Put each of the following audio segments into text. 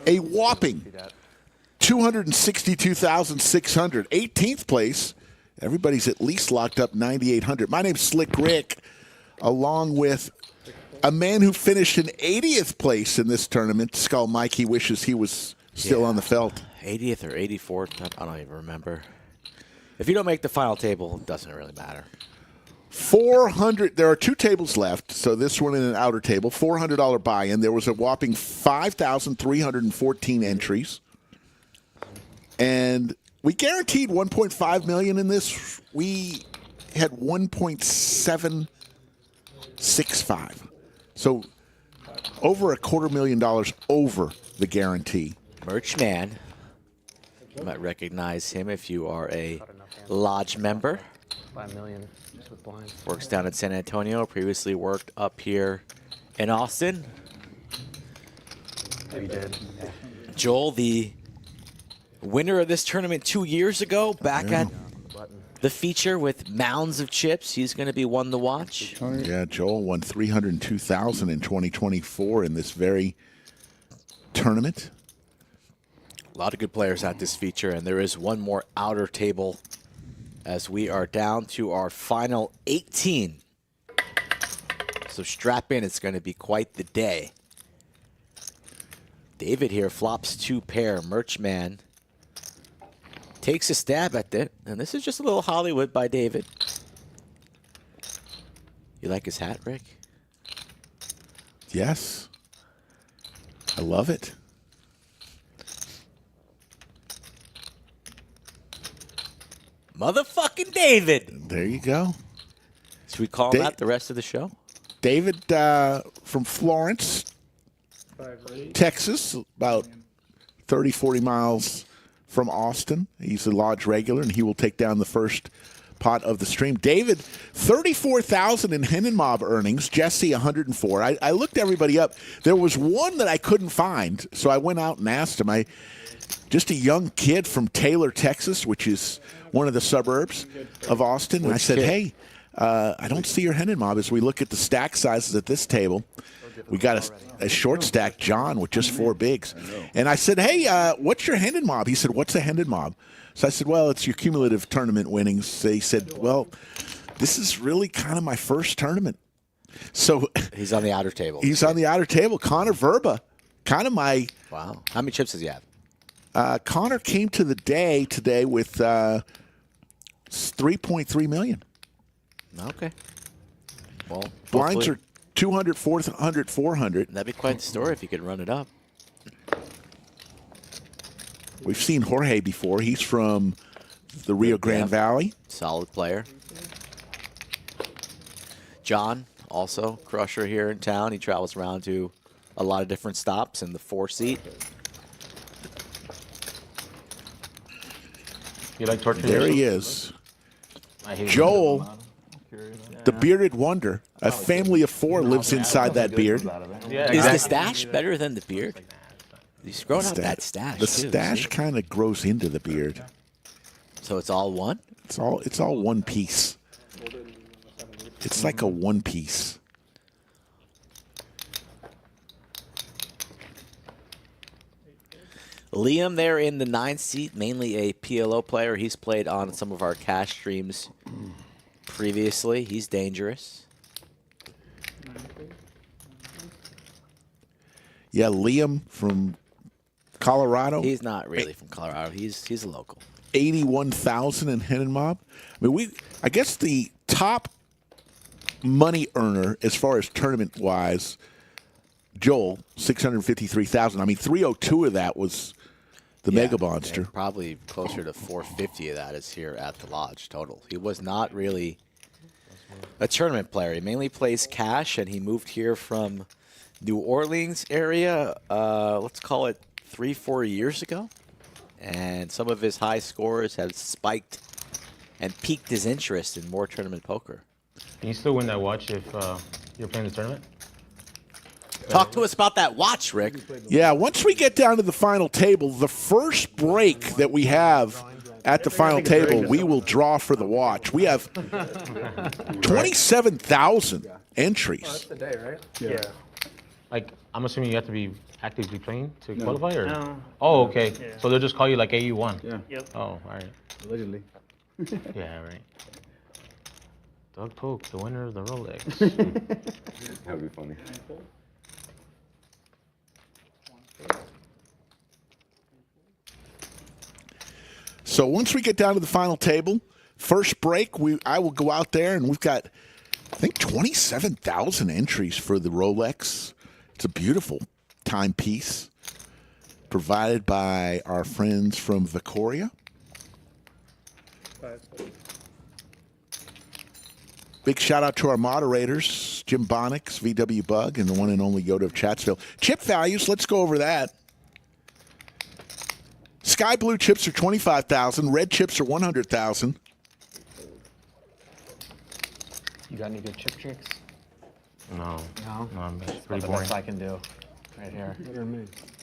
a whopping 262,600. 18th place. Everybody's at least locked up 9,800. My name's Slick Rick, along with a man who finished in 80th place in this tournament, Skull Mike. He wishes he was still on the felt. 80th or 84th, I don't even remember. If you don't make the final table, it doesn't really matter. 400. There are 2 tables left, so this one and an outer table. $400 buy-in. There was a whopping 5,314 entries, and we guaranteed 1.5 million in this. We had 1.765, so over $250,000 over the guarantee. Merch Man, you might recognize him if you are a lodge member. 5 million just with blinds. Works down in San Antonio. Previously worked up here in Austin. Oh, you did. Joel, the winner of this tournament 2 years ago, back at the feature with mounds of chips. He's going to be one to watch. Yeah, Joel won $302,000 in 2024 in this very tournament. A lot of good players at this feature, and there is one more outer table as we are down to our final 18. So strap in, it's going to be quite the day. David here flops 2 pair. Merchman takes a stab at it, and this is just a little Hollywood by David. You like his hat, Rick? Yes. I love it. Motherfucking David. There you go. Should we call him out the rest of the show? David from Florence, Texas, about 30, 40 miles from Austin. He's a lodge regular, and he will take down the first pot of the stream. David, 34,000 in Hen and Mob earnings. Jesse, 104. I looked everybody up. There was one that I couldn't find, so I went out and asked him. Just a young kid from Taylor, Texas, which is one of the suburbs of Austin. And I said, hey, I don't see your Hen and Mob. As we look at the stack sizes at this table, we got a short stack John with just 4 bigs. And I said, hey, what's your Hen and Mob? He said, what's a Hen and Mob? So I said, well, it's your cumulative tournament winnings. He said, well, this is really kind of my first tournament. So he's on the outer table. He's on the outer table. Connor Verba, kind of my... Wow. How many chips does he have? Connor came to the day today with 3.3 million. Okay. Well, blinds are 200, 400, 400. That'd be quite the story if you could run it up. We've seen Jorge before. He's from the Rio Grande Valley. Solid player. John, also crusher here in town. He travels around to a lot of different stops in the 4-seat. You like torture? There he is. Joel, the bearded wonder. A family of 4 lives inside that beard. Yeah, Is the stash better than the beard? He's growing out that stash. The stash kind of grows into the beard. So it's all one? It's all one piece. It's like a one piece. Liam there in the 9th seat, mainly a PLO player. He's played on some of our cash streams previously. He's dangerous. Yeah, Liam from Colorado. He's not really from Colorado. He's a local. 81,000 in Hen and Mob. I mean, I guess the top money earner as far as tournament wise, Joel, 653,000. I mean, 302 of that was the Mega Monster. Yeah, probably closer to 450 of that is here at the Lodge total. He was not really a tournament player. He mainly plays cash, and he moved here from New Orleans area, let's call it 3-4 years ago. And some of his high scores have spiked and piqued his interest in more tournament poker. Can you still win that watch if you're playing the tournament? Talk to us about that watch, Rick. Yeah, once we get down to the final table, the first break that we have at the final table, we will draw for the watch. We have 27,000 entries. That's the day, right? Yeah. Like, I'm assuming you have to be actively playing to No. qualify, or? No. Oh, okay. Yeah. So they'll just call you like, hey, you won. Yeah, Yep. Oh, all right. allegedly. Yeah, right. Doug Polk, the winner of the Rolex. That would be funny. So once we get down to the final table, first break, I will go out there, and we've got, I think, 27,000 entries for the Rolex. It's a beautiful timepiece provided by our friends from Vicoria. Big shout out to our moderators, Jim Bonix, VW Bug, and the one and only Yoda of Chatsville. Chip values, let's go over that. Sky blue chips are 25,000. Red chips are 100,000. You got any good chip tricks? No. No? No, I'm That's pretty the boring. best I can do. Right here.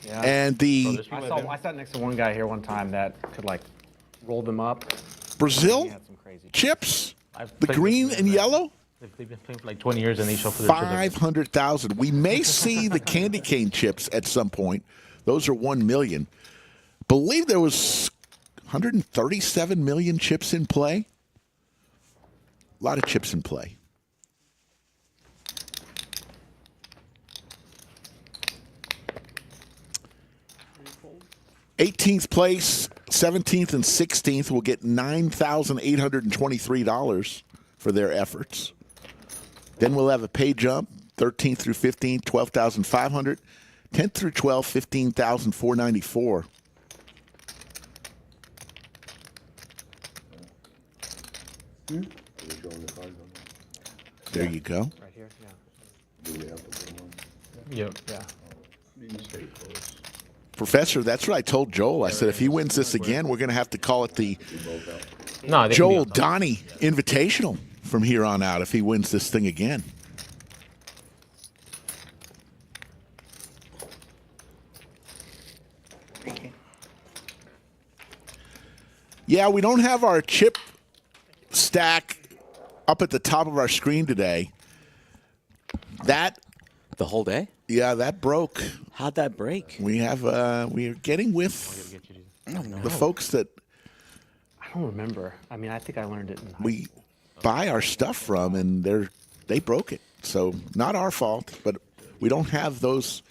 Yeah. And the I sat next to one guy here one time that could like roll them up. Brazil He had some crazy chips, I've the played green with and them, yellow, They've been playing for like 20 years, and they shuffle their chips. 500,000. We may see the candy cane chips at some point. Those are 1 million. Believe there was 137 million chips in play. A lot of chips in play. '18th place, 17th and 16th will get $9,823 for their efforts. Then we'll have a pay jump, 13th through 15th, 12,500. 10th through 12, 15,494. There you go. right here. Yeah. Yep. Yeah. Professor, that's what I told Joel. I said, if he wins this again, we're going to have to call it the No, they can be Joel on top. Donnie Invitational from here on out if he wins this thing again. Yeah, we don't have our chip stack up at the top of our screen today. That, The whole day? yeah, that broke. How'd that break? We are getting with the folks that I don't remember. I mean, I think I learned it in high we buy our stuff from, and they broke it. So not our fault, but we don't have those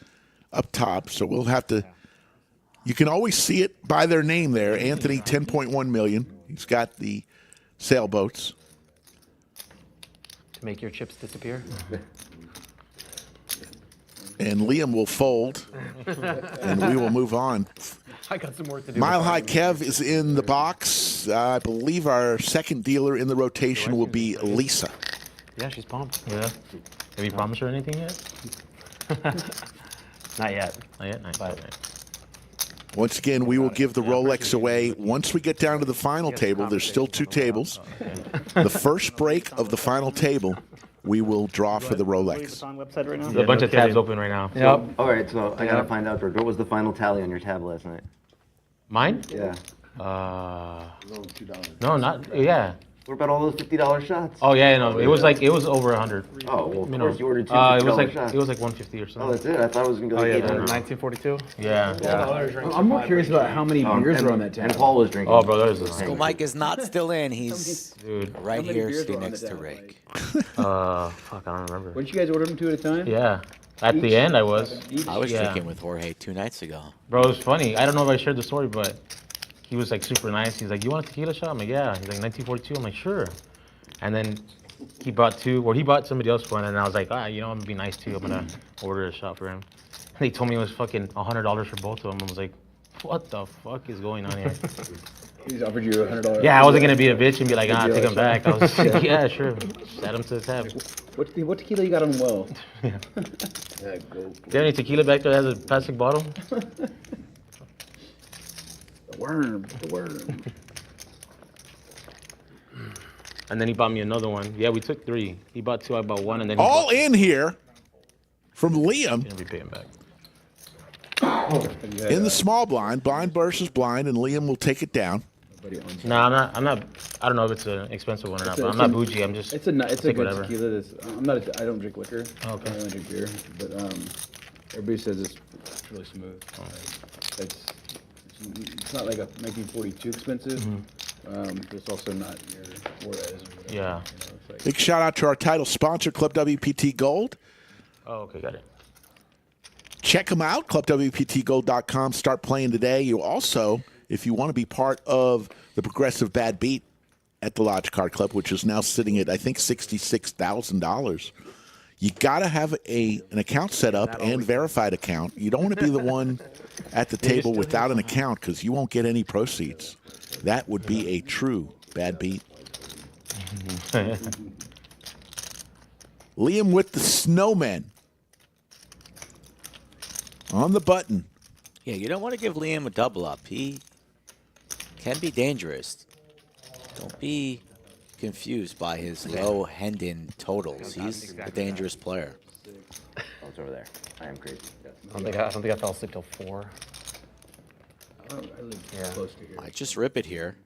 up top, so we'll have to. You can always see it by their name there. Anthony, 10.1 million. He's got the sailboats. to make your chips disappear. And Liam will fold, and we will move on. I got some work to do. Mile High Kev is in the box. I believe our second dealer in the rotation will be Lisa. Yeah, she's pumped. Yeah. Have you promised her anything yet? Not yet. Not yet? Nice. But- Okay. Once again, we will give the Rolex away. Once we get down to the final table, there's still two tables. The first break of the final table, we will draw for the Rolex. It's on website right now. There's a bunch of tabs open right now. Yep. All right, so I gotta find out, George, what was the final tally on your tab last night? Mine? Yeah. No, not, yeah. What about all those $50 shots? Oh, yeah, no, it was over 100. Oh, well, of You course know, you ordered two it was $50 like shots. 150 or Oh, something. that's it? I thought it was gonna be like Oh, yeah, 800. 1942. Yeah. I'm more curious about how many beers are on that And tab. Paul was drinking. Oh, bro, that was So Mike is not still in. He's dude. right many here beers sitting were on next the to tab, Rick. Fuck, I don't remember. Wouldn't you guys order them two at a time? Yeah. At the end, I was. I was Yeah. drinking with Jorge 2 nights ago. Bro, it was funny. I don't know if I shared the story, but he was like super nice. He's like, "You want a tequila shot?" I'm like, "Yeah." He's like, 1942. I'm like, "Sure." And then he bought two, or he bought somebody else one, and I was like, I'm gonna be nice too. I'm gonna order a shot for him. And they told me it was fucking $100 for both of them. I was like, "What the fuck is going on here?" He's offered you $100. Yeah, I wasn't gonna be a bitch and be like, take them back. I was like, yeah, sure. Just add them to the tab. What tequila you got on well? Do you have any tequila back there that has a plastic bottle? The worm. The worm. And then he bought me another one. Yeah, we took three. He bought two, I bought one, and then he All bought, in here from Liam gonna be paying back. in the small blind, blind versus blind, and Liam will take it down. No, I'm not. I don't know if it's an expensive one or not, but I'm not bougie. I'm just. It's a take good whatever. tequila. I don't drink liquor. Okay. I only drink beer. But everybody says it's It's really smooth. It's not like a 1942 expensive. But it's also not your Juarez or whatever. Yeah. It's like, Big shout out to our title sponsor, Club WPT Gold. Oh, okay, got it. Check them out, clubwptgold.com. Start playing today. You also, if you want to be part of the Progressive Bad Beat at the Lodge Card Club, which is now sitting at, I think, $66,000, you got to have an account set up and verified account. You don't want to be the one at the table without an account because you won't get any proceeds. That would be a true bad beat. Liam with the Snowmen on the button. Yeah, you don't want to give Liam a double up. He can be dangerous. Don't be confused by his low Hendon totals. He's a dangerous player. Oh, it's over there. I am crazy. I don't think I fell asleep till 4. I live close to here. Might just rip it here.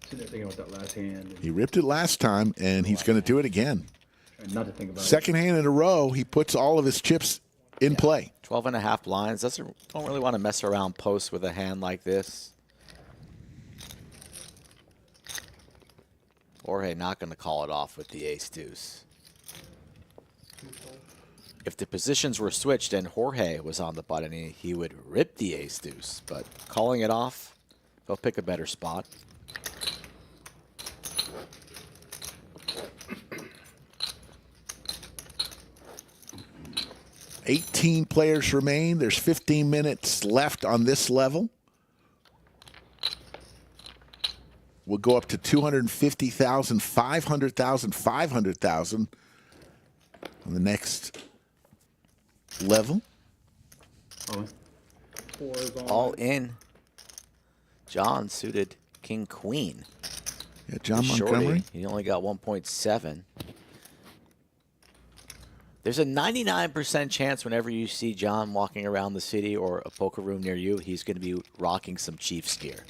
Sitting there thinking about that last hand. He ripped it last time, and he's going to do it again. Trying not to think about Second hand in a row, he puts all of his chips in play. 12.5 blinds. Don't really want to mess around post with a hand like this. Jorge not going to call it off with the ace-deuce. If the positions were switched and Jorge was on the button, he would rip the ace-deuce. But calling it off, he'll pick a better spot. $18 players remain. There's 15 minutes left on this level. We'll go up to 250,000, 500,000, 500,000 on the next level. All in. John suited king queen. Yeah, John Shorty, Montgomery. he only got 1.7. There's a 99% chance whenever you see John walking around the city or a poker room near you, he's going to be rocking some Chiefs gear.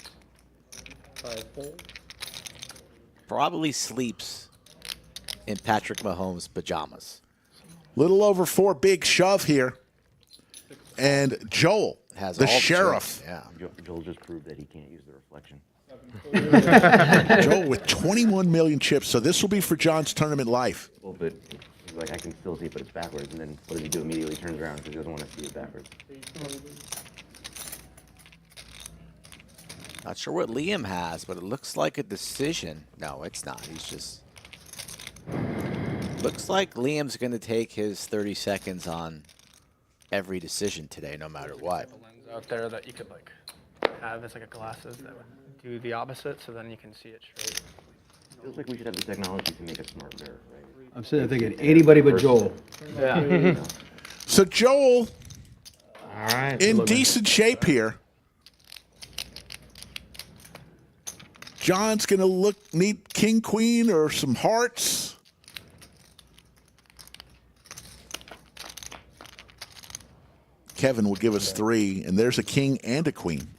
Probably sleeps in Patrick Mahomes' pajamas. Little over 4 big shove here. And Joel, Has the all sheriff. chips, Yeah. Joel just proved that he can't use the reflection. Joel with 21 million chips. So this will be for John's tournament life. Well, but he's like, I can still see, but it's backwards. And then what does he do immediately? He turns around because he doesn't want to see it backwards. Not sure what Liam has, but it looks like a decision. No, it's not. He's just... Looks like Liam's going to take his 30 seconds on every decision today, no matter what. Lens out there that you could like have as like a glasses that would do the opposite, so then you can see it straight. Feels like we should have the technology to make a smart mirror, right? I'm sitting there thinking, anybody but Joel. Yeah. So Joel All right. in decent shape here. John's going to need king, queen, or some hearts. Kevin will give us 3, and there's a king and a queen.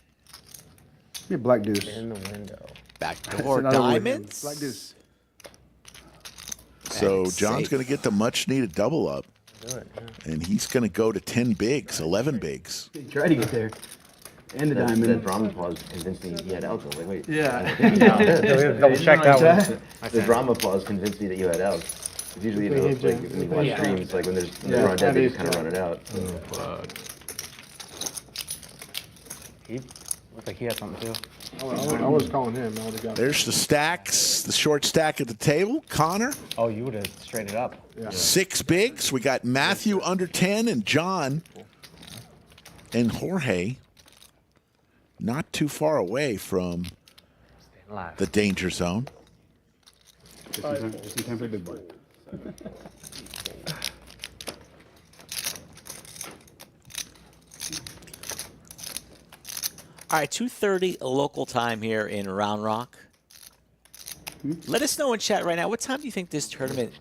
Be a black deuce. In the window. Backdoor Another one. diamonds. Black deuce. So And John's safe. going to get the much-needed double up, and he's going to go to 10 bigs, 11 bigs. He tried to get there. And the That diamond. drama pause convinced me he had outs. I was like, wait. Yeah. Double check that one. The drama pause convinced me that you had outs. It's usually, you know, like when you watch streams, like when they're on dead, they just kind of run it out. He looked like he had something too. I was calling him. I would've got There's the stacks, the short stack at the table. Connor, Oh, you would have straightened it up. 6 bigs. We got Matthew under 10, and John and Jorge not too far away from Live. the danger zone. Just in time for the big boy. All right, 2:30 local time here in Round Rock. Let us know in chat right now, what time do you think this tournament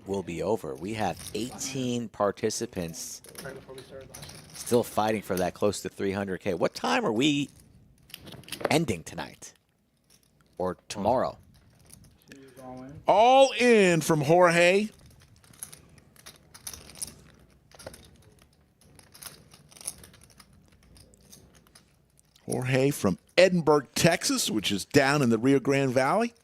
will be over? We have 18 participants Right before we started last year. still fighting for that close to 300K. What time are we ending tonight? Or tomorrow? All in from Jorge. Jorge from Edinburgh, Texas, which is down in the Rio Grande Valley.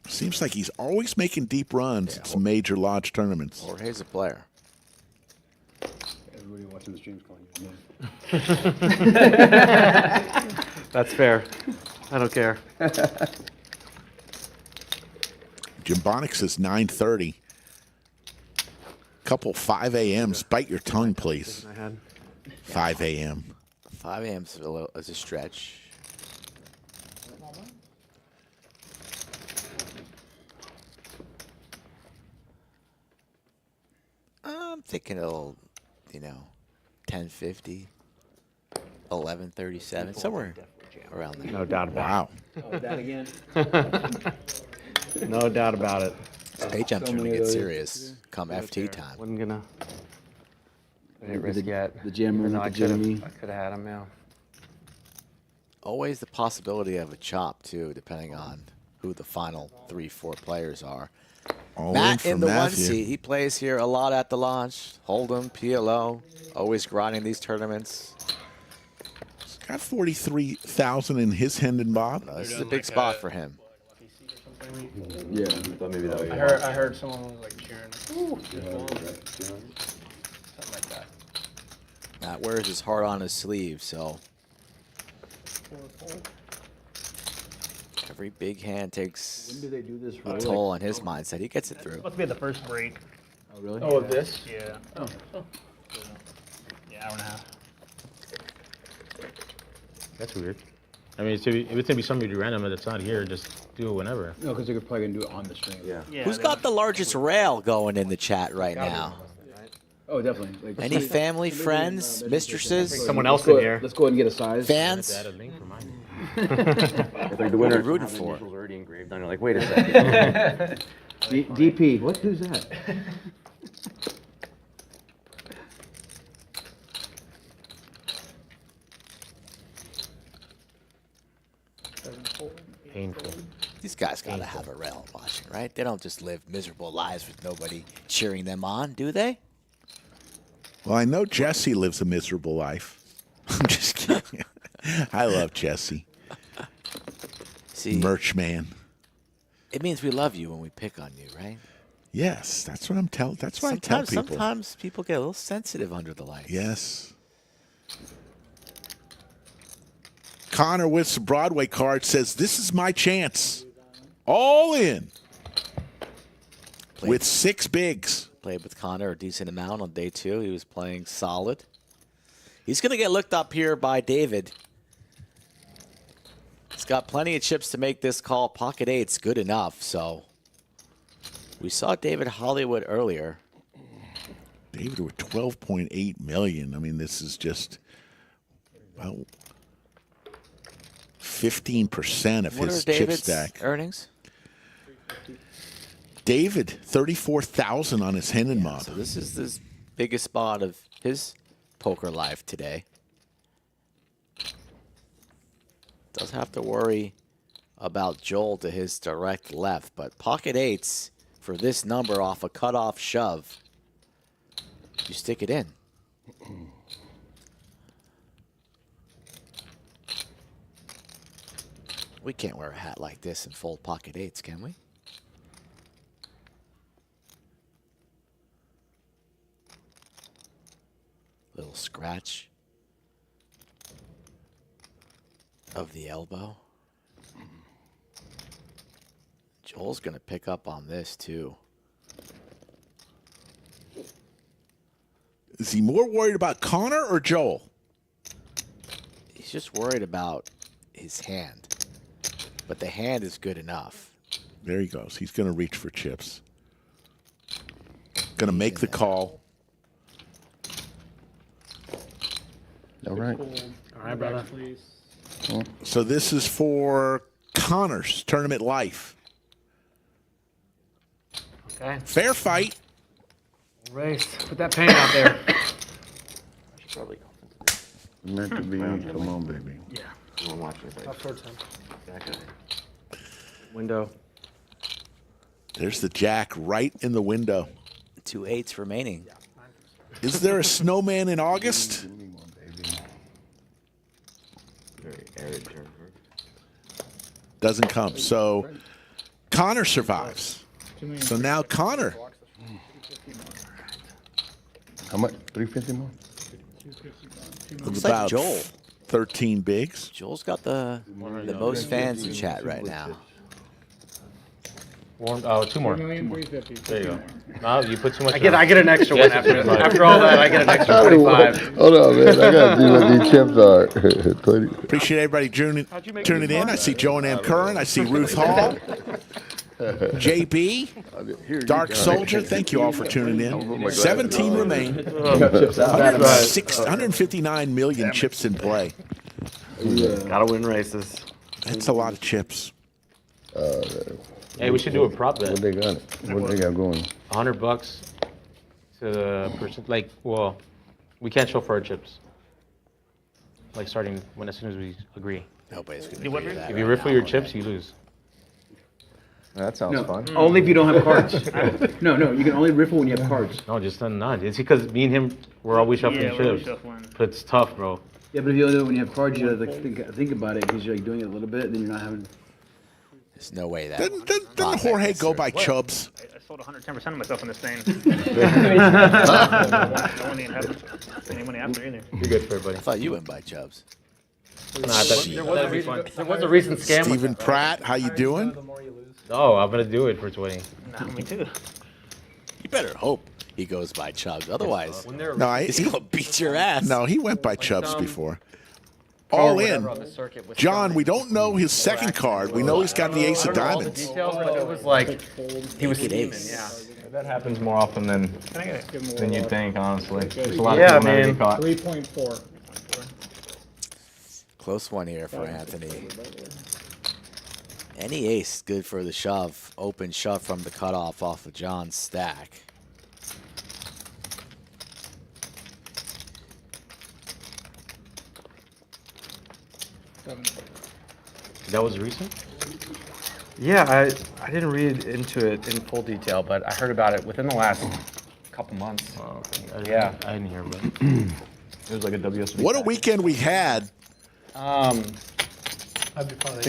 Seems like he's always making deep runs at some major lodge tournaments. Jorge's a player. Everybody watching the stream's calling you a name. That's fair. I don't care. Jimbonic says 9:30. Couple 5 a.m.s. Bite your tongue, please. 5 a.m. 5 a.m. is a stretch. I'm thinking it'll, 10:50, 11:37, somewhere around there. No doubt about Oh, that again? it. No doubt about it. Day jump's going to many get of those. serious come FT time. Wasn't gonna. I didn't risk yet. The jammer Even though with the Jimmy. I could have had him, yeah. Always the possibility of a chop, too, depending on who the final 3-4 players are. All Matt for in the one Matthew. seat. He plays here a lot at the launch. Hold'em, PLO, always grinding these tournaments. He's got 43,000 in his Hendon Bob. This is a big spot for him. Yeah. I thought maybe that would be I heard someone was like cheering. Ooh, something like that. Matt wears his heart on his sleeve, so every big hand takes When do they do this a Rolex? toll on his mindset. He gets it through. Supposed to be at the first break. Oh, really? Oh, this? Yeah. Oh. Yeah, hour and a half. That's weird. I mean, it would be somebody do random that's not here. Just do it whenever. No, because they're probably going to do it on the stream. Yeah. Who's got the largest rail going in the chat right now? Oh, definitely. Like, Any family, friends, mistresses, Someone else in here. Let's go ahead and get a size. fans? Add a link for mine. It's like the winner Who are you rooting the for? initials already engraved on. You're like, wait a second. DP. What? Who's that? Painful. These guys gotta have a rail watching, right? They don't just live miserable lives with nobody cheering them on, do they? Well, I know Jesse lives a miserable life. I'm just kidding. I love Jesse. See, Merch man. it means we love you when we pick on you, right? Yes, that's what I'm telling. That's what I tell people. Sometimes people get a little sensitive under the lights. Yes. Connor with some Broadway card says, "This is my chance. All in Played, with 6 bigs." played with Connor a decent amount on day 2. He was playing solid. He's going to get looked up here by David. He's got plenty of chips to make this call. Pocket 8's good enough, so we saw David Hollywood earlier. David with 12.8 million. I mean, this is just about 15% of What his are chip David's stack. earnings? David, 34,000 on his Hendon mob. So this is the biggest spot of his poker life today. Does have to worry about Joel to his direct left, but pocket 8s for this number off a cutoff shove. You stick it in. We can't wear a hat like this and fold pocket 8s, can we? Little scratch of the elbow. Joel's going to pick up on this too. Is he more worried about Connor or Joel? He's just worried about his hand. But the hand is good enough. There he goes. He's going to reach for chips. Going to make the call. All right. All right, brother. So this is for Connor's tournament life. Okay. Fair fight. Race. Put that paint out there. Probably. Meant to be. Come on, baby. You want to watch this? Up towards him. Exactly. Window. There's the jack right in the window. 2 8s remaining. Is there a snowman in August? Doesn't come. So Connor survives. So now Connor. How much? 350 more? With Looks like about Joel. 13 bigs. Joel's got the most fans in chat right now. Two more. There you go. No, you put too much. I get an extra one after all that. I get an extra 25. Hold on, man. I got to see what these chips are. 20. Appreciate everybody tuning in. I see Joe and Ann Curran. I see Ruth Hall. JB, Dark Soldier, thank you all for tuning in. 17 remain. 159 million chips in play. Gotta win races. That's a lot of chips. Hey, we should do a prop bet. What they got? What they got going? $100 to the person. Like, well, we can't show for our chips. Like starting as soon as we agree. Nobody's going to do that. If you riffle your chips, you lose. That sounds fun. Only if you don't have cards. No, you can only riffle when you have cards. No, just none. It's because me and him, we're always shuffling chips. But it's tough, bro. Yeah, but if you only do it when you have cards, you gotta like, think about it because you're like doing it a little bit, then you're not having. There's no way that. Doesn't Jorge go by Chubbs? I sold 110% of myself in this thing. No one had any money after either. You're good for everybody. I thought you went by Chubbs. Nah, there was a recent scam. Stephen Pratt, how you doing? Oh, I'm gonna do it for 20. Nah, me too. You better hope he goes by Chubbs. Otherwise, No, he's going to beat your ass. no, he went by Chubbs before. All in. John, we don't know his second card. We know he's got the ace of diamonds. Details, but it was like He was scheming, Yeah. That happens more often than you'd think, honestly. There's a lot Yeah, of people that man. get caught. 3.4. Close one here for Anthony. Any ace good for the shove. Open shove from the cutoff off of John's stack. that was recent. Yeah, I didn't read into it in full detail, but I heard about it within the last couple months. Oh, okay. Yeah. I didn't hear about it. It was like a WSB. What a weekend we had. The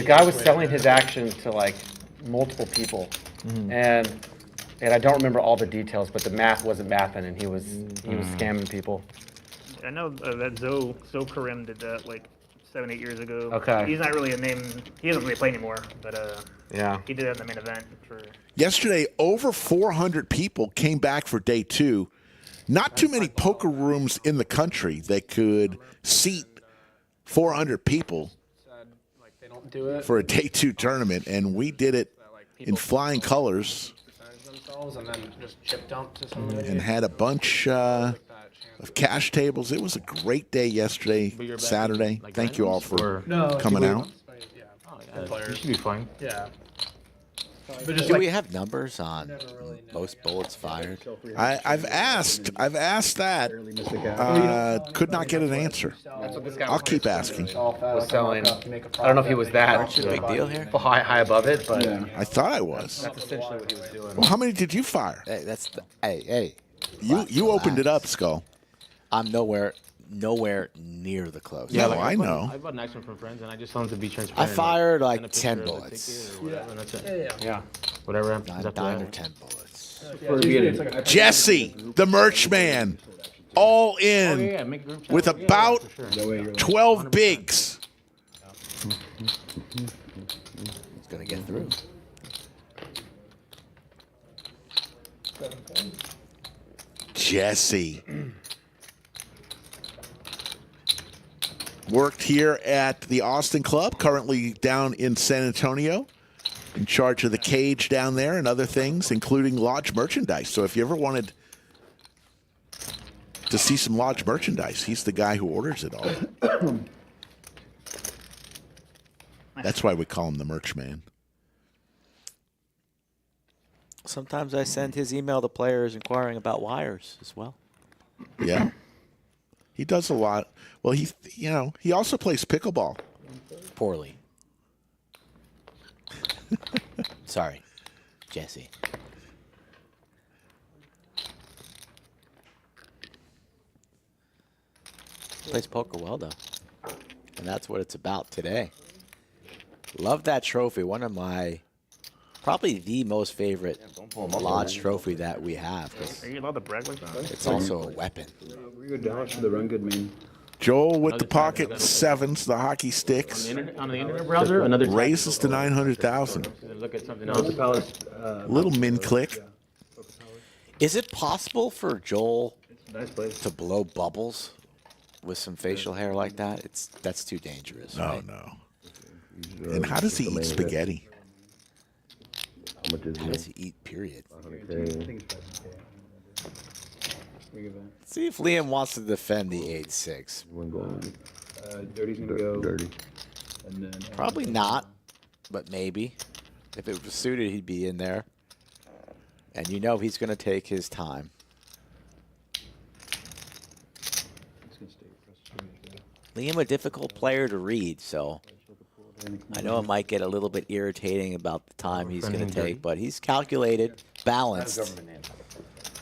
guy was selling his action to like multiple people, and I don't remember all the details, but the math wasn't mathing, and he was scamming people. I know that Zoe Karim did that like 7-8 years ago. Okay. He's not really a name. He doesn't really play anymore, but Yeah. he did that in the main event for. Yesterday, over 400 people came back for day two. Not too many poker rooms in the country that could seat 400 people They don't do it. for a day two tournament, and we did it in flying colors Themselves and then just chip dump to somebody. and had a bunch of cash tables. It was a great day yesterday, But you're back Saturday. like Thank you all for randoms, coming out. You should be fine. Yeah. Do we have numbers on most bullets fired? I've asked that. Could not get an answer. I'll keep asking. Was selling. I don't know if he was that Big deal here? high above it, but I thought I was. that's essentially what he was doing. Well, how many did you fire? Hey, hey. You opened it up, Skull. I'm nowhere near the close. Yeah, I know. I bought an action from friends, and I just wanted to be transparent. I fired Send like a picture 10 of the bullets. ticket or whatever, and that's it. Yeah. Whatever happens Nine after or that. 10 bullets. Jesse, the merch man, all Oh, in yeah, make group chat. with Yeah, about for sure. 12 bigs. It's going to get through. Jesse. Worked here at the Austin Club, currently down in San Antonio, in charge of the cage down there and other things, including lodge merchandise. So if you ever wanted to see some lodge merchandise, he's the guy who orders it all. That's why we call him the merch man. Sometimes I send his email to players inquiring about wires as well. Yeah. He does a lot. Well, he also plays pickleball. Poorly. Sorry, Jesse. Plays poker well, though. And that's what it's about today. Love that trophy. One of my, probably the most favorite lodge trophy that we have. 'Cause Are you allowed to brag like that? it's also a weapon. We go Dallas for the run good man. Joel with the pocket sevens, the hockey sticks, On the internet browser, another tab. raises to 900,000. Look at something No, else. it's a Palace. Little min click. Is it possible for Joel It's a nice place. to blow bubbles with some facial hair like that? That's too dangerous. No, right? no. And how does he eat spaghetti? How much is How does it? he eat? Period. I think it's 5K. We give that. See if Liam wants to defend the 8-6. One going Dirty's gonna go. dirty. And then Probably not, but maybe. If it was suited, he'd be in there. And you know he's going to take his time. it's gonna stay across the street, yeah. Liam, a difficult player to read, so I know it might get a little bit irritating about the time he's going to take, but he's calculated, balanced,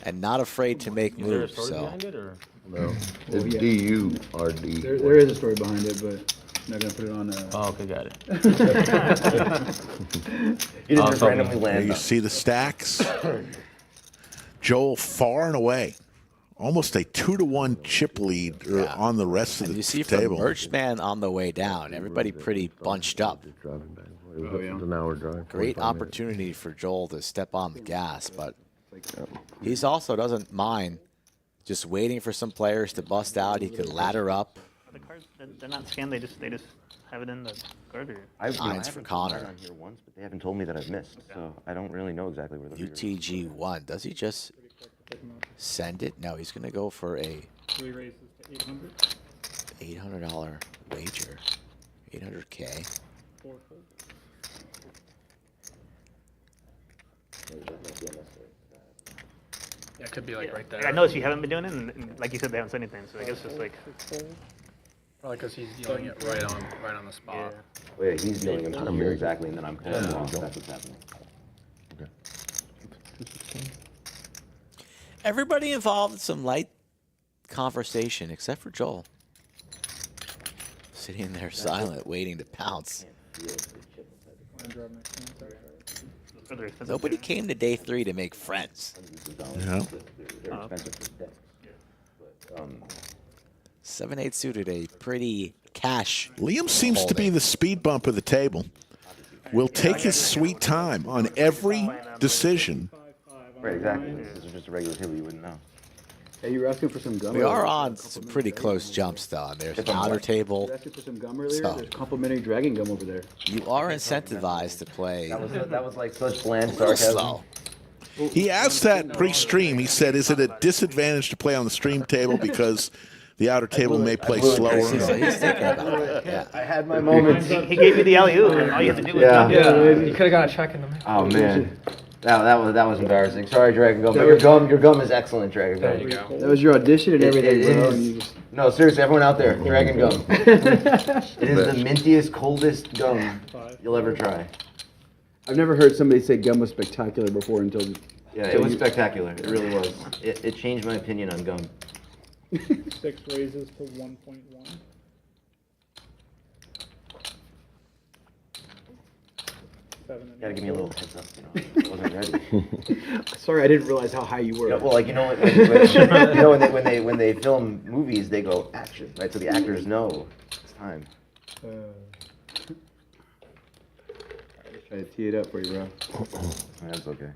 and not afraid to make Is there a moves. story So behind it, or? No, it's DURD. There is a story behind it, but I'm not gonna put it on. Oh, okay, got it. You didn't Oh, just so- randomly There land you on. see the stacks. Joel far and away. Almost a 2-to-1 chip lead on the rest of and the you see from table. Merchman on the way down, everybody pretty bunched up. Just driving back. Oh, yeah. It's an hour drive. Great 45 minutes. opportunity for Joel to step on the gas, but he's also doesn't mind just waiting for some players to bust out. He could ladder up. The cards, they're not scanned. They just have it in the card. Or... I've Nines for haven't put Connor. mine on here once, but they haven't told me that I've missed, so I don't really know exactly where the reader is. UTG 1. Does he just send it? No, he's going to go for a $800 wager. 800K. Yeah, it could be like right there. I noticed you haven't been doing it, and like you said, they haven't said anything. So I guess it's like. Probably because he's dealing it right on the spot. Wait, he's dealing them to here exactly, and then I'm pulling them off. That's what's happening. Everybody involved in some light conversation except for Joel. Sitting there silent, waiting to pounce. Nobody came to day 3 to make friends. Yeah. They're expensive for desk. But, 7-8 suited, a pretty cash. Liam seems to be the speed bump of the table. Will take his sweet time on every decision. right, exactly. This is just a regular table, you wouldn't know. Hey, you were asking for some gum. We earlier. are on some pretty close jumps, though. And there's an outer You table. were asking for some gum earlier. So- There's complimentary dragon gum over there. You are incentivized to play That was like such bland a little sarcasm. slow. He asked that pre-stream. He said, is it a disadvantage to play on the stream table because the outer table may play slower? He's thinking about it. Yeah. I had my moments. He gave you the alley oop, and all you have to do is Yeah. jump. You could have got a check in the mail. Oh man, that was embarrassing. Sorry, Dragon Gum. But your gum is excellent, Dragon Gum. There you go. That was your audition and everything, it bro. is. and you just- No, seriously, everyone out there, Dragon Gum. It is the mintiest, coldest gum you'll ever try. I've never heard somebody say gum was spectacular before until. Yeah, it was spectacular. It really was. It changed my opinion on gum. 6 raises to 1.1. Gotta give me a little heads up, I wasn't ready. Sorry, I didn't realize how high you were. Yeah, well, like when they film movies, they go action, right? So the actors know it's time. Try to tee it up for you, bro. That's okay.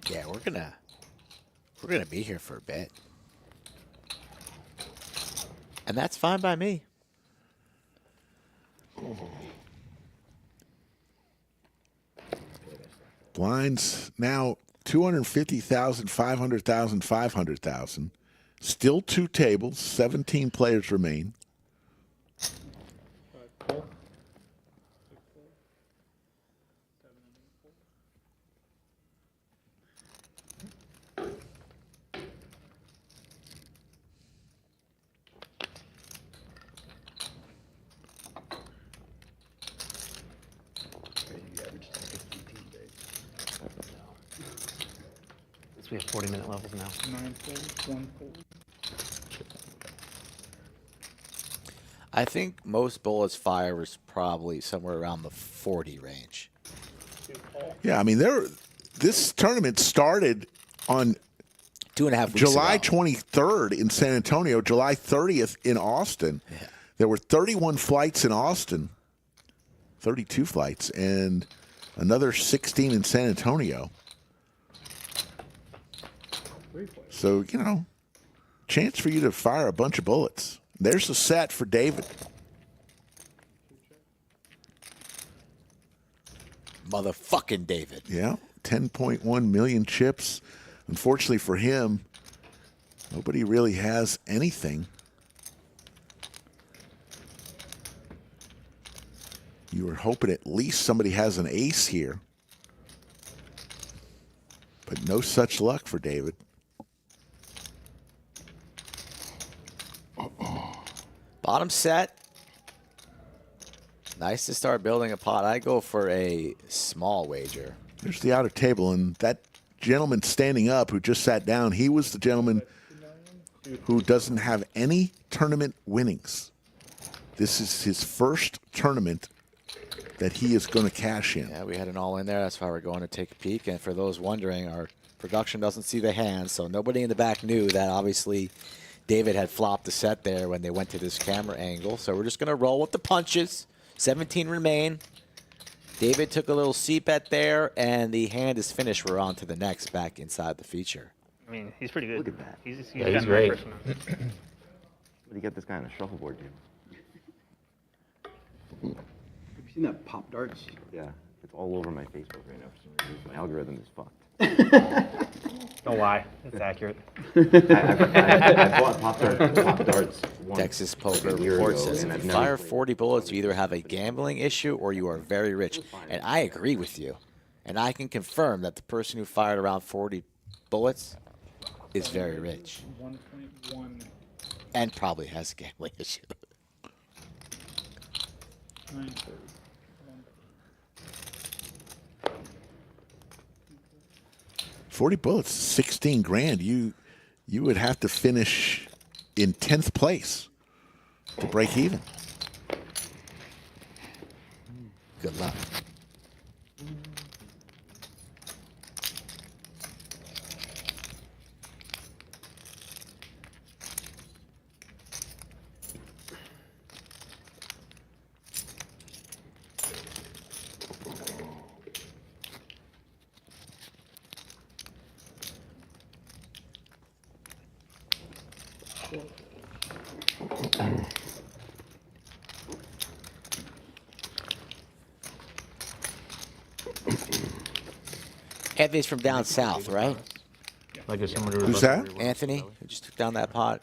Yeah, we're gonna be here for a bit. And that's fine by me. Blinds now 250,000, 500,000, 500,000. Still 2 tables, 17 players remain. So we have 40-minute levels now. 9 folds, 1 fold. I think most bullets fire was probably somewhere around the 40 range. Yeah, I mean, this tournament started on 2.5 weeks July ago. 23rd in San Antonio, July 30th in Austin. Yeah. There were 31 flights in Austin, 32 flights, and another 16 in San Antonio. So, you know, chance for you to fire a bunch of bullets. There's the set for David. Motherfucking David. Yeah, 10.1 million chips. Unfortunately for him, nobody really has anything. You were hoping at least somebody has an ace here. But no such luck for David. Bottom set. Nice to start building a pot. I go for a small wager. There's the outer table, and that gentleman standing up who just sat down, he was the gentleman who doesn't have any tournament winnings. This is his first tournament that he is going to cash in. Yeah, we had an all in there. That's why we're going to take a peek. And for those wondering, our production doesn't see the hands, so nobody in the back knew that obviously David had flopped the set there when they went to this camera angle. So we're just going to roll with the punches. 17 remain. David took a little seat bet there, and the hand is finished. We're on to the next back inside the feature. I mean, he's pretty good. Look at that. He's Yeah, he's got great. numbers, man. What do you get this guy on a shuffleboard, dude? Have you seen that Pop Darts? Yeah, it's all over my Facebook right now for some reason. My algorithm is fucked. Don't lie. It's accurate. I bought Pop Darts once, Texas Poker like a year Report ago, says and if I've you never fire played. 40 bullets, you either have a gambling issue or you are very rich. And I agree with you. And I can confirm that the person who fired around 40 bullets is very rich 1.1. and probably has a gambling issue. 9 folds. 40 bullets, 16 grand. You would have to finish in 10th place to break even. Good luck. Anthony's from down south, right? Like if someone were Who's that? Anthony, who just took down that pot.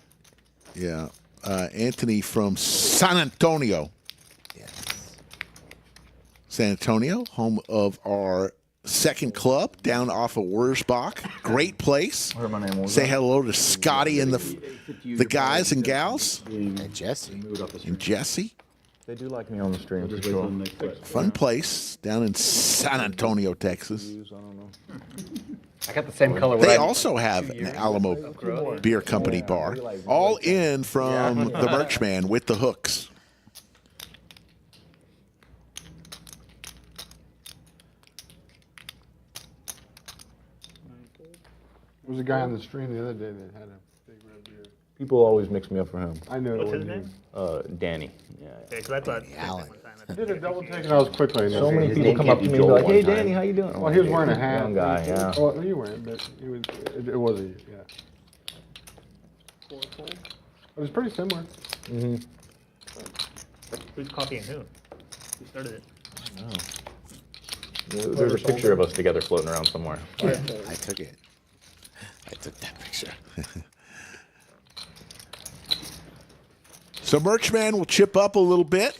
Yeah. Anthony from San Antonio. Yes. San Antonio, home of our second club down off of Wurzbach. Great place. Say hello to Scotty and the guys and gals. And Jesse. And Jesse. They do like me on the stream, for Just sure. wait till the next Fun place down in San Antonio, Texas. I don't know. I got the same color. They also have an Alamo Beer Company bar. All in from the merch man with the hooks. There was a guy on the stream the other day that had a big red beard. People always mix me up for him. I know. What's his name? Danny. Yeah, because I thought Alan. I did a double take and I was quickly. So many people come up to me and be like, "Hey, Danny, how you doing?" Well, he was wearing a hat. Young guy, yeah. Well, you weren't, but he was. It was a yeah. 4 fold. It was pretty similar. who's copying who? Who started it? There's a picture of us together floating around somewhere. I took it. I took that picture. So Merchman will chip up a little bit.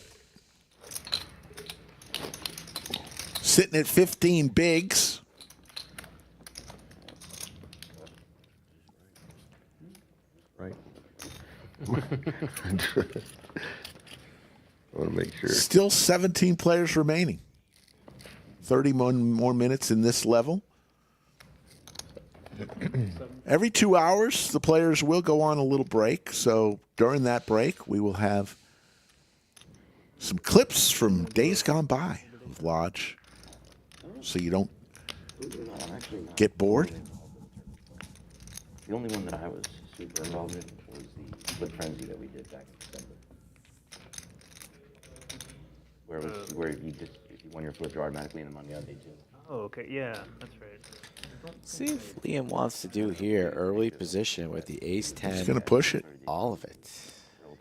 Sitting at 15 bigs. Right. I want to make sure. Still 17 players remaining. 31 more minutes in this level. Every 2 hours, the players will go on a little break. So during that break, we will have some clips from days gone by of Lodge, so you don't get bored. The only one that I was super involved in was the Flip Frenzy that we did back in December. Where it was where you just if you won your flip, you're automatically in the money on day 2. Oh, okay. Yeah, that's right. See if Liam wants to do here. Early position with the ace-10. He's going to push it. All of it.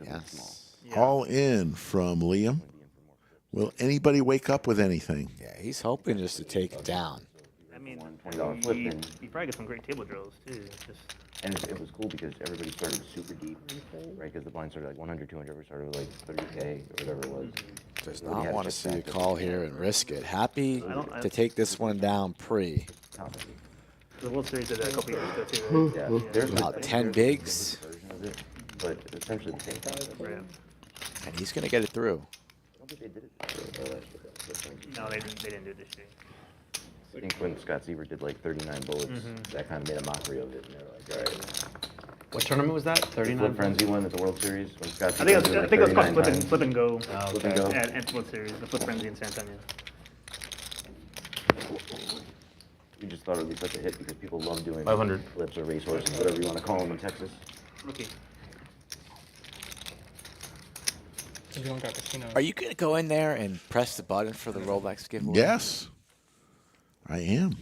Yes. All in from Liam. Will anybody wake up with anything? Yeah, he's hoping just to take it down. I mean, $20 flip, and you probably get some great table drills too. Just it was cool because everybody started super deep, right? Because the blind started like 100, 200, we started with like 30K or whatever it was. Does not want to see a call here and risk it. Happy to take this one down pre. the World Series did that a couple years ago too. Right? Yeah, there's About 10 bigs. version of it, but essentially the same concept. Right. And he's going to get it through. I don't think they did it. No, they didn't do it this year. I think when Scott Seaver did like 39 bullets, that kind of made a mockery of it. And they were like, all right. What tournament was that? The 39? Flip Frenzy one at the World Series when Scott I Seaver think did I like think it was called 39 times. Flip and Go Flip and Go. at World Series, the Flip Frenzy in San Antonio. We just thought it would be such a hit because people love doing 500. flips or racehorses, whatever you want to call them in Texas. Okay. You don't got casino. Are you going to go in there and press the button for the Rolex giveaway? Yes, I am.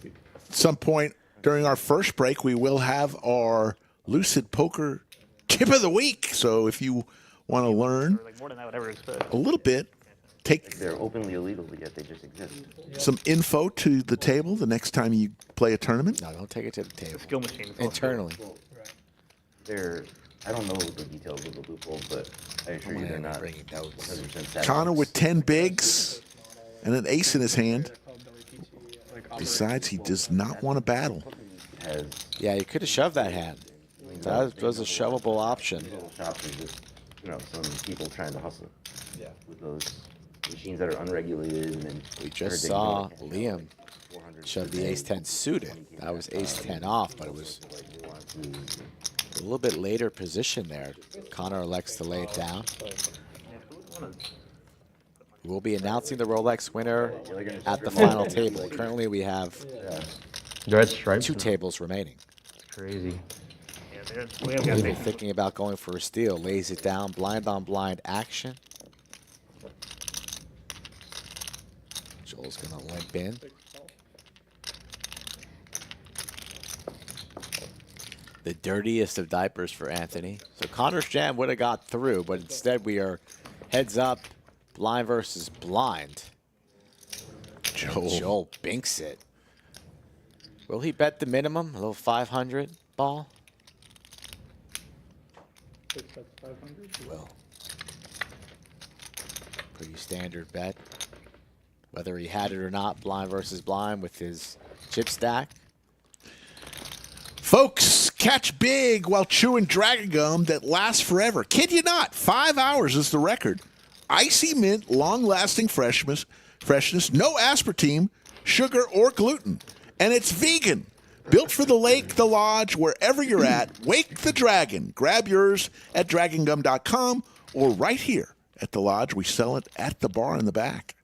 At some point during our first break, we will have our Lucid Poker Tip of the Week. So if you want to learn Like more than I would ever expect. a little bit, take They're openly illegal, yet they just exist. some info to the table the next time you play a tournament. No, don't take it to the table. Skill machine. Internally. They're, I don't know the details of the loophole, but I assure you they're not bringing notes. 100% satisfied. Connor with 10 bigs and an ace in his hand decides he does not want to battle. Has Yeah, you could have shoved that hand. That was a shovable option. little shops and just, some people trying to hustle. Yeah. With those machines that are unregulated and We just saw Liam shove the ace-10 suited. That was ace-10 off, but it was a little bit later position there. Connor elects to lay it down. We'll be announcing the Rolex winner at the final table. Currently, we have Red stripes. 2 tables remaining. Crazy. Yeah, we have Even thinking about going for a steal. Lays it down, blind on blind action. Joel's going to limp in. The dirtiest of diapers for Anthony. So Connor's jam would have got through, but instead we are heads up, blind versus blind. Joel binks it. Will he bet the minimum? A little 500 ball? Will. Pretty standard bet. Whether he had it or not, blind versus blind with his chip stack. Folks, catch big while chewing dragon gum that lasts forever. Kid you not, 5 hours is the record. Icy mint, long-lasting freshness, no aspartame, sugar, or gluten. And it's vegan. Built for the lake, the lodge, wherever you're at. Wake the dragon. Grab yours at dragongum.com or right here at the lodge. We sell it at the bar in the back.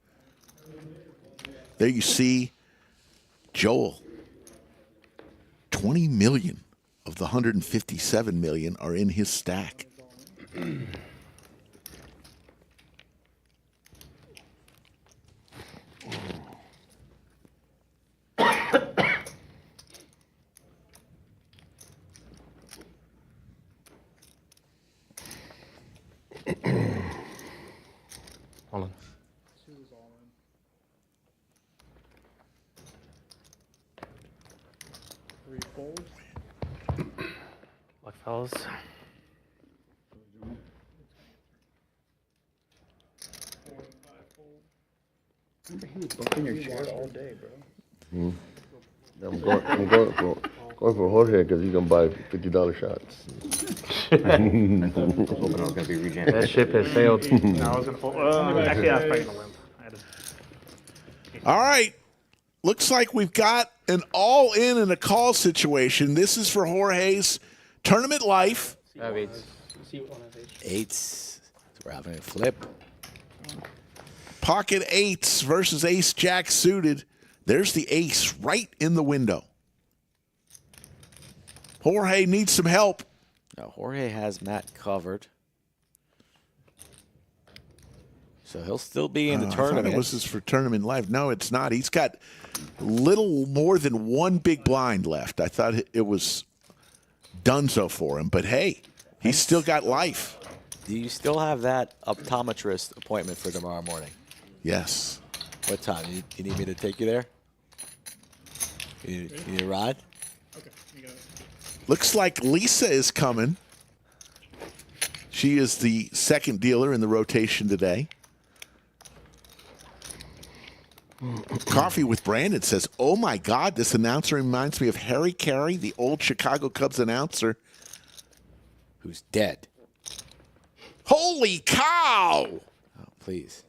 There you see Joel. 20 million of the 157 million are in his stack. Hold on. Luck, fellas. Bumping your chair all day, bro. I'm going for Jorge because he's gonna buy $50 shots. hoping I was going to be rejammed. That ship has sailed. No, I was gonna pull. Actually, I was probably gonna limp. I had to. All right. looks like we've got an all-in and a call situation. This is for Jorge's tournament life. I have eights. See what one has H. Eights. So we're having a flip. Pocket eights versus ace jack suited. There's the ace right in the window. Jorge needs some help. Now, Jorge has Matt covered. So he'll still be in the I thought tournament. this is for tournament life. No, it's not. He's got little more than one big blind left. I thought it was done so for him, but hey, he's still got life. Do you still have that optometrist appointment for tomorrow morning? Yes. What time? You need me to take you there? You need a ride? Okay, you got it. Looks like Lisa is coming. She is the second dealer in the rotation today. Coffee with Brandon says, oh my God, this announcer reminds me of Harry Carey, the old Chicago Cubs announcer. Who's dead? Holy cow! Oh, please.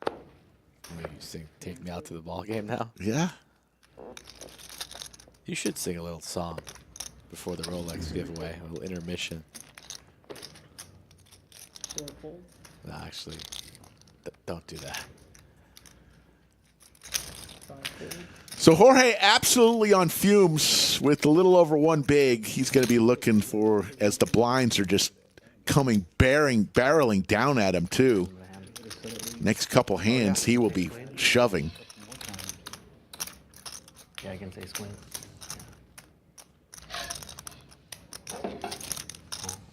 You sing Take Me Out to the Ball Game now? Yeah. You should sing a little song before the Rolex giveaway, a little intermission. Four fold. No, actually, don't do that. 5 fold. So Jorge absolutely on fumes with a little over one big. He's going to be looking for, as the blinds are just coming, barreling down at him too. Next couple hands, he will be shoving. Yeah, I can say swing.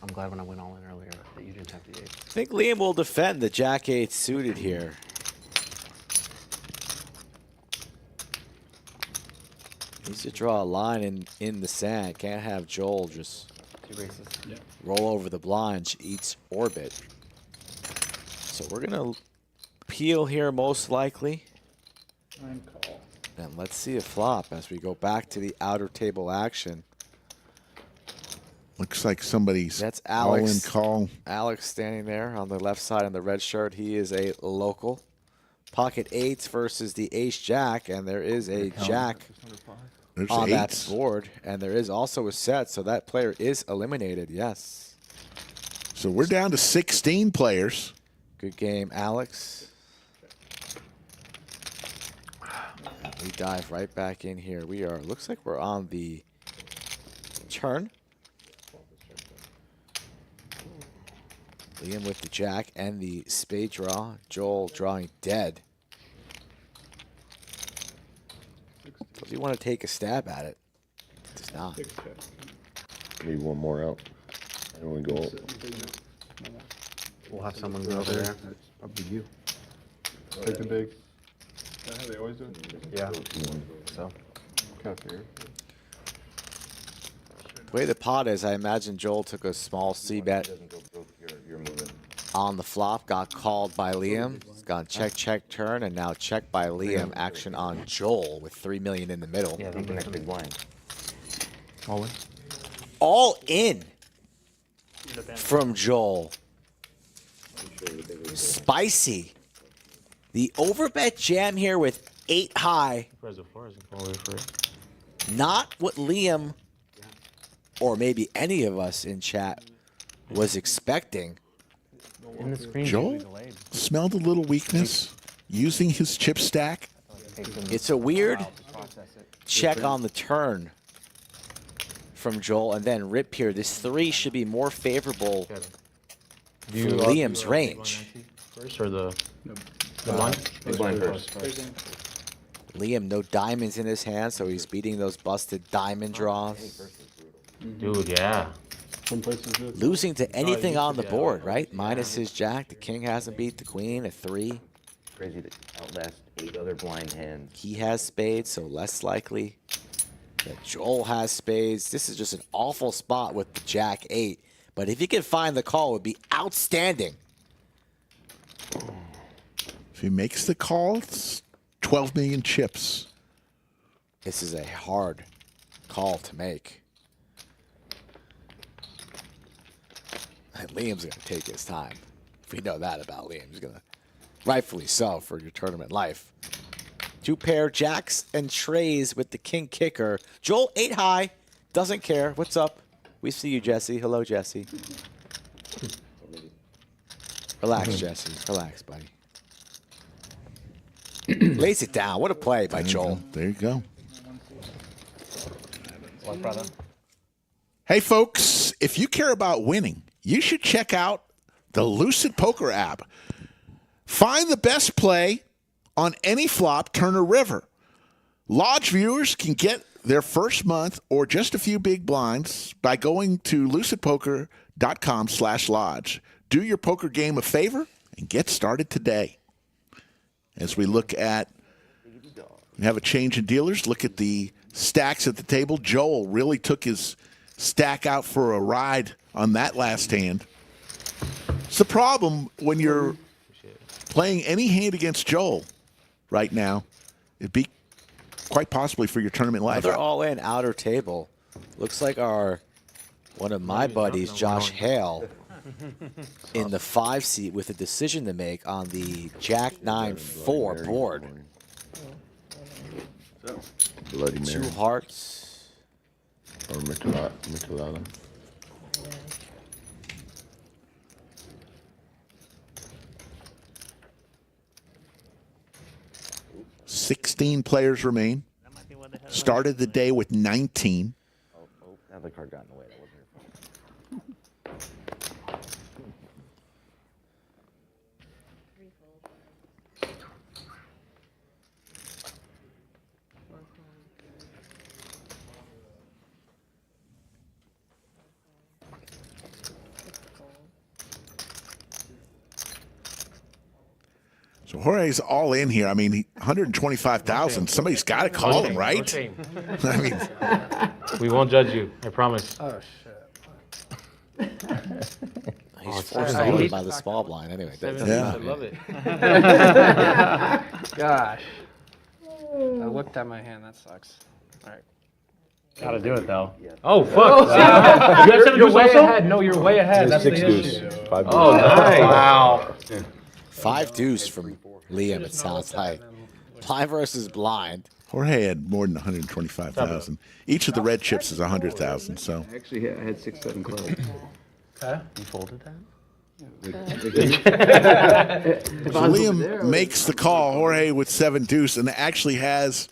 I'm glad when I went all in earlier that you didn't have the eight. I think Liam will defend the Jack-8 suited here. Needs to draw a line in the sand. Can't have Joel just Two races. Yeah. roll over the blind, eats orbit. So we're going to peel here most likely. 9 call. And let's see a flop as we go back to the outer table action. Looks like somebody's That's all in Alex. call. Alex standing there on the left side in the red shirt. He is a local. Pocket eights versus the ace jack, and there is a jack There's on that eights. board, and there is also a set, so that player is eliminated. Yes. So we're down to 16 players. Good game, Alex. And we dive right back in here. We are, looks like we're on the turn. Liam with the jack and the spade draw. Joel drawing dead. Does he want to take a stab at it? Does not. 6 check. Need one more out. I only go up. We'll have someone go over there. Up to you. Take the big. Is that how they always do it? Yeah. So. Kind of figured. The way the pot is, I imagine Joel took a small C bet You're moving. on the flop, got called by Liam. It's gone check, check, turn, and now check by Liam. Action on Joel with $3 million in the middle. Yeah, Take the next big blind. all in. All in from Joel. Spicy. The overbet jam here with 8 high. Reservoir isn't all the way for it. Not what Liam, or maybe any of us in chat, was expecting. In the screen. Joel smelled a little weakness using his chip stack. It's a weird check on the turn from Joel, and then rip here. This 3 should be more favorable for Liam's range. First or the blind? Big blind first. Liam, no diamonds in his hand, so he's beating those busted diamond draws. Dude, yeah. Some places do. Losing to anything on the board, right? Minus his jack. The king hasn't beat the queen. A 3. Crazy to outlast 8 other blind hands. He has spades, so less likely that Joel has spades. This is just an awful spot with the jack 8. But if he can find the call, it would be outstanding. If he makes the call, it's 12 million chips. This is a hard call to make. And Liam's going to take his time. We know that about Liam. He's going to, rightfully so, for your tournament life. Two pair jacks and trays with the king kicker. Joel 8 high, doesn't care. What's up? We see you, Jesse. Hello, Jesse. Relax, Jesse. Relax, buddy. Lays it down. What a play by Joel. There you go. One brother. Hey, folks, if you care about winning, you should check out the Lucid Poker app. Find the best play on any flop, turn or river. Lodge viewers can get their first month or just a few big blinds by going to lucidpoker.com/lodge. Do your poker game a favor and get started today. As we look at, we have a change in dealers. Look at the stacks at the table. Joel really took his stack out for a ride on that last hand. It's the problem when you're playing any hand against Joel right now. It'd be quite possibly for your tournament life. They're all in outer table. Looks like one of my buddies, Josh Hale, in the 5 seat with a decision to make on the Jack 9-4 board. Bloody Two Mary. hearts. Or Michelada. 16 players remain. Started the day with 19. Now the card got in the way. That wasn't your fault. So Jorge's all in here. I mean, 125,000. Somebody's got to call him, No right? shame. I mean, We won't judge you. I promise. Oh shit. He's it's forced I to hate- by the small blind anyway. Yeah. I love it. Gosh. I looked at my hand. That sucks. All right. Gotta do it though. Oh fuck! You have 7 You're deuce way also? ahead. No, you're way ahead. That's Six the deuce. issue. 5 deuce. Oh nice! Wow. 5 deuce from Liam, it sounds like. Blind versus blind. Jorge had more than 125,000. Each of the red chips is 100,000. So Actually, I had 6, 7 clubs. Okay. You folded that? Liam makes the call. Jorge with 7 deuce and actually has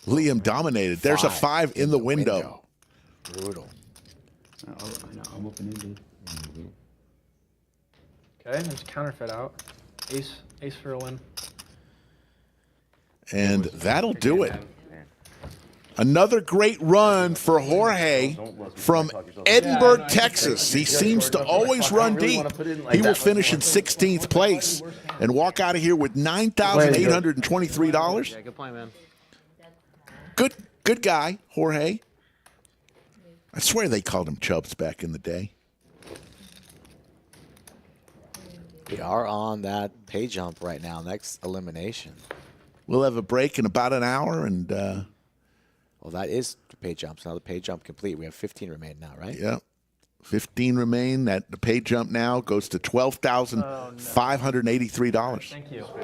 Liam dominated. There's a 5 in the window. Brutal. I'm open-ended. Okay. There's counterfeit out. Ace for a win. And that'll do it. Another great run for Jorge from Edinburgh, Texas. He seems to always run deep. He will finish in 16th place and walk out of here with $9,823. Yeah, good point, man. Good guy, Jorge. I swear they called him Chubbs back in the day. We are on that pay jump right now. Next elimination. We'll have a break in about an hour, and Well, that is the pay jump. So now the pay jump complete. We have 15 remain now, right? yeah, 15 remain. That the pay jump now goes to $12,583. Thank you. All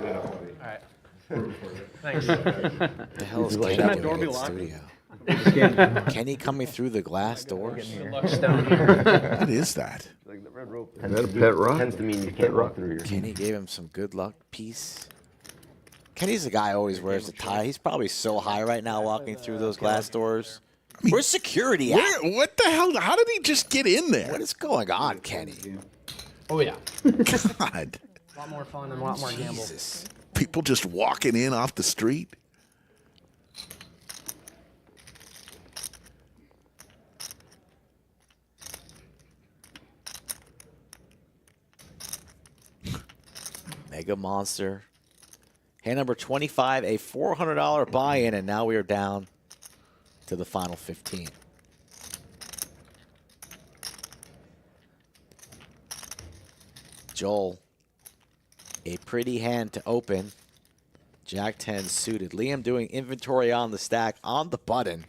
right. Thanks. The hell is Like Kenny that doing in the studio? Kenny coming through the glass doors? Luck's down here. What is that? Like the red rope Is that a pet rock? tends to mean you can't walk through here. Kenny gave him some good luck piece. Kenny's the guy who always wears the tie. He's probably so high right now walking through those glass doors. Where's security at? What the hell? How did he just get in there? What is going on, Kenny? Oh yeah. God. A lot more fun and a lot more gamble. Jesus. People just walking in off the street. Mega Monster. Hand number 25, a $400 buy-in, and now we are down to the final 15. Joel, a pretty hand to open. Jack 10 suited. Liam doing inventory on the stack on the button.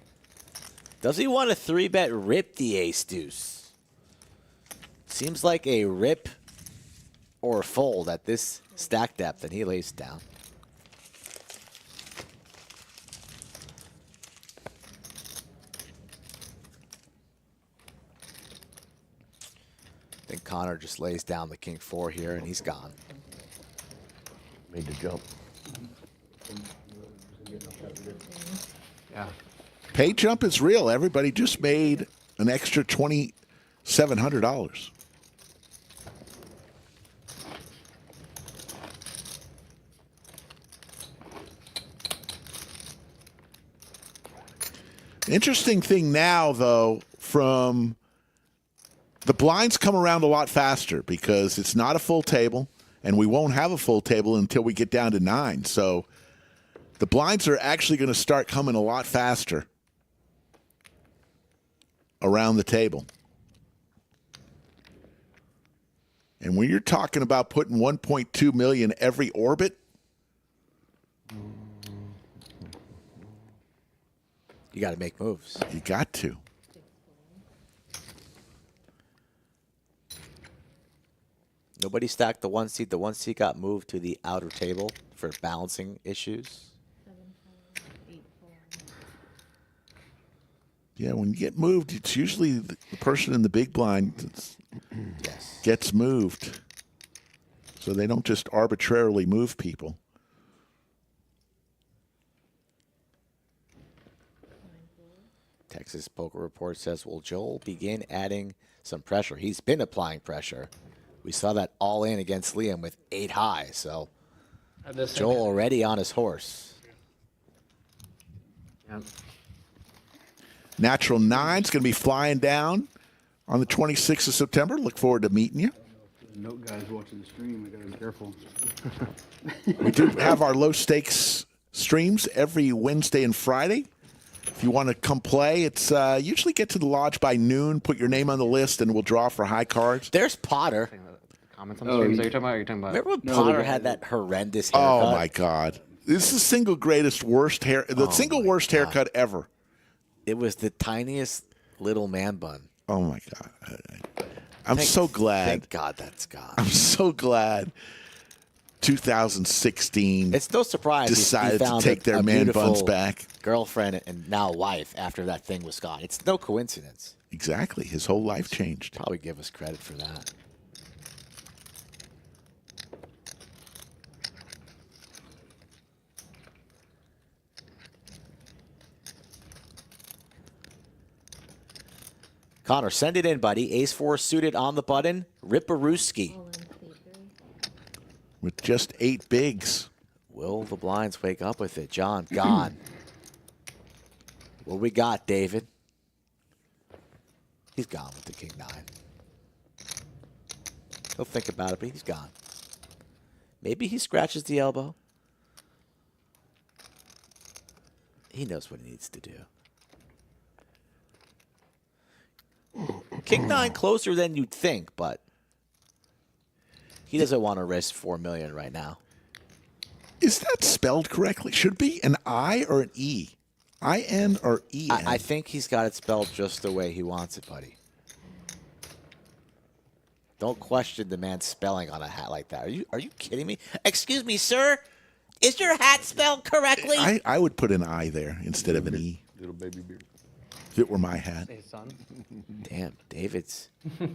Does he want a 3-bet rip the ace deuce? Seems like a rip or a fold at this stack depth, and he lays it down. Connor just lays down the king 4 here, and he's gone. Made the jump. Yeah. Pay jump is real. Everybody just made an extra $2,700. Interesting thing now, though, from the blinds come around a lot faster because it's not a full table, and we won't have a full table until we get down to 9. So the blinds are actually going to start coming a lot faster around the table. And when you're talking about putting 1.2 million every orbit, You got to make moves. you got to. Nobody stacked the 1 seat. The 1 seat got moved to the outer table for balancing issues. Yeah, when you get moved, it's usually the person in the big blind that Yes. gets moved. So they don't just arbitrarily move people. Texas Poker Report says, will Joel begin adding some pressure? He's been applying pressure. We saw that all in against Liam with 8 high. So Joel already on his horse. Yep. Natural 9's going to be flying down on the 26th of September. Look forward to meeting you. Note guys watching the stream, I gotta be careful. We do have our low stakes streams every Wednesday and Friday. If you want to come play, it's usually get to the lodge by noon, put your name on the list, and we'll draw for high cards. There's Potter. Comments on the streams. Are you talking about? Are you talking about? Remember when Potter had that horrendous haircut? Oh my God! This is the single greatest worst hair, the single worst haircut ever. It was the tiniest little man bun. Oh my God! I'm so glad. Thank God that's gone. I'm so glad. 2016. It's no surprise decided he found to take their man beautiful buns back. girlfriend and now wife after that thing was gone. It's no coincidence. Exactly. His whole life changed. Probably give us credit for that. Connor, send it in, buddy. Ace-4 suited on the button. Ripperooski. With just 8 bigs. Will the blinds wake up with it? John, gone. What we got, David? He's gone with the king 9. He'll think about it, but he's gone. Maybe he scratches the elbow. He knows what he needs to do. King 9 closer than you'd think, but he doesn't want to risk $4 million right now. Is that spelled correctly? Should it be an I or an E? I-N or E-N? I think he's got it spelled just the way he wants it, buddy. Don't question the man's spelling on a hat like that. Are you kidding me? Excuse me, sir. Is your hat spelled correctly? I would put an I there instead of an E. Little baby beard. If it were my hat. His son. Damn, David's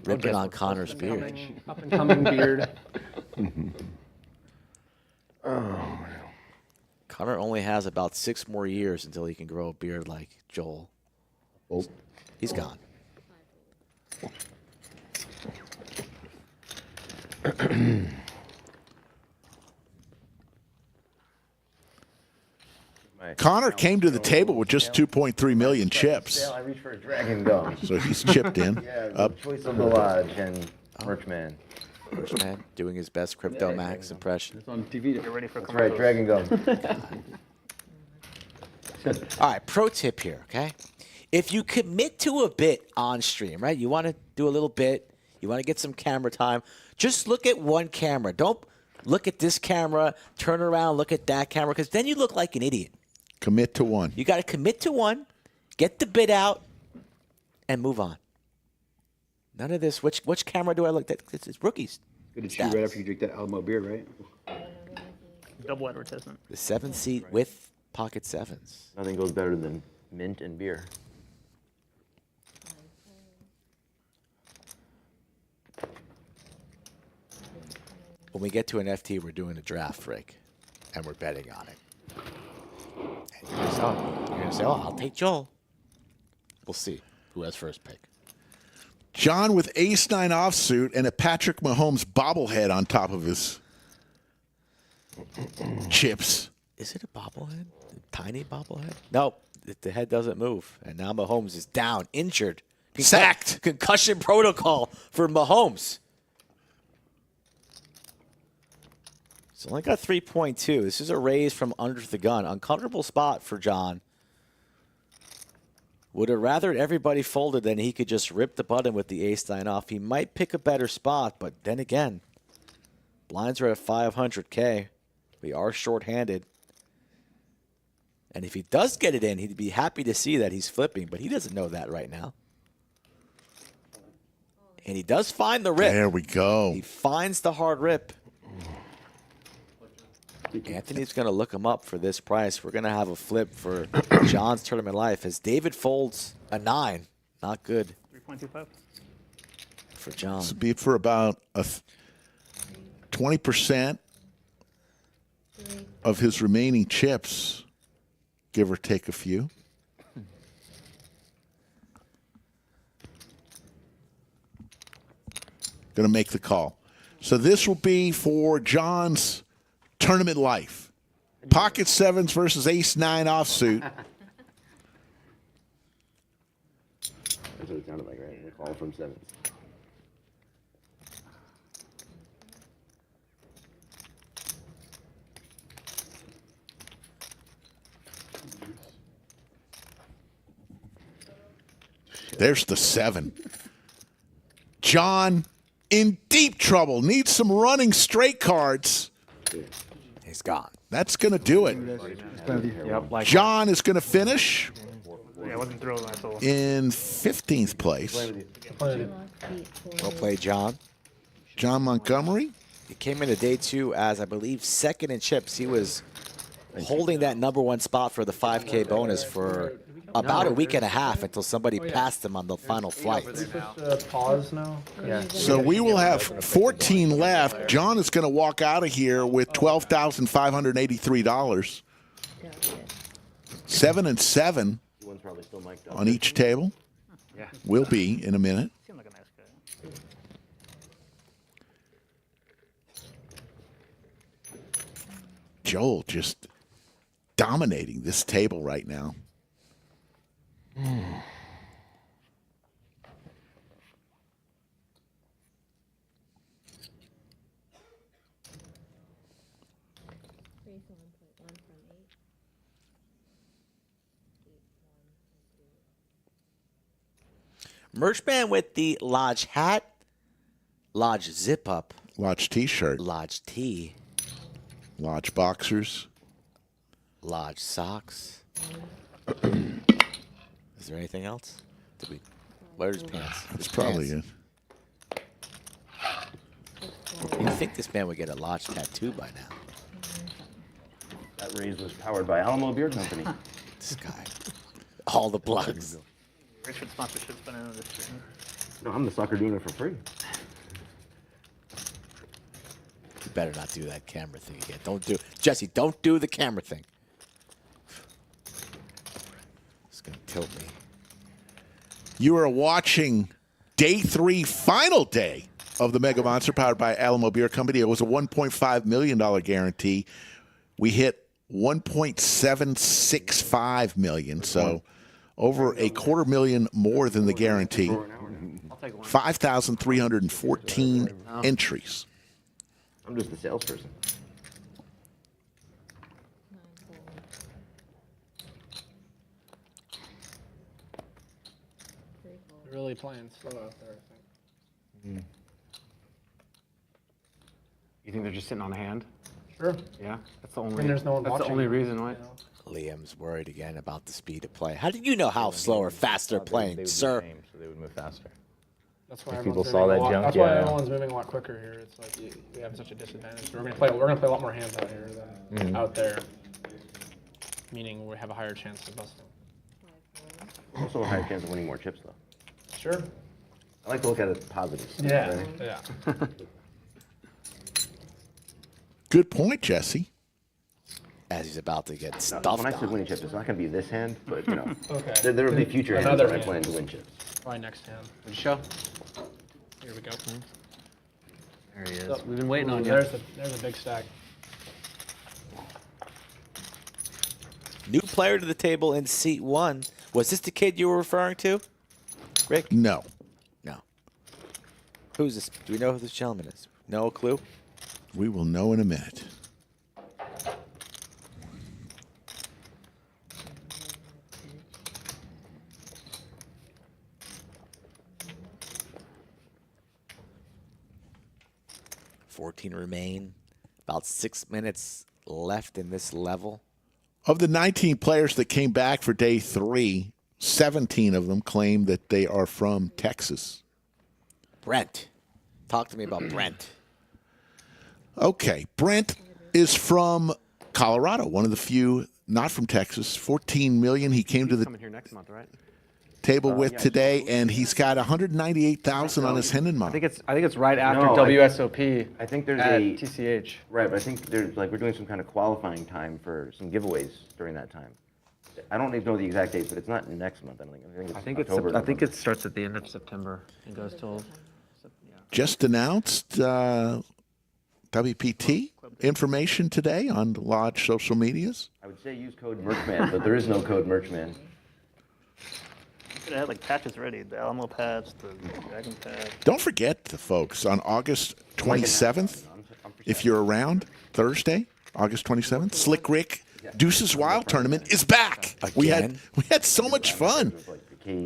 ripping on Connor's beard. Up and coming beard. Connor only has about 6 more years until he can grow a beard like Joel. Oh. He's gone. Connor came to the table with just 2.3 million chips. I reach for a dragon gum. So he's chipped in. Yeah, Up. choice of the lodge and Merchman. First man doing his best Crypto Max impression. It's on TV. Get ready for That's right, dragon gum. All right, pro tip here, okay? If you commit to a bit on stream, right? You want to do a little bit. You want to get some camera time. Just look at one camera. Don't look at this camera, turn around, look at that camera, because then you look like an idiot. Commit to one. You got to commit to one, get the bid out, and move on. None of this. Which camera do I look at? It's rookies. Good to chew right after you drink that Alamo beer, right? Double advertisement. The 7-seat with pocket 7s. Nothing goes better than mint and beer. when we get to an FT, we're doing a draft, Rick, and we're betting on it. And you're gonna say, oh, I'll take Joel. We'll see who has first pick. John with ace-9 offsuit and a Patrick Mahomes bobblehead on top of his chips. Is it a bobblehead? A tiny bobblehead? No, the head doesn't move. And now Mahomes is down, injured. Sacked. Concussion protocol for Mahomes. He's only got 3.2. This is a raise from under the gun. Uncomfortable spot for John. Would have rather everybody folded than he could just rip the button with the ace-9 off. He might pick a better spot, but then again, blinds are at 500K. We are shorthanded. And if he does get it in, he'd be happy to see that he's flipping, but he doesn't know that right now. And he does find the rip. There we go. He finds the hard rip. Anthony's going to look him up for this price. We're going to have a flip for John's tournament life as David folds a 9. Not good 3.25 for John. This would be for about a 20% of his remaining chips, give or take a few. Going to make the call. So this will be for John's tournament life. Pocket sevens versus ace-9 offsuit. That's what it sounded like, right? A call from sevens. There's the 7. John in deep trouble. Needs some running straight cards. He's gone. That's going to do it. Yep, like John is going to finish Yeah, I wasn't thrilled when I saw. in 15th place. Well played, John. John Montgomery. He came into day 2 as, I believe, second in chips. He was holding that #1 spot for the 5K bonus for about a week and a half until somebody passed him on the final flight. Pause now. yeah. So we will have 14 left. John is going to walk out of here with $12,583. 7 and 7 One's probably still mic'd up. on each table. Yeah. Will be in a minute. Seemed like a nice guy. Joel just dominating this table right now. Merch man with the Lodge hat, Lodge zip up, Lodge t-shirt, Lodge tee, Lodge boxers. Lodge socks. Is there anything else? Did we? Where's his pants? That's probably it. You'd think this man would get a Lodge tattoo by now. That raise was powered by Alamo Beer Company. This guy. All the plugs. Richard sponsorship's been in this year. No, I'm the sucker doing it for free. You better not do that camera thing again. Don't do Jesse, don't do the camera thing. It's gonna tilt me. You are watching day 3, final day of the Mega Monster powered by Alamo Beer Company. It was a $1.5 million guarantee. We hit $1.765 million, so over a $250,000 more than the guarantee. 5,314 entries. I'm just the salesperson. They're really playing slow out there, I think. You think they're just sitting on a hand? Sure. Yeah, that's the only. And there's no one that's watching. the only reason why. You know? Liam's worried again about the speed of play. How did you know how slow or fast they're playing, sir? So they would move faster. That's why If everyone's people saw moving that a lot. jump, That's why yeah. everyone's moving a lot quicker here. It's like we have such a disadvantage. We're gonna play a lot more hands out here than out there. Meaning we have a higher chance of busting. Also a higher chance of winning more chips, though. Sure. I like to look at it positive. Yeah. Right? Yeah. Good point, Jesse. As he's about to get Now, stuffed when I say on. winning chips, it's not going to be this hand, but you know, Okay. there will be future hands Another where I hand. plan to win chips. Probably next hand. Would you show? Here we go. There he is. So- We've been waiting on you. There's a big stack. New player to the table in seat 1. Was this the kid you were referring to, Rick? No. No. Who's this? Do we know who this gentleman is? No clue? We will know in a minute. $14 remain. About 6 minutes left in this level. Of the 19 players that came back for day 3, 17 of them claim that they are from Texas. Brent. Talk to me about Brent. Okay, Brent is from Colorado, one of the few not from Texas. 14 million he came to the Coming here next month, right? table with today, and he's got 198,000 on his Hendon I think it's right after No, WSOP. I think there's at a TCH. Right, but I think there's like we're doing some kind of qualifying time for some giveaways during that time. I don't even know the exact date, but it's not next month. I think it's October. I think it starts at the end of September and goes till. just announced WPT information today on the Lodge social medias. I would say use code Merchman, but there is no code Merchman. Could have had like patches ready, the Alamo patch, the Dragon patch. Don't forget, the folks, on August 27th, if you're around, Thursday, August 27th, Slick Rick Deuces Wild tournament is back. We had so much fun.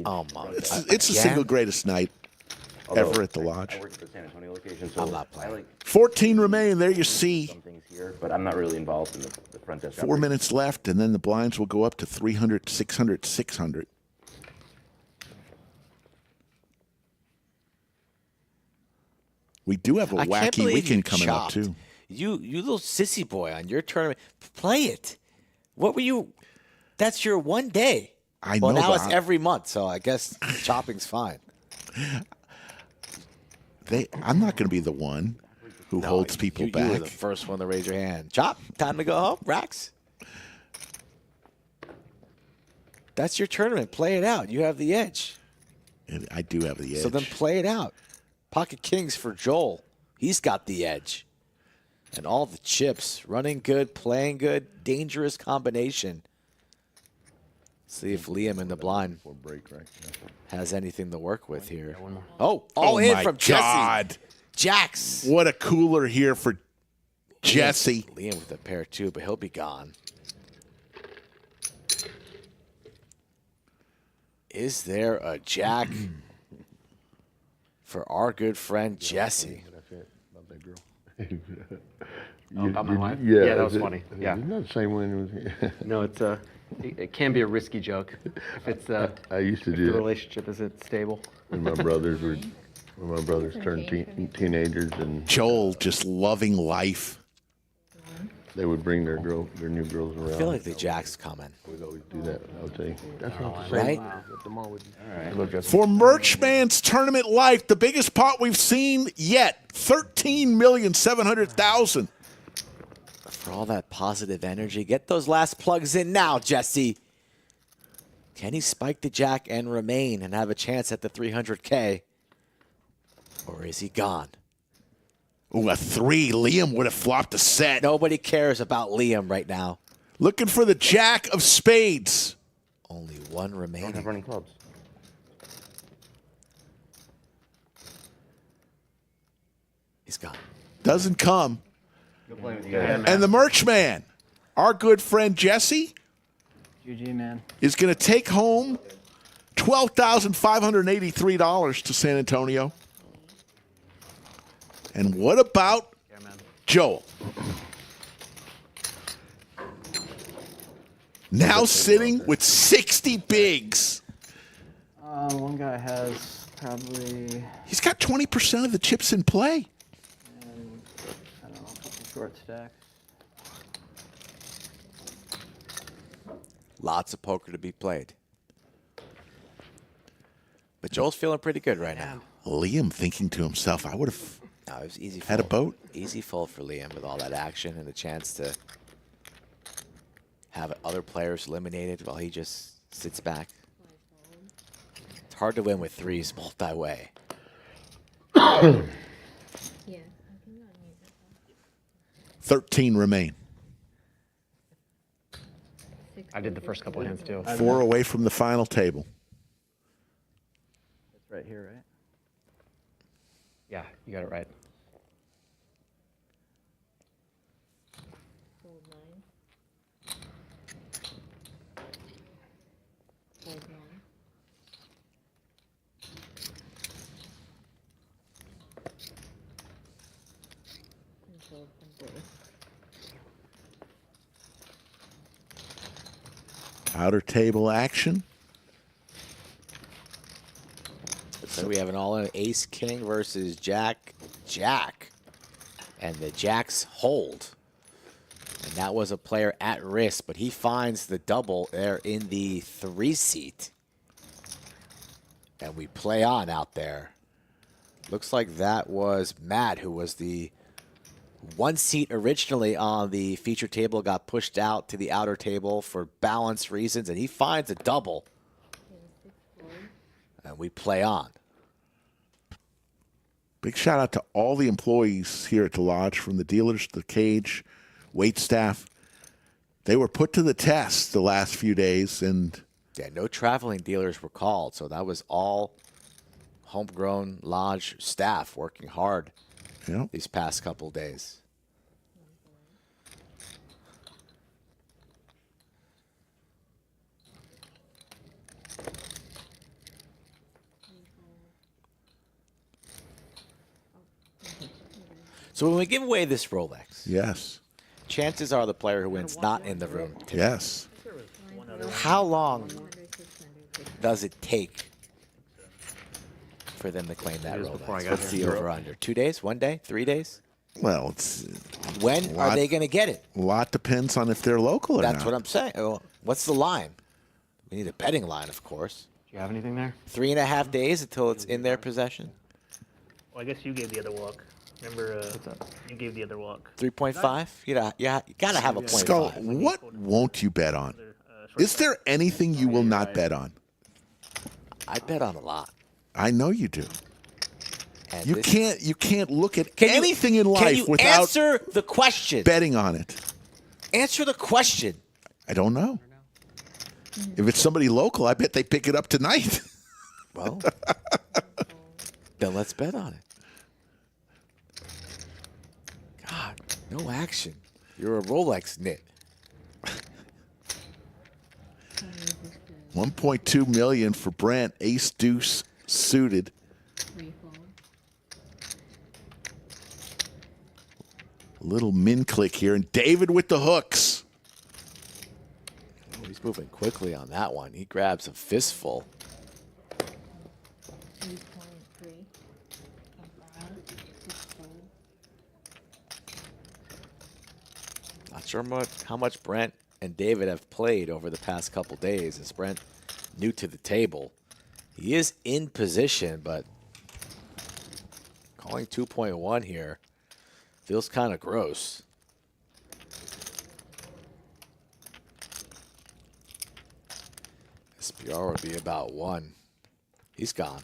Oh my! It's the single greatest night ever at the Lodge. I work at the San Antonio location, so I'm not playing. 14 remain. There you see. some things here, but I'm not really involved in the front desk. 4 minutes left, and then the blinds will go up to 300, 600, 600. We do have a I can't wacky believe you weekend coming up, chopped. too. You little sissy boy on your tournament. Play it. What were you? That's your one day. I Well, know, now but it's every month, so I guess chopping's fine. I'm not going to be the one who holds people You back. were the first one to raise your hand. Chop. Time to go home. Rax. That's your tournament. Play it out. You have the edge. And I do have the edge. So then play it out. Pocket Kings for Joel. He's got the edge. And all the chips. Running good, playing good, dangerous combination. See if Liam in the blind has anything to work with here. Oh, all in my from Jesse. God. Jax. What a cooler here for Jesse. Liam with a pair too, but he'll be gone. Is there a jack for our good friend Jesse? About my wife? Yeah, Yeah, that was that's it. funny. Yeah. Isn't that the same one? No, it's it can be a risky joke if it's I used to if do the that relationship isn't stable. when my brothers turned teenagers, and Joel just loving life. they would bring their new girls around. I feel like the jack's coming. We'd always do that. I would say that's not the Right? same. What the mom would do. Look at For Merchman's Tournament Life, the biggest pot we've seen yet, 13,700,000. For all that positive energy, get those last plugs in now, Jesse. Can he spike the jack and remain and have a chance at the 300K? Or is he gone? Ooh, a 3. Liam would have flopped a set. Nobody cares about Liam right now. Looking for the jack of spades. Only one Don't have remaining. running clubs. He's gone. Doesn't come. Good playing with you guys. And the Merchman, our good friend Jesse, GG, man. is going to take home $12,583 to San Antonio. And what about Joel? Now sitting with 60 bigs. One guy has probably, He's got 20% of the chips in play. I don't know, a couple short stacks. Lots of poker to be played. But Joel's feeling pretty good right now. Liam thinking to himself, I would have No, it was easy. Had a fold. boat. Easy fold for Liam with all that action and the chance to have other players eliminated while he just sits back. It's hard to win with threes multi-way. Yeah. 13 remain. I did the first couple of hands too. 4 away from the final table. That's right here, right? Yeah, you got it right. Fold 9. Fold 9. And fold from 3. Outer table action. So we have an all-in ace king versus jack. And the jacks hold. And that was a player at risk, but he finds the double there in the 3 seat. And we play on out there. Looks like that was Matt, who was the 1 seat originally on the feature table, got pushed out to the outer table for balance reasons, and he finds a double. And we play on. Big shout out to all the employees here at the lodge, from the dealers, the cage, wait staff. They were put to the test the last few days, and yeah, no traveling dealers were called, so that was all homegrown lodge staff working hard these past couple days. So when we give away this Rolex, yes, chances are the player who wins not in the room today. Yes. How long does it take for them to claim that Rolex? What's the over-under? 2 days? 1 day? 3 days? Well, it's when are they going to get it? A lot depends on if they're local or not. That's what I'm saying. Well, what's the line? We need a betting line, of course. Do you have anything there? 3.5 days until it's in their possession. Well, I guess you gave the other walk. Remember, you gave the other walk. 3.5? You gotta have a point. Skull, what won't you bet on? Is there anything you will not bet on? I bet on a lot. I know you do. And You can't look at Can you- anything in Can life you without answer the question? betting on it. Answer the question. I don't know. If it's somebody local, I bet they pick it up tonight. Well, then let's bet on it. God, no action. You're a Rolex nit. 1.2 million for Brent. Ace deuce suited. A little min click here, and David with the hooks. Oh, he's moving quickly on that one. He grabs a fistful. 3.3. Not sure how much Brent and David have played over the past couple days. As Brent new to the table, he is in position, but calling 2.1 here feels kind of gross. SPR would be about 1. He's gone.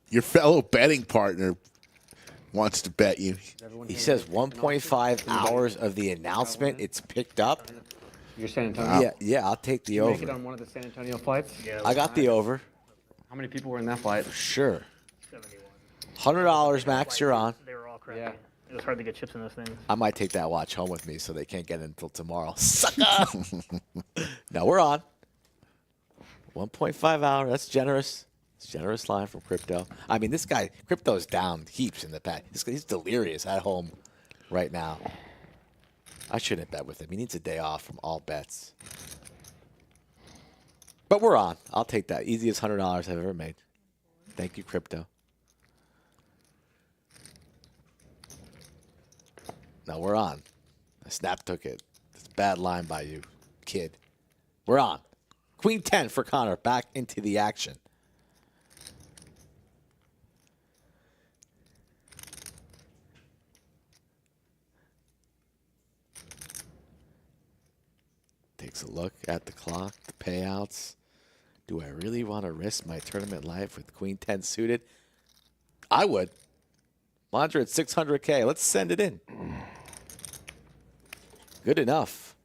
Your fellow betting partner wants to bet you. He says 1.5 hours of the announcement. It's picked up. You're San Antonio? Yeah, I'll take the Did you make it over. on one of the San Antonio flights? Yeah, I got the over. How many people were in that flight? Sure. 71. $100, Max, you're on. They were all crappy. Yeah. It was hard to get chips in those things. I might take that watch home with me so they can't get it until tomorrow. Sucker! No, we're on. 1.5 hour. That's generous. It's a generous line from Crypto. I mean, this guy, Crypto's down heaps in the pack. He's delirious at home right now. I shouldn't bet with him. He needs a day off from all bets. But we're on. I'll take that. Easiest $100 I've ever made. Thank you, Crypto. No, we're on. Snap took it. It's a bad line by you, kid. We're on. Queen 10 for Connor. Back into the action. Takes a look at the clock, the payouts. Do I really want to risk my tournament life with Queen 10 suited? I would. Laundry at 600K. Let's send it in. Good enough.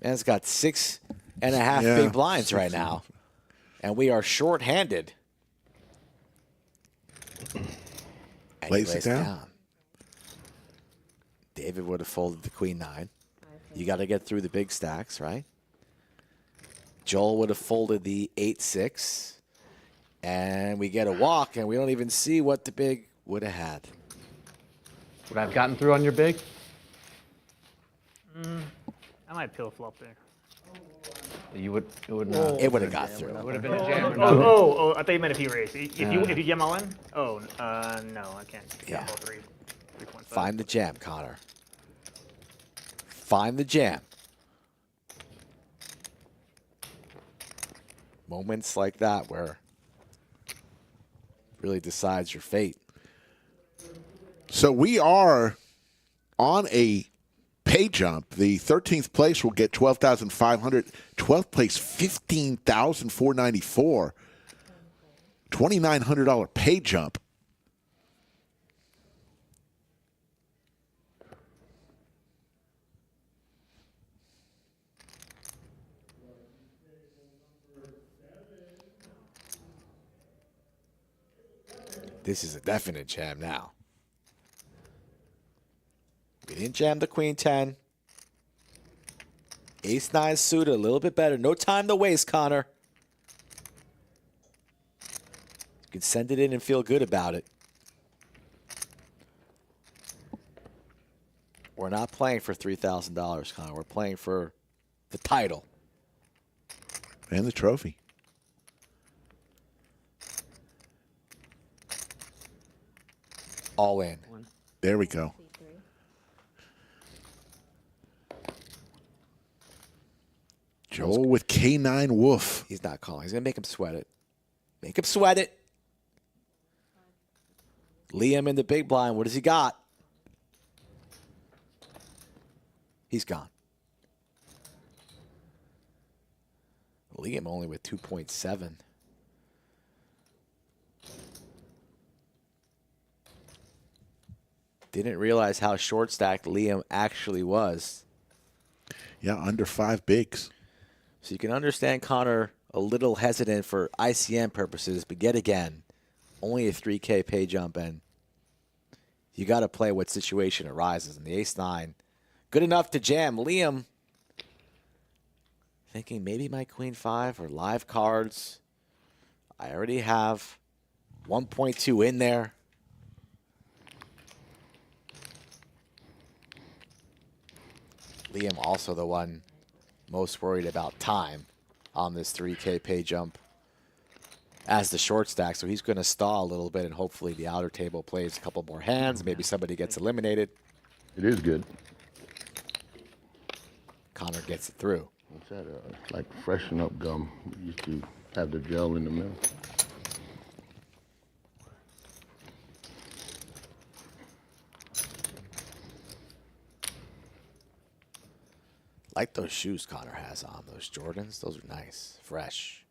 Man's got 6.5 big blinds right now. And we are short-handed. And Lays it down. David would have folded the Queen 9. You got to get through the big stacks, right? Joel would have folded the 8-6. And we get a walk, and we don't even see what the big would have had. Would I have gotten through on your big? I might pill flop there. You would. It would not. It would have got through. It would have been a jam. Oh, I thought you meant if he raised. If you jam all in? Oh, no, I can't. Yeah. All 3.5. Find the jam, Connor. Find the jam. Moments like that where really decides your fate. So we are on a pay jump. The 13th place will get 12,500. 12th place, 15,494. $2,900 pay jump. This is a definite jam now. We didn't jam the Queen 10. Ace 9 suited, a little bit better. No time to waste, Connor. You can send it in and feel good about it. We're not playing for $3,000, Connor. We're playing for the title. And the trophy. All in. There we go. Joel with K9 Wolf. He's not calling. He's going to make him sweat it. Make him sweat it. Liam in the big blind. What does he got? He's gone. Liam only with 2.7. Didn't realize how short stacked Liam actually was. Yeah, under 5 bigs. So you can understand Connor a little hesitant for ICM purposes, but yet again, only a 3K pay jump, and you got to play what situation arises. And the ace-9, good enough to jam. Liam thinking maybe my queen 5 or live cards. I already have 1.2 in there. Liam also the one most worried about time on this 3K pay jump as the short stack. So he's going to stall a little bit, and hopefully the outer table plays a couple more hands. Maybe somebody gets eliminated. It is good. Connor gets it through. What's that? Like freshen up gum. We used to have the gel in the middle. Like those shoes Connor has on, those Jordans. Those are nice, fresh.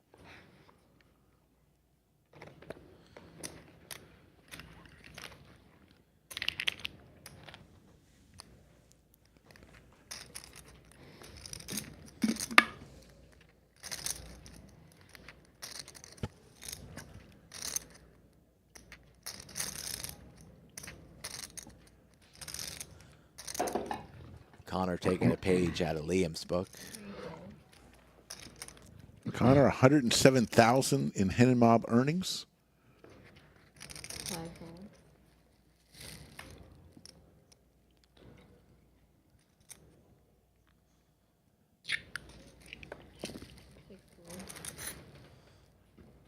Connor taking a page out of Liam's book. Connor, 107,000 in Hen and Mob earnings. 5 ball.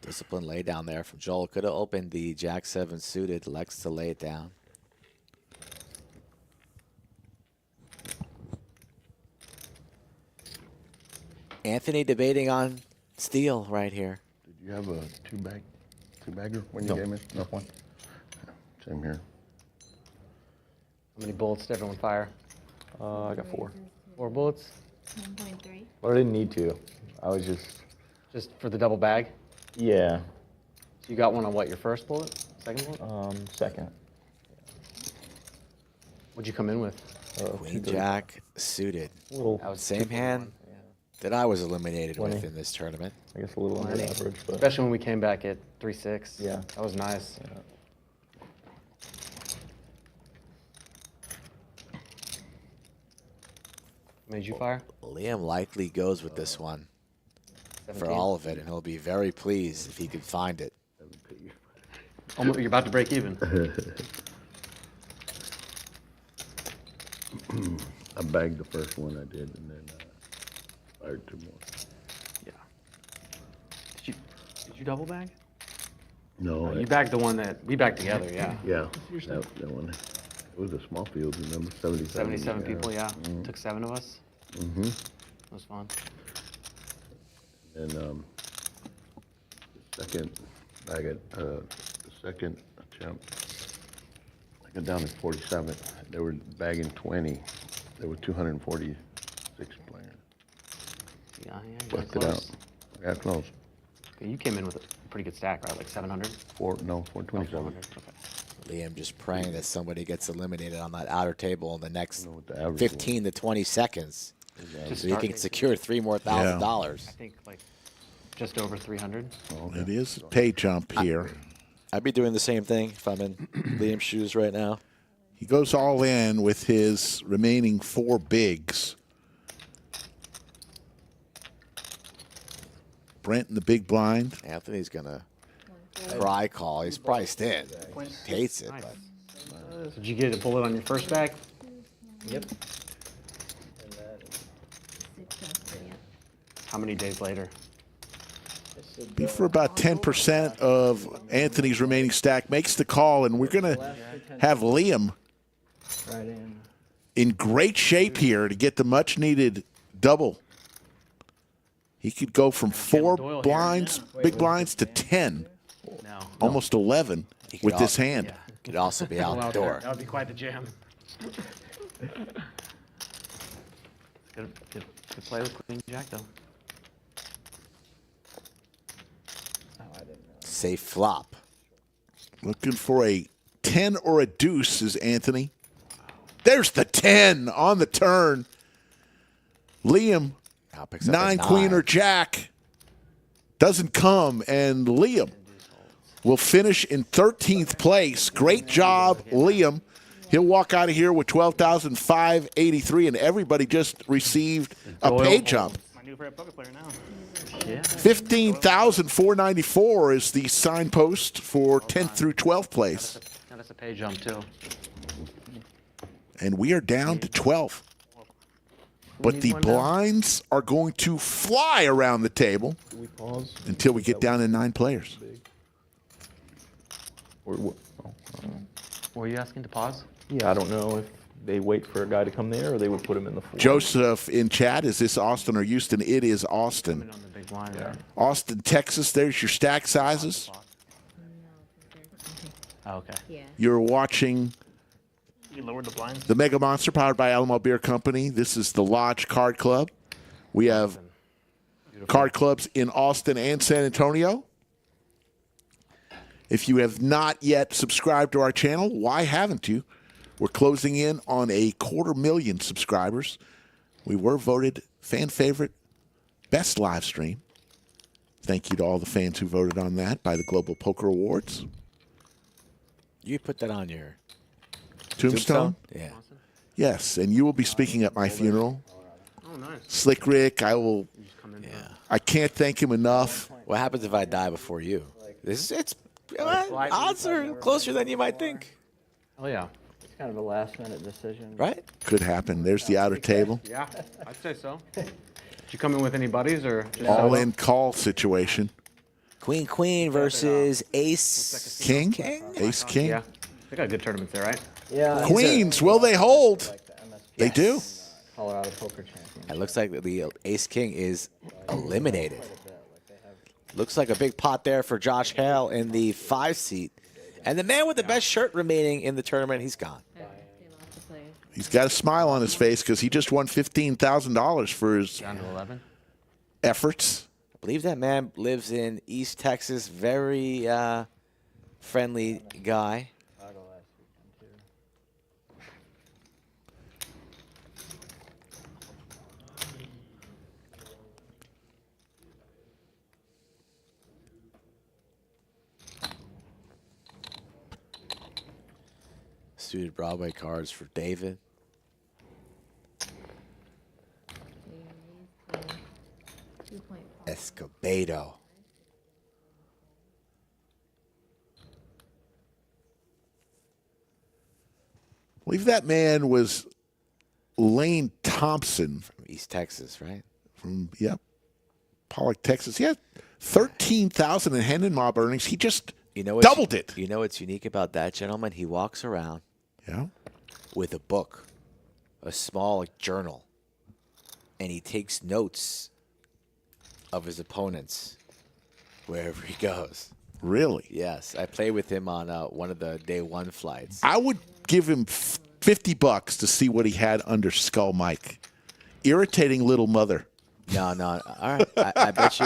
Disciplined lay down there from Joel. Could have opened the Jack 7 suited. Elects to lay it down. Anthony debating on steal right here. Did you have a two-bagger when you came in? No one? Same here. How many bullets did everyone fire? I got 4. 4 bullets? 1.3. But I didn't need to. I was Just for the double bag? yeah, So you got one on what, your first bullet? Second bullet? second. What'd you come in with? Queen Jack suited. Little, That was Same hand that I was eliminated with 20. in this tournament. I guess a little under average, but Especially when we came back at 3-6. Yeah. That was nice. Made you fire? Liam likely goes with this one for 17? all of it, and he'll be very pleased if he can find it. Almost, you're about to break even. I bagged the first one I did, and then fired 2 more. Yeah. Did you double bag? No, You bagged the one that we bagged together, yeah. yeah, that one. It was a small field, remember? 77 people, yeah. Took 7 of us. Mm-hmm. It was fun. And the second attempt, I got down to 47. They were bagging 20. There were 246 players. Yeah, you got Busted close. out. I got close. Okay, you came in with a pretty good stack, right? Like 700? 427. 400. Okay. Liam just praying that somebody gets eliminated on that outer table in the next What the average 15 to 20 seconds, Just so he can secure $3 more thousand. I think like just over 300. It is a pay jump here. I'd be doing the same thing if I'm in Liam's shoes right now. He goes all in with his remaining 4 bigs. Brent in the big blind. Anthony's gonna cry call. He's priced in. Hates it, but Did you get a bullet on your first bag? Yep. How many days later? Be for about 10% of Anthony's remaining stack. Makes the call, and we're going to have Liam in great shape here to get the much-needed double. He could go from 4 blinds, big blinds, to 10, almost 11 with this hand. could also be out the door. That would be quite the jam. Good play with Queen Jack, though. Safe flop. Looking for a 10 or a deuce is Anthony. There's the 10 on the turn. Liam, Now picks up a 9 queen or jack. Doesn't come, and Liam will finish in 13th place. Great job, Liam. He'll walk out of here with 12,583, and everybody just received a pay jump. My new favorite poker player now. 15,494 is the signpost for 10th through 12th place. Now that's a pay jump, too. And we are down to 12. But the blinds are going to fly around the table until we get down to 9 players. Were you asking to pause? Yeah, I don't know if they wait for a guy to come there or they would put him in the 4. Joseph in chat, is this Austin or Houston? It is Austin. On the big blind, right? Austin, Texas, there's your stack sizes. Oh, okay. Yeah. You're watching You lowered the blinds. the Mega Monster powered by Alamo Beer Company. This is the Lodge Card Club. We have card clubs in Austin and San Antonio. If you have not yet subscribed to our channel, why haven't you? We're closing in on 250,000 subscribers. We were voted fan favorite best live stream. Thank you to all the fans who voted on that by the Global Poker Awards. You put that on your Tombstone? Yeah. Yes, and you will be speaking at my funeral. Oh, nice. Slick Rick, I can't thank him enough. What happens if I die before you? Odds are closer than you might think. Oh, yeah. It's kind of a last-minute decision. Right? Could happen. There's the outer table. Yeah, I'd say so. Did you come in with any buddies or just All solo? in call situation. Queen Queen versus Ace King? King. Ace King. Yeah. They got good tournaments there, right? Yeah. Queens, will they hold? They do. Yes. Colorado Poker Champion. It looks like the Ace King is eliminated. Looks like a big pot there for Josh Hale in the 5 seat. And the man with the best shirt remaining in the tournament, he's gone. Yeah, they lost the place. He's got a smile on his face because he just won $15,000 for his Down to 11. efforts. I believe that man lives in East Texas. Very friendly guy. Suited Broadway cards for David. Yeah, he's 2.5. Escobedo. I believe that man was Lane Thompson From East Texas, right? from, Pollock, Texas. He had 13,000 in Hendon Mob earnings. He just doubled it. You know what's unique about that gentleman? He walks around with a book, a small journal, and he takes notes of his opponents wherever he goes. Really? Yes, I played with him on one of the day 1 flights. I would give him $50 to see what he had under Skull Mike. Irritating little mother. No. All right, I bet you.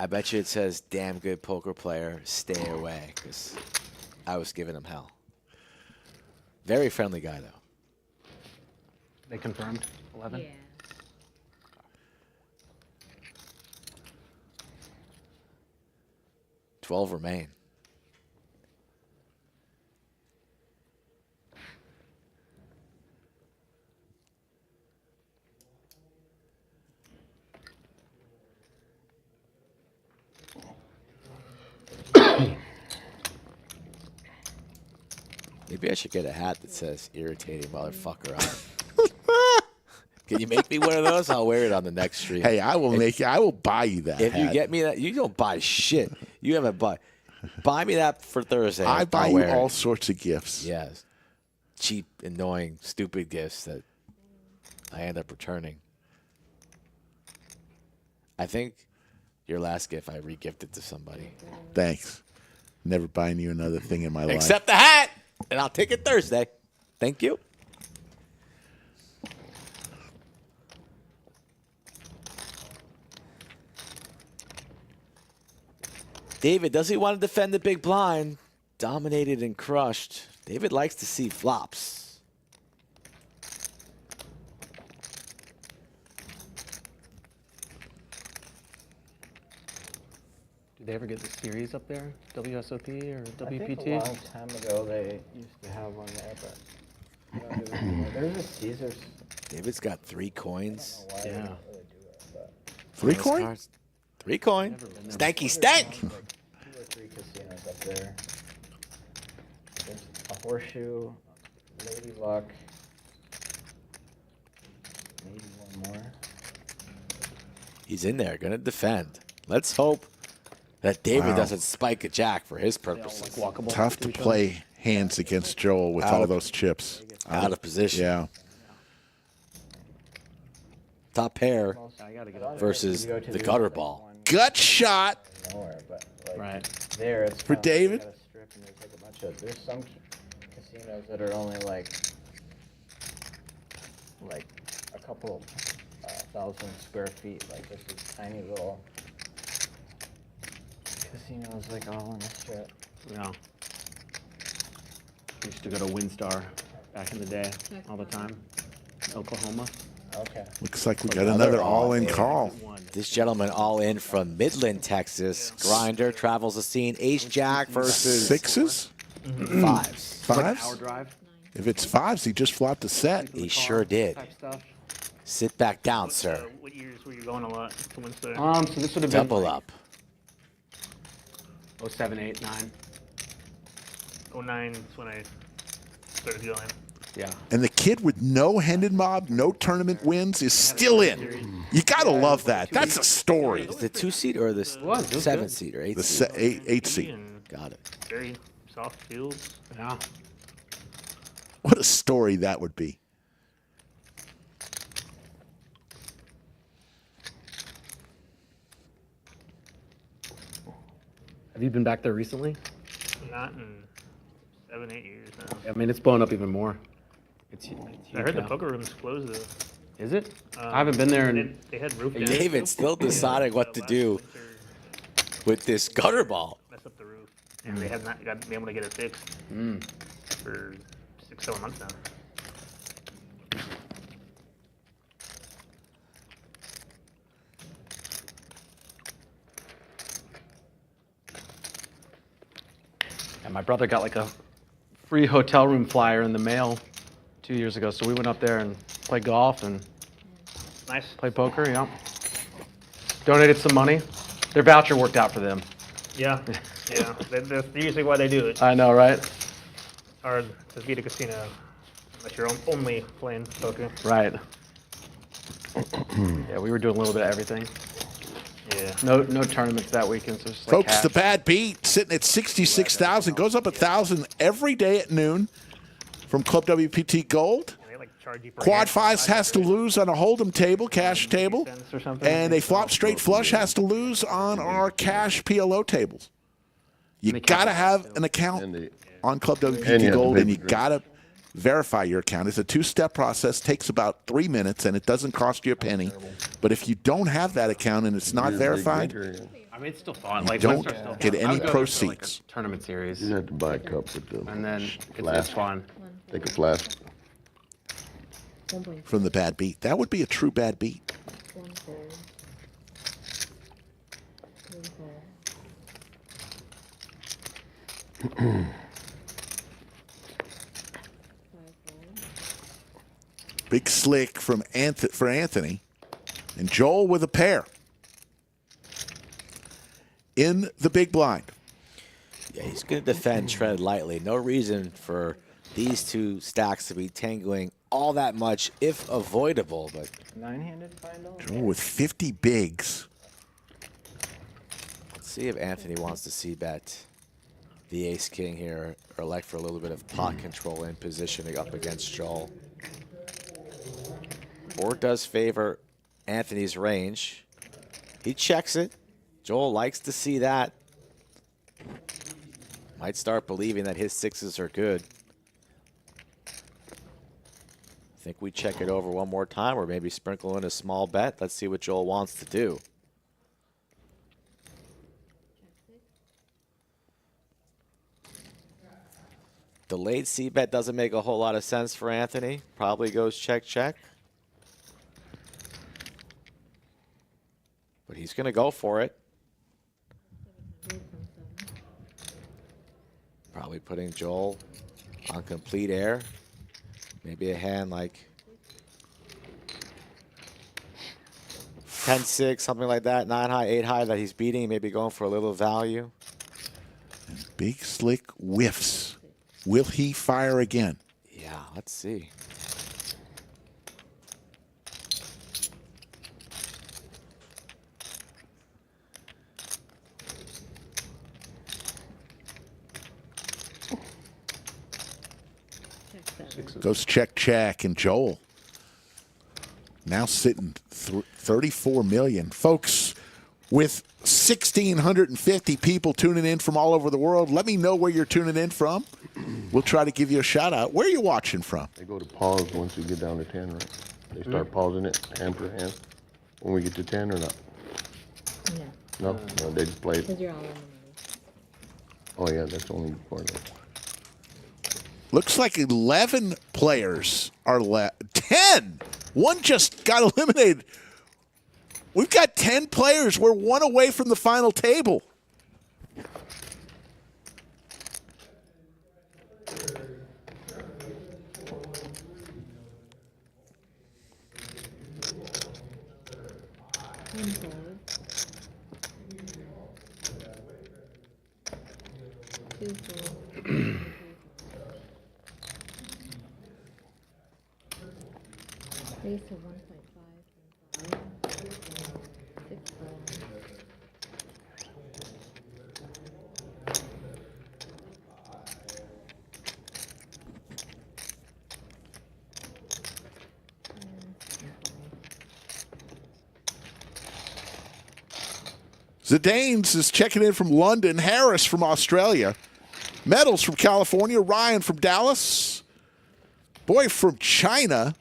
I bet you it says "damn good poker player, stay away," because I was giving him hell. Very friendly guy though. They confirmed 11. Yeah. $12 remain. Maybe I should get a hat that says "irritating motherfucker" on it. Can you make me one of those? I'll wear it on the next stream. Hey, I will buy you that If hat. you get me that, you don't buy shit. You haven't buy me that for Thursday. I buy I'll you wear all it. sorts of gifts. Yes. Cheap, annoying, stupid gifts that I end up returning. I think your last gift I re-gifted to somebody. Thanks. Never buying you another thing in my life. Except the hat, and I'll take it Thursday. Thank you. David, does he want to defend the big blind? Dominated and crushed. David likes to see flops. Did they ever get the series up there? WSOP or WPT? I think a long time ago they used to have one there, but I don't do it anymore. There's a Caesars. David's got 3 coins. I don't know why they Yeah. don't really do it, but 3 Those coin? cards. 3 coin. Stanky stank. 2 or 3 casinos up there. There's a Horseshoe, Lady Luck, maybe one more. He's in there, gonna defend. Let's hope that David Wow. doesn't spike a jack for his purposes. Walkable. Tough to play hands against Joel with Out all of- those chips. Out of position. Yeah. Top pair I gotta get up. versus You go to the the gutter like ball. one Gut shot. nowhere, but like Right. there it's For kinda like David? you got a strip and there's like a bunch of there's some casinos that are only like a couple 1,000 square feet. Like this is tiny little casinos like all on the strip. Yeah. Used to go to WinStar back in the day all the time. Oklahoma. Okay. Looks like we got another all-in call. This gentleman all in from Midland, Texas. Grinder travels the scene. Ace Jack versus 6s? 5s. 5s? Hour drive. If it's 5s, he just flopped a set. He sure did. Type stuff. Sit back down, sir. What years were you going a lot to Wednesday? So this would have been Double up. 07, 8, 9. 09 is when I started going. Yeah. And the kid with no Hendon Mob, no tournament wins, is still in. You gotta love that. That's a story. Is the 2-seed or the was good. 7-seed or 8-seed? The eight seed. Got it. Very soft fields. Yeah. What a story that would be. Have you been back there recently? Not in 7, 8 years now. I mean, it's blown up even more. It's huge. I heard the now. poker room's closed though. Is it? I haven't been there in. They had roof damage. David still deciding what to do with this gutter ball. Messed up the roof, and they have not been able to get it fixed for 6, 7 months now. And my brother got like a free hotel room flyer in the mail 2 years ago, so we went up there and played golf and Nice. played poker. Yeah. Donated some money. Their voucher worked out for them. Yeah, yeah. That's usually why they do it. I know, right? It's hard to beat a casino unless you're only playing poker. Right. Yeah, we were doing a little bit of everything. Yeah. No tournaments that weekend, so just like Folks, the bad beat sitting at 66,000 goes up 1,000 every day at noon from Club WPT Gold. And they like charge you per Quad hand. fives has to lose on a hold'em table, cash table, Cents or something. and a flop straight flush has to lose on our cash PLO tables. You gotta have an account on Club And you WPT have Gold, to and pay you for gotta verify your account. It's a two-step process, takes about 3 minutes, and it doesn't cost you a penny. But if you don't have that account and it's not verified, I mean, it's still fun. you Like, don't Western's still get fun. I any would go to, proceeds. like, a tournament series, You have to buy a cup with the and then it's flask. fun. Take a flask. 1.4. From the bad beat. That would be a true bad beat. 1/3. 3/4. 5/4. Big slick from for Anthony. And Joel with a pair. In the big blind. Yeah, he's going to defend tread lightly. No reason for these two stacks to be tangling all that much, if avoidable. But 9-handed final. Joel with 50 bigs. let's see if Anthony wants to see bet the ace-king here, or elect for a little bit of pot control in positioning up against Joel. Board does favor Anthony's range. He checks it. Joel likes to see that. Might start believing that his sixes are good. Think we check it over one more time, or maybe sprinkle in a small bet. Let's see what Joel wants to do. Delayed C bet doesn't make a whole lot of sense for Anthony. Probably goes check, check. But he's going to go for it. Probably putting Joel on complete air. Maybe a hand like 10-6, something like that. 9 high, 8 high that he's beating. Maybe going for a little value. And big slick whiffs. Will he fire again? Yeah, let's see. Goes check, check, and Joel now sitting 34 million. Folks, with 1,650 people tuning in from all over the world, let me know where you're tuning in from. We'll try to give you a shout out. Where are you watching from? They go to pause once you get down to 10, right? They start pausing it hand per hand when we get to 10 or not? No. No, they just play it. Because you're all in the middle. Oh yeah, that's only part of it. Looks like 11 players are left. 10! One just got eliminated. We've got 10 players. We're one away from the final table. Raise to 1.5 and 5. 6 ball. Zidanes is checking in from London. Harris from Australia. Medals from California. Ryan from Dallas. Boy from China.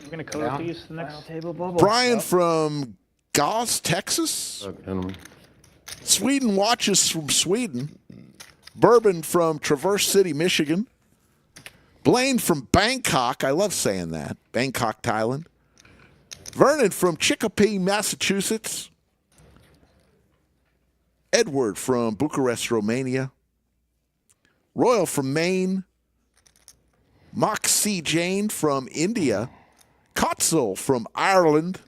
We're gonna code these the next table bubble. Brian from Gauss, Texas. Gentlemen. Sweden watches from Sweden. Bourbon from Traverse City, Michigan. Blaine from Bangkok. I love saying that. Bangkok, Thailand. Vernon from Chicopee, Massachusetts. Edward from Bucharest, Romania. Royal from Maine. Moxie Jane from India. Kotzel from Ireland.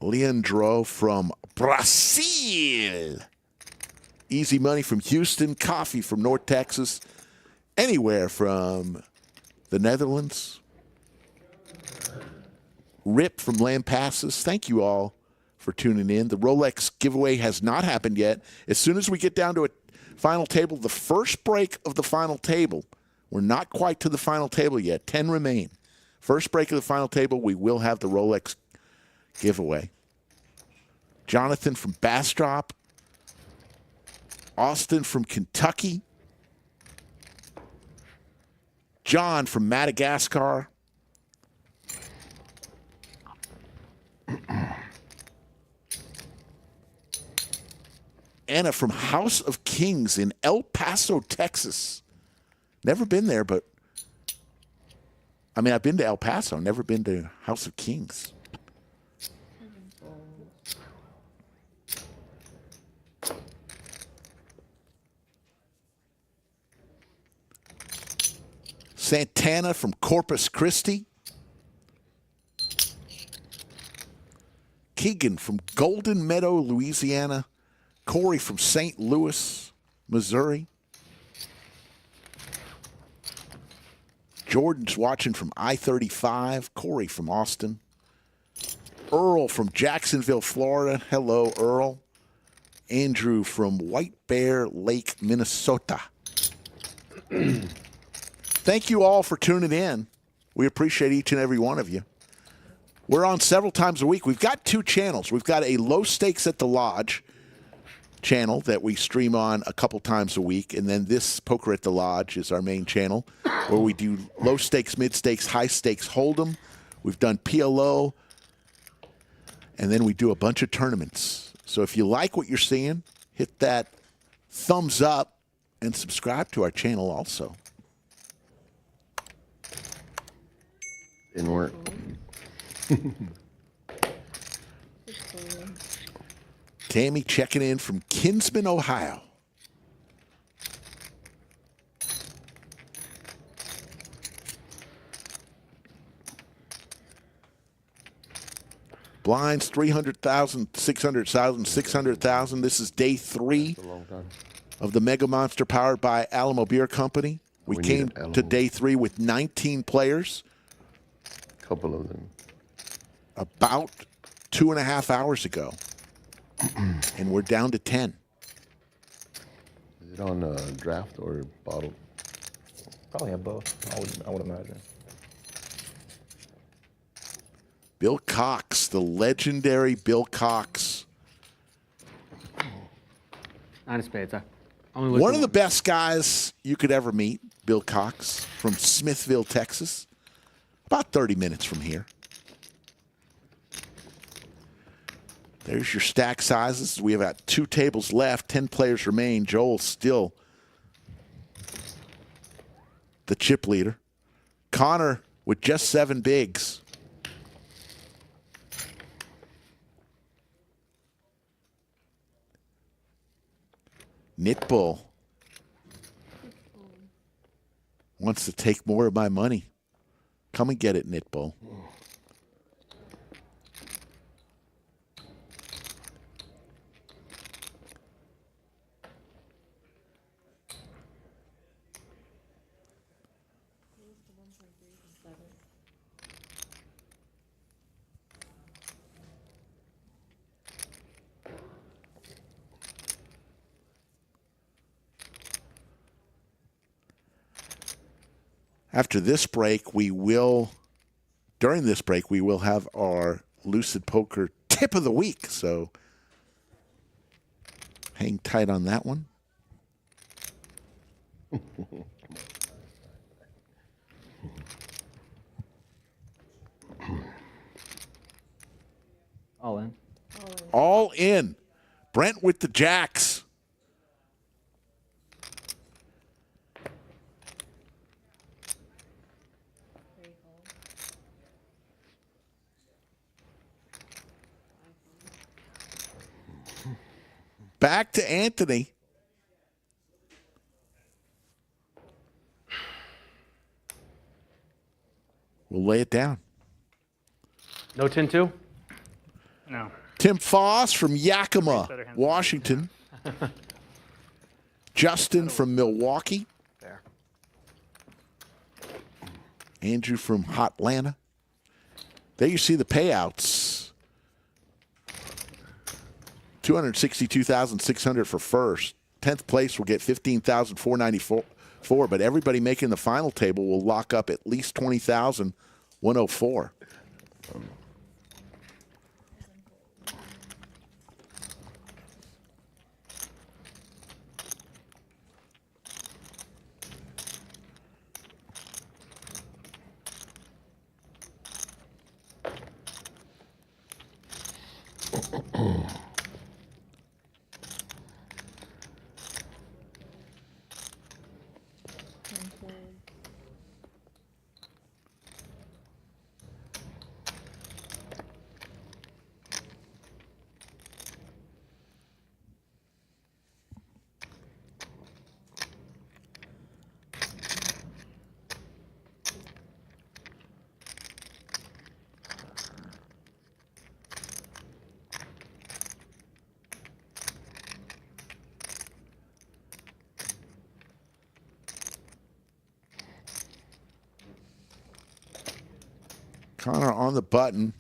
Leandro from Brazil. Easy Money from Houston. Coffee from North Texas. Anywhere from the Netherlands. Rip from Lampasas. Thank you all for tuning in. The Rolex giveaway has not happened yet. As soon as we get down to a final table, the first break of the final table, we're not quite to the final table yet. 10 remain. First break of the final table, we will have the Rolex giveaway. Jonathan from Bastrop. Austin from Kentucky. John from Madagascar. Anna from House of Kings in El Paso, Texas. Never been there, but I mean, I've been to El Paso, never been to House of Kings. Santana from Corpus Christi. Keegan from Golden Meadow, Louisiana. Corey from St. Louis, Missouri. Jordan's watching from I-35. Corey from Austin. Earl from Jacksonville, Florida. Hello, Earl. Andrew from White Bear Lake, Minnesota. Thank you all for tuning in. We appreciate each and every one of you. We're on several times a week. We've got two channels. We've got a Low Stakes at the Lodge channel that we stream on a couple times a week, and then this Poker at the Lodge is our main channel where we do low stakes, mid stakes, high stakes hold'em. We've done PLO, and then we do a bunch of tournaments. So if you like what you're seeing, hit that thumbs up and subscribe to our channel also. Didn't work. Tammy checking in from Kinsman, Ohio. Blinds, 300,000, 600,000, 600,000. This is day 3 of the Mega Monster powered by Alamo Beer Company. We came to day 3 with 19 players. A couple of them. About 2.5 hours ago. And we're down to 10. Is it on draft or bottle? Probably have both, I would imagine. Bill Cox, the legendary Bill Cox. 9 of spades. One of the best guys you could ever meet, Bill Cox, from Smithville, Texas. About 30 minutes from here. There's your stack sizes. We have about 2 tables left. 10 players remain. Joel's still the chip leader. Connor with just 7 bigs. Knitbull wants to take more of my money. Come and get it, Knitbull. After this break, during this break, we will have our Lucid Poker tip of the week. So hang tight on that one. All in. All in. Brent with the jacks. Back to Anthony. We'll lay it down. No 10-2? No. Tim Foss from Yakima, Washington. Justin from Milwaukee. There. Andrew from Hotlanta. There you see the payouts. $262,600 for first. 10th place will get $15,494. But everybody making the final table will lock up at least $20,104. Connor on the button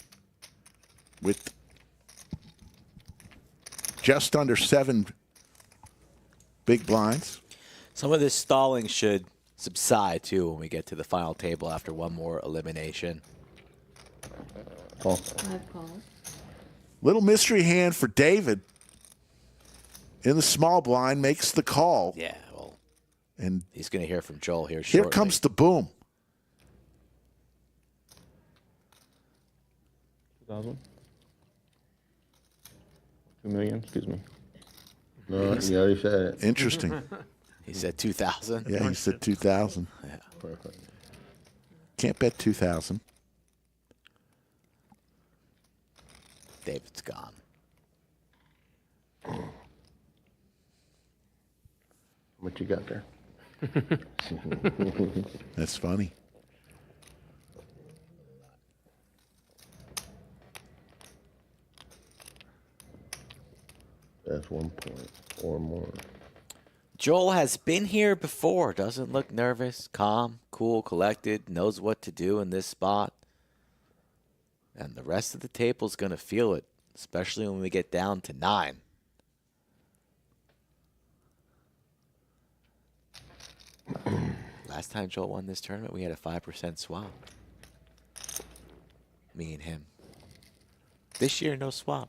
with just under 7 big blinds. Some of this stalling should subside, too, when we get to the final table after one more elimination. Call. 5 calls. Little mystery hand for David in the small blind makes the call. Yeah, well, and he's going to hear from Joel here Here shortly. comes the boom. 2,000? 2 million, excuse me. No, you already said it. Interesting. He said 2,000? Yeah, he said 2,000. Yeah. Perfect. Can't bet 2,000. David's gone. What you got there? That's funny. That's 1 point or more. Joel has been here before. Doesn't look nervous, calm, cool, collected, knows what to do in this spot. And the rest of the table's going to feel it, especially when we get down to 9. Last time Joel won this tournament, we had a 5% swap. Me and him. This year, no swap.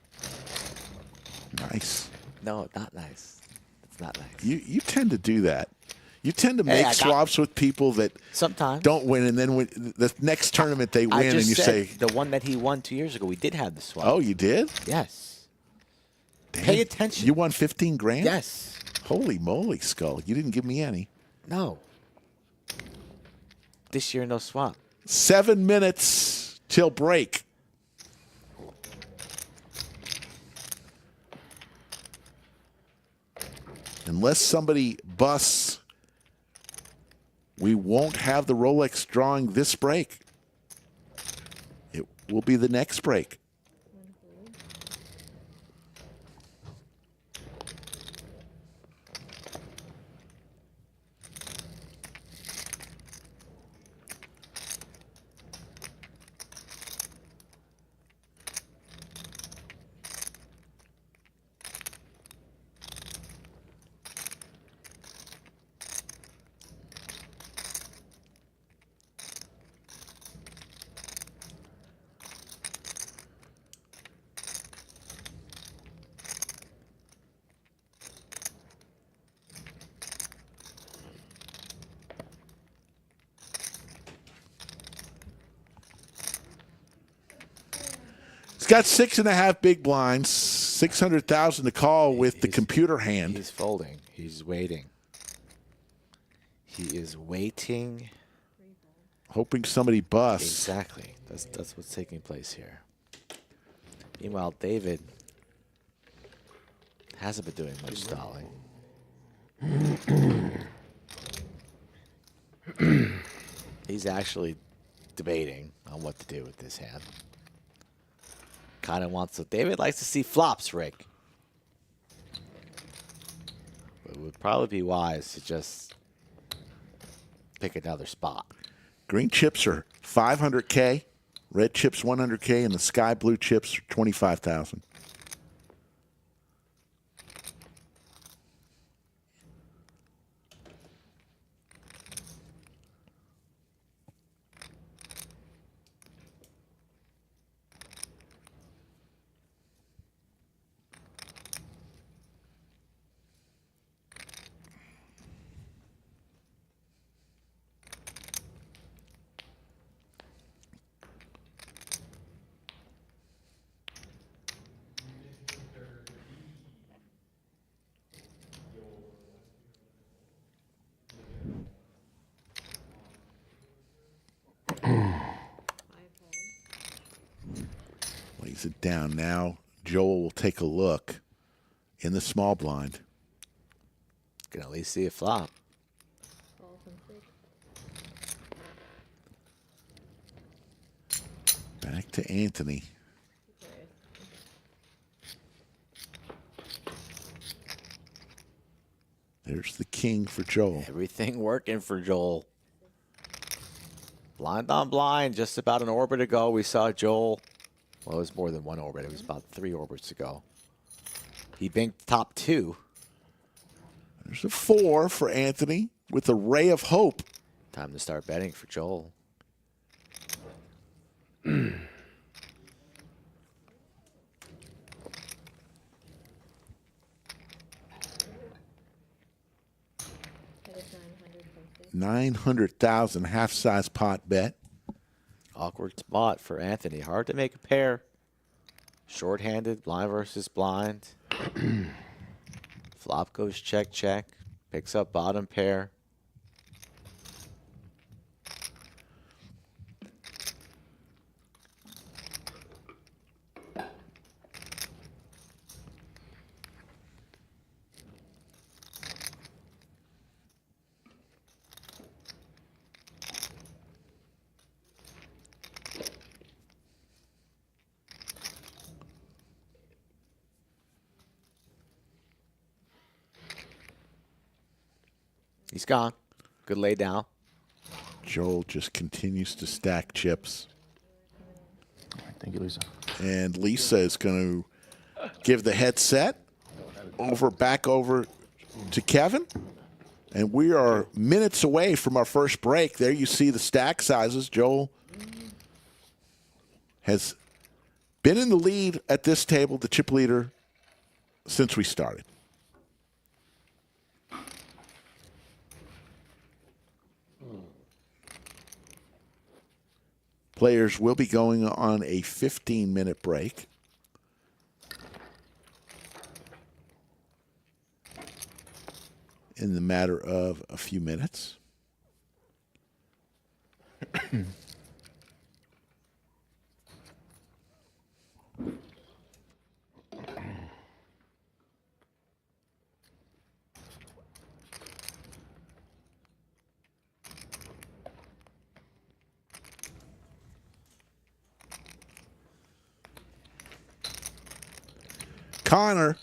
Nice. No, not nice. It's not nice. You tend to do that. You tend to Hey, make I got- swaps with people that Sometimes. don't win, and then when the next tournament they I win, and just you said say, the one that he won 2 years ago, we did have the swap. "Oh, you did? Yes. Damn, Pay attention. You won 15 grand? Yes. Holy moly, Skull! You didn't give me any. No. This year, no swap. 7 minutes till break. Unless somebody busts, we won't have the Rolex drawing this break. It will be the next break. got 6.5 big blinds, 600,000 to call with the computer hand. He's folding. He's waiting. He is waiting. Hoping somebody busts. Exactly. That's what's taking place here. Meanwhile, David hasn't been doing much stalling. He's actually debating on what to do with this hand. Kind of wants to. David likes to see flops, Rick. But it would probably be wise to just pick another spot. Green chips are 500K, red chips 100K, and the sky blue chips are 25,000. Lays it down now. Joel will take a look in the small blind. Can at least see a flop. Back to Anthony. There's the king for Joel. Everything working for Joel. Blind on blind, just about an orbit ago, we saw Joel. Well, it was more than one orbit. It was about 3 orbits ago. He banked top 2. There's a 4 for Anthony with a ray of hope. Time to start betting for Joel. $900,000 half-size pot bet. Awkward spot for Anthony. Hard to make a pair. Short-handed, blind versus blind. Flop goes check, check. Picks up bottom pair. He's gone. Good lay down. Joel just continues to stack chips. Thank you, Lisa. And Lisa is going to give the headset back over to Kevin. And we are minutes away from our first break. There you see the stack sizes. Joel has been in the lead at this table, the chip leader, since we started. Players will be going on a 15-minute break. In the matter of a few minutes. Connor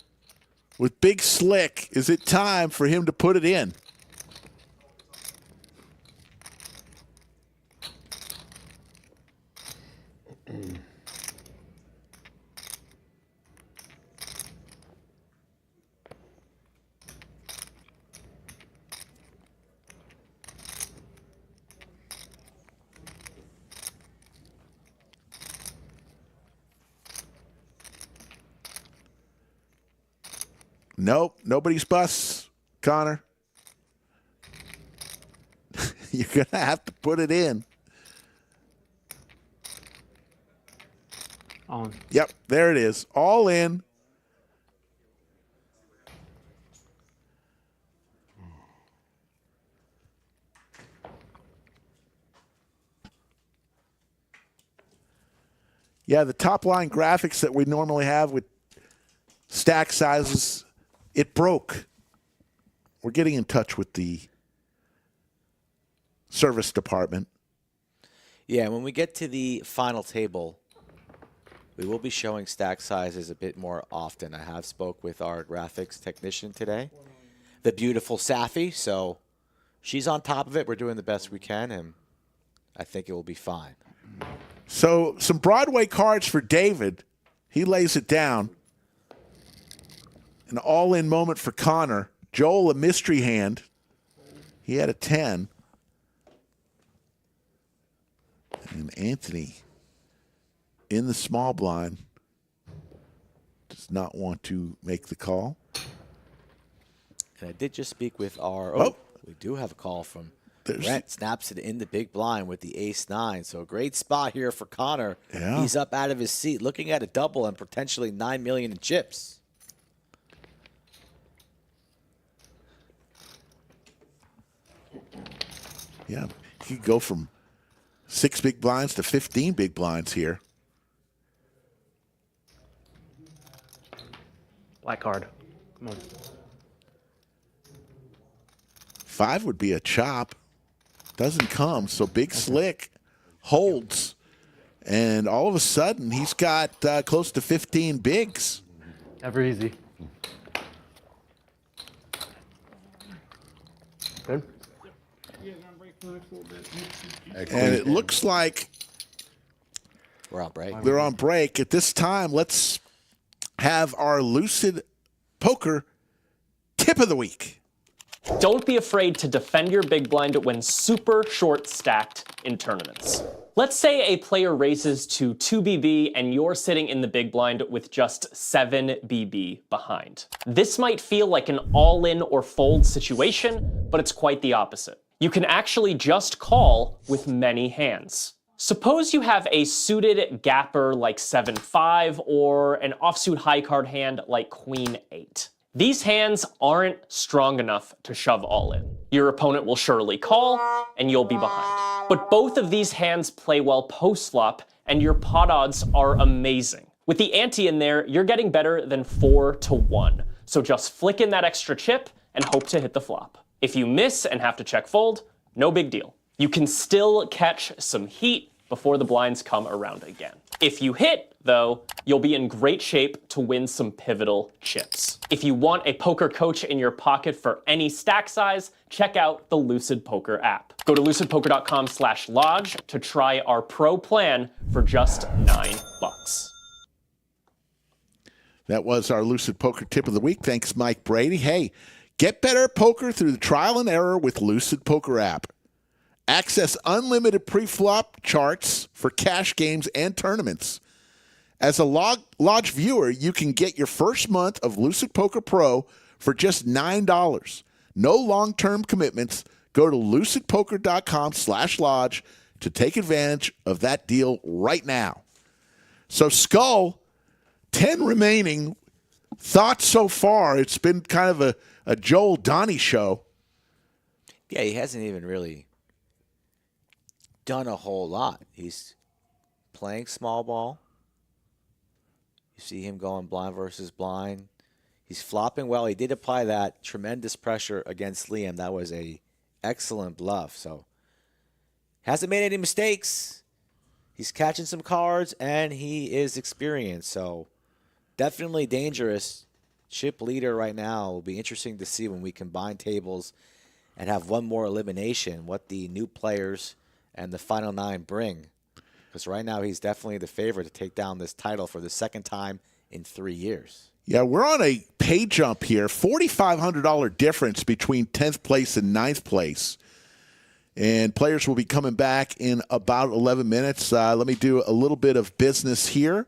with Big Slick. Is it time for him to put it in? Nope, nobody's busts, Connor. You're going to have to put it in. On. Yep, there it is. All in. Yeah, the top line graphics that we normally have with stack sizes, it broke. We're getting in touch with the service department. Yeah, when we get to the final table, we will be showing stack sizes a bit more often. I have spoke with our graphics technician today, the beautiful Safi, so she's on top of it. We're doing the best we can, and I think it will be fine. So some Broadway cards for David. He lays it down. An all-in moment for Connor. Joel, a mystery hand. He had a 10. And Anthony, in the small blind, does not want to make the call. And I did just speak with our... Oh. We do have a call from There's- Brent. Snaps it in the big blind with the ace-9. So a great spot here for Connor. Yeah. He's up out of his seat, looking at a double and potentially $9 million in chips. Yeah, he could go from 6 big blinds to 15 big blinds here. Black card. Come on. 5 would be a chop. Doesn't come, so Big Slick holds. And all of a sudden, he's got close to 15 bigs. Never easy. Good. And it looks like we're on break. They're on break. At this time, let's have our Lucid Poker tip of the week. Don't be afraid to defend your big blind when super short stacked in tournaments. Let's say a player raises to 2 BB and you're sitting in the big blind with just 7 BB behind. This might feel like an all-in or fold situation, but it's quite the opposite. You can actually just call with many hands. Suppose you have a suited gapper like 7-5 or an offsuit high card hand like Queen 8. These hands aren't strong enough to shove all in. Your opponent will surely call, and you'll be behind. But both of these hands play well post-flop, and your pot odds are amazing. With the ante in there, you're getting better than 4-1. So just flick in that extra chip and hope to hit the flop. If you miss and have to check fold, no big deal. You can still catch some heat before the blinds come around again. If you hit, though, you'll be in great shape to win some pivotal chips. If you want a poker coach in your pocket for any stack size, check out the Lucid Poker app. Go to lucidpoker.com/lodge to try our pro plan for just $9. That was our Lucid Poker tip of the week. Thanks, Mike Brady. Hey, get better at poker through the trial and error with Lucid Poker app. Access unlimited pre-flop charts for cash games and tournaments. As a Lodge viewer, you can get your first month of Lucid Poker Pro for just $9. No long-term commitments. Go to lucidpoker.com/lodge to take advantage of that deal right now. So, Skull, 10 remaining. Thoughts so far? It's been kind of a Joel Donnie show. Yeah, he hasn't even really done a whole lot. He's playing small ball. You see him going blind versus blind. He's flopping well. He did apply that tremendous pressure against Liam. That was a excellent bluff. So hasn't made any mistakes. He's catching some cards, and he is experienced. So definitely dangerous. Chip leader right now. Will be interesting to see when we combine tables and have one more elimination, what the new players and the final 9 bring. Because right now he's definitely the favorite to take down this title for the second time in 3 years. Yeah, we're on a pay jump here. $4,500 difference between 10th place and 9th place. And players will be coming back in about 11 minutes. Let me do a little bit of business here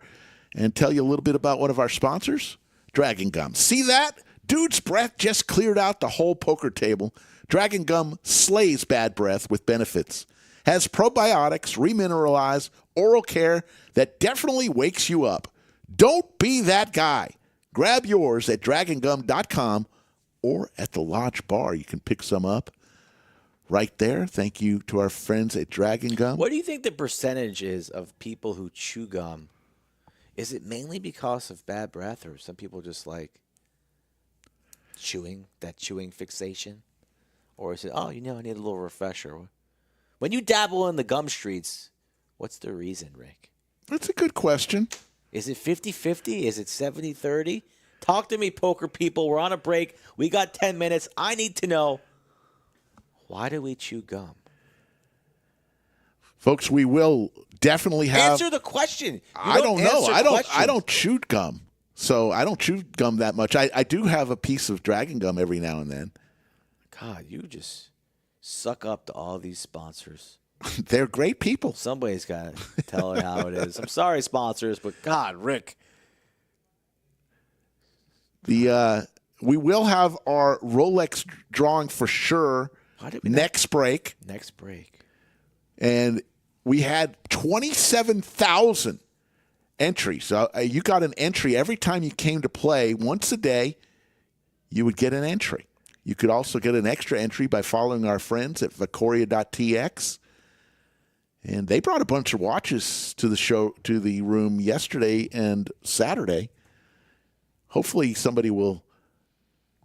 and tell you a little bit about one of our sponsors, Dragon Gum. See that? Dude's breath just cleared out the whole poker table. Dragon Gum slays bad breath with benefits. Has probiotics, remineralize oral care that definitely wakes you up. Don't be that guy. Grab yours at dragongum.com or at the Lodge Bar. You can pick some up right there. Thank you to our friends at Dragon Gum. What do you think the percentage is of people who chew gum? Is it mainly because of bad breath, or some people just like chewing fixation? Or is it, oh, I need a little refresher? When you dabble in the gum streets, what's the reason, Rick? That's a good question. Is it 50-50? Is it 70-30? Talk to me, poker people. We're on a break. We got 10 minutes. I need to know, why do we chew gum? Folks, we will definitely have... Answer the question. I don't know. I don't chew gum. So I don't chew gum that much. I do have a piece of Dragon Gum every now and then. God, you just suck up to all these sponsors. They're great people. Somebody's got to tell her how it is. I'm sorry, sponsors, but God, Rick. We will have our Rolex drawing for sure next break. Next break. And we had 27,000 entries. You got an entry every time you came to play. Once a day, you would get an entry. You could also get an extra entry by following our friends at Vacoria.tx. And they brought a bunch of watches to the room yesterday and Saturday. Hopefully somebody will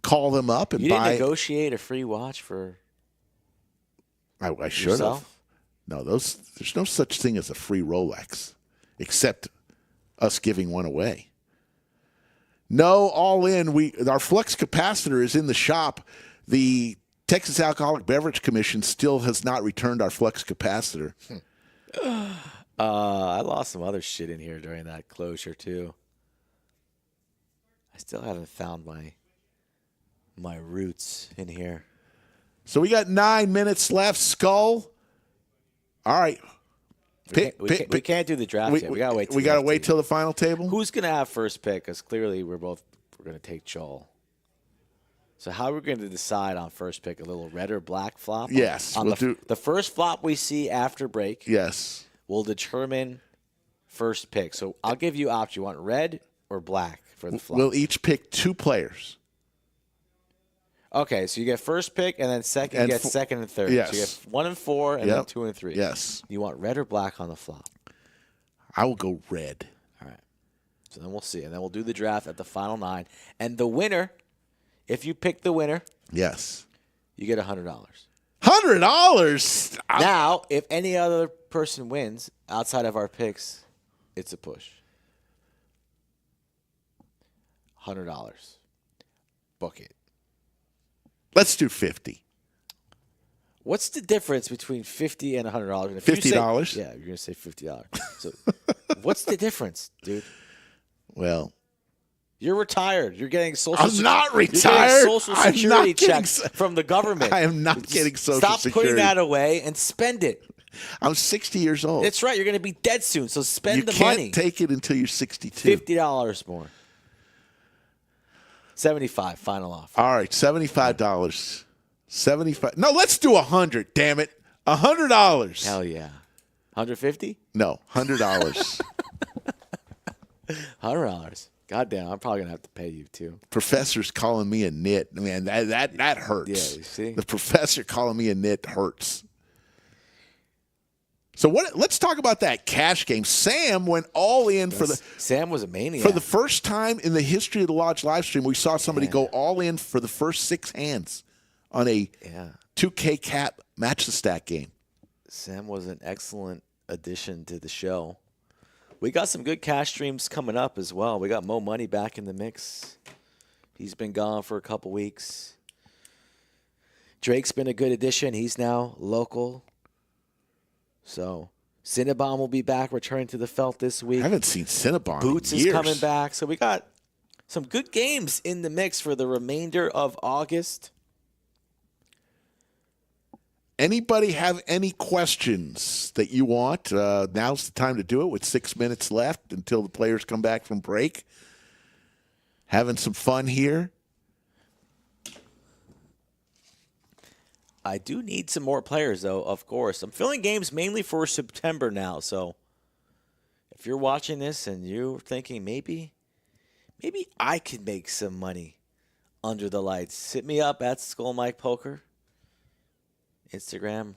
call them up and you buy. You didn't negotiate a free watch for I should have. No, there's no such thing as a free Rolex, except us giving one away. No, all in. Our flux capacitor is in the shop. The Texas Alcoholic Beverage Commission still has not returned our flux capacitor. I lost some other shit in here during that closure too. I still haven't found my roots in here. So we got 9 minutes left. Skull. All right. We can't do the draft yet. We gotta wait. We gotta wait till the final table. Who's gonna have first pick? Because clearly we're gonna take Joel. So how are we going to decide on first pick? A little red or black flop? Yes. The first flop we see after break. Yes. Will determine first pick. So I'll give you options. You want red or black for the flop? We'll each pick 2 players. Okay, so you get first pick, and then second, you get second and third. Yes. So you get 1 and 4, and then 2 and 3. Yes. You want red or black on the flop? I will go red. All right. So then we'll see. And then we'll do the draft at the final 9. And the winner, if you pick the winner, yes, you get $100. $100? Now, if any other person wins outside of our picks, it's a push. $100. Book it. Let's do 50. What's the difference between $50 and $100? $50? Yeah, you're going to say $50. So what's the difference, dude? Well, you're retired. You're getting social I'm not retired. You're getting social security checks from the government. I am not getting social Stop security. Stop putting that away and spend it. I'm 60 years old. That's right. You're going to be dead soon, so spend the money. money. You can't take it until you're 62. $50 more. 75 final offer. All right, $75. 75. No, let's do 100. Damn it, $100. Hell yeah. 150? No, $100. $100. Goddamn, I'm probably gonna have to pay you too. Professor's calling me a nit. Man, that hurts. Yeah, you see? The professor calling me a nit hurts. So let's talk about that cash game. Sam went all in Sam was a maniac. For the first time in the history of the Lodge live stream, we saw somebody go all in for the first 6 hands on a 2K cap match the stack game. Sam was an excellent addition to the show. We got some good cash streams coming up as well. We got Mo Money back in the mix. He's been gone for a couple weeks. Drake's been a good addition. He's now local. So Cinnabon will be back, returning to the felt this week. I haven't seen Cinnabon Boots in years. is coming back. So we got some good games in the mix for the remainder of August. Anybody have any questions that you want? Now's the time to do it with 6 minutes left until the players come back from break. Having some fun here. I do need some more players, though, of course. I'm filling games mainly for September now, so if you're watching this and you're thinking maybe I could make some money under the lights, hit me up at Skull Mike Poker, Instagram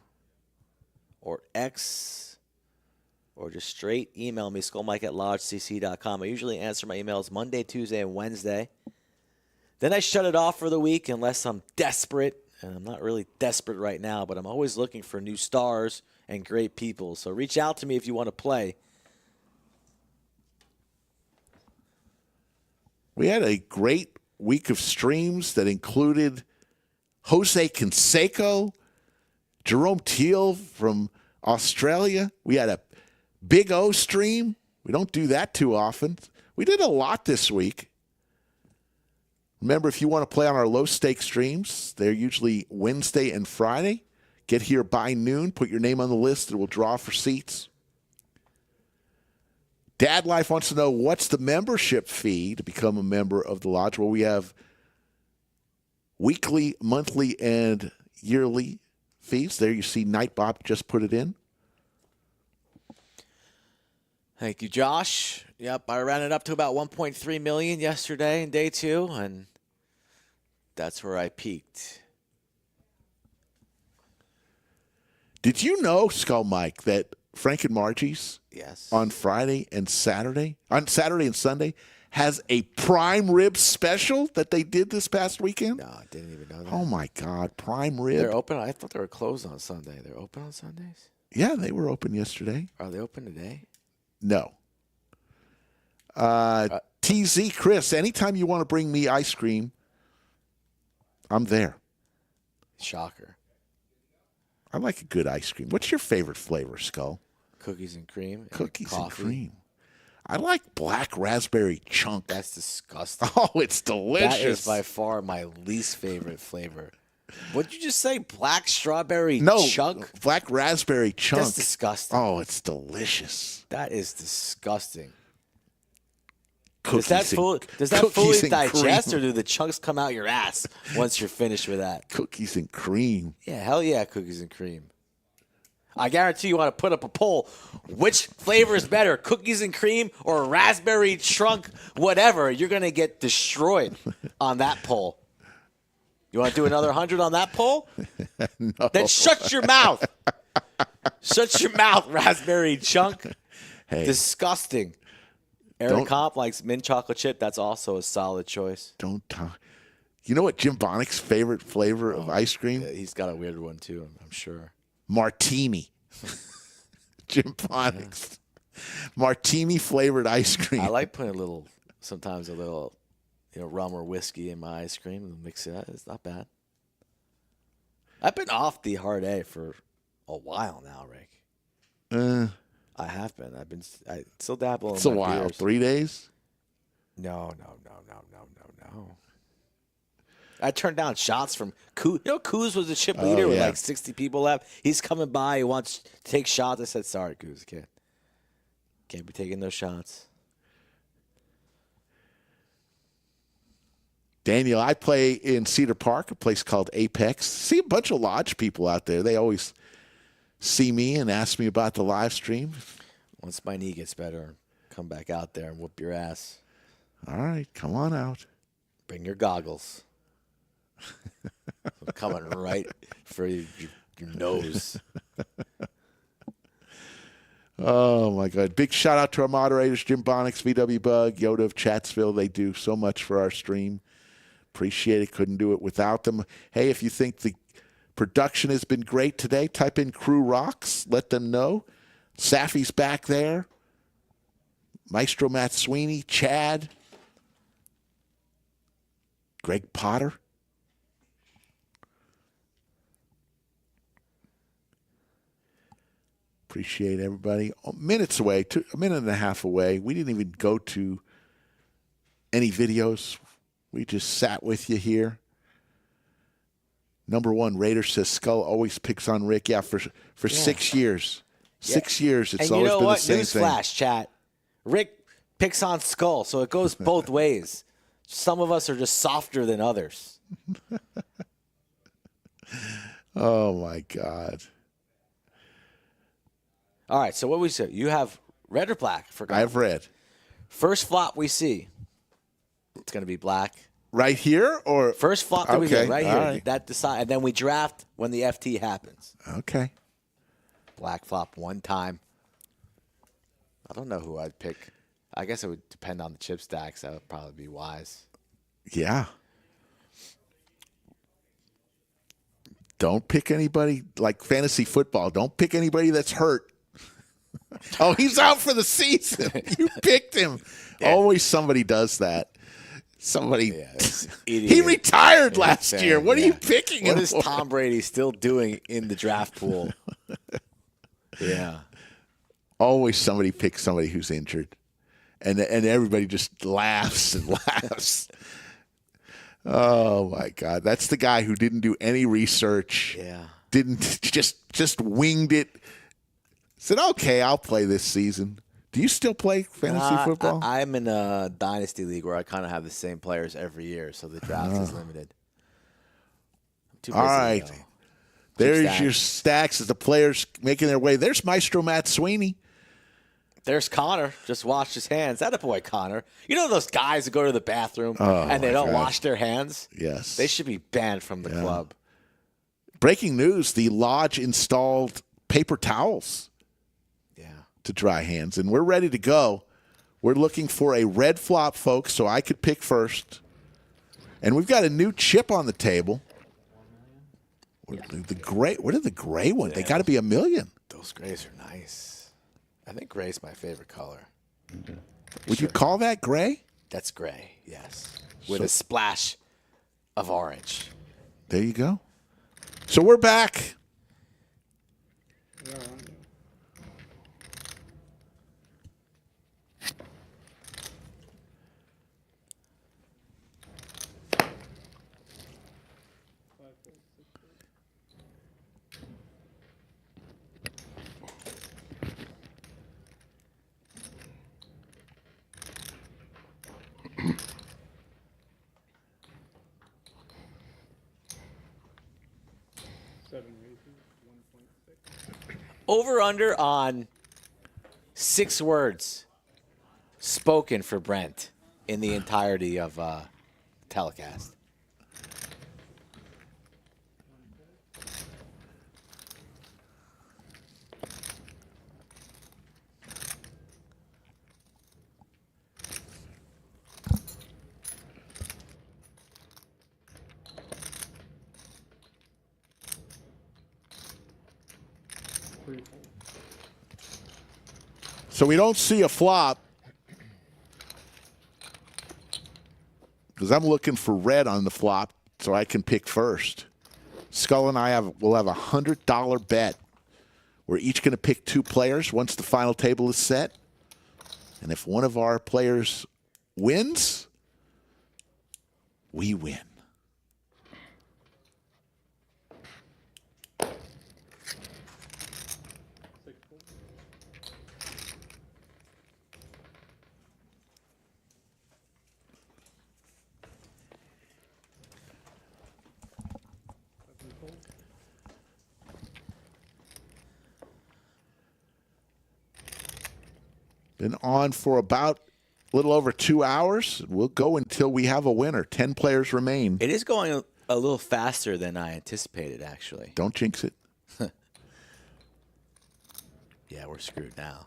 or X, or just straight email me, skullmike@lodgecc.com. I usually answer my emails Monday, Tuesday, and Wednesday. Then I shut it off for the week unless I'm desperate, and I'm not really desperate right now, but I'm always looking for new stars and great people. So reach out to me if you want to play. We had a great week of streams that included Jose Canseco, Jerome Teal from Australia. We had a Big O stream. We don't do that too often. We did a lot this week. Remember, if you want to play on our low-stake streams, they're usually Wednesday and Friday. Get here by noon. Put your name on the list, and we'll draw for seats. Dad Life wants to know, what's the membership fee to become a member of the Lodge? Well, we have weekly, monthly, and yearly fees. There you see Night Bob just put it in. Thank you, Josh. Yep, I ran it up to about 1.3 million yesterday in day 2, and that's where I peaked. Did you know, Skull Mike, that Frank and Margie's on Saturday and Sunday, has a prime rib special that they did this past weekend? No, I didn't even know that. Oh, my God. Prime rib. They're open? I thought they were closed on Sunday. They're open on Sundays? Yeah, they were open yesterday. Are they open today? No. TZ Chris, anytime you want to bring me ice cream, I'm there. Shocker. I like a good ice cream. What's your favorite flavor, Skull? Cookies and cream. Cookies and coffee. cream. I like black raspberry chunk. That's disgusting. Oh, it's delicious. That is by far my least favorite flavor. What'd you just say? Black strawberry chunk? Black raspberry chunk. That's disgusting. Oh, it's delicious. That is disgusting. Cookies does that cookies fully and digest, cream. or do the chunks come out your ass once you're finished with that? Cookies and cream. Yeah, hell yeah, cookies and cream. I guarantee you want to put up a poll. Which flavor is better, cookies and cream or raspberry chunk, whatever? You're going to get destroyed on that poll. You want to do another 100 on that poll? No. Then shut your mouth. Shut your mouth, raspberry chunk. Hey. Disgusting. Eric Comp likes mint chocolate chip. That's also a solid choice. Don't talk. You know what Jim Bonnick's favorite flavor of ice cream? Yeah, he's got a weird one, too, I'm sure. Martini. Jim Bonnick's. Martini flavored ice cream. I like putting sometimes a little, rum or whiskey in my ice cream and mix it up. It's not bad. I've been off the hard A for a while now, Rick. I have been. I still dabble in It's a my while. beers. 3 days? No. I turned down shots from Kuz. Kuz was the chip leader with like 60 people left. He's coming by. He wants to take shots. I said, sorry, Kuz. Can't be taking those shots. Daniel, I play in Cedar Park, a place called Apex. See a bunch of Lodge people out there. They always see me and ask me about the live stream. Once my knee gets better, come back out there and whoop your ass. All right, come on out. Bring your goggles. I'm coming right for your nose. Oh, my God. Big shout out to our moderators, Jim Bonix, VW Bug, Yoda of Chatsville. They do so much for our stream. Appreciate it. Couldn't do it without them. Hey, if you think the production has been great today, type in Crew Rocks. Let them know. Safi's back there. Maestro Matt Sweeney, Chad, Greg Potter. Appreciate everybody. Minutes away, a minute and a half away. We didn't even go to any videos. We just sat with you here. Number one, Raider says Skull always picks on Rick. Yeah, for 6 years. 6 years, it's always been the same thing. Newsflash, chat. Rick picks on Skull, so it goes both ways. Some of us are just softer than others. Oh, my God. All right, so what we said, you have Red or black? Forgot. I have red. First flop we see. It's going to be black. Right here or first flop that we get right here. Right. That decide, and then we draft when the FT happens. Okay. Black flop one time. I don't know who I'd pick. I guess it would depend on the chip stacks. That would probably be wise. Yeah. Don't pick anybody like fantasy football. Don't pick anybody that's hurt. Oh, he's out for the season. You picked him. Yeah. Always somebody does that. Somebody. He retired last year. What are you picking him What is for? Tom Brady still doing in the draft pool? Yeah. Always somebody picks somebody who's injured. And everybody just laughs and laughs. Oh, my God. That's the guy who didn't do any research. Yeah. Didn't just winged it. Said, okay, I'll play this season. Do you still play fantasy football? I'm in a dynasty league where I kind of have the same players every year, so the draft is limited. Too busy, all right. There's your stacks as the players making their way. There's Maestro Matt Sweeney. There's Connor. Just washed his hands. That a boy, Connor. You know those guys who go to the bathroom and they don't wash their hands? Yes. They should be banned from the club. Breaking news, the lodge installed paper towels to dry hands, and we're ready to go. We're looking for a red flop, folks, so I could pick first. And we've got a new chip on the table. The gray. What are the gray ones? They got to be $1 million. Those grays are nice. I think gray's my favorite color. Would you call that gray? That's gray, yes. With a splash of orange. There you go. So we're back. Over under on 6 words spoken for Brent in the entirety of telecast. So we don't see a flop because I'm looking for red on the flop so I can pick first. Skull and I will have a $100 bet. We're each going to pick 2 players once the final table is set. And if one of our players wins, we win. Been on for about a little over 2 hours. We'll go until we have a winner. 10 players remain. It is going a little faster than I anticipated, actually. Don't jinx it. Yeah, we're screwed now.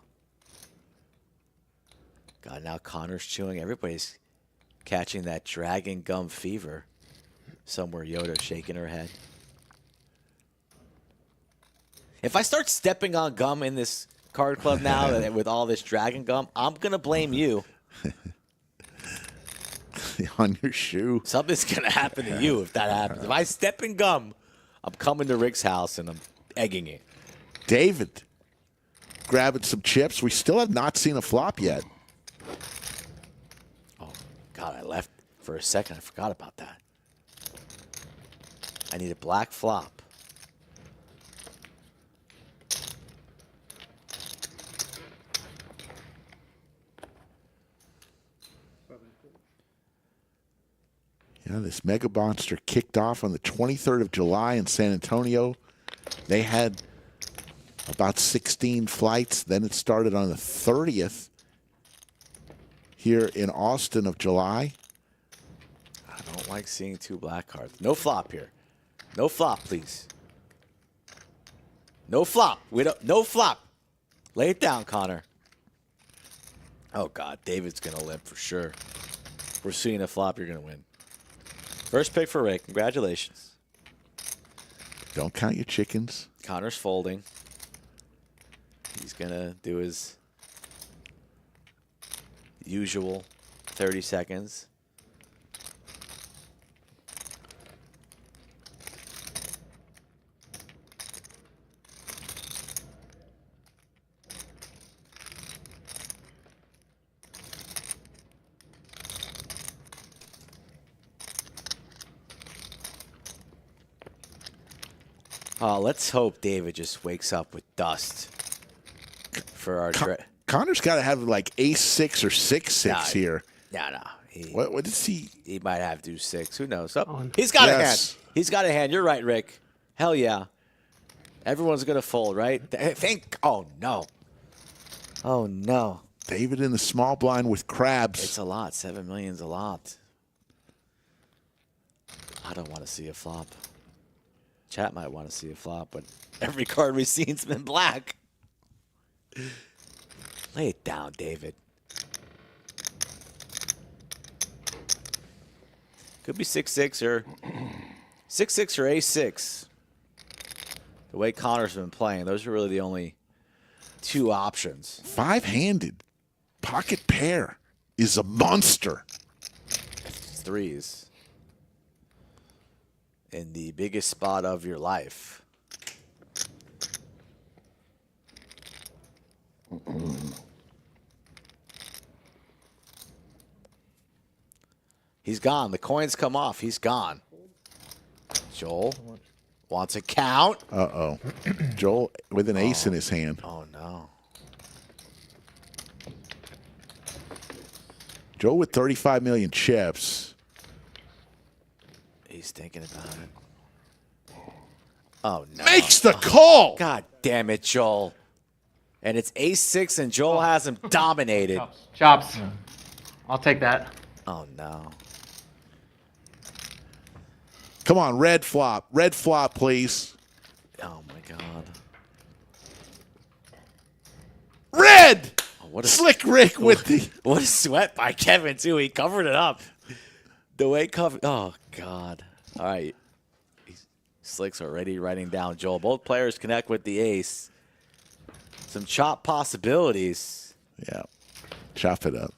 God, now Connor's chewing. Everybody's catching that dragon gum fever. Somewhere Yoda's shaking her head. If I start stepping on gum in this card club now with all this dragon gum, I'm going to blame you. On your shoe. Something's going to happen to you if that happens. If I step in gum, I'm coming to Rick's house and I'm egging it. David, grabbing some chips. We still have not seen a flop yet. Oh, God, I left for a second. I forgot about that. I need a black flop. Yeah, this Mega Monster kicked off on the 23rd of July in San Antonio. They had about 16 flights. Then it started on the 30th here in Austin of July. I don't like seeing 2 black cards. No flop here. No flop, please. No flop. No flop. Lay it down, Connor. Oh, God. David's going to limp for sure. If we're seeing a flop, you're going to win. First pick for Rick. Congratulations. Don't count your chickens. Connor's folding. He's going to do his usual 30 seconds. Let's hope David just wakes up with dust for our Connor's got to have like ace-6 or 6-6 here. No. What did he? He might have to do 6. Who knows? Oh, he's got a hand. He's got a hand. You're right, Rick. Hell yeah. Everyone's going to fold, right? Oh, no. Oh, no. David in the small blind with crabs. It's a lot. 7 million's a lot. I don't want to see a flop. Chat might want to see a flop, but every card we've seen's been black. Lay it down, David. Could be 6-6 or 6-6 or a6. The way Connor's been playing, those are really the only 2 options. 5-handed pocket pair is a monster. 3s. In the biggest spot of your life. He's gone. The coins come off. He's gone. Joel wants a count. Uh-oh. Joel with an ace in his hand. Oh, no. Joel with 35 million chips. He's thinking about it. Oh, no. Makes the call. God damn it, Joel. And it's ace-6, and Joel has him dominated. Chops. I'll take that. Oh, no. Come on, red flop. Red flop, please. Oh, my God. Red! Oh, what a Slick Rick with the... What a sweat by Kevin, too. He covered it up. The way covered... Oh, God. All right. Slick's already writing down Joel. Both players connect with the ace. Some chop possibilities. Yeah. Chop it up.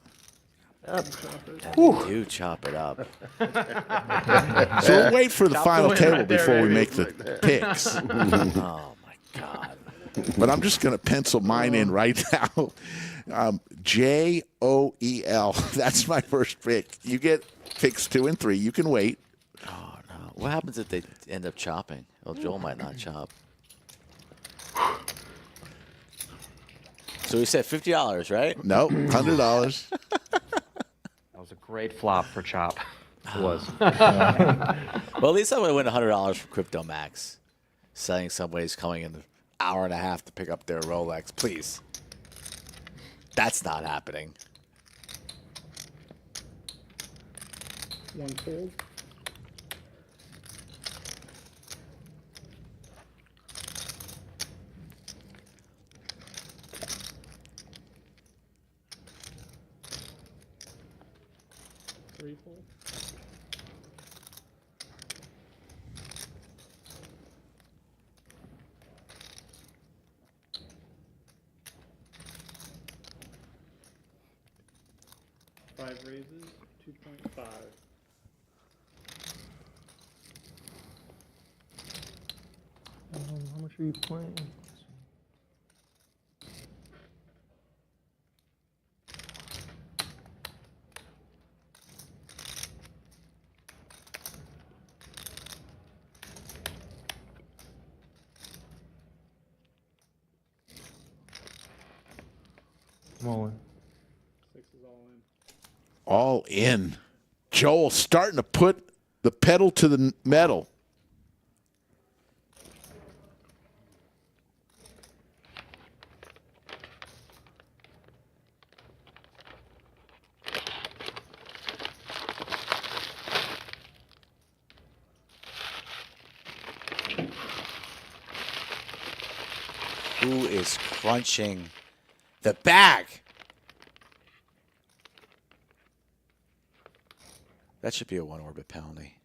Do chop it up. So we'll wait for the final table before we make the picks. Oh, my God. But I'm just going to pencil mine in right now. Joel. That's my first pick. You get picks 2 and 3. You can wait. Oh, no. What happens if they end up chopping? Well, Joel might not chop. So we said $50, right? No, $100. That was a great flop for Chop. It was. Well, at least I'm going to win $100 from Crypto Max. Selling somebody's coming in an hour and a half to pick up their Rolex. Please. That's not happening. One fold. Three fold. Five raises, 2.5. How much are you playing? I'm all in. 6 is all in. All in. Joel starting to put the pedal to the metal. who is crunching the bag. That should be a 1-orbit penalty.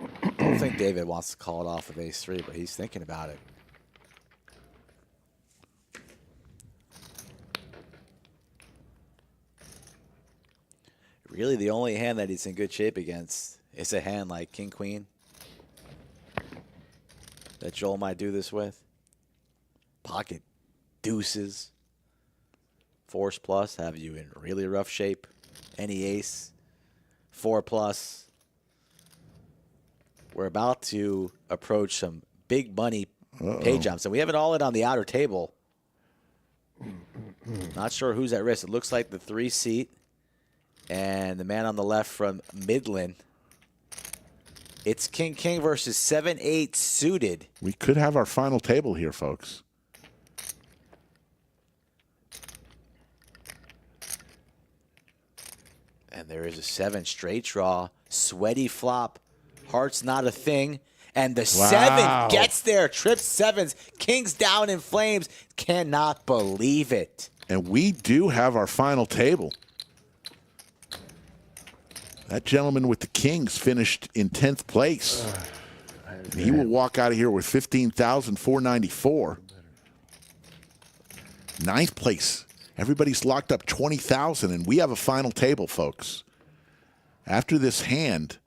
I don't think David wants to call it off with ace-3, but he's thinking about it. Really, the only hand that he's in good shape against is a hand like King-Queen that Joel might do this with. Pocket deuces. Force plus have you in really rough shape. Any ace. 4+. We're about to approach some big money pay jumps, and we have it all in on the outer table. Not sure who's at risk. It looks like the 3-seat and the man on the left from Midland. It's King-King versus 7-8 suited. We could have our final table here, folks. And there is a 7 straight draw. Sweaty flop. Heart's not a thing. And the 7 gets there. Trips 7s. King's down in flames. Cannot believe it. And we do have our final table. That gentleman with the Kings finished in 10th place. And he will walk out of here with $15,494. 9th place. Everybody's locked up 20,000, and we have a final table, folks. After this hand,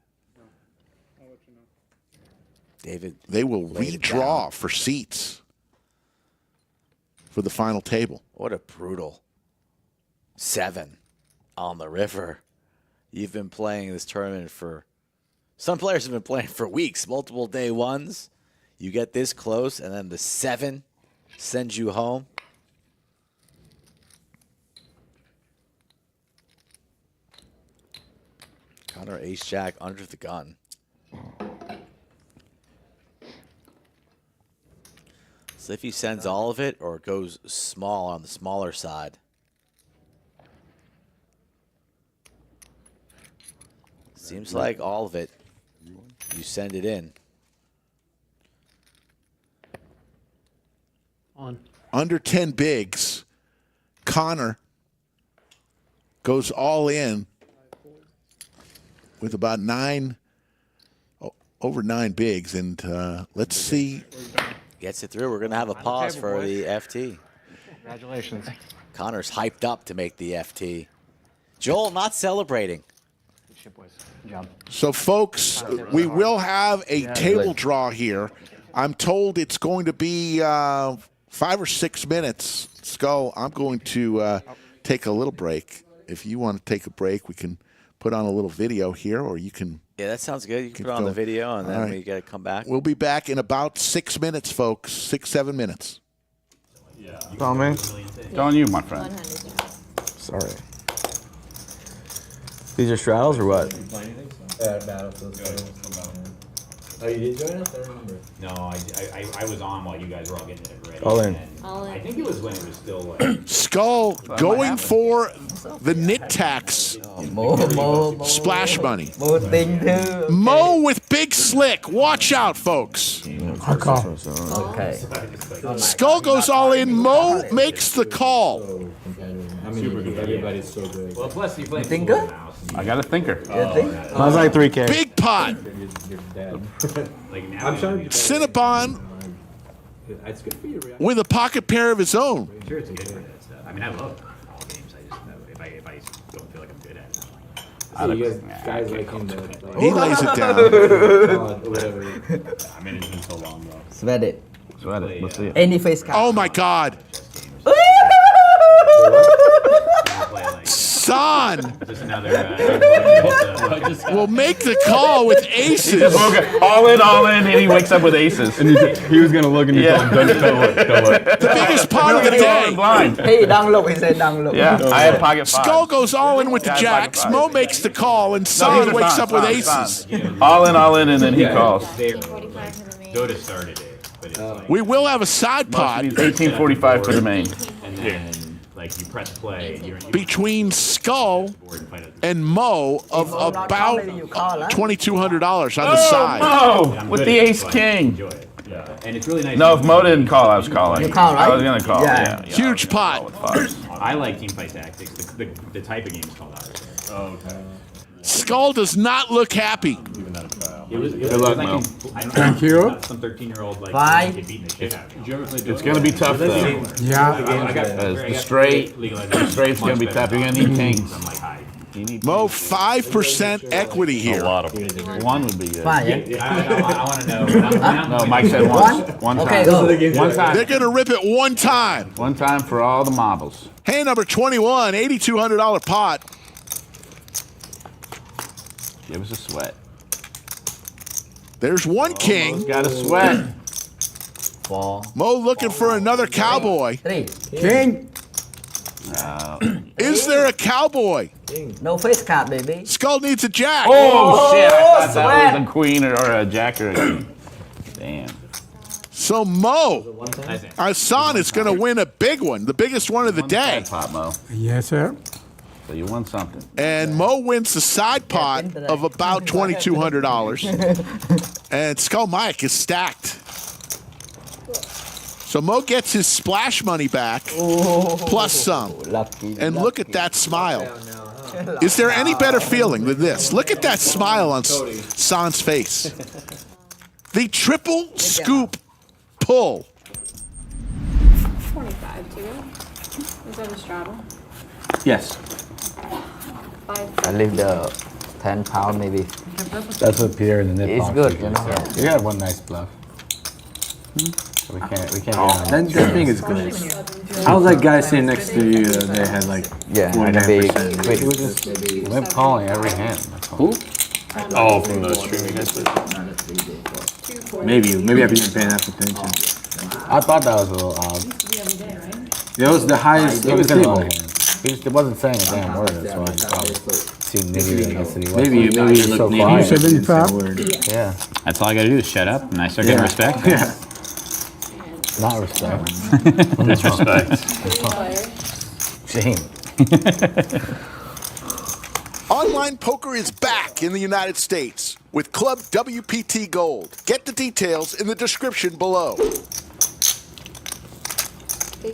David, they will redraw for seats for the final table. What a brutal 7 on the river. You've been playing this tournament for, some players have been playing for weeks, multiple day ones. You get this close, and then the 7 sends you home. Connor ace-jack under the gun. So if he sends all of it or goes small on the smaller side. Seems like all of it. You send it in. On. Under 10 bigs, Connor goes all in with about over 9 bigs. And let's see. Gets it through. We're going to have a pause for the FT. Congratulations. Connor's hyped up to make the FT. Joel not celebrating. Good shit, boys. Good job. So, folks, we will have a table draw here. I'm told it's going to be 5 or 6 minutes. Skull, I'm going to take a little break. If you want to take a break, we can put on a little video here, or you can... Yeah, that sounds good. You can put on the video, and then we got to come back. We'll be back in about 6 minutes, folks. 6, 7 minutes. Yeah. It's on me. It's on you, my friend. Sorry. These are straddles or what? Oh, you did join us? I remember. No, I was on while you guys were all getting it ready. All in. I think it was when it was still like... Skull going for the knit tax splash money. Mo with big slick. Watch out, folks. Okay. Skull goes all in. Mo makes the call. Super good. Everybody's so good. Well, plus you play Thinker? I got a thinker. Mine's like 3K. Big pot. like now. I'm sorry. Cinnabon It's good for you, Rhea. with a pocket pair of his own. Sure, it's good for that stuff. I mean, I love all games. I just know if I don't feel like I'm good at it. So you guys like him to He lays it down. whatever. I mean, it's been so long though. Sweat it. Sweat it. Let's see it. Any face card. Oh, my God. San Just another. will make the call with aces. All in, and he wakes up with aces. And he was going to look and he told him, don't look. The biggest pot of the day. Blind. Hey, down low. He said down low. Yeah, I had pocket 5. Skull goes all in with the jacks. Mo makes the call, and San wakes up with aces. All in, and then he calls. Dota started it, but it's like. We will have a side pot. He's 1845 for the main. And then, Like you press play. between Skull and Mo of about $2,200 on the side. Mo with the ace king. Yeah, and it's really nice. No, if Mo didn't call, I was calling. You call, right? I was gonna call. Yeah. Huge pot. I like teamfight tactics. The type of game is called ours. Oh, okay. Skull does not look happy. Good luck, Mo. Thank you. Some 13-year-old like Bye. beating the shit out of you. It's gonna be tough though. Yeah. The straight's gonna be tough. You're gonna need kings. I'm like, hi. Mo, 5% equity here. A lot of them. One would be good. Fine, yeah? I want to know. No, Mike said once. One time. Okay, go. One time. They're going to rip it one time. One time for all the marbles. Hand number 21, $8,200 pot. Give us a sweat. There's one king. Mo's got a sweat. Mo looking for another cowboy. 3. King. Is there a cowboy? No face card, baby. Skull needs a jack. Oh, shit. I thought that was a queen or a jack or a king. Damn. So Mo, our son is going to win a big one, the biggest one of the day. Pot, Mo. Yes, sir. So you won something. And Mo wins the side pot of about $2,200. And Skull Mike is stacked. So Mo gets his splash money back, plus some. And look at that smile. Is there any better feeling than this? Look at that smile on San's face. The triple scoop pull. 25 too. Is that a straddle? Yes. 5. I leave the 10 pound maybe. That's what Pierre in the nip It's box good, usually you know. says. You had one nice bluff. We can't That thing is good. How was that guy sitting next to you? They had like Yeah, 49%. big. He was just limp calling every hand. Who? Oh, from the streaming guys. Maybe I didn't pay enough attention. I thought that was a little odd. It was the highest He of was the in table. low hand. He wasn't saying a damn word. That's why he probably seemed maybe I guess that he was. Maybe you so look quiet. maybe 75. Yeah, That's all I got to do is shut up, and I start getting respect. Yeah. not respect. Disrespect. Shame. Online poker is back in the United States with ClubWPT Gold. Get the details in the description below.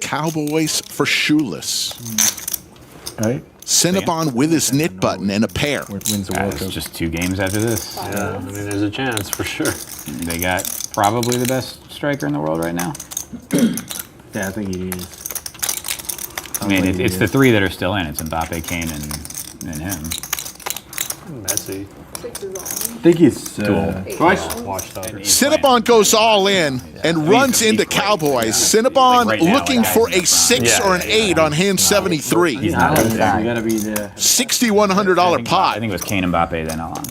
Cowboys for shoeless. Right? Cinnabon with his knit button and a pair. Wins the World It's Cup. just 2 games after this. Yeah, I mean, there's a chance for sure. They got probably the best striker in the world right now. Yeah, I think he is. I mean, it's the 3 that are still in. It's Mbappe, Kane, and him. Messi. 6 is on. I think he's Twice. washed out. Cinnabon goes all in and runs into Cowboys. Cinnabon Like right now, looking guys for in the a 6 front. or an 8 on hand 73. He's not You over there. gotta be there. $6,100 I pot. think it was Kane, Mbappe, then Alon.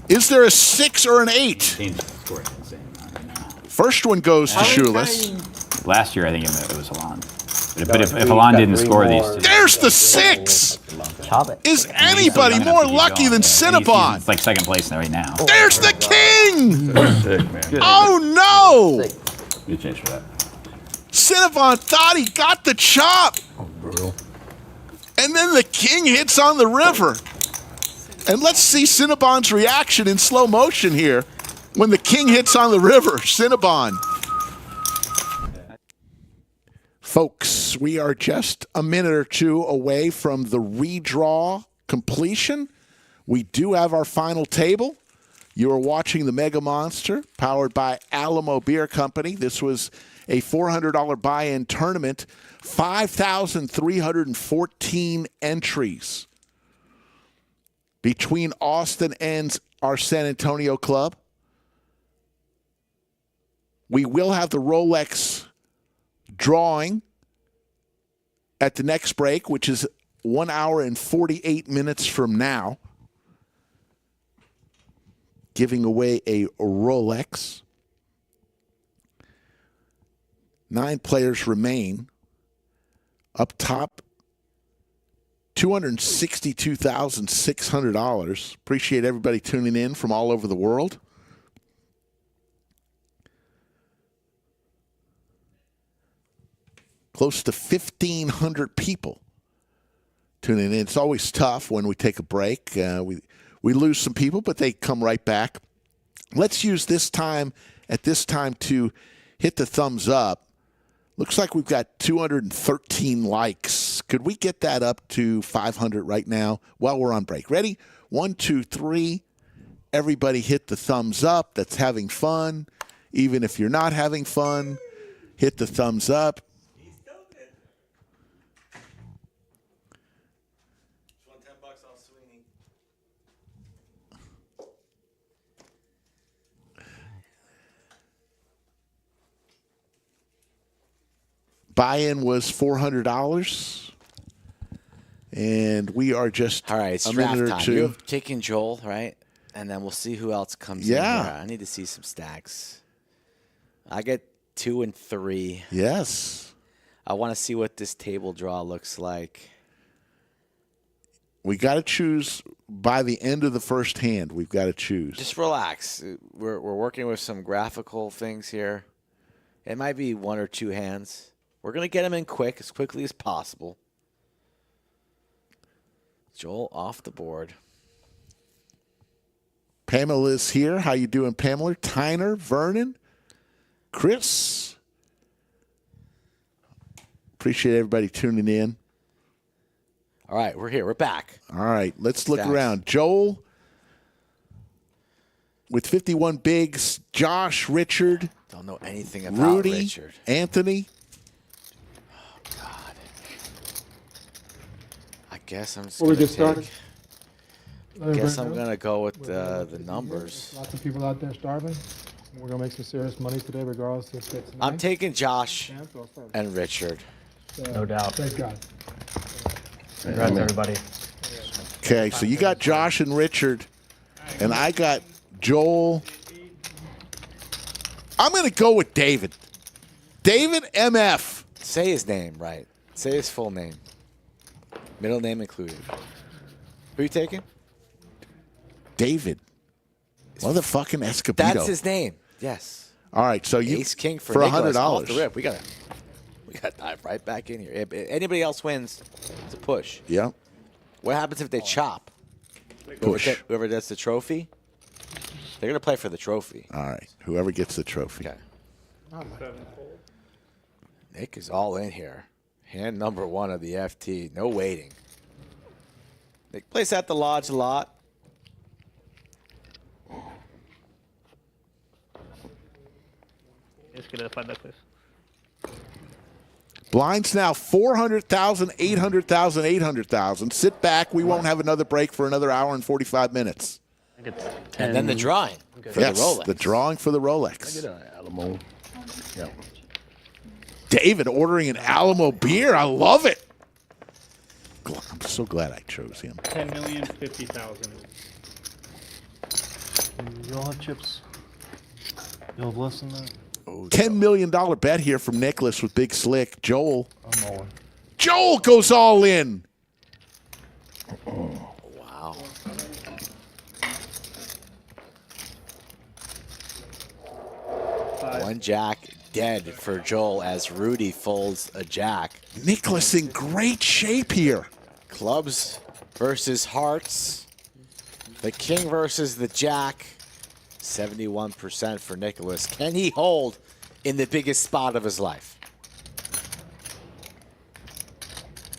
Is there a 6 or an 8? Kane's scoring insane right now. First one goes to shoeless. Last year, I think it was Alon. But if Alon didn't score these 2, There's the 6. Chop it. Is anybody more lucky than Cinnabon? It's like second place right now. There's the king. Sick, man. Oh no! Good change for that. Cinnabon thought he got the chop. And then the king hits on the river. And let's see Cinnabon's reaction in slow motion here when the king hits on the river. Cinnabon. Folks, we are just a minute or two away from the redraw completion. We do have our final table. You are watching the Mega Monster, powered by Alamo Beer Company. This was a $400 buy-in tournament, 5,314 entries between Austin and our San Antonio club. We will have the ROLEX drawing at the next break, which is 1 hour and 48 minutes from now, giving away a ROLEX. 9 players remain. Up top, $262,600. Appreciate everybody tuning in from all over the world. close to 1,500 people tuning in. It's always tough when we take a break. We lose some people, but they come right back. Let's use this time to hit the thumbs up. Looks like we've got 213 likes. Could we get that up to 500 right now while we're on break? Ready? 1, 2, 3. Everybody hit the thumbs up. That's having fun. Even if you're not having fun, hit the thumbs up. Buy-in was $400, and we are just all right. It's a draft minute or time. two. You're taking Joel, right? And then we'll see who else comes in. Yeah. Here. I need to see some stacks. I get 2 and 3. Yes. I want to see what this table draw looks like. We got to choose by the end of the first hand. We've got to choose. Just relax. We're working with some graphical things here. It might be 1 or 2 hands. We're going to get them in quick, as quickly as possible. Joel off the board. Pamela's here. How you doing, Pamela? Tyner, Vernon, Chris. Appreciate everybody tuning in. All right, we're here. We're back. All right, let's look Stacks. around. Joel with 51 bigs. Josh, Richard. Don't know anything about Rudy, Richard. Anthony. I guess I'm just Before we gonna get started, guess I'm going to go with the numbers. Lots of people out there starving. We're gonna make some serious money today, regardless if it's. I'm taking Josh and Richard. No doubt. Thank God. Congrats, everybody. Okay, so you got Josh and Richard, and I got Joel. I'm going to go with David. David MF. Say his name right. Say his full name. Middle name included. Who you taking? David. Motherfucking Escobedo. That's his name. Yes. All right, so you Ace King for $100. Off the rip. We got to dive right back in here. If anybody else wins, it's a push. Yeah. What happens if they chop? Push. Whoever gets the trophy, they're going to play for the trophy. All right, whoever gets the trophy. Okay. Nick is all in here. Hand number 1 of the FT. No waiting. Nick plays at the lodge a lot. Just get a 5-bet, please. Blinds now 400,000, 800,000, 800,000. Sit back. We won't have another break for another hour and 45 minutes. And then the drawing for yes, the Rolex. The drawing for the Rolex. Get an Alamo. Yeah. David ordering an Alamo beer. I love it. I'm so glad I chose him. 10,050,000. You all have chips? You'll have less than that? $10 million bet here from Nicholas with Big Slick. Joel. I'm all in. Joel goes all in. Wow. One jack dead for Joel as Rudy folds a jack. Nicholas in great shape here. Clubs versus hearts. The king versus the jack. 71% for Nicholas. Can he hold in the biggest spot of his life?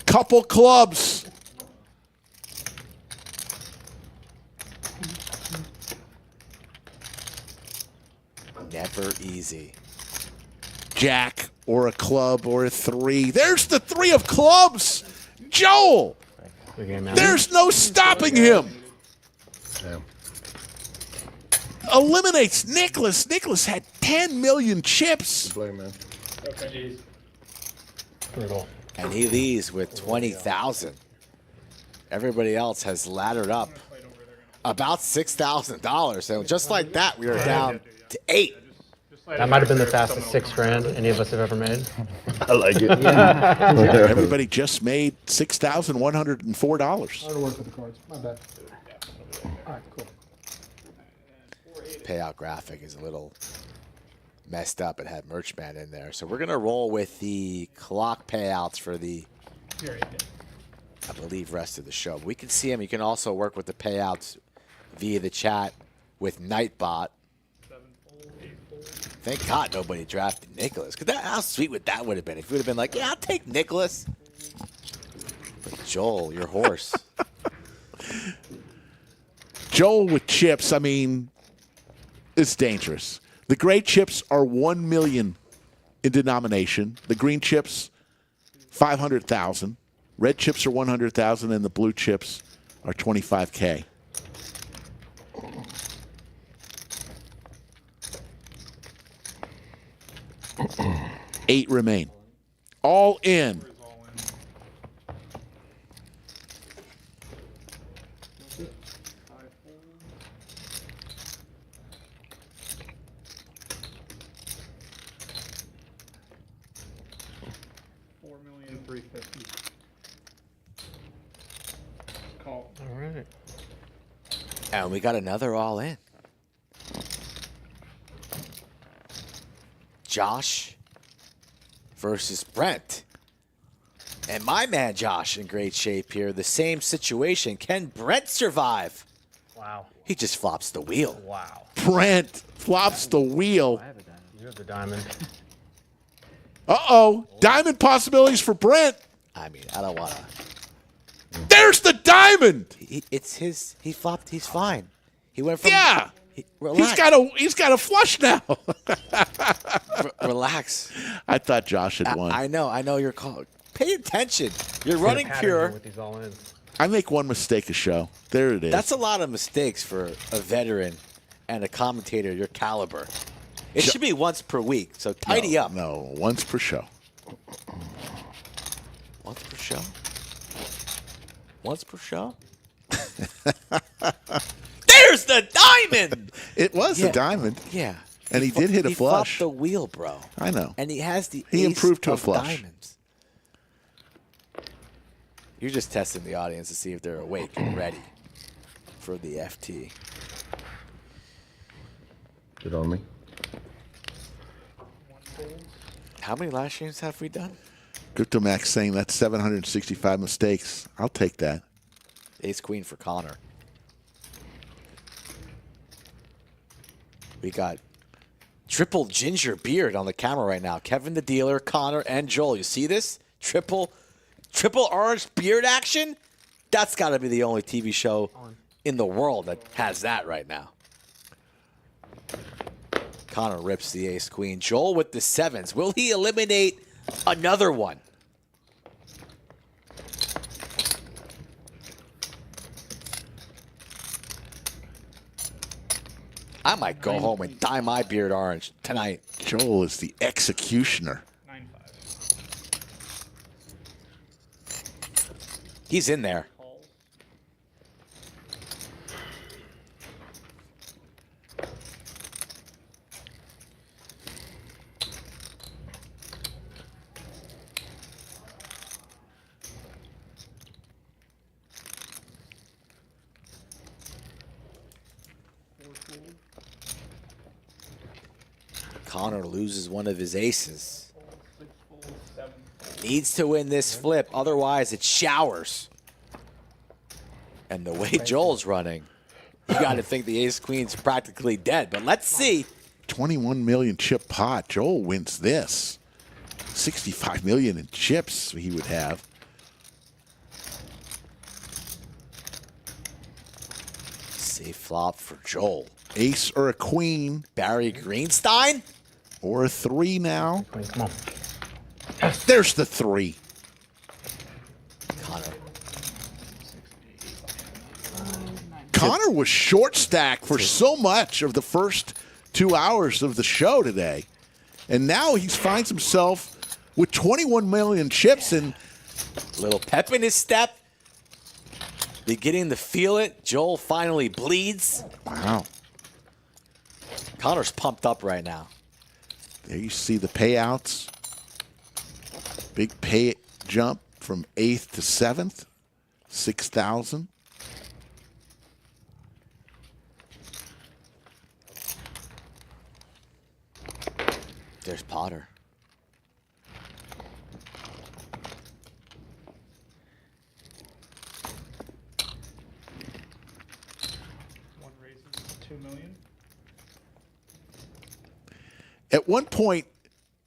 Couple clubs. Never easy. Jack or a club or a 3. There's the 3 of clubs. Joel. There's no stopping him. Yeah. Eliminates Nicholas. Nicholas had 10 million chips. Play, man. Brutal. And he leaves with 20,000. Everybody else has laddered up about $6,000. So just like that, we are down to 8. That might have been the fastest $6,000 any of us have ever made. I like it. Everybody just made $6,104. I don't work for the cards. My bad. All right, cool. Payout graphic is a little messed up. It had Merchman in there. So we're going to roll with the clock payouts for the, I believe, rest of the show. We can see them. You can also work with the payouts via the chat with Nightbot. Thank God nobody drafted Nicholas. Cause how sweet would that would have been if you would have been like, yeah, I'll take Nicholas. But Joel, your horse. Joel with chips, I mean, it's dangerous. The gray chips are 1 million in denomination. The green chips, 500,000. Red chips are 100,000, and the blue chips are 25K. Eight remain. All in. Call. All right. And we got another all in. Josh versus Brent. And my man Josh in great shape here. The same situation. Can Brent survive? Wow. He just flops the wheel. Wow. Brent flops the wheel. You have the diamond. Uh-oh. Diamond possibilities for Brent. I mean, I don't want to. There's the diamond. It's his. He flopped. He's fine. He went from. Yeah. Relax. He's got a flush now. Relax. I thought Josh had won. I know your call. Pay attention. You're running pure. With these all ins. I make one mistake a show. There it is. That's a lot of mistakes for a veteran and a commentator your caliber. It should be once per week, so tidy up. No, once per show. Once per show? Once per show? There's the diamond! It was a diamond. Yeah. And he did hit a flush. He flopped the wheel, bro. I know. And he has the He ace improved to a of flush. diamonds. You're just testing the audience to see if they're awake and ready for the FT. Is it on me? How many live streams have we done? Cryptomax saying that's 765 mistakes. I'll take that. Ace Queen for Connor. We got triple ginger beard on the camera right now. Kevin the dealer, Connor, and Joel. You see this? Triple orange beard action? That's got to be the only TV show in the world that has that right now. Connor rips the ace queen. Joel with the sevens. Will he eliminate another one? I might go home and dye my beard orange tonight. Joel is the executioner. He's in there. Connor loses one of his aces. Needs to win this flip, otherwise it showers. And the way Joel's running, you got to think the ace queen's practically dead. But let's see. 21 million chip pot. Joel wins this. 65 million in chips he would have. Safe flop for Joel. Ace or a queen. Barry Greenstein? Or a 3 now. Come on. There's the 3. Connor. Connor was short stacked for so much of the first 2 hours of the show today. And now he finds himself with 21 million chips and little pep in his step. Beginning to feel it. Joel finally bleeds. Wow. Connor's pumped up right now. There you see the payouts. Big pay jump from 8th to 7th. 6,000. There's Potter. One raises 2 million. At one point,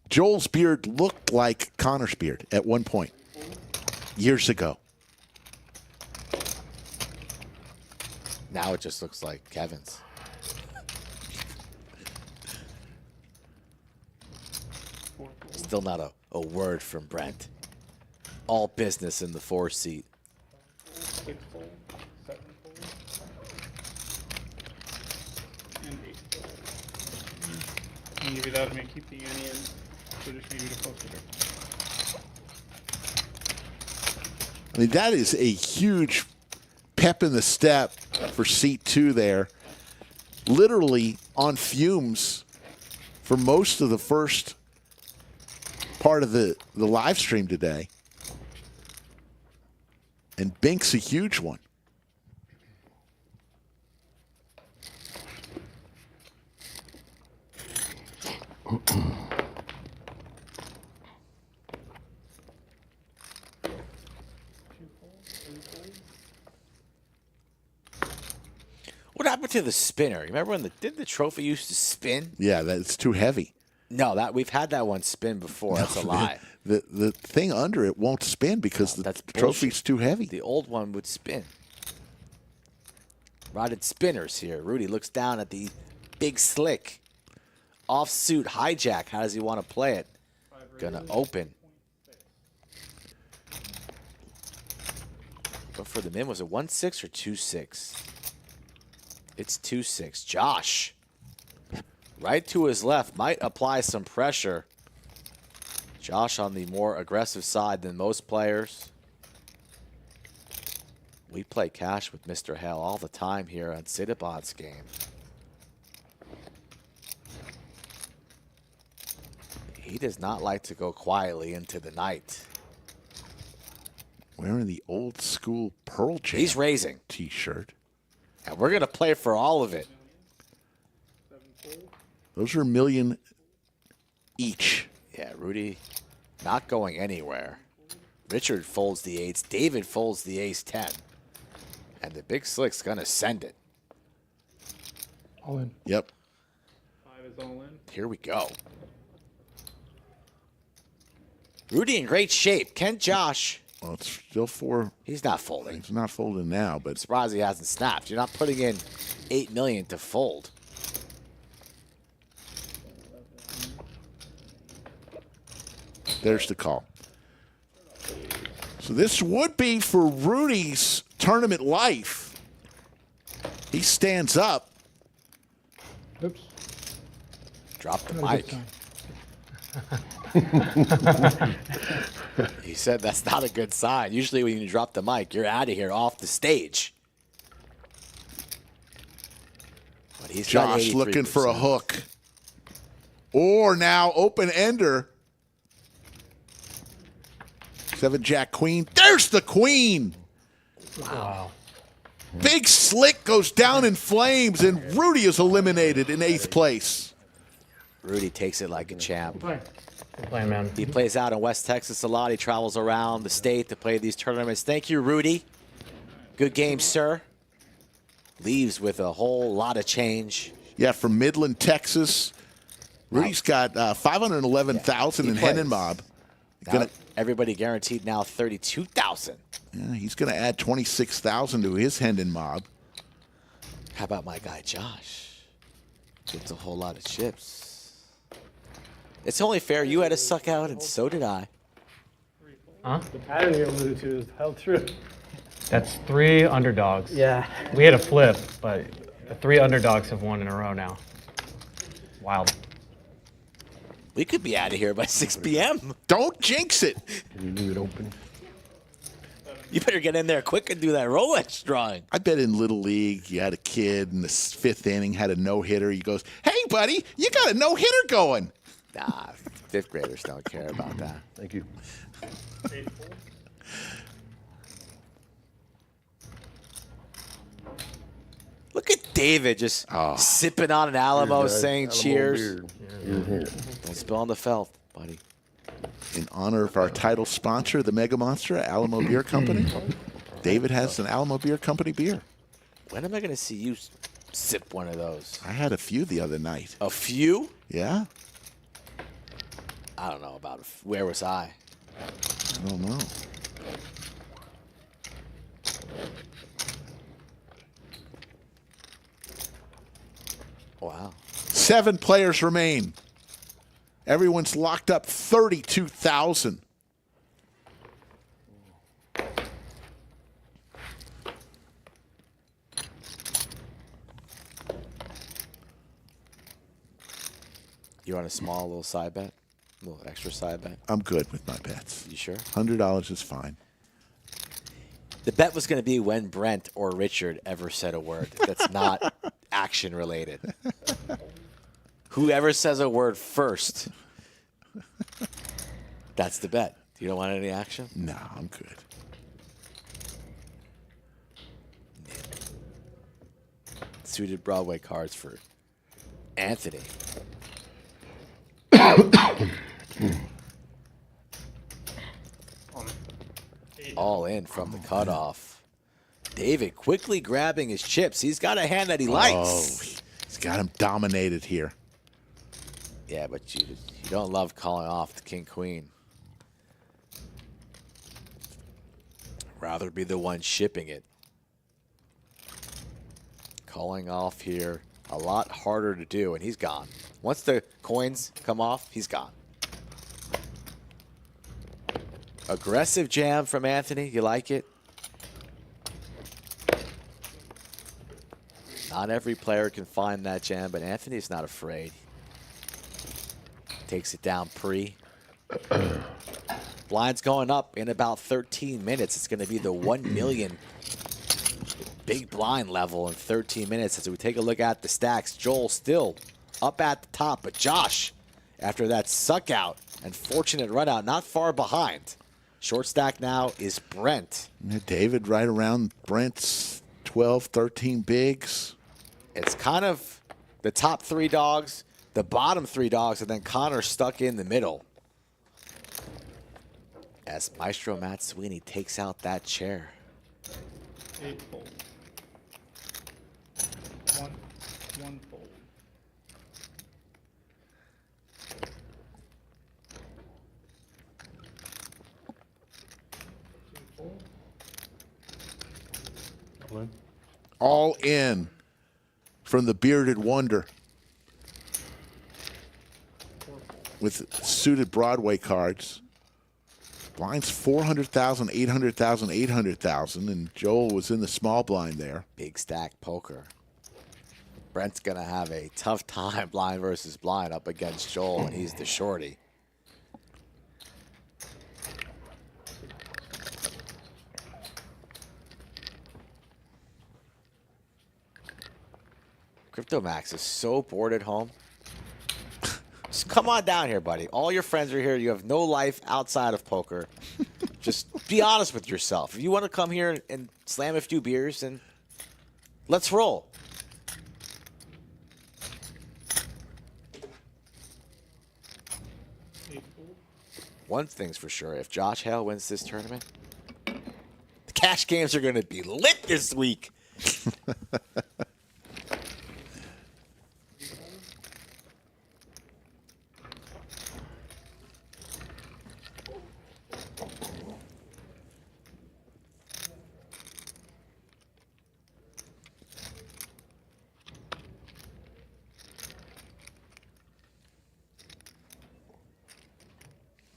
Joel's beard looked like Connor's beard at one point, years ago. Now it just looks like Kevin's. Still not a word from Brent. All business in the 4 seat. 6 fold, 7 fold, and 8 fold. I'll give you that. I'm going to keep the ante in. So just need you to post it. I mean, that is a huge pep in the step for seat 2 there. Literally on fumes for most of the first part of the live stream today. And Bink's a huge one. What happened to the spinner? Remember when did the trophy used to spin? Yeah, that's too heavy. No, that we've had that one spin before. That's a lie. The thing under it won't spin because the trophy's too heavy. The old one would spin. Rotted spinners here. Rudy looks down at the big slick. Offsuit hijack. How does he want to play it? Gonna open. Go for the min. Was it 1-6 or 2-6? It's 2-6. Josh. Right to his left. Might apply some pressure. Josh on the more aggressive side than most players. We play cash with Mr. Hell all the time here on Citabot's game. He does not like to go quietly into the night. Wearing the old school Pearl Jam. He's raising. T-shirt. And we're going to play for all of it. Those are $1 million each. Yeah, Rudy not going anywhere. Richard folds the 8s. David folds the ace-10. And the big slick's going to send it. All in. Yep. 5 is all in. Here we go. Rudy in great shape. Can Josh? Well, it's still 4. He's not folding. He's not folding now, but I'm surprised he hasn't snapped. You're not putting in $8 million to fold. there's the call. So this would be for Rudy's tournament life. He stands up. Oops. Drop the Not a mic. good He said that's not a good sign. Usually when you drop the mic, you're out of here off the stage. But he's got Josh looking 83%. for a hook. Or now open ender. 7 Jack Queen. There's the queen. Wow. Big Slick goes down in flames, and Rudy is eliminated in 8th place. Rudy takes it like a champ. Good play, man. He plays out in West Texas a lot. He travels around the state to play these tournaments. Thank you, Rudy. Good game, sir. Leaves with a whole lot of change. Yeah, from Midland, Texas. Rudy's got 511,000 in Hennen Mob. Everybody guaranteed now 32,000. Yeah, he's going to add 26,000 to his Hendon Mob. How about my guy Josh? Gets a whole lot of chips. It's only fair you had to suck out, and so did I. Huh? The pattern you alluded to is held true. That's 3 underdogs. Yeah. We had a flip, but the 3 underdogs have won in a row now. Wild. We could be out of here by 6 p.m. Don't jinx it. Can you leave it open? You better get in there quick and do that ROLEX drawing. I bet in Little League, you had a kid in the 5th inning, had a no-hitter. He goes, hey, buddy, you got a no-hitter going. Nah, 5th graders don't care about that. Thank you. Look at David just sipping on an Alamo, saying cheers. Don't spill on the felt, buddy. In honor of our title sponsor, the Mega Monster, Alamo Beer Company, David has an Alamo Beer Company beer. When am I going to see you sip one of those? I had a few the other night. A few? Yeah? I don't know about where was I? I don't know. Wow. 7 players remain. Everyone's locked up 32,000. You want a small little side bet? A little extra side bet? I'm good with my bets. You sure? $100 is fine. The bet was going to be when Brent or Richard ever said a word that's not action related. Whoever says a word first, that's the bet. You don't want any action? No, I'm good. Suited Broadway cards for Anthony. All in from the cutoff. David quickly grabbing his chips. He's got a hand that he likes. Oh, he's got him dominated here. Yeah, but you don't love calling off the king-queen. Rather be the one shipping it. Calling off here, a lot harder to do, and he's gone. Once the coins come off, he's gone. Aggressive jam from Anthony. You like it? Not every player can find that jam, but Anthony's not afraid. Takes it down pre. Blind's going up in about 13 minutes. It's going to be the 1 million big blind level in 13 minutes. As we take a look at the stacks, Joel still up at the top, but Josh, after that suck out and fortunate run out, not far behind. Short stack now is Brent. Yeah, David right around Brent's 12, 13 bigs. It's kind of the top 3 dogs, the bottom 3 dogs, and then Connor stuck in the middle. As Maestro Matt Sweeney takes out that chair. 8 fold. One fold. All in from the Bearded Wonder. With suited Broadway cards. Blinds 400,000, 800,000, 800,000, and Joel was in the small blind there. Big stack poker. Brent's going to have a tough time blind versus blind up against Joel, and he's the shorty. CryptoMax is so bored at home. Just come on down here, buddy. All your friends are here. You have no life outside of poker. Just be honest with yourself. If you want to come here and slam a few beers, then let's roll. One thing's for sure. If Josh Hale wins this tournament, the cash games are going to be lit this week.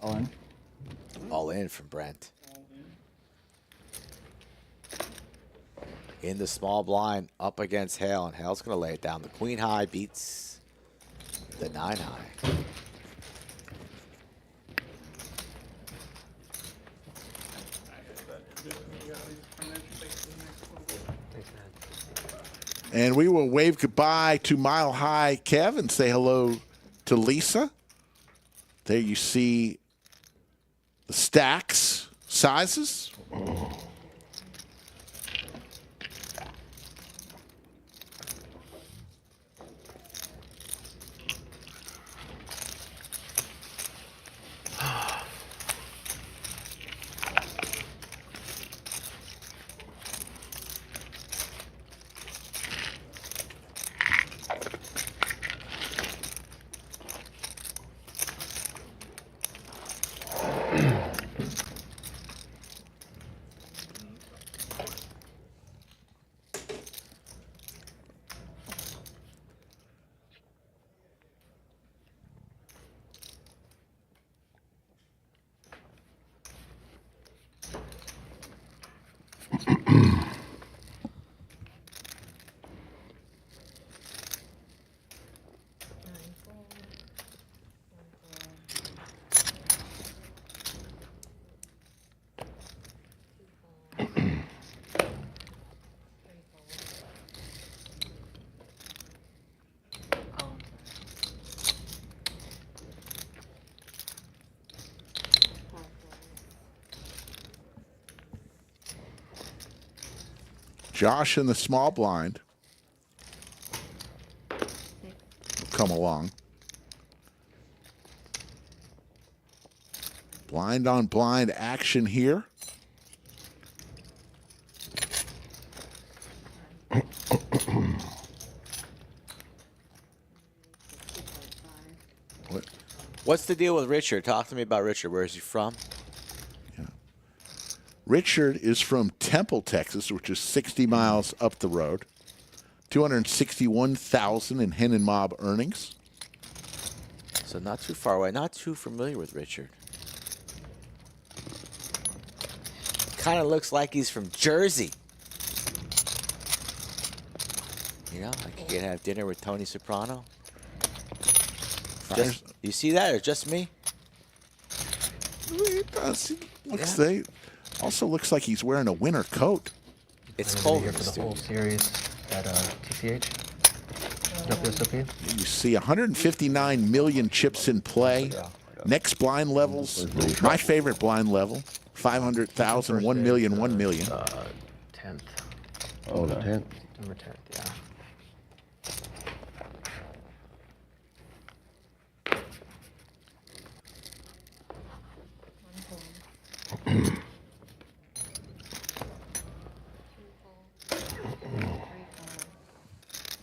All in. All in from Brent. In the small blind, up against Hale, and Hale's going to lay it down. The queen high beats the 9 high. And we will wave goodbye to Mile High Kev and say hello to Lisa. There you see the stacks, sizes. Josh in the small blind will come along. Blind on blind action here. What's the deal with Richard? Talk to me about Richard. Where is he from? Richard is from Temple, Texas, which is 60 miles up the road. 261,000 in Hen and Mob earnings. So not too far away. Not too familiar with Richard. Kind of looks like he's from Jersey. You know, like you could have dinner with Tony Soprano. Just, you see that, or just me? It does. Also looks like he's wearing a winter coat. It's cold here for the whole series at TCH. WSOP. You see 159 million chips in play. Next blind levels, my favorite blind level, 500,000, 1 million, 1 million. 10th. Oh, the 10th. Number 10th, yeah.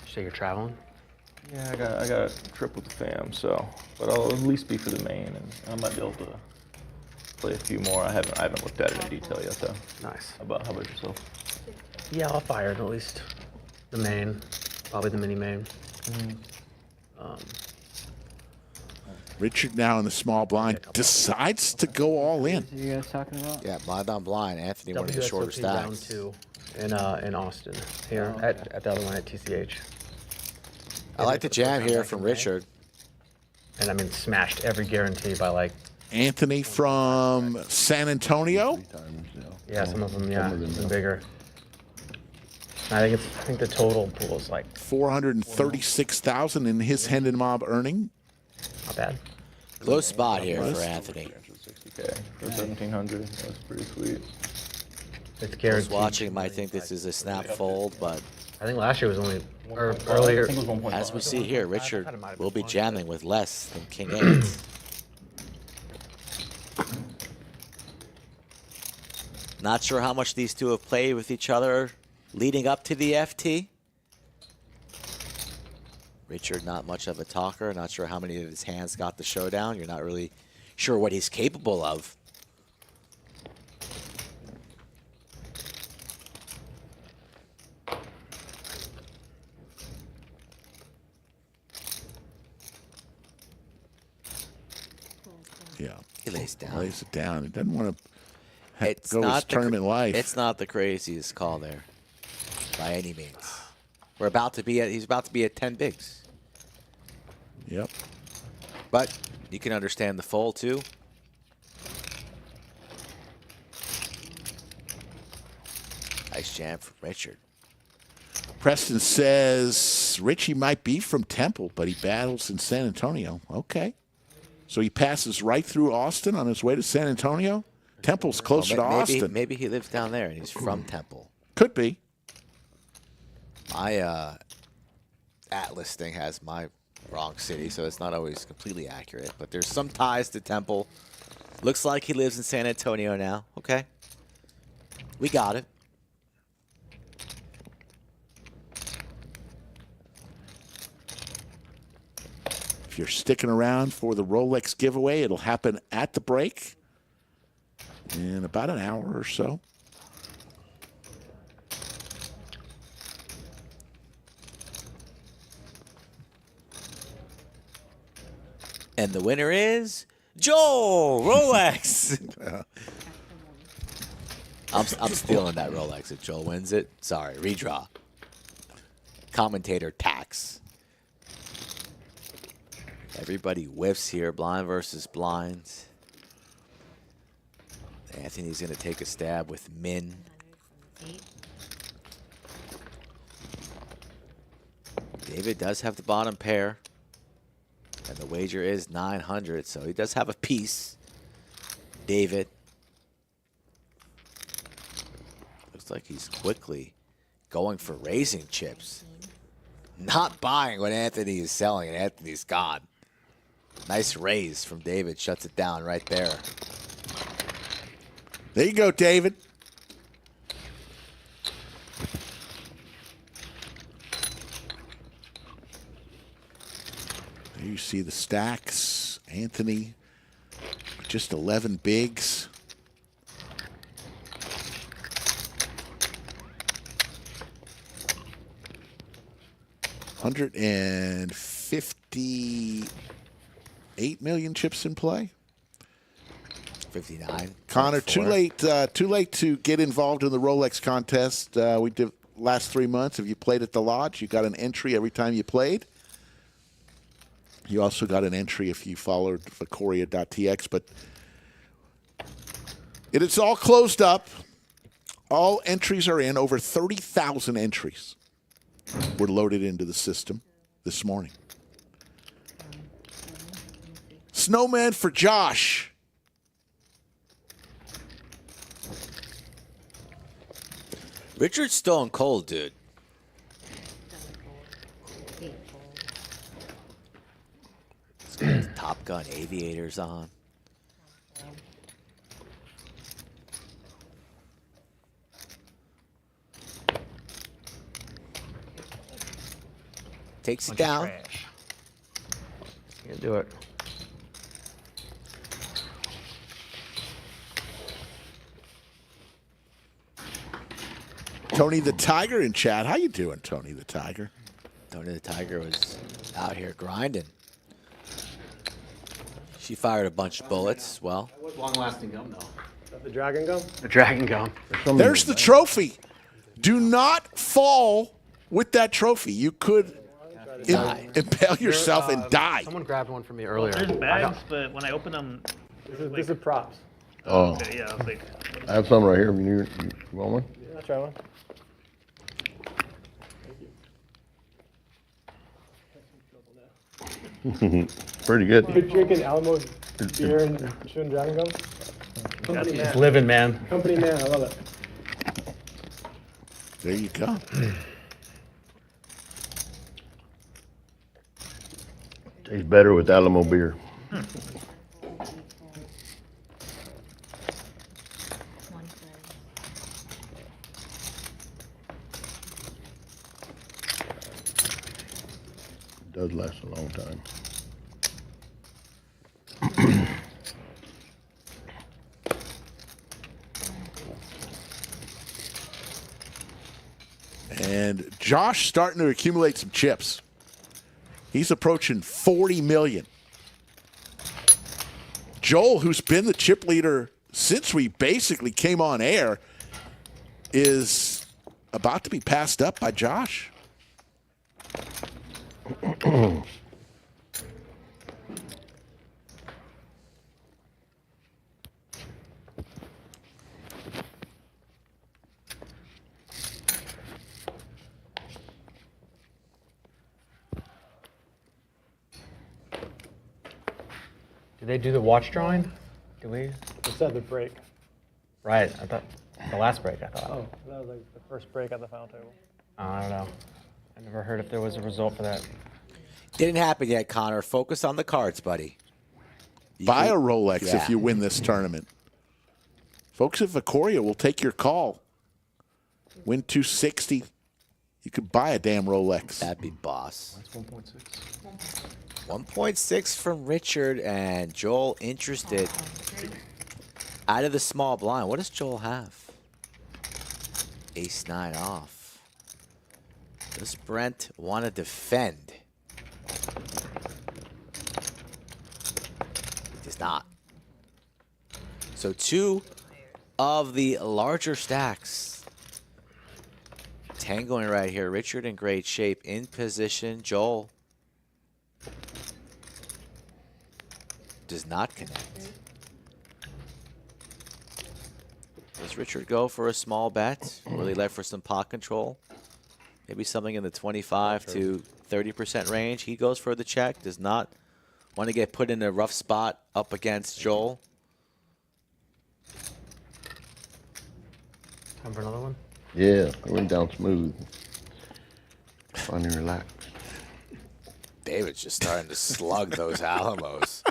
So you're traveling? Yeah, I got a trip with the fam, so, but I'll at least be for the main, and I might be able to play a few more. I haven't looked at it in detail yet, though. Nice. How about yourself? Yeah, I'll fire at least the main, probably the mini main. Richard now in the small blind decides to go all in. What are you guys talking about? Yeah, blind on blind. Anthony, one of the shorter WSOP round stacks. 2 in Austin here at the other one at TCH. I like the jam here from Richard. And I mean, smashed every guarantee by like. Anthony from San Antonio. Yeah, some of them, yeah, even bigger. I think the total pool is like 436,000 in his Hen and Mob earning. not bad. Close spot here for Anthony. 60K for 1,700. That's pretty sweet. It's Those guaranteed. watching might think this is a snap fold, but I think last year was only earlier. as we see here, Richard will be jamming with less than King 8. Not sure how much these two have played with each other leading up to the FT. Richard, not much of a talker. Not sure how many of his hands got the showdown. You're not really sure what he's capable of. Yeah. He lays down. Lays it down. He doesn't want to It's go his not tournament life. It's not the craziest call there, by any means. We're about to be at. He's about to be at 10 bigs. Yep. But you can understand the fold too. Nice jam from Richard. Preston says Richie might be from Temple, but he battles in San Antonio. Okay. So he passes right through Austin on his way to San Antonio? Temple's closer to Austin. Maybe he lives down there and he's from Temple. Could be. My Atlas thing has my wrong city, so it's not always completely accurate. But there's some ties to Temple. Looks like he lives in San Antonio now. Okay. We got it. If you're sticking around for the Rolex giveaway, it'll happen at the break in about an hour or so. And the winner is Joel Rolex. I'm stealing that Rolex if Joel wins it. Sorry, redraw. Commentator tax. Everybody whiffs here, blind versus blind. Anthony's going to take a stab with Min. David does have the bottom pair. And the wager is 900, so he does have a piece. David. Looks like he's quickly going for raising chips. Not buying what Anthony is selling, and Anthony's gone. Nice raise from David. Shuts it down right there. There you go, David. There you see the stacks. Anthony, just 11 bigs. $158 million chips in play. 59. Connor, 54. too late to get involved in the Rolex contest. We did last 3 months. If you played at the lodge, you got an entry every time you played. You also got an entry if you followed Vacoria.tx, but it is all closed up. All entries are in. Over 30,000 entries were loaded into the system this morning. Snowman for Josh. Richard's stone cold, dude. Let's get the Top Gun aviators on. Takes it down. Can't do it. Tony the Tiger in chat. How you doing, Tony the Tiger? Tony the Tiger was out here grinding. She fired a bunch of bullets. Well, That was long-lasting gum, though. The dragon gum? The dragon gum. There's the trophy. Do not fall with that trophy. You could impale yourself and die. Someone grabbed one from me earlier. There's bags, but when I open them, This is props. Oh. okay, yeah, I was like, I have some right here. You want one? I'll try one. Pretty good. You're drinking Alamo beer and chewing dragon gum? Company Just man. living, man. Company man, I love it. There you go. Tastes better with Alamo beer. Does last a long time. And Josh starting to accumulate some chips. He's approaching 40 million. Joel, who's been the chip leader since we basically came on air, is about to be passed up by Josh. Did they do the watch drawing? Did we? It's at the break. Right. I thought the last break. I thought. Oh, that was like the first break at the final table. I don't know. I never heard if there was a result for that. didn't happen yet, Connor. Focus on the cards, buddy. Buy a Rolex if you win this tournament. Folks at Vacoria will take your call. Win 260. You could buy a damn Rolex. That'd be boss. That's 1.6. 1.6 from Richard and Joel interested. Out of the small blind. What does Joel have? Ace-9 off. Does Brent want to defend? He does not. So two of the larger stacks tangoing right here. Richard in great shape, in position. Joel does not connect. Does Richard go for a small bet? Really left for some pot control? Maybe something in the 25 to 30% range. He goes for the check. Does not want to get put in a rough spot up against Joel. Time for another one? Yeah, it went down smooth. Finally relaxed. David's just starting to slug those Alamos.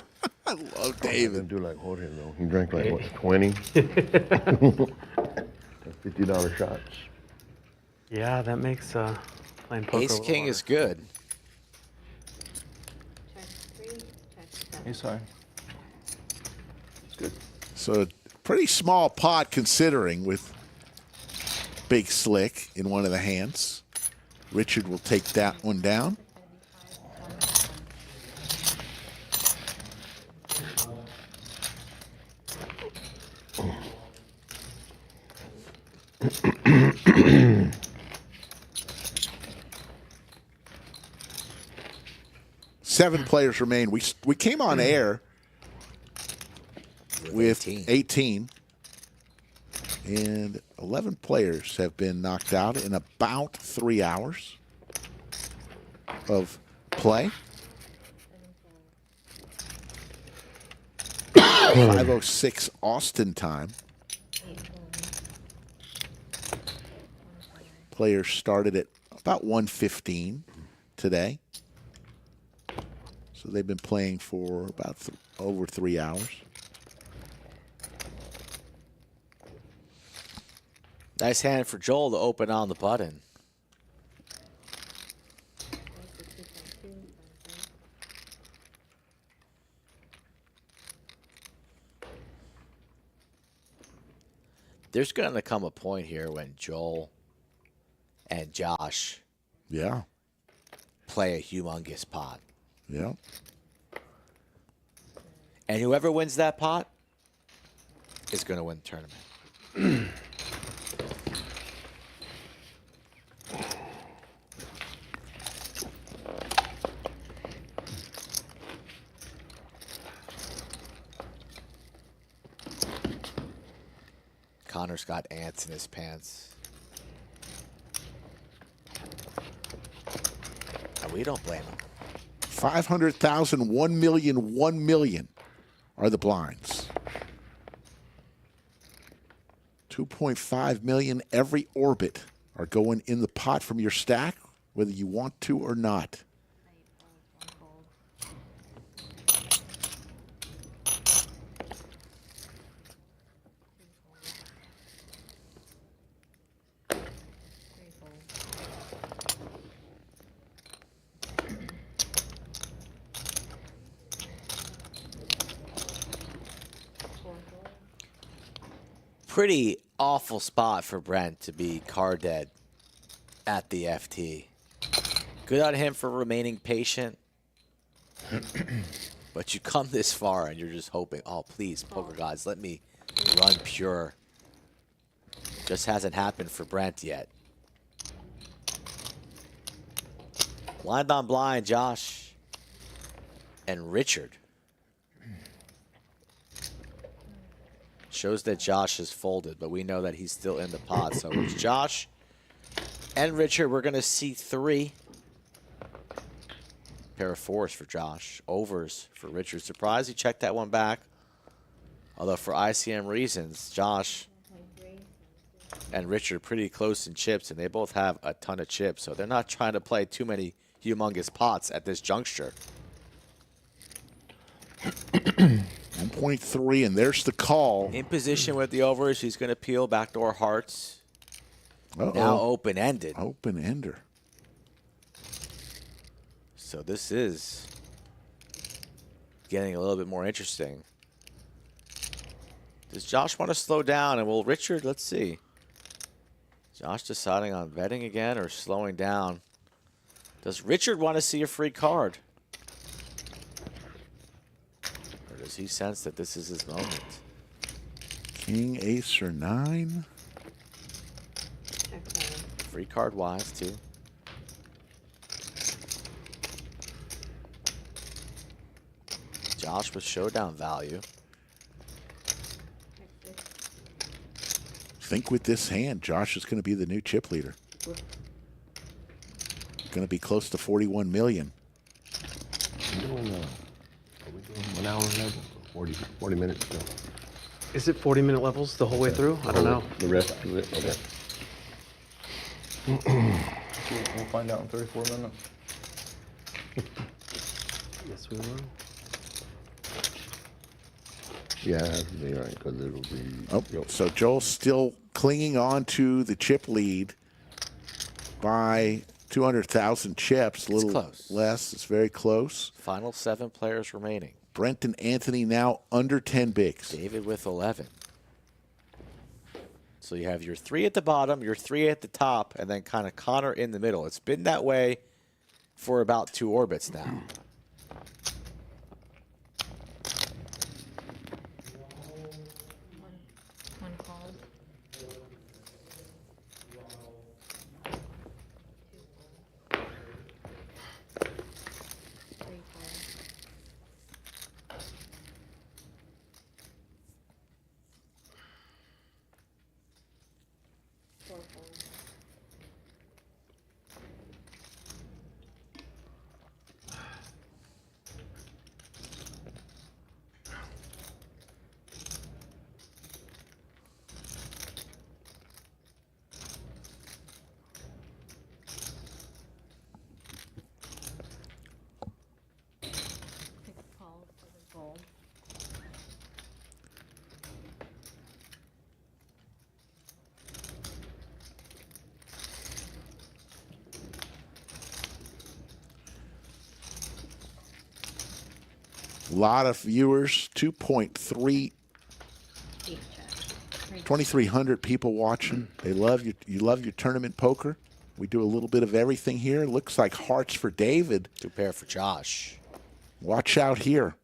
I love I David. didn't do like Jorge though. He drank like what, 20? $50 shots. Yeah, that makes playing poker. Ace King is good. Check 3, check 7. Ace high. It's good. So pretty small pot considering with Big Slick in one of the hands. Richard will take that one down. Seven players remain. We came on air with 18, and 11 players have been knocked out in about 3 hours of play. 5:06 Austin time. Players started at about 1:15 today. So they've been playing for about over 3 hours. Nice hand for Joel to open on the button. There's going to come a point here when Joel and Josh play a humongous pot. Yeah. And whoever wins that pot is going to win the tournament. Connor's got ants in his pants. And we don't blame him. 500,000, 1 million, 1 million are the blinds. 2.5 million every orbit are going in the pot from your stack, whether you want to or not. Pretty awful spot for Brent to be card dead at the FT. Good on him for remaining patient. But you come this far and you're just hoping, oh, please, poker gods, let me run pure. Just hasn't happened for Brent yet. Blind on blind, Josh and Richard. Shows that Josh has folded, but we know that he's still in the pot. So it's Josh and Richard. We're going to see 3. Pair of 4s for Josh. Overs for Richard. Surprised he checked that one back. Although for ICM reasons, Josh and Richard are pretty close in chips, and they both have a ton of chips. So they're not trying to play too many humongous pots at this juncture. 1.3, and there's the call. In position with the overs, he's going to peel backdoor hearts. Now open-ended. Open-ender. So this is getting a little bit more interesting. Does Josh want to slow down? And will Richard, let's see. Josh deciding on betting again or slowing down. Does Richard want to see a free card? Or does he sense that this is his moment? King, ace, or 9. Free card wise, too. Josh with showdown value. Think with this hand, Josh is going to be the new chip leader. Going to be close to 41 million. Are we doing 1 hour level? 40 minutes still. Is it 40-minute levels the whole way through? I don't know. The rest of it? Okay. We'll find out in 34 minutes. Yes, we will. Yeah, it has to be right because it'll be. Oh, so Joel's still clinging on to the chip lead by 200,000 chips. A little close. less. It's very close. Final 7 players remaining. Brent and Anthony now under 10 bigs. David with 11. So you have your 3 at the bottom, your 3 at the top, and then kind of Connor in the middle. It's been that way for about 2 orbits now. One call. Three calls. Four calls. Six calls, 7 calls. A lot of viewers, 2.3, Eight check. 2,300 people watching. They love you love your tournament poker. We do a little bit of everything here. Looks like hearts for David. 2 pair for Josh. Watch out here.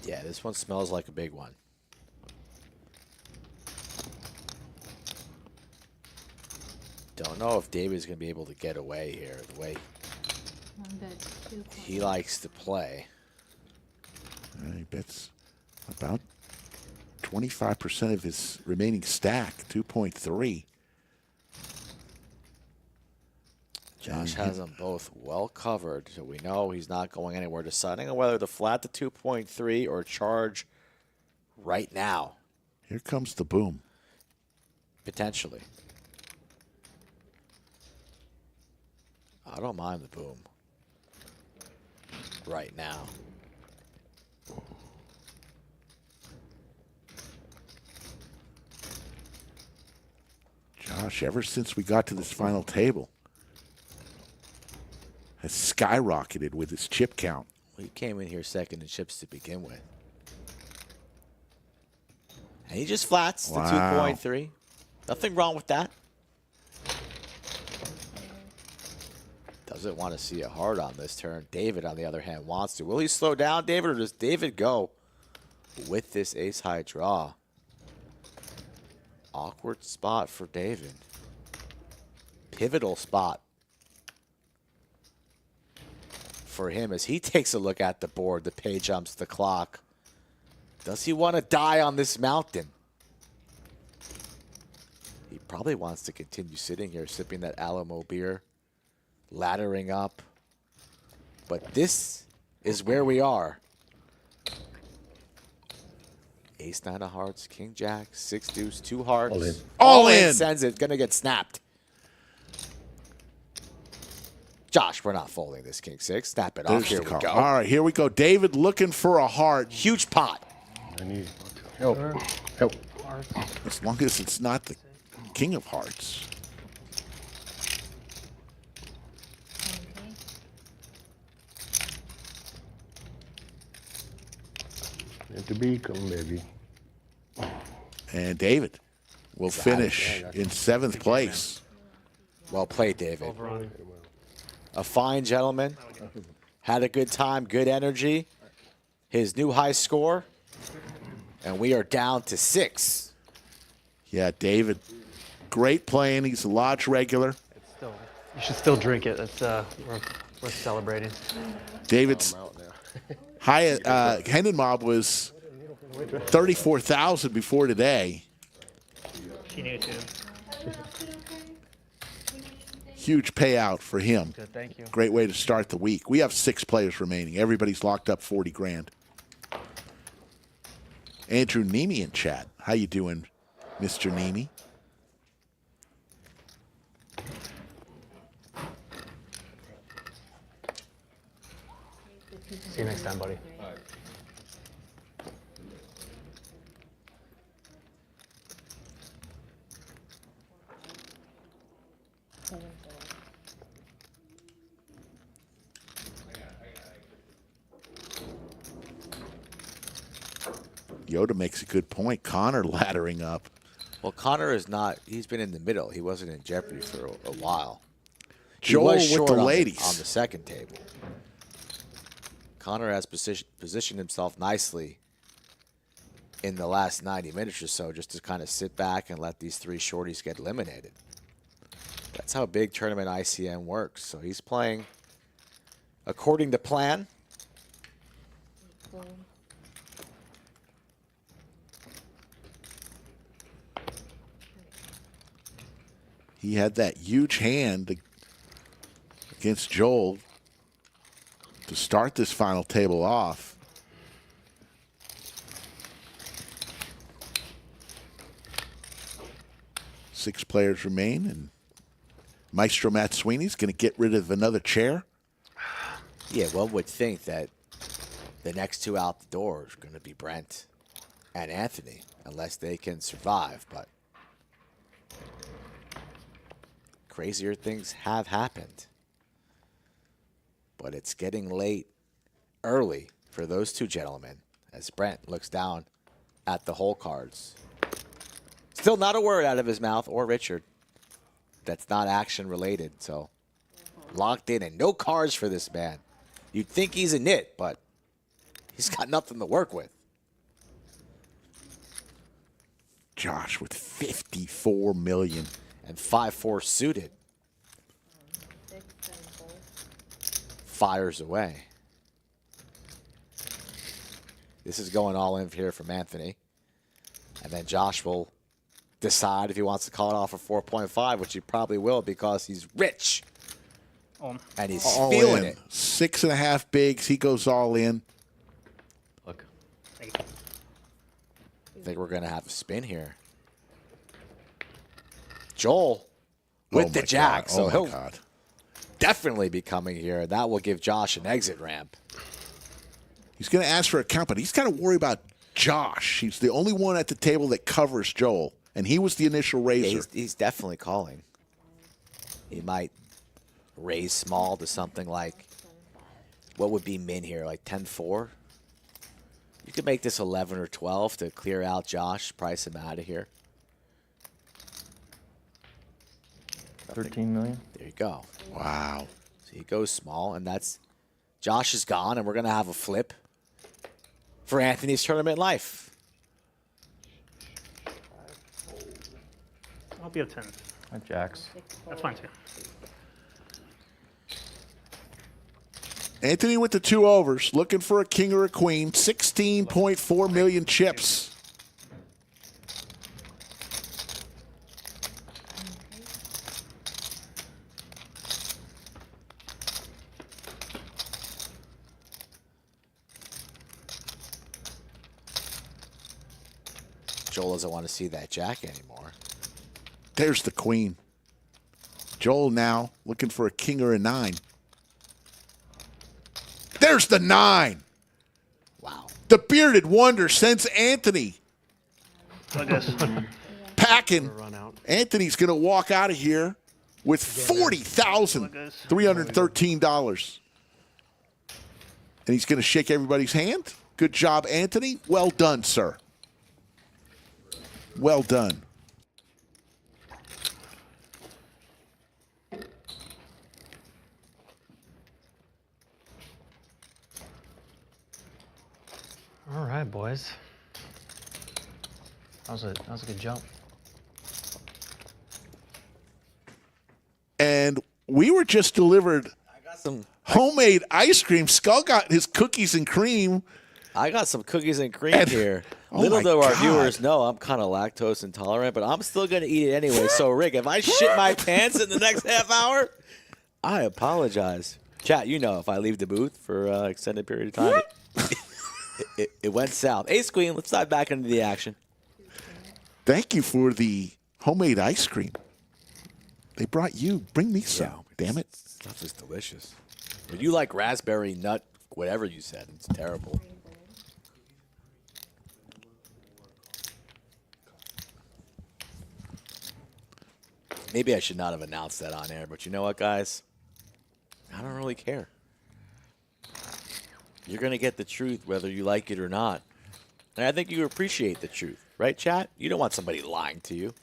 Yeah, this one smells like a big one. Don't know if David's going to be able to get away here the way One bet, 2 calls. he likes to play. He bets about 25% of his remaining stack, 2.3. Josh has them both well covered, so we know he's not going anywhere. Deciding on whether to flat the 2.3 or charge right now. Here comes the boom. Potentially. I don't mind the boom. Right now. Josh, ever since we got to this final table, has skyrocketed with his chip count. Well, he came in here second in chips to begin with. And he just flats the 2.3. Nothing wrong with that. Doesn't want to see it hard on this turn. David, on the other hand, wants to. Will he slow down, David, or does David go with this ace-high draw? Awkward spot for David. Pivotal spot for him as he takes a look at the board. The page jumps the clock. Does he want to die on this mountain? He probably wants to continue sitting here, sipping that Alamo beer, laddering up. But this is where we are. Ace, 9 of hearts, king, jack, 6 deuce, 2 hearts. All in. All in. Sends it. Gonna get snapped. Josh, we're not folding this king 6. Snap it off. There's Here the we call. go. All right, here we go. David looking for a heart. Huge pot. I need help. Help. As long as it's not the king of hearts. Let the beat come, baby. And David will finish in 7th place. Well played, David. A fine gentleman. Had a good time, good energy. His new high score. And we are down to 6. Yeah, David, great playing. He's a lodge regular. Still, you should still drink it. It's we're celebrating. David's high Hendon Mob was 34,000 before today. She knew too. Huge payout for him. Good, thank you. Great way to start the week. We have 6 players remaining. Everybody's locked up 40 grand. Andrew Nemi in chat. How you doing, Mr. Nemi? See you next time, buddy. Yoda makes a good point. Connor laddering up. Well, Connor is not. He's been in the middle. He wasn't in jeopardy for a while. He Joel was with short the on ladies. on the second table. Connor has positioned himself nicely in the last 90 minutes or so, just to kind of sit back and let these three shorties get eliminated. That's how big tournament ICM works. So he's playing according to plan. He had that huge hand against Joel to start this final table off. Six players remain, and Maestro Matt Sweeney's going to get rid of another chair. Yeah, one would think that the next two out the door are going to be Brent and Anthony, unless they can survive. But crazier things have happened. But it's getting late early for those two gentlemen as Brent looks down at the hole cards. Still not a word out of his mouth, or Richard, that's not action related. So locked in and no cards for this man. You'd think he's a nit, but he's got nothing to work with. Josh with 54 million. And 5-4 suited. Fires away. This is going all in here from Anthony. And then Josh will decide if he wants to call it off for 4.5, which he probably will because he's rich. And he's all feeling in. it. 6.5 bigs. He goes all in. Look. I think we're going to have a spin here. Joel with the jack. God. So Oh, he'll my God. definitely be coming here. That will give Josh an exit ramp. He's going to ask for a count, but he's got to worry about Josh. He's the only one at the table that covers Joel, and he was the initial raiser. Yeah, he's definitely calling. He might raise small to something like, what would be min here, like 10-4? You could make this 11 or 12 to clear out Josh, price him out of here. 13 million. There you go. Wow. So he goes small, and that's Josh is gone, and we're going to have a flip for Anthony's tournament life. I'll be a 10. That jacks. That's fine too. Anthony with the 2 overs, looking for a king or a queen. 16.4 million chips. Joel doesn't want to see that jack anymore. There's the queen. Joel now looking for a king or a 9. There's the 9. Wow. The bearded wonder sends Anthony I guess. packing. Anthony's going to walk out of here with $40,313. And he's going to shake everybody's hand. Good job, Anthony. Well done, sir. Well done. All right, boys. That was a good jump. And we were just delivered some homemade ice cream. Skull got his cookies and cream. I got some cookies and cream here. Oh Little my do our God. viewers know, I'm kind of lactose intolerant, but I'm still going to eat it anyway. So, Rick, if I shit my pants in the next half hour, I apologize. Chat, you know if I leave the booth for an extended period of time, it went south. Ace Queen, let's dive back into the action. Thank you for the homemade ice cream. They brought you. Bring me some. Damn it. Stuff is delicious. Would you like raspberry nut whatever you said. It's terrible. Maybe I should not have announced that on air, but you know what, guys? I don't really care. You're going to get the truth whether you like it or not. And I think you appreciate the truth, right, chat? You don't want somebody lying to you.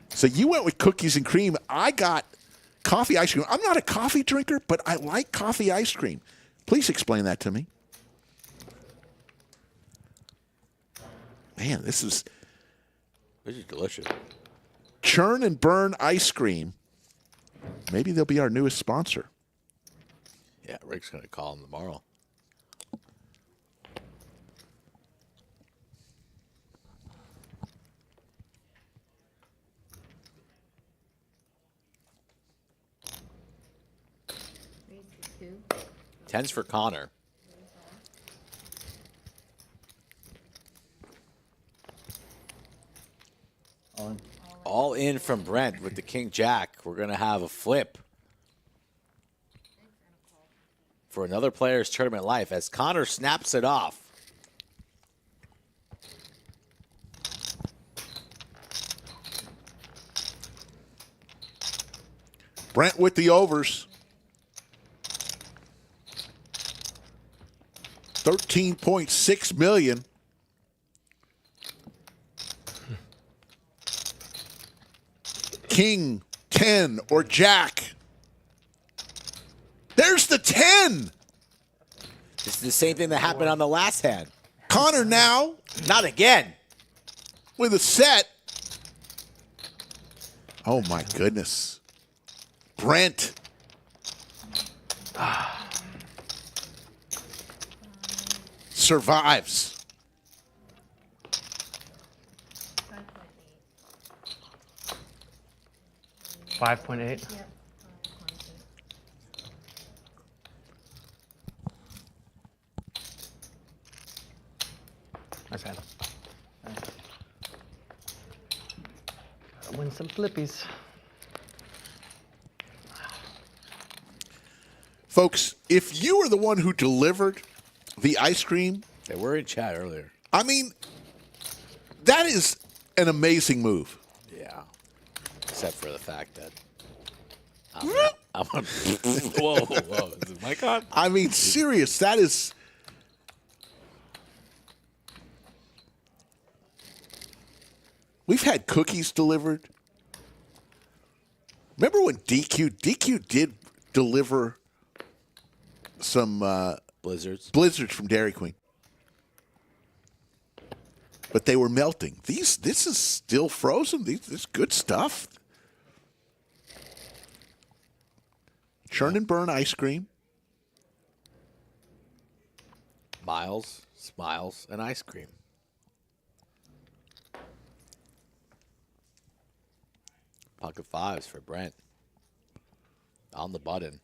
So you went with cookies and cream. I got coffee ice cream. I'm not a coffee drinker, but I like coffee ice cream. Please explain that to me. Man, this is delicious. Churn and Burn Ice Cream. Maybe they'll be our newest sponsor. Yeah, Rick's going to call him tomorrow. Tens for Connor. All in from Brent with the King Jack. We're going to have a flip for another player's tournament life as Connor snaps it off. Brent with the overs. 13.6 million. King, 10, or Jack. There's the 10. This is the same thing that happened on the last hand. Connor now. Not again. With a set. Oh, my goodness. Brent. Survives. 5.8. Nice hand. Gotta win some flippies. Folks, if you were the one who delivered the ice cream. They were in chat earlier. I mean, that is an amazing move. Yeah. Except for the fact that I'm whoa. Is the mic on? I mean, serious. That is. We've had cookies delivered. Remember when DQ did deliver some blizzards from Dairy Queen, but they were melting. This is still frozen. This is good stuff. Churn and Burn ice cream. Miles, smiles, and ice cream. Pocket fives for Brent. On the button.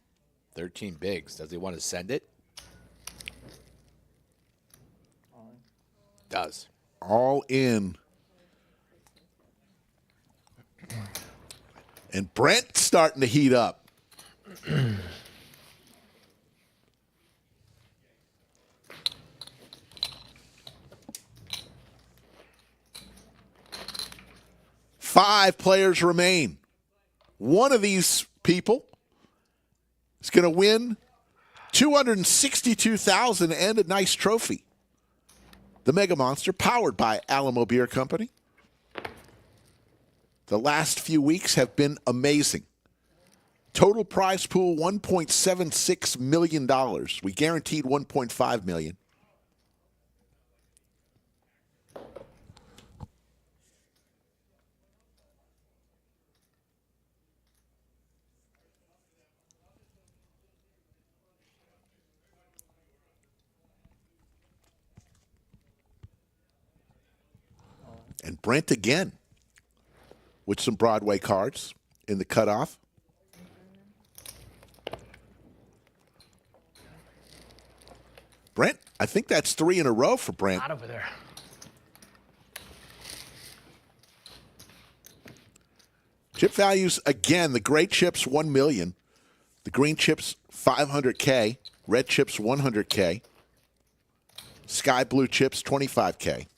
13 bigs. Does he want to send it? Does. All in. And Brent starting to heat up. Five players remain. One of these people is going to win $262,000 and a nice trophy. The Mega Monster, powered by Alamo Beer Company. The last few weeks have been amazing. Total prize pool, $1.76 million. We guaranteed $1.5 million. And Brent again with some Broadway cards in the cutoff. Brent, I think that's 3 in a row for Brent. Not over there. Chip values, again, the gray chips, $1 million. The green chips, $500K. Red chips, $100K. Sky blue chips, $25K.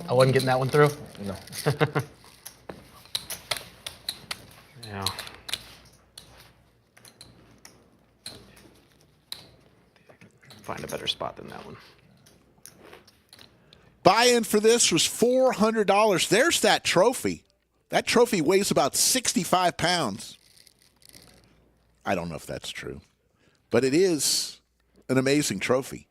I wasn't getting that one through. No. Yeah. Find a better spot than that one. Buy-in for this was $400. There's that trophy. That trophy weighs about 65 pounds. I don't know if that's true, but it is an amazing trophy.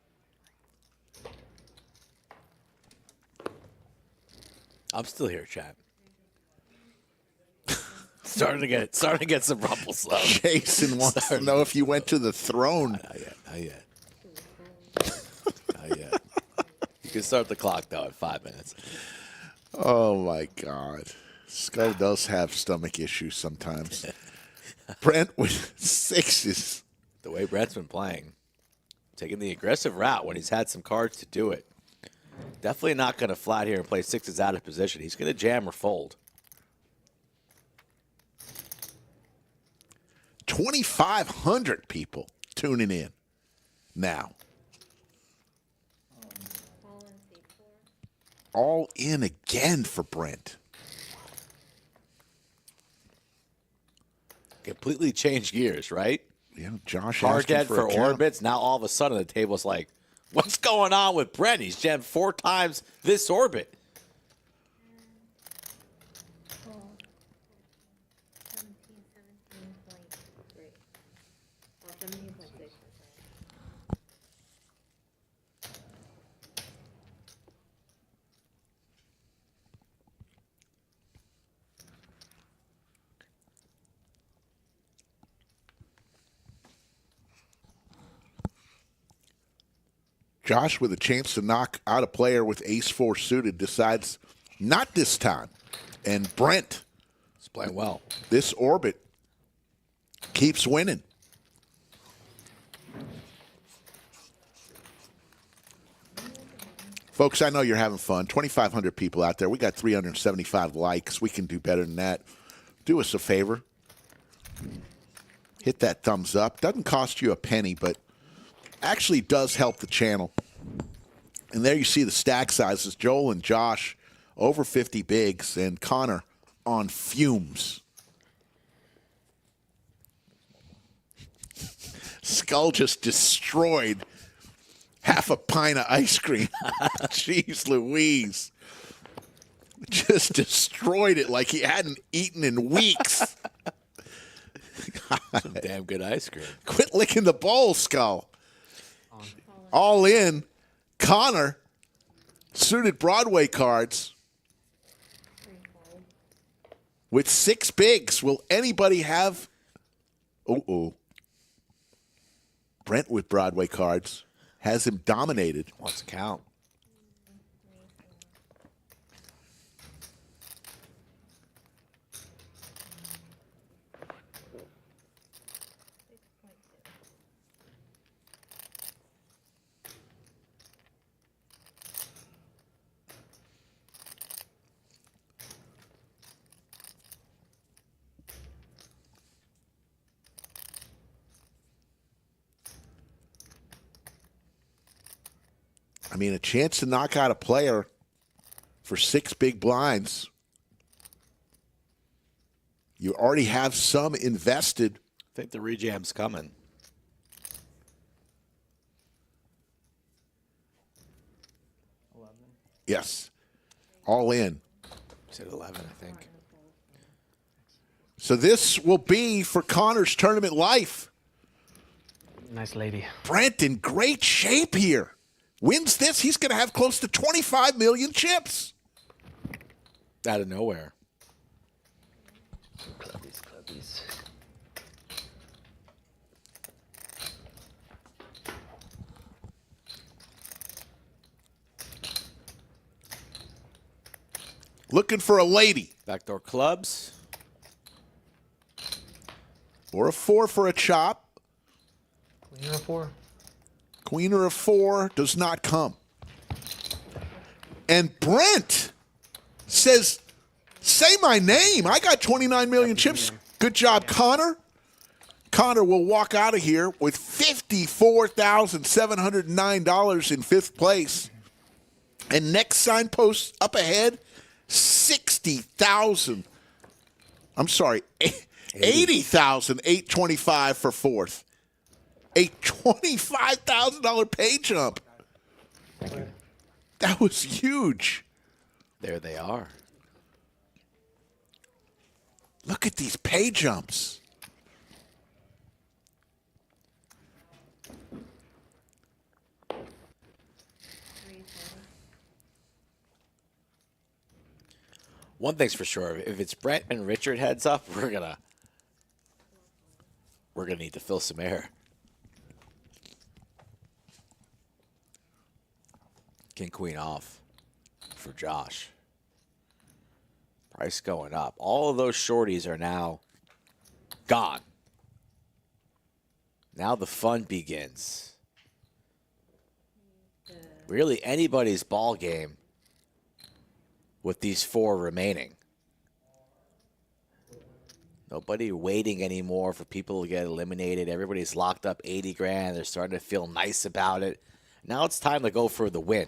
I'm still here, chat. starting to get some rumbles though. Jason wants to know if you went to the throne. Not yet. Not yet. You can start the clock though at 5 minutes. Oh my God. Skull does have stomach issues sometimes. Brent with sixes. The way Brent's been playing, taking the aggressive route when he's had some cards to do it. Definitely not going to flat here and play sixes out of position. He's going to jam or fold. 2,500 people tuning in now. All in again for Brent. Completely changed gears, right? Yeah, Josh hard asking dead for a count. orbits. Now all of a sudden the table's like, what's going on with Brent? He's jammed 4 times this orbit. Josh, with a chance to knock out a player with ace-4 suited, decides not this time. And Brent, he's playing well. This orbit keeps winning. Folks, I know you're having fun. 2,500 people out there. We got 375 likes. We can do better than that. Do us a favor. Hit that thumbs up. Doesn't cost you a penny, but actually does help the channel. And there you see the stack sizes. Joel and Josh over 50 bigs, and Connor on fumes. Skull just destroyed half a pint of ice cream. Jeez Louise. Just destroyed it like he hadn't eaten in weeks. Some damn good ice cream. Quit licking the bowl, Skull. All in. Connor, suited Broadway cards with 6 bigs. Will anybody have? Brent with Broadway cards has him dominated. Wants to count. I mean, a chance to knock out a player for 6 big blinds. You already have some invested. I think the rejam's coming. Yes. All in. Said 11, I think. So this will be for Connor's tournament life. Nice lady. Brent in great shape here. Wins this, he's going to have close to 25 million chips. Out of nowhere. Clubbies. Looking for a lady. Backdoor clubs. Or a 4 for a chop. Queen or a 4? Queen or a 4 does not come. And Brent says, say my name. I got 29 million chips. Good job, Connor. Connor will walk out of here with $54,709 in 5th place. And next signpost up ahead, 60,000. I'm sorry, 80,825 for 4th. A $25,000 pay jump. That was huge. There they are. Look at these pay jumps. One thing's for sure, if it's Brent and Richard heads up, we're gonna need to fill some air. King Queen off for Josh. Price going up. All of those shorties are now gone. Now the fun begins. Really anybody's ball game with these 4 remaining. Nobody waiting anymore for people to get eliminated. Everybody's locked up 80 grand. They're starting to feel nice about it. Now it's time to go for the win.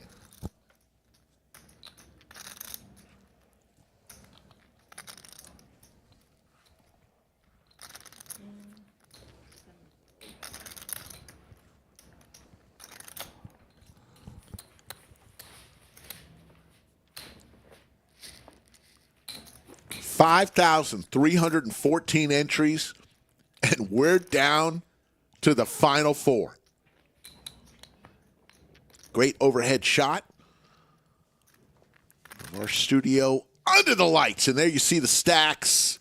$5,314 entries, and we're down to the final 4. Great overhead shot of our studio under the lights, and there you see the stacks.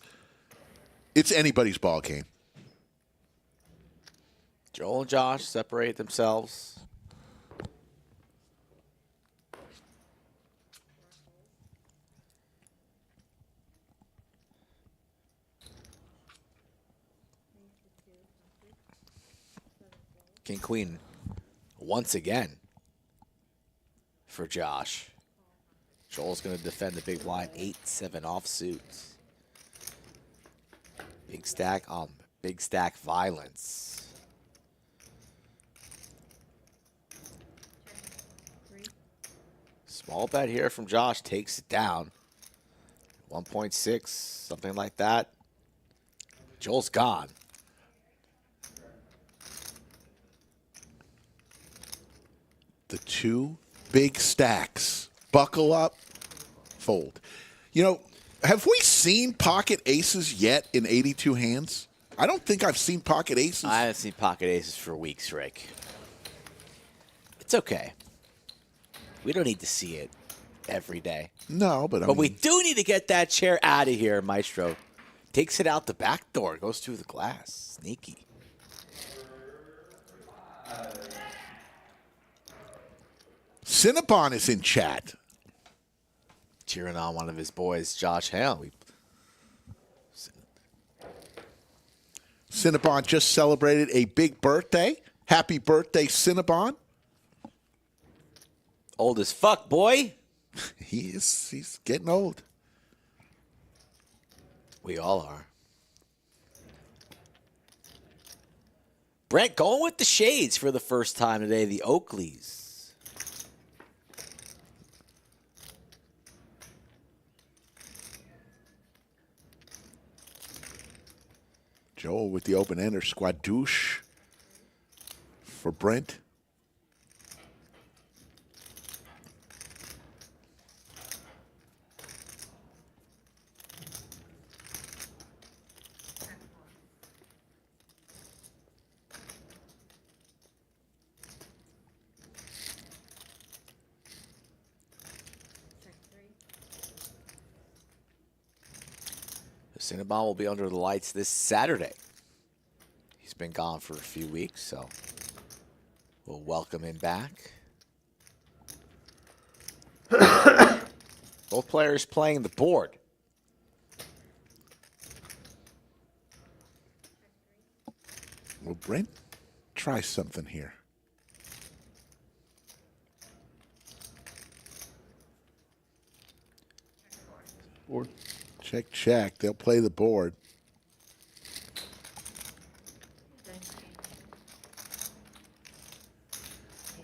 It's anybody's ball game. Joel and Josh separate themselves. King Queen once again for Josh. Joel's going to defend the big blind, 8-7 offsuit. Big stack on big stack violence. Small bet here from Josh, takes it down. 1.6, something like that. Joel's gone. The 2 big stacks. Buckle up, fold. You know, have we seen pocket aces yet in 82 hands? I don't think I've seen pocket aces. I haven't seen pocket aces for weeks, Rick. It's okay. We don't need to see it every day. No, but we do need to get that chair out of here, Maestro. Takes it out the back door, goes through the glass. Sneaky. Cinnabon is in chat. Cheering on one of his boys, Josh Hale. Cinnabon just celebrated a big birthday. Happy birthday, Cinnabon. Old as fuck, boy. He's getting old. We all are. Brent going with the shades for the first time today, the Oakleys. Joel with the open ender, squadouche for Brent. Cinnabon will be under the lights this Saturday. He's been gone for a few weeks, so we'll welcome him back. Both players playing the board. Will Brent try something here? Board. Check, check. They'll play the board.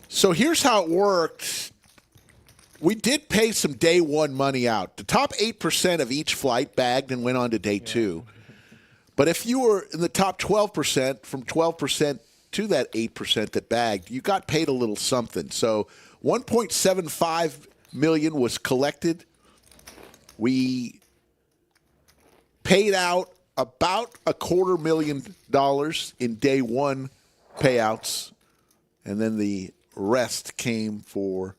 So here's how it worked. We did pay some day one money out. The top 8% of each flight bagged and went on to day two. But if you were in the top 12%, from 12% to that 8% that bagged, you got paid a little something. So $1.75 million was collected. We paid out about $250,000 in day one payouts, and then the rest came for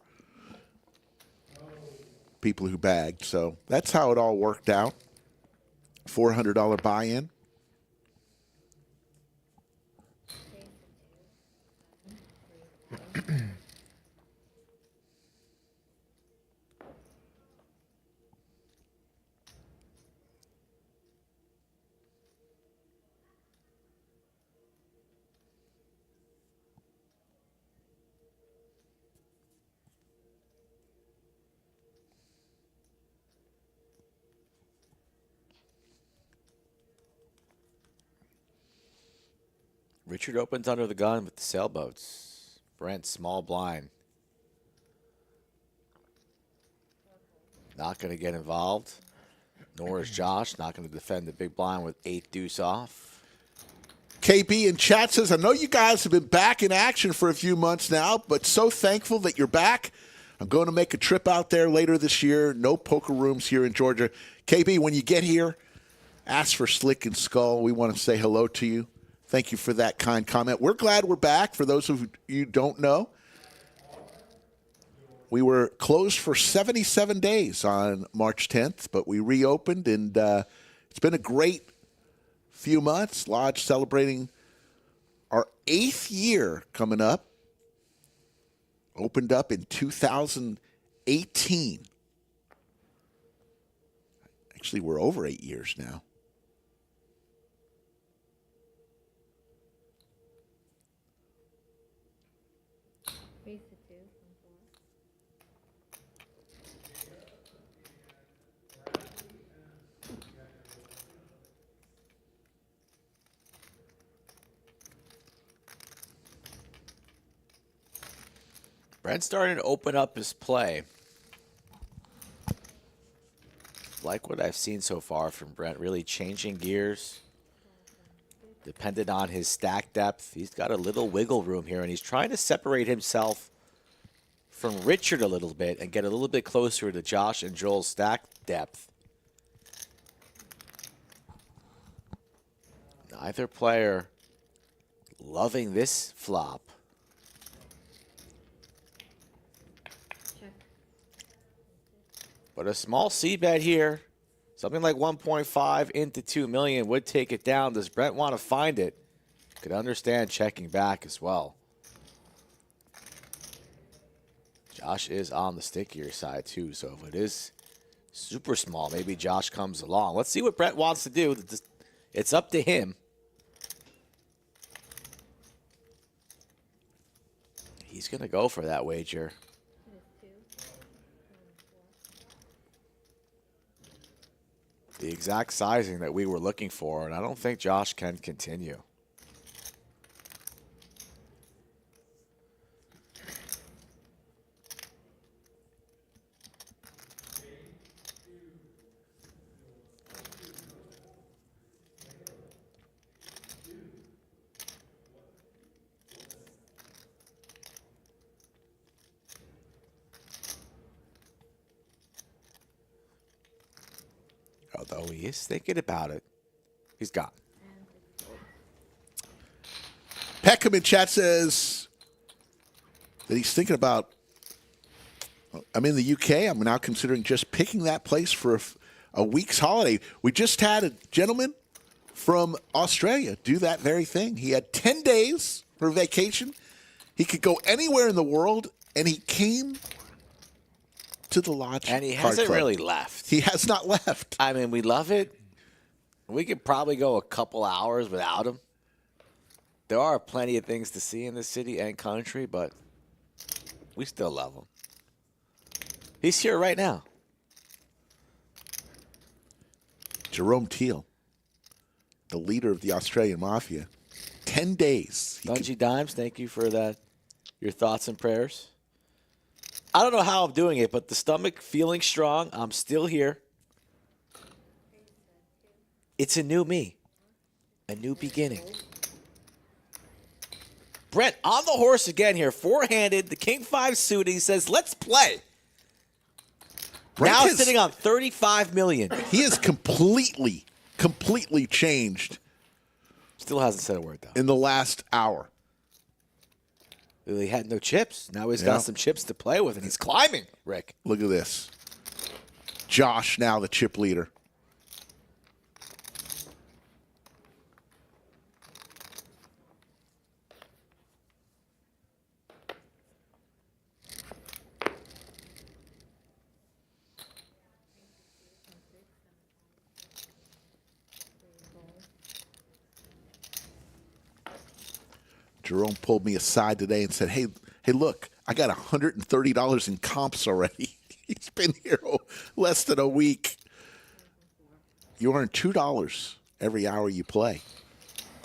people who bagged. So that's how it all worked out. $400 buy-in. Richard opens under the gun with the sailboats. Brent, small blind. Not going to get involved. Nor is Josh. Not going to defend the big blind with 8 deuce off. KB in chat says, I know you guys have been back in action for a few months now, but so thankful that you're back. I'm going to make a trip out there later this year. No poker rooms here in Georgia. KB, when you get here, ask for Slick and Skull. We want to say hello to you. Thank you for that kind comment. We're glad we're back. For those of you who don't know, we were closed for 77 days on March 10th, but we reopened, and it's been a great few months. Lodge celebrating our 8th year coming up. Opened up in 2018. Actually, we're over 8 years now. Brent's starting to open up his play. Like what I've seen so far from Brent, really changing gears. Dependent on his stack depth. He's got a little wiggle room here, and he's trying to separate himself from Richard a little bit and get a little bit closer to Josh and Joel's stack depth. Neither player loving this flop. But a small C bet here, something like 1.5 into 2 million would take it down. Does Brent want to find it? Could understand checking back as well. Josh is on the stickier side too, so if it is super small, maybe Josh comes along. Let's see what Brent wants to do. It's up to him. He's going to go for that wager. The exact sizing that we were looking for, and I don't think Josh can continue. Although he is thinking about it, he's gone. Peckham in chat says that he's thinking about, I'm in the UK. I'm now considering just picking that place for a week's holiday. We just had a gentleman from Australia do that very thing. He had 10 days for vacation. He could go anywhere in the world, and he came to the Lodge. And he Card hasn't Club. really left. He has not left. I mean, we love it. We could probably go a couple hours without him. There are plenty of things to see in the city and country, but we still love him. He's here right now. Jerome Teal, the leader of the Australian Mafia. 10 days. Dungy Dimes, thank you for that. Your thoughts and prayers. I don't know how I'm doing it, but the stomach feeling strong. I'm still here. It's a new me. A new beginning. Brent on the horse again here. Four-handed, the King 5 suited. He says, let's play. Brent now is sitting on $35 million. He has completely changed. Still hasn't said a word, though. In the last hour. He had no chips. Now he's got some chips to play with, and he's climbing, Rick. Look at this. Josh now the chip leader. Jerome pulled me aside today and said, hey, look, I got $130 in comps already. He's been here less than a week. You earn $2 every hour you play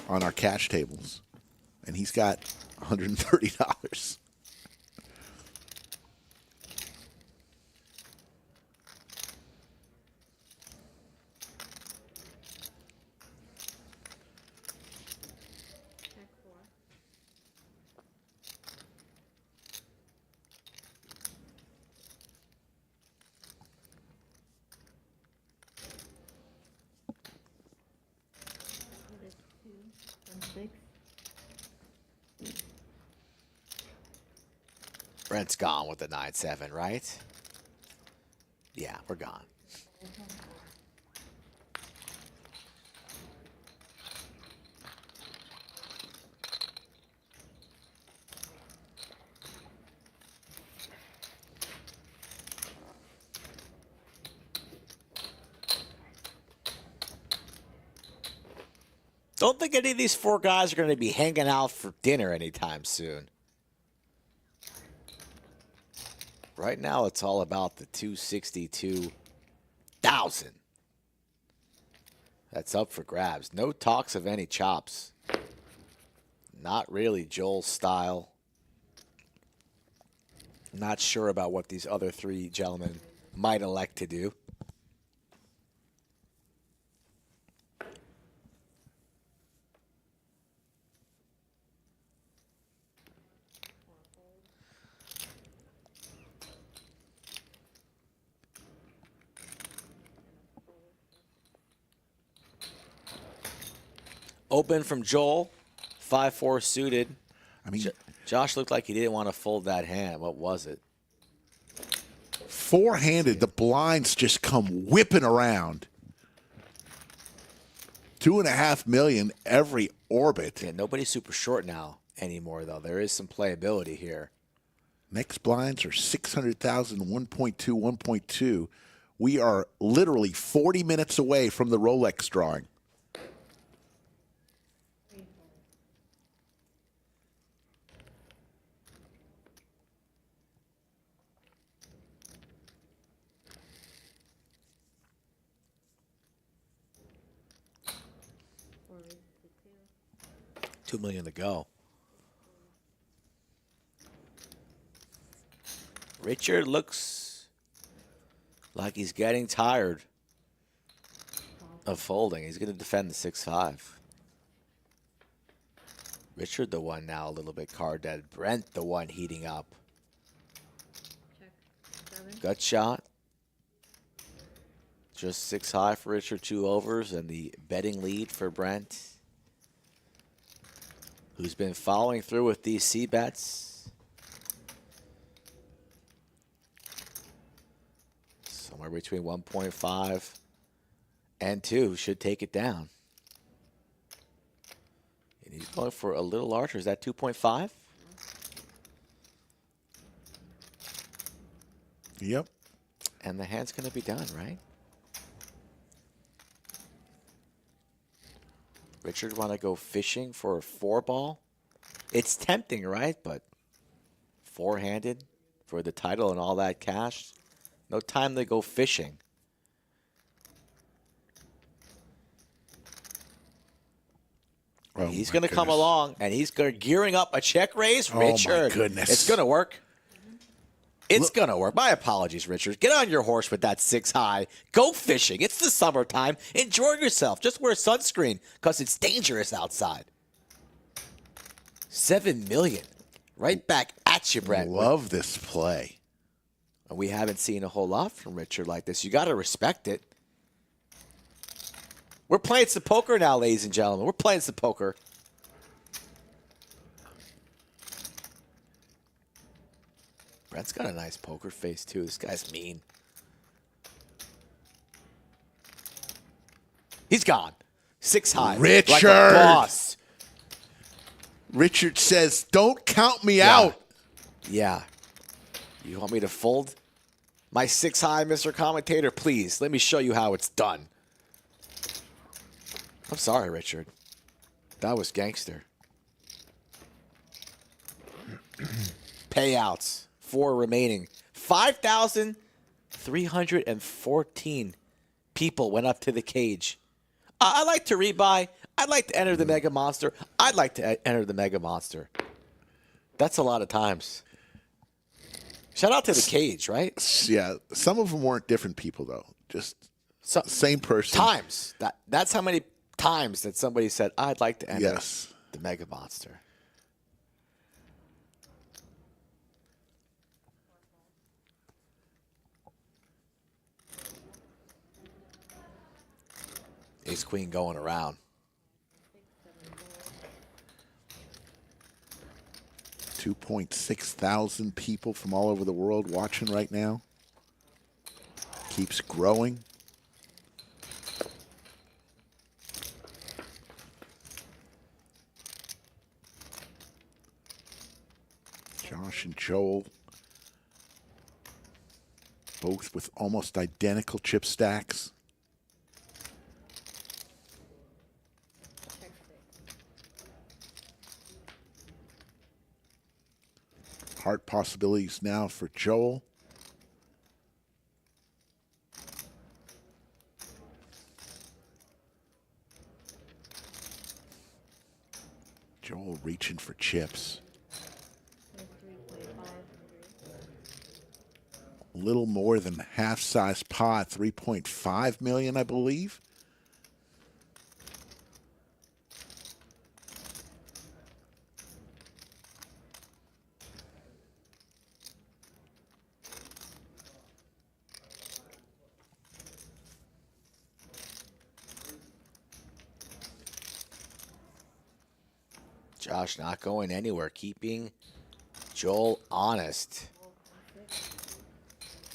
on our cash tables. And he's got $130. Brent's gone with the 9-7, right? Yeah, we're gone. Don't think any of these four guys are going to be hanging out for dinner anytime soon. Right now, it's all about the 262,000. That's up for grabs. No talks of any chops. Not really Joel's style. Not sure about what these other three gentlemen might elect to do. Open from Joel, 5-4 suited. I mean, Josh looked like he didn't want to fold that hand. What was it? Four-handed, the blinds just come whipping around. $2.5 million every orbit. Yeah, nobody's super short now anymore, though. There is some playability here. Next blinds are 600,000, 1.2, 1.2. We are literally 40 minutes away from the Rolex drawing. $2 million to go. Richard looks like he's getting tired of folding. He's going to defend the 6-5. Richard, the one now a little bit card dead. Brent, the one heating up. Gut shot. Just 6 high for Richard, 2 overs, and the betting lead for Brent, who's been following through with these C-bets. Somewhere between 1.5 and 2 should take it down. And he's going for a little larger. Is that 2.5? Yep. And the hand's going to be done, right? Richard want to go fishing for a 4-ball? It's tempting, right? But 4-handed for the title and all that cash. No time to go fishing. Oh, He's my going to come goodness. along, and he's gearing up a check raise. Oh, my Richard, goodness. it's going to work. It's going to work. My apologies, Richard. Get on your horse with that 6 high. Go fishing. It's the summertime. Enjoy yourself. Just wear sunscreen because it's dangerous outside. 7 million. Right back at you, Brent. Love this play. And we haven't seen a whole lot from Richard like this. You got to respect it. We're playing some poker now, ladies and gentlemen. We're playing some poker. Brent's got a nice poker face, too. This guy's mean. He's gone. 6 high. Richard. Like a boss. Richard says, don't count me out. Yeah. You want me to fold my 6 high, Mr. Commentator? Please, let me show you how it's done. I'm sorry, Richard. That was gangster. Payouts. 4 remaining. 5,314 people went up to the cage. I'd like to rebuy. I'd like to enter the Mega Monster. I'd like to enter the Mega Monster. That's a lot of times. Shout out to the cage, right? Yeah, some of them weren't different people, though. Just same person. Times. That's how many times that somebody said, I'd like to enter Yes. the Mega Monster. Ace Queen going around. 2.6 thousand people from all over the world watching right now. Keeps growing. Josh and Joel, both with almost identical chip stacks. Heart possibilities now for Joel. Joel reaching for chips. A little more than half-size pot, 3.5 million, I believe. Josh not going anywhere, keeping Joel honest.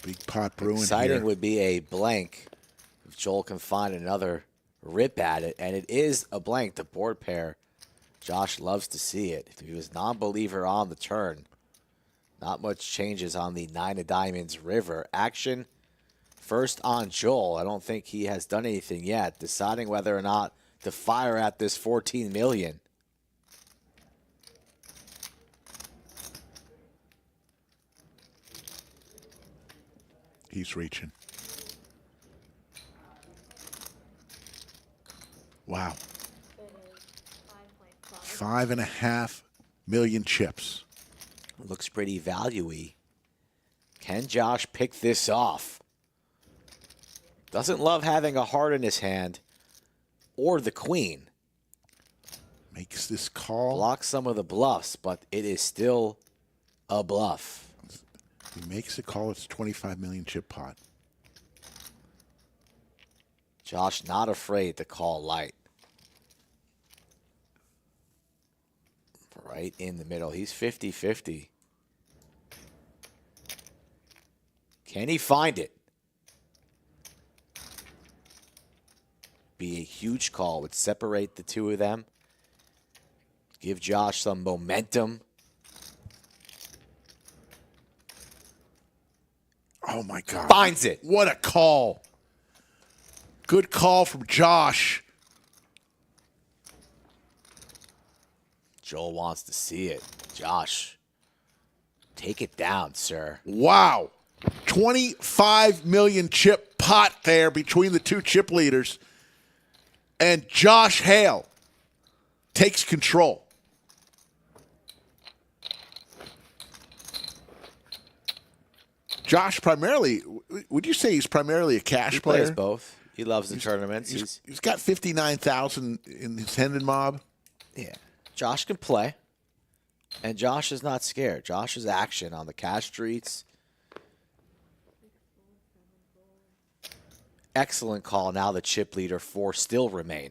Big pot brewing Exciting here. would be a blank if Joel can find another rip at it, and it is a blank. The board pair, Josh loves to see it. If he was non-believer on the turn, not much changes on the 9 of diamonds river. Action first on Joel. I don't think he has done anything yet, deciding whether or not to fire at this 14 million. He's reaching. Wow. 5.5 million chips. Looks pretty value-y. Can Josh pick this off? Doesn't love having a heart in his hand or the queen. Makes this call. Blocks some of the bluffs, but it is still a bluff. He makes a call. It's 25 million chip pot. Josh not afraid to call light. Right in the middle. He's 50-50. Can he find it? be a huge call. Would separate the two of them. Give Josh some momentum. Oh, my God. Finds it. What a call. Good call from Josh. Joel wants to see it. Josh, take it down, sir. Wow. 25 million chip pot there between the two chip leaders. And Josh Hale takes control. Josh primarily, would you say he's primarily a cash He player? plays both. He loves the tournaments. He's got 59,000 in his Hendon Mob. Yeah. Josh can play. And Josh is not scared. Josh is action on the cash streets. Excellent call. Now the chip leader 4 still remain.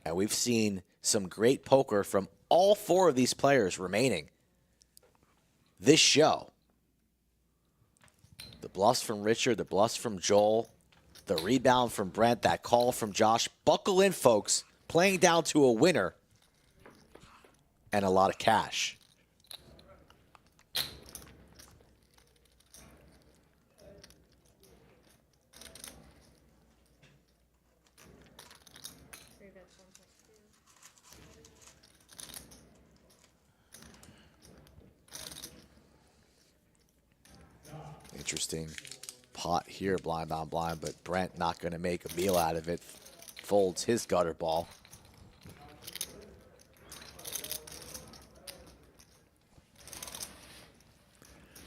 And we've seen some great poker from all 4 of these players remaining this show. The bluffs from Richard, the bluffs from Joel, the rebound from Brent, that call from Josh. Buckle in, folks. Playing down to a winner and a lot of cash. Interesting pot here, blind on blind, but Brent not going to make a meal out of it. Folds his gutter ball.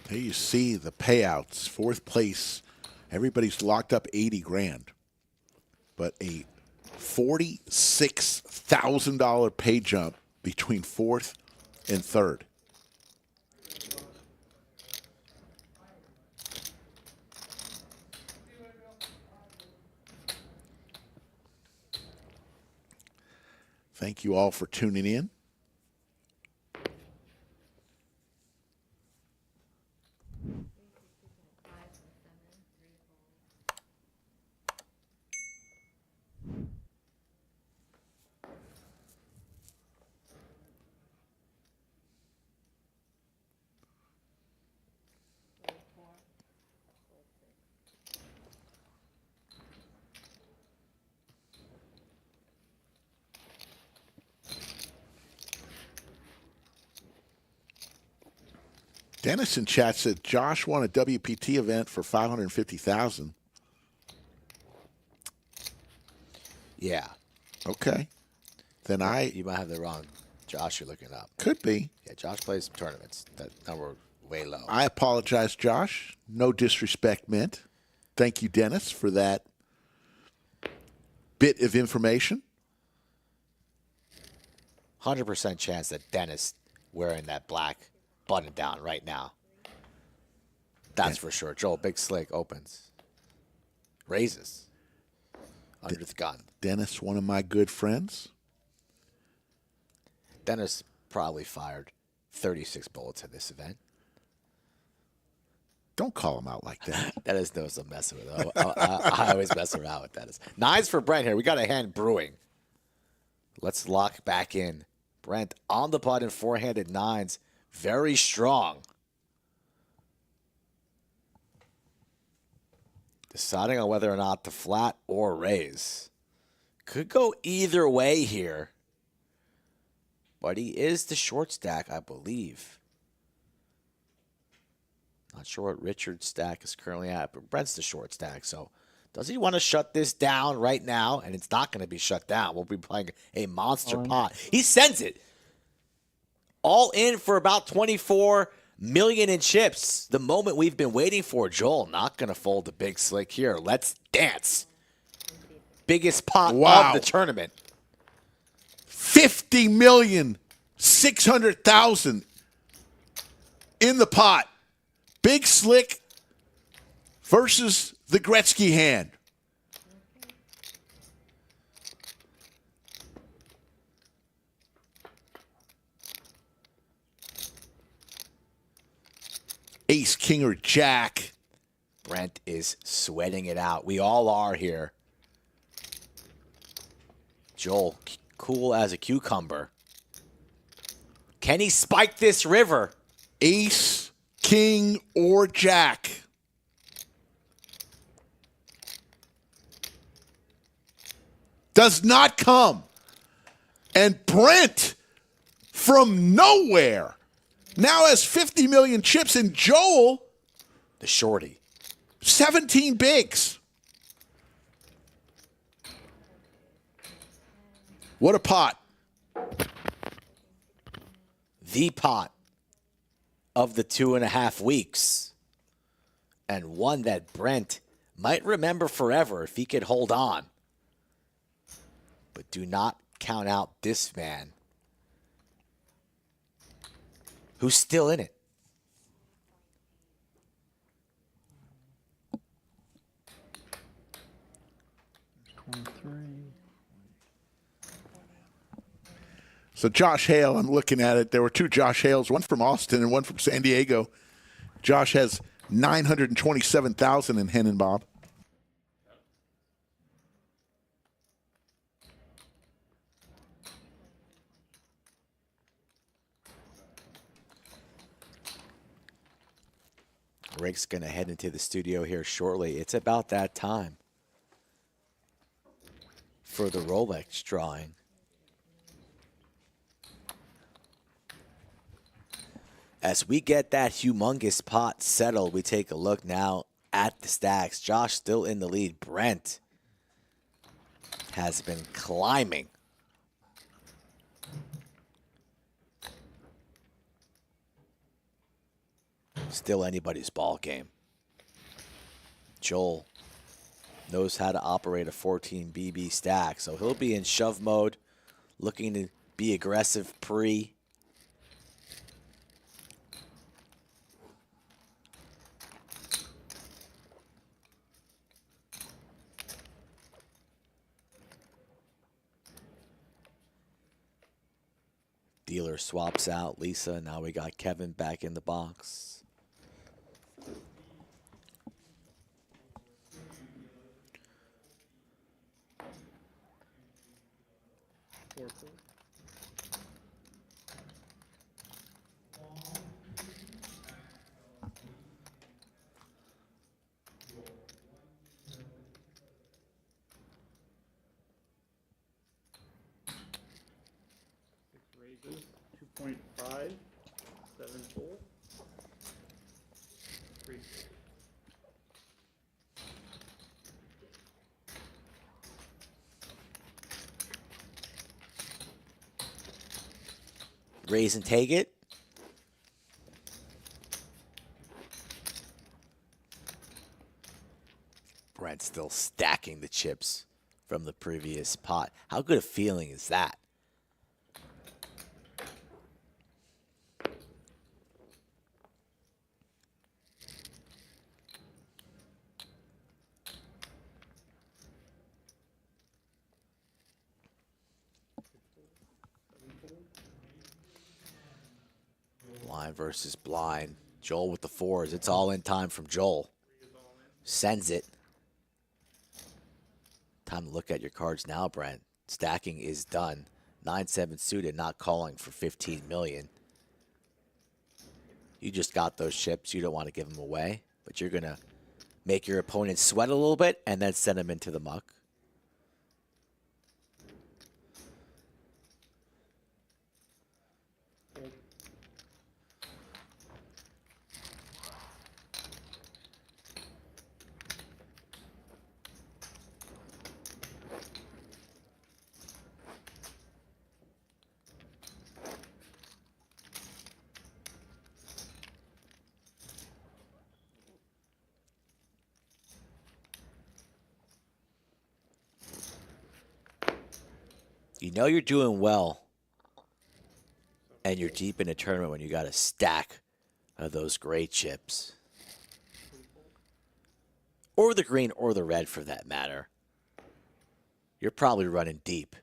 There you see the payouts. 4th place. Everybody's locked up 80 grand. But a $46,000 pay jump between 4th and 3rd. Thank you all for tuning in. Dennis in chat said Josh won a WPT event for $550,000. Yeah. Okay. Then You might have the wrong Josh you're looking up. Could be. Yeah, Josh plays tournaments. That number way low. I apologize, Josh. No disrespect meant. Thank you, Dennis, for that bit of information. 100% chance that Dennis wearing that black button down right now. That's for sure. Joel, big slick, opens. Raises. Under the gun. Dennis, one of my good friends. Dennis probably fired 36 bullets in this event. Don't call him out like that. Dennis knows I'm messing with him. I always mess around with Dennis. 9s for Brent here. We got a hand brewing. Let's lock back in. Brent on the button, 4-handed 9s. Very strong. Deciding on whether or not to flat or raise. Could go either way here. But he is the short stack, I believe. Not sure what Richard's stack is currently at, but Brent's the short stack. So does he want to shut this down right now? And it's not going to be shut down. We'll be playing a monster pot. He sends it. All in for about 24 million in chips. The moment we've been waiting for. Joel not going to fold the big slick here. Let's dance. Biggest pot of the tournament. 50,600,000 in the pot. Big slick versus the Gretzky hand. Ace, king, or jack. Brent is sweating it out. We all are here. Joel, cool as a cucumber. Can he spike this river? Ace, king, or jack. Does not come. And Brent, from nowhere, now has 50 million chips. And Joel, the shorty, 17 bigs. What a pot. The pot of the 2.5 weeks. And one that Brent might remember forever if he could hold on. But do not count out this man who's still in it. So Josh Hale, I'm looking at it. There were 2 Josh Hales, one from Austin and one from San Diego. Josh has 927,000 in Hen and Bob. Rick's going to head into the studio here shortly. It's about that time for the Rolex drawing. As we get that humongous pot settled, we take a look now at the stacks. Josh still in the lead. Brent has been climbing. Still anybody's ball game. Joel knows how to operate a 14 BB stack, so he'll be in shove mode, looking to be aggressive pre. Dealer swaps out Lisa. Now we got Kevin back in the box. Raises 2.5, 7 full, 3. Raise and take it. Brent still stacking the chips from the previous pot. How good a feeling is that? Blind versus blind. Joel with the 4s. It's all in time from Joel. Sends it. Time to look at your cards now, Brent. Stacking is done. 9-7 suited, not calling for 15 million. You just got those chips. You don't want to give them away, but you're going to make your opponent sweat a little bit and then send them into the muck. You know you're doing well and you're deep in a tournament when you got a stack of those gray chips. Or the green or the red for that matter. You're probably running deep.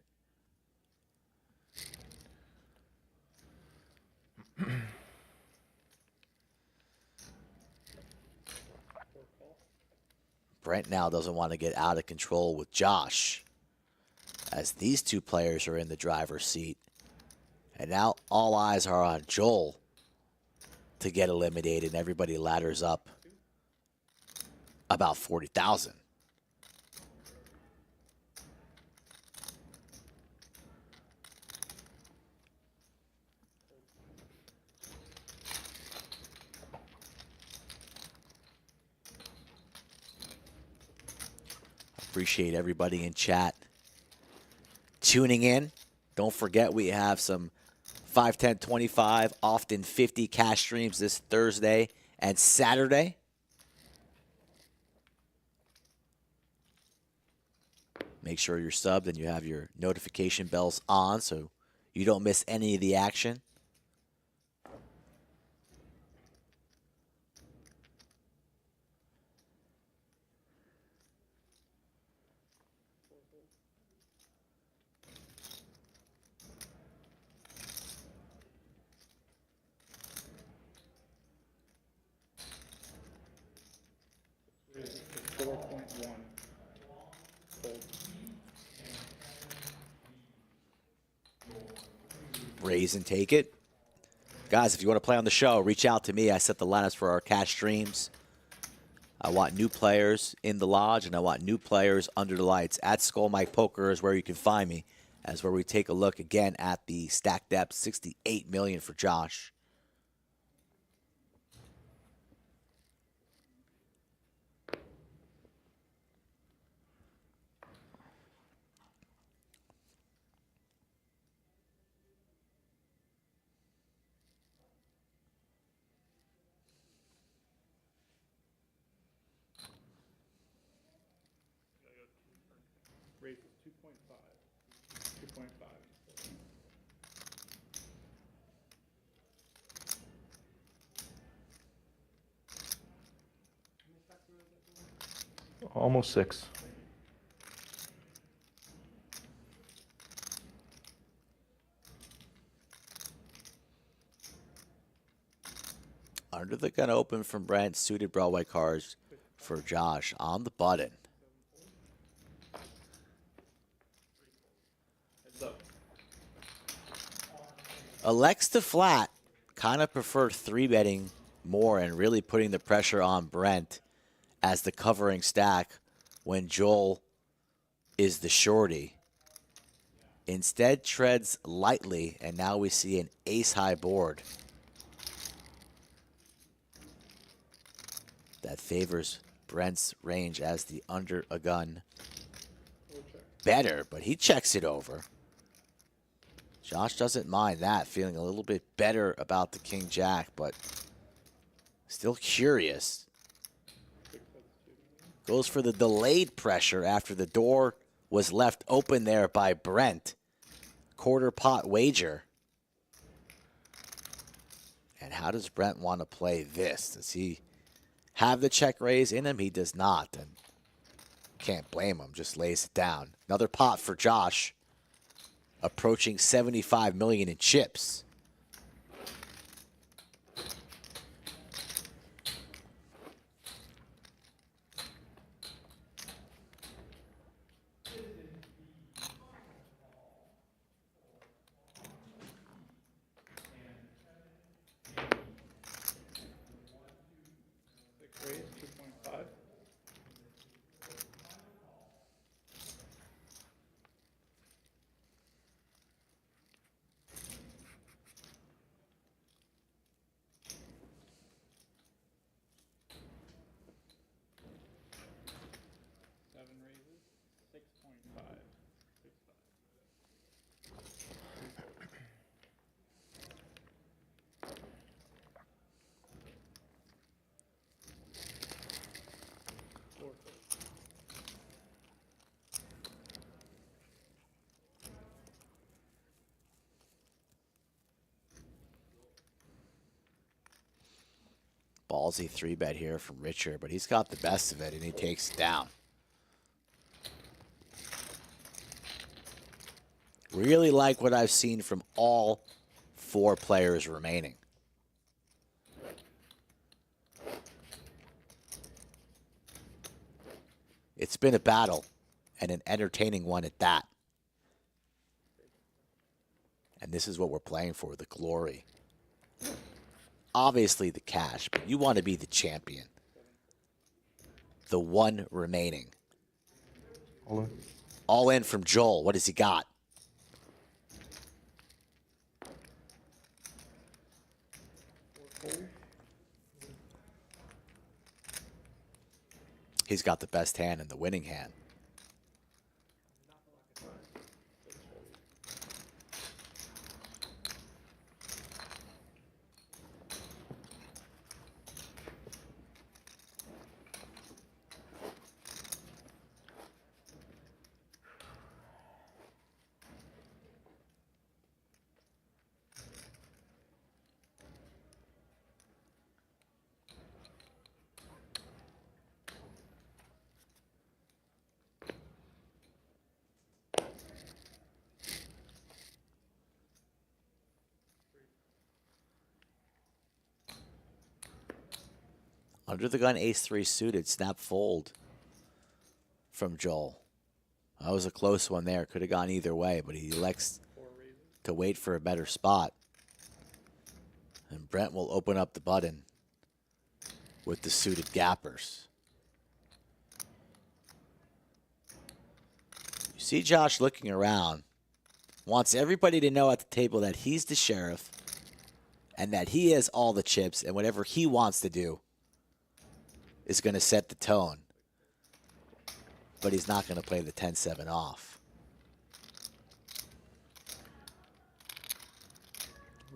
Brent now doesn't want to get out of control with Josh, as these two players are in the driver's seat. And now all eyes are on Joel to get eliminated, and everybody ladders up about 40,000. Appreciate everybody in chat tuning in. Don't forget we have some 5, 10, 25, often 50 cash streams this Thursday and Saturday. Make sure you're subbed and you have your notification bells on so you don't miss any of the action. Raise and take it. Guys, if you want to play on the show, reach out to me. I set the lineups for our cash streams. I want new players in the lodge, and I want new players under the lights. At Skull Mike Poker is where you can find me, as where we take a look again at the stack depth. 68 million for Josh. Raise is 2.5. 2.5. Almost 6. Under the gun open from Brent. Suited Broadway cards for Josh on the button. Elects to flat. Kind of prefer 3-betting more and really putting the pressure on Brent as the covering stack when Joel is the shorty. Instead treads lightly, and now we see an ace-high board that favors Brent's range as the under a gun better, but he checks it over. Josh doesn't mind that, feeling a little bit better about the king-jack, but still curious. Goes for the delayed pressure after the door was left open there by Brent. Quarter pot wager. And how does Brent want to play this? Does he have the check raise in him? He does not, and can't blame him, just lays it down. Another pot for Josh. Approaching 75 million in chips. Raise 2.5. Raises 6.5. 6.5. Ballsy 3-bet here from Richard, but he's got the best of it, and he takes it down. Really like what I've seen from all 4 players remaining. It's been a battle, and an entertaining one at that. And this is what we're playing for, the glory. Obviously the cash, but you want to be the champion. The one remaining. All in. All in from Joel. What has he got? He's got the best hand and the winning hand. Under the gun, ace-3 suited, snap fold from Joel. That was a close one there. Could have gone either way, but he elects to wait for a better spot. And Brent will open up the button with the suited gappers. You see Josh looking around. Wants everybody to know at the table that he's the sheriff and that he has all the chips, and whatever he wants to do is going to set the tone. But he's not going to play the 10-7 off.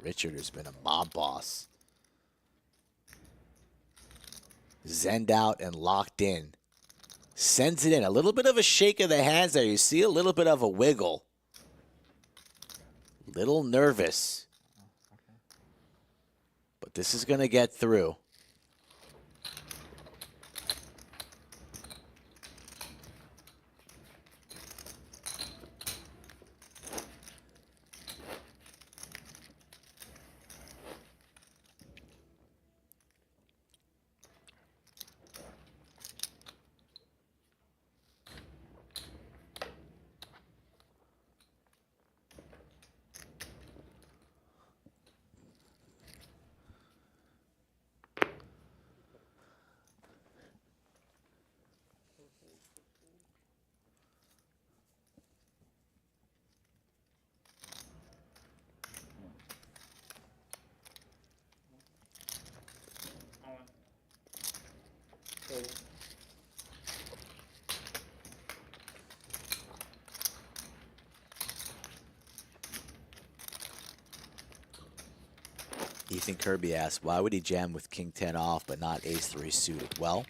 Richard has been a mob boss. Zenned out and locked in. Sends it in. A little bit of a shake of the hands there. You see a little bit of a wiggle. Little nervous. But this is going to get through. Ethan Kirby asked, why would he jam with King 10 off but not ace-3 suited? Well,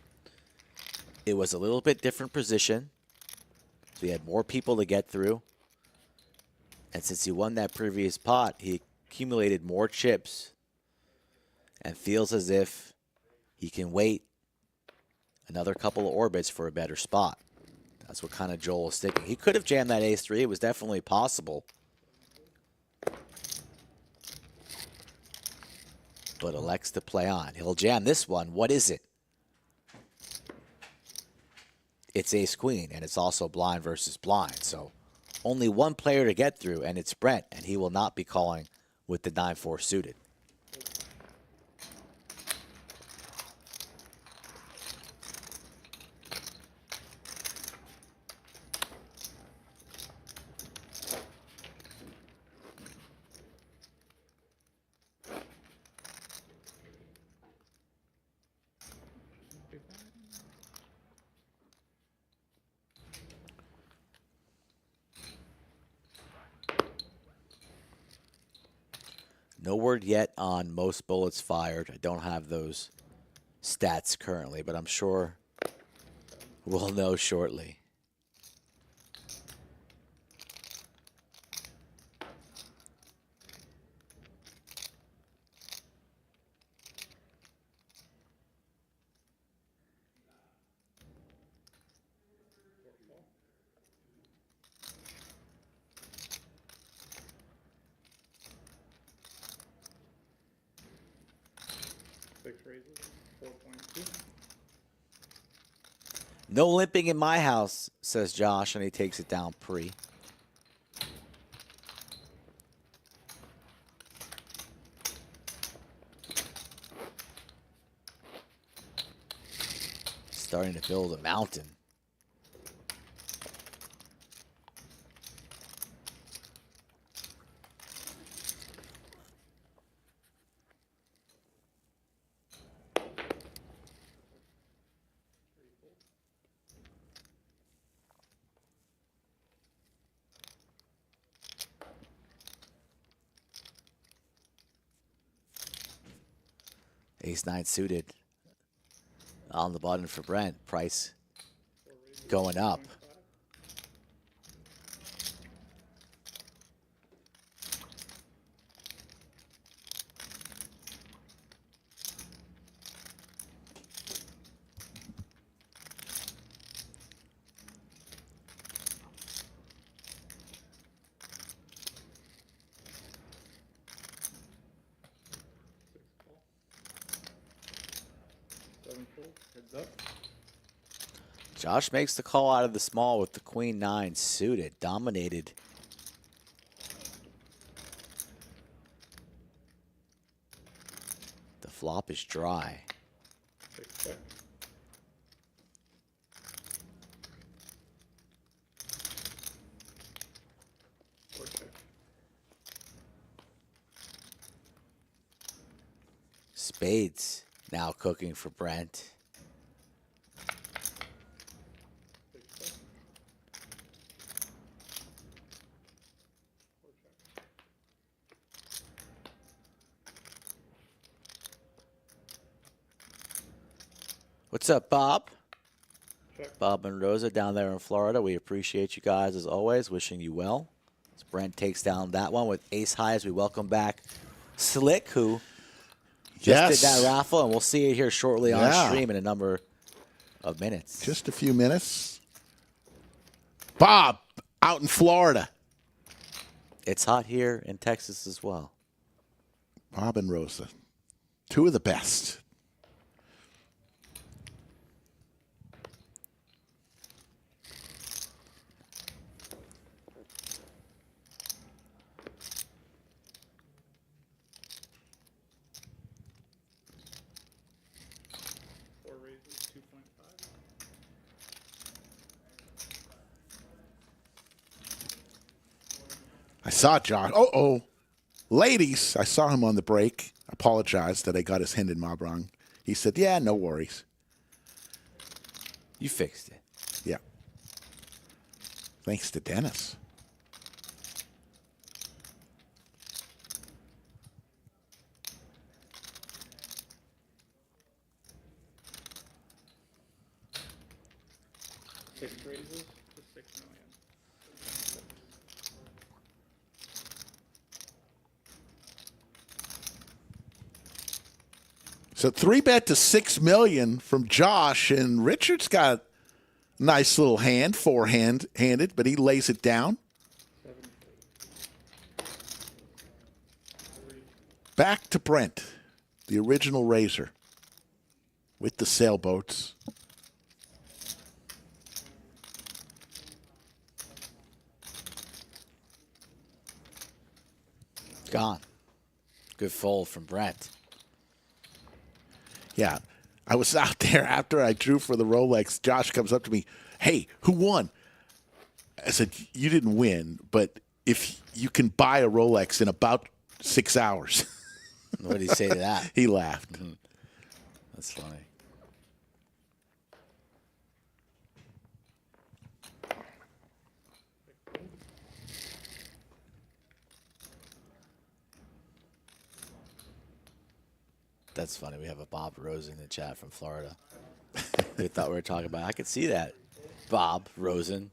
it was a little bit different position. So he had more people to get through. And since he won that previous pot, he accumulated more chips and feels as if he can wait another couple of orbits for a better spot. That's what kind of Joel is thinking. He could have jammed that ace-3. It was definitely possible. But elects to play on. He'll jam this one. What is it? It's ace-queen, and it's also blind versus blind. So only one player to get through, and it's Brent, and he will not be calling with the 9-4 suited. No word yet on most bullets fired. I don't have those stats currently, but I'm sure we'll know shortly. No limping in my house, says Josh, and he takes it down pre. Starting to build a mountain. Ace-9 suited on the button for Brent. Price going up. Heads up. Josh makes the call out of the small with the Queen-9 suited. Dominated. The flop is dry. Spades now cooking for Brent. What's up, Bob? Check. Bob and Rosa down there in Florida. We appreciate you guys as always. Wishing you well. As Brent takes down that one with ace high as we welcome back Slick, who just did that raffle, and we'll see it here shortly on stream in a number of minutes. Just a few minutes. Bob, out in Florida. It's hot here in Texas as well. Bob and Rosa, two of the best. I saw Josh. Ladies, I saw him on the break. Apologized that I got his Hendon mob wrong. He said, yeah, no worries. You fixed it. Yeah. Thanks to Dennis. Six raises to 6 million. So 3-bet to 6 million from Josh, and Richard's got a nice little hand, handed, but he lays it down. Back to Brent, the original raiser, with the sailboats. Gone. Good fold from Brent. Yeah, I was out there after I drew for the Rolex. Josh comes up to me, hey, who won? I said, you didn't win, but if you can buy a Rolex in about 6 hours. What did he say to that? He laughed. That's funny. That's funny. We have a Bob Rosen in the chat from Florida. They thought we were talking about. I could see that, Bob Rosen.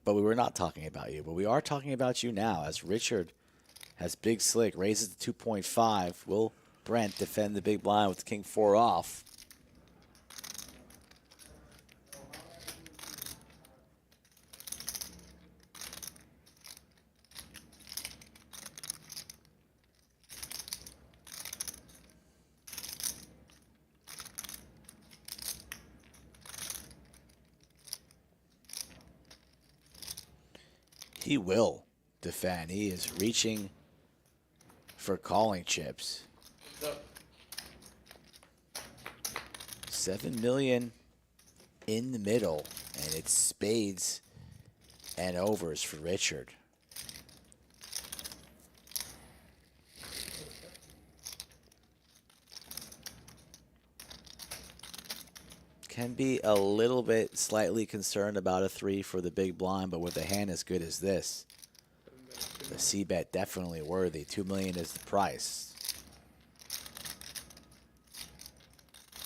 But we were not talking about you. But we are talking about you now, as Richard has Big Slick, raises to 2.5. Will Brent defend the big blind with King 4 off? He will defend. He is reaching for calling chips. 7 million in the middle, and it's spades and overs for Richard. Can be a little bit slightly concerned about a 3 for the big blind, but with a hand as good as this, the C-bet definitely worthy. 2 million is the price.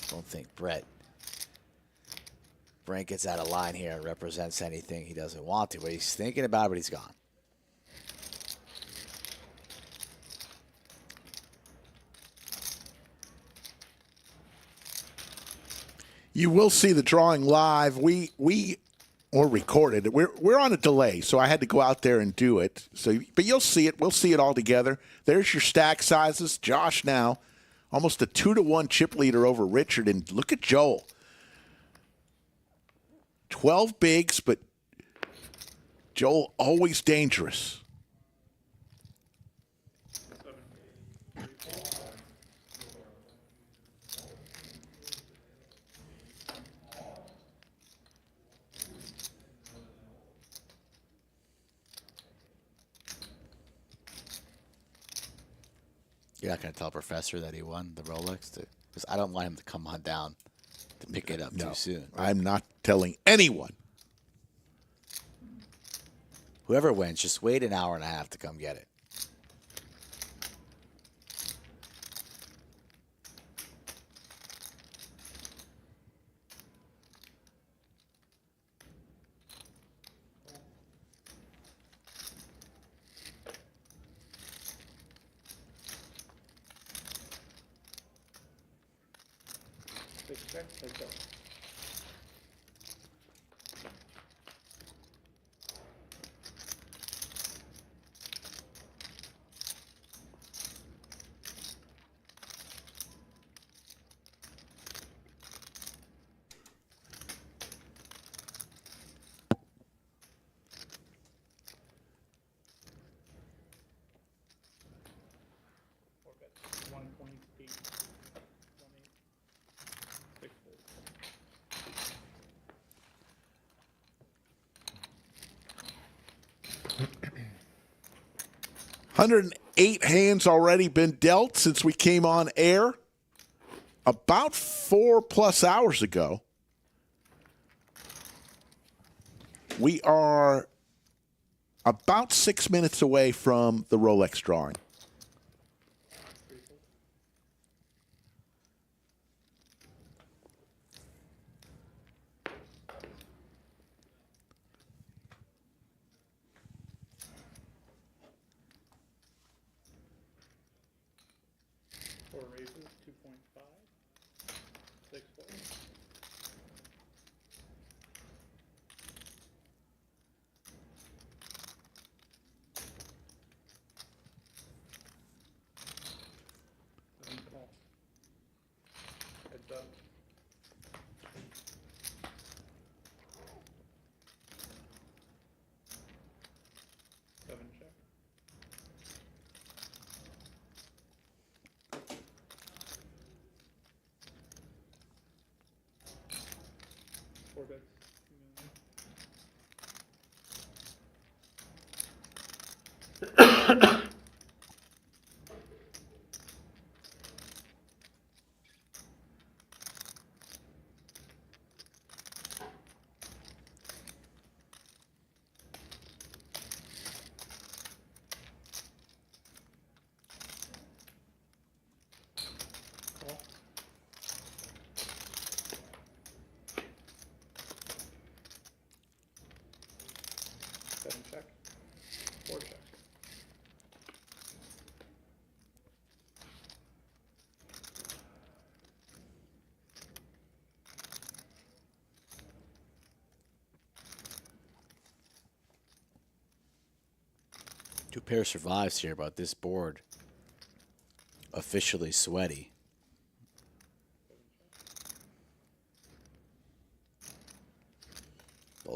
Don't think Brent gets out of line here and represents anything he doesn't want to, but he's thinking about it, but he's gone. You will see the drawing live. We or recorded. We're on a delay, so I had to go out there and do it. So, but you'll see it. We'll see it all together. There's your stack sizes. Josh now, almost a 2-to-1 chip leader over Richard, and look at Joel. 12 bigs, but Joel always dangerous. You're not going to tell Professor that he won the Rolex? Because I don't want him to come on down to pick it up too soon. I'm not telling anyone. Whoever wins, just wait an hour and a half to come get it. $108 hands already been dealt since we came on air about 4+ hours ago. We are about 6 minutes away from the Rolex drawing. Two pair survives here, but this board officially sweaty.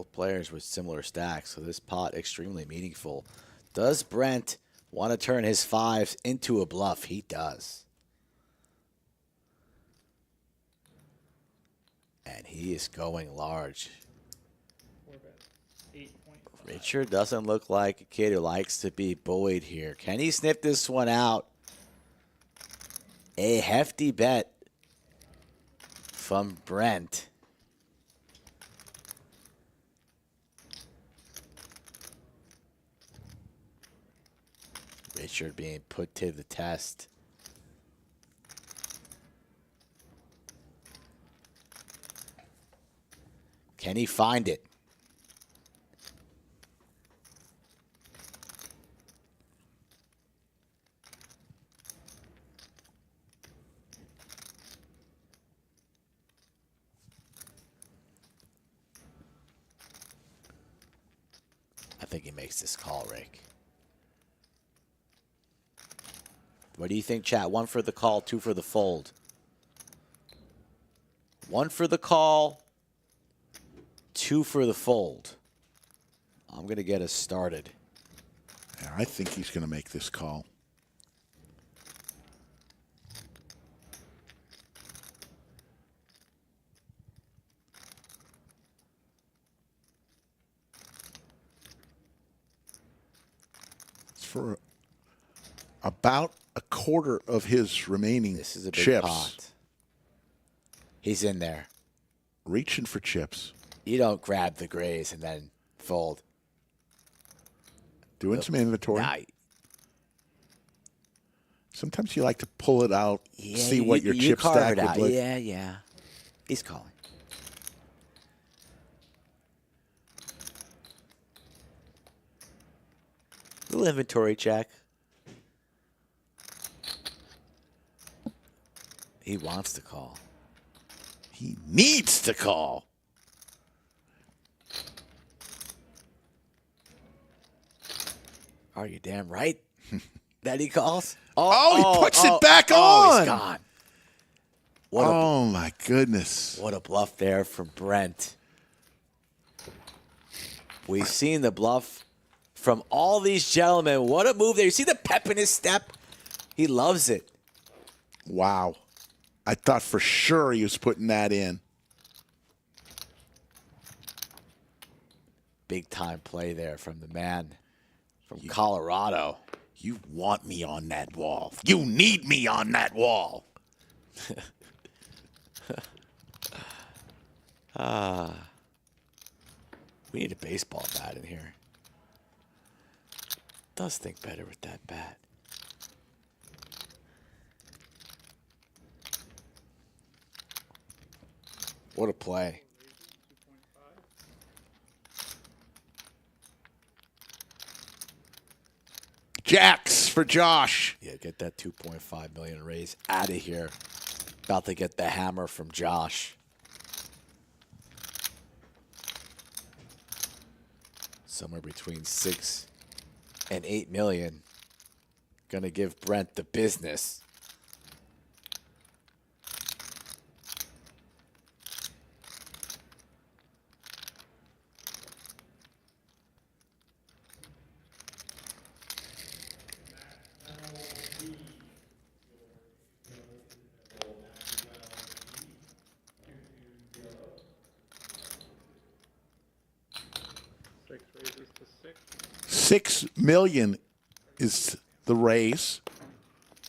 Both players with similar stacks, so this pot extremely meaningful. Does Brent want to turn his fives into a bluff? He does. And he is going large. Richard doesn't look like a kid who likes to be bullied here. Can he sniff this one out? A hefty bet from Brent. Richard being put to the test. Can he find it? I think he makes this call, Rick. What do you think, chat? 1 for the call, 2 for the fold. 1 for the call, 2 for the fold. I'm going to get us started. Yeah, I think he's going to make this call. It's for about a quarter of his remaining This is a big chips. pot. He's in there. Reaching for chips. You don't grab the grays and then fold. Doing some inventory. Nah, Sometimes you like to pull it out, yeah, see what your you chip carve stack it out. would look. Yeah, yeah. He's calling. Little inventory check. He wants to call. He needs to call. Are you damn right that he calls? Oh, he puts it back on. He's gone. Oh, my goodness. What a bluff there from Brent. We've seen the bluff from all these gentlemen. What a move there. You see the pep in his step? He loves it. Wow. I thought for sure he was putting that in. Big time play there from the man from Colorado. You want me on that wall. You need me on that wall. We need a baseball bat in here. Does think better with that bat. What a play. Jacks for Josh. Yeah, get that 2.5 million raise out of here. About to get the hammer from Josh. Somewhere between 6 and 8 million. Gonna give Brent the business. Raises to 6. 6 million is the raise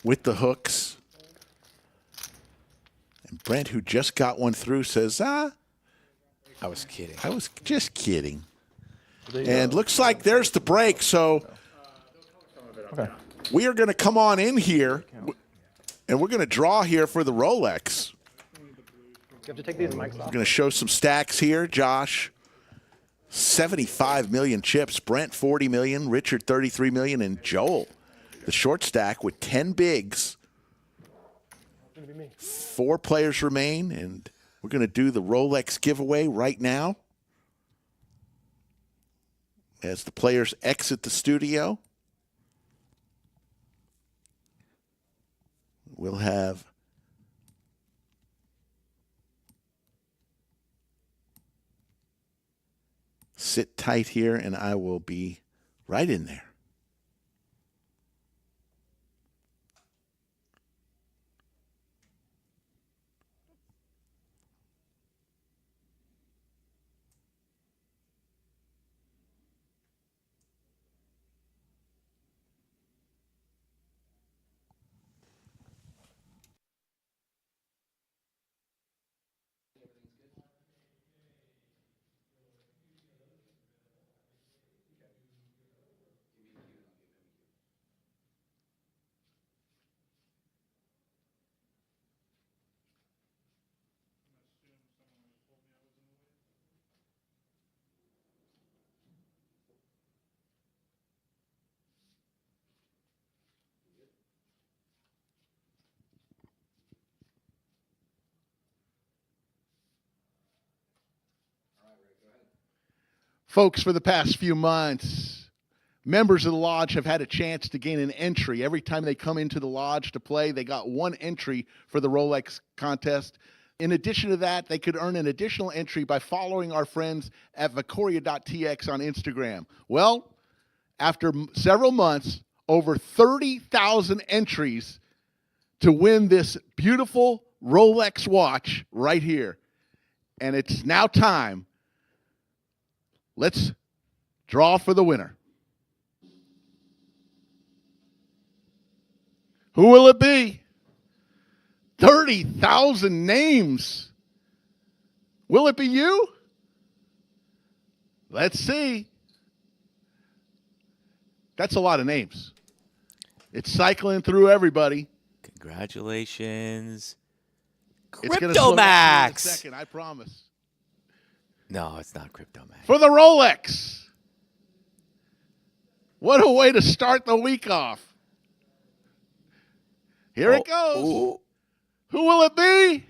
with the hooks. And Brent, who just got one through, says, I was kidding. I was just kidding. And looks like there's the break. So we are going to come on in here, and we're going to draw here for the Rolex. You have to take these mics We're off. going to show some stacks here. Josh, 75 million chips. Brent, 40 million. Richard, 33 million. And Joel, the short stack with 10 bigs. 4 players remain, and we're going to do the Rolex giveaway right now as the players exit the studio. We'll have sit tight here, and I will be right in there. Folks, for the past few months, members of the lodge have had a chance to gain an entry. Every time they come into the lodge to play, they got one entry for the Rolex contest. In addition to that, they could earn an additional entry by following our friends at Vicoria.tx on Instagram. Well, after several months, over 30,000 entries to win this beautiful Rolex watch right here. And it's now time. Let's draw for the winner. Who will it be? 30,000 names. Will it be you? Let's see. That's a lot of names. It's cycling through everybody. Congratulations. It's going to slow down in a CryptoMax. second, I promise. No, it's not CryptoMax. For the Rolex. What a way to start the week off. Here it goes. Ooh. Who will it be?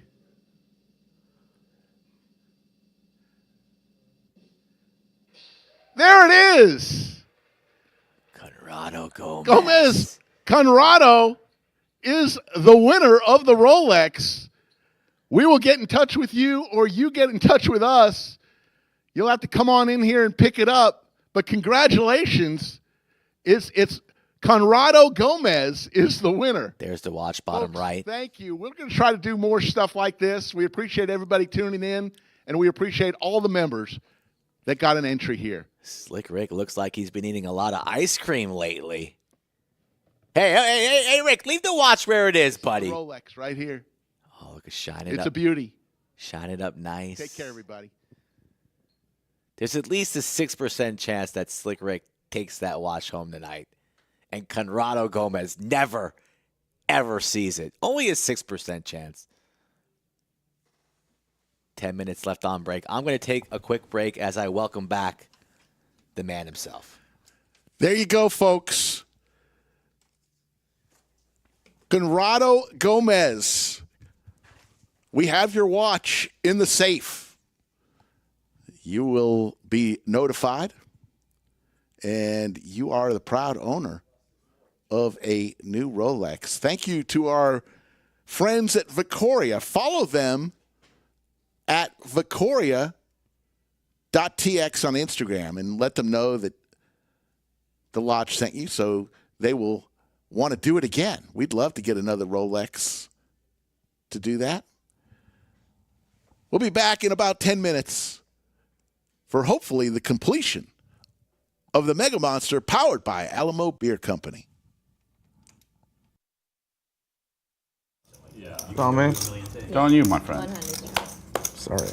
There it is. Conrado Gomez. Gomez Conrado is the winner of the Rolex. We will get in touch with you, or you get in touch with us. You'll have to come on in here and pick it up. But congratulations. It's Conrado Gomez is the winner. There's the watch bottom Folks, right. Thank you. We're going to try to do more stuff like this. We appreciate everybody tuning in, and we appreciate all the members that got an entry here. Slick Rick looks like he's been eating a lot of ice cream lately. Hey, Rick, leave the watch where it is, buddy. Rolex right here. Oh, look at shine it up. It's a beauty. Shine it up nice. Take care, everybody. There's at least a 6% chance that Slick Rick takes that watch home tonight. And Conrado Gomez never, ever sees it. Only a 6% chance. 10 minutes left on break. I'm going to take a quick break as I welcome back the man himself. There you go, folks. Conrado Gomez. We have your watch in the safe. You will be notified, and you are the proud owner of a new Rolex. Thank you to our friends at Vicoria. Follow them at Vicoria.tx on Instagram and let them know that the lodge sent you, so they will want to do it again. We'd love to get another Rolex to do that. We'll be back in about 10 minutes for hopefully the completion of the Mega Monster powered by Alamo Beer Company. It's on me. It's on you, my friend. Sorry.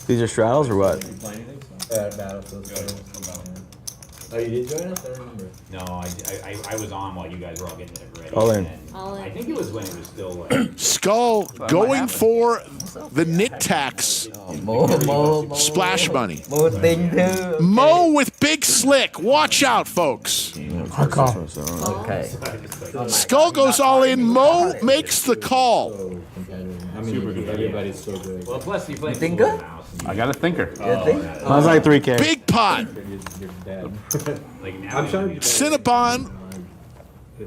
These are straddles or what? Oh, you did join us? I don't remember. No, I was on while you guys were all getting it ready. All in. I think it was when it was still Skull going for the knit tax splash money. Mo with Big Slick. Watch out, folks. Okay. Skull goes all in. Mo makes the call. I mean, everybody's so good. Well, plus you play Thinker? I got a thinker. I was like 3K. Big pot. Like now, I'm sorry. Cinnabon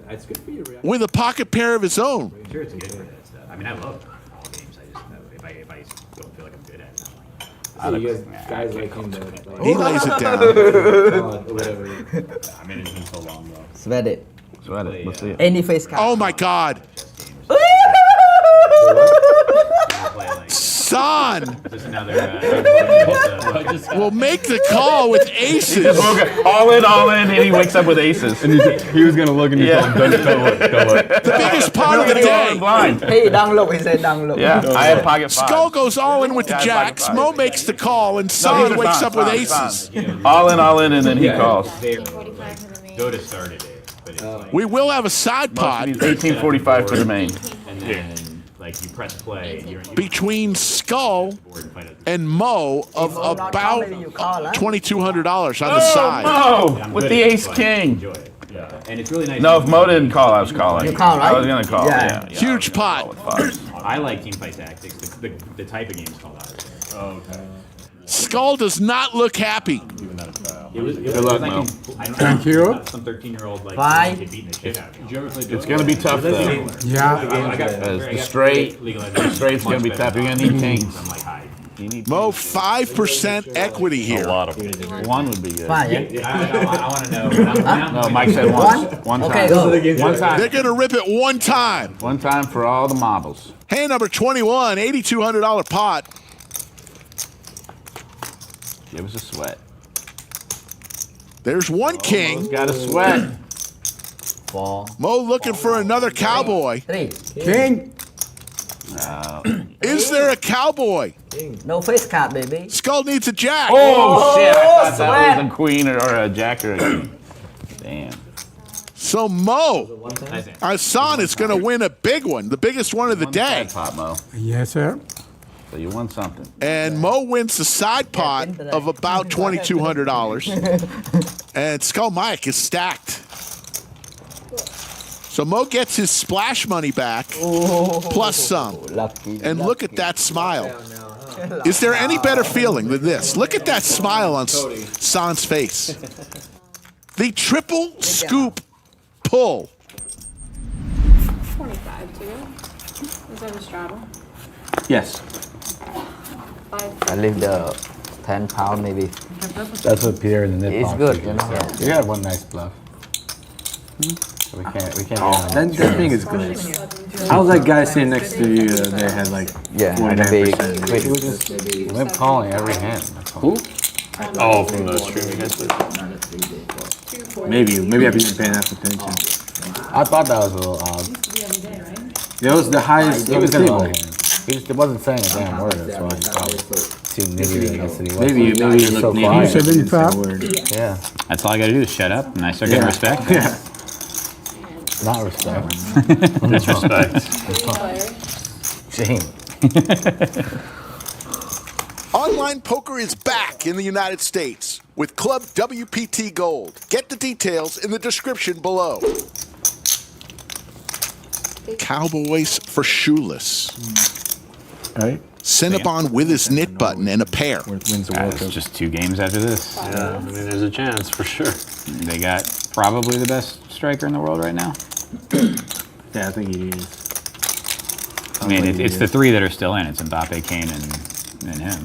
It's good for you, Rick. with a pocket pair of his own. Sure, it's good for you. I mean, I love all games. I just if I don't feel like I'm good at it. So you guys like him, but He lays it down. Whatever. I mean, it's been so long though. Sweat it. Sweat it. Let's see it. Any face card. Oh my God. Son Just another. will make the call with aces. All in, and he wakes up with aces. And he was gonna look and he told him, don't look. The biggest part of the day. Blind. Hey, down low. He said down low. Yeah, I had pocket five. Skull goes all in with the Yeah, jacks. pocket Mo five. makes the call, and No, Son these are wakes fine, up with fine, aces. fine. All in, and then he calls. Dota started it, but it's like, We will have a side He's pod 1845 for the main. and then like you press play. You're between Skull and Mo of about $2,200 on the side. Oh, with the ace king. Enjoy it. Yeah, and it's really nice. No, if Mo didn't call, I was calling. You call, right? I was gonna call. Yeah. Yeah. Huge pot. I like teamfight tactics. The type of game's called ours. Oh, okay. Skull does not look happy. It was Good luck, like Mo. Thank you. Some 13-year-old like Five. kid beating the shit out of you. It's gonna be tough though. Yeah. The straight's gonna be tough. You're gonna need kings. I'm like, hi. You need Mo, 5% equity here. a lot of them. One would be good. Fine, yeah? I want to know. No, Mike said once. One time. Okay, go. One time. They're going to rip it one time. One time for all the marbles. Hand number 21, $8,200 pot. Give us a sweat. There's one king. Mo's got a sweat. 4, Mo looking for another cowboy. 3. King. Is there a cowboy? No face card, baby. Skull needs a jack. Oh, shit. I thought that sweat. was a queen or a jack or a king. Damn. So Mo, Son is going to win a big one, the biggest one of the day. Pot, Mo. Yes, sir. So you won something. And Mo wins the side pot of about $2,200. And Skull Mike is stacked. So Mo gets his splash money back, plus some. Lucky. And look at that smile. Is there any better feeling than this? Look at that smile on Son's face. The triple scoop pull. 25 too. Is that a straddle? Yes. 5. I leave the 10 pound maybe. That's what Pierre and the Nip It's Box good, figure. you know. So you had one nice bluff. So we can't. That thing is good. How was that guy sitting next to you they had like Yeah, 49%? big. He was just limp calling every hand. That's all. Who? Oh, from the streaming headset. Maybe I didn't pay enough attention. I thought that was a little odd. That was the highest. He was table. He just wasn't saying a damn word. That's why he probably too nitty. Maybe you look needy. 75. Yeah. That's all I gotta do is shut up, and I start getting respect. Yeah. Not respect. Disrespect. Shame. Online poker is back in the United States with ClubWPT Gold. Get the details in the description below. Cowboys for shoeless. Right. Cinnabon with his knit button and a pair. Wins the World It's Cup. just 2 games after this. Yeah, I mean, there's a chance for sure. They got probably the best striker in the world right now. Yeah, I think he is. I mean, it's the 3 that are still in. It's Mbappe, Kane, and him.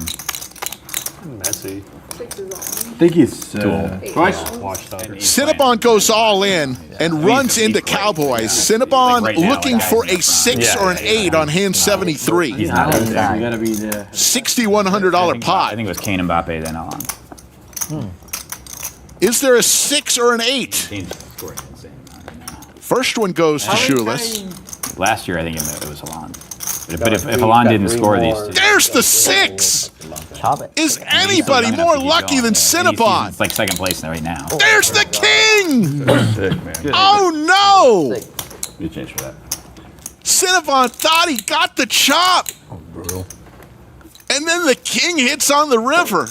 Messi. I think he's Twice. Watched out. Cinnabon goes all in and runs into Cowboys. Cinnabon right now, looking for a 6 or an 8 on hand 73. He's not You gotta be there. $6,100 I pot. think it was Kane, Mbappe, then on. Is there a 6 or an 8? Kane's scoring an insane amount right now. First one goes to shoeless. Last year, I think it was Haaland. But if Haaland didn't score these 2, There's the 6. Chop it. Is anybody more lucky than Cinnabon? It's like second place right now. There's the king. Sick, man. Oh no! Good change for that. Cinnabon thought he got the chop. And then the king hits on the river.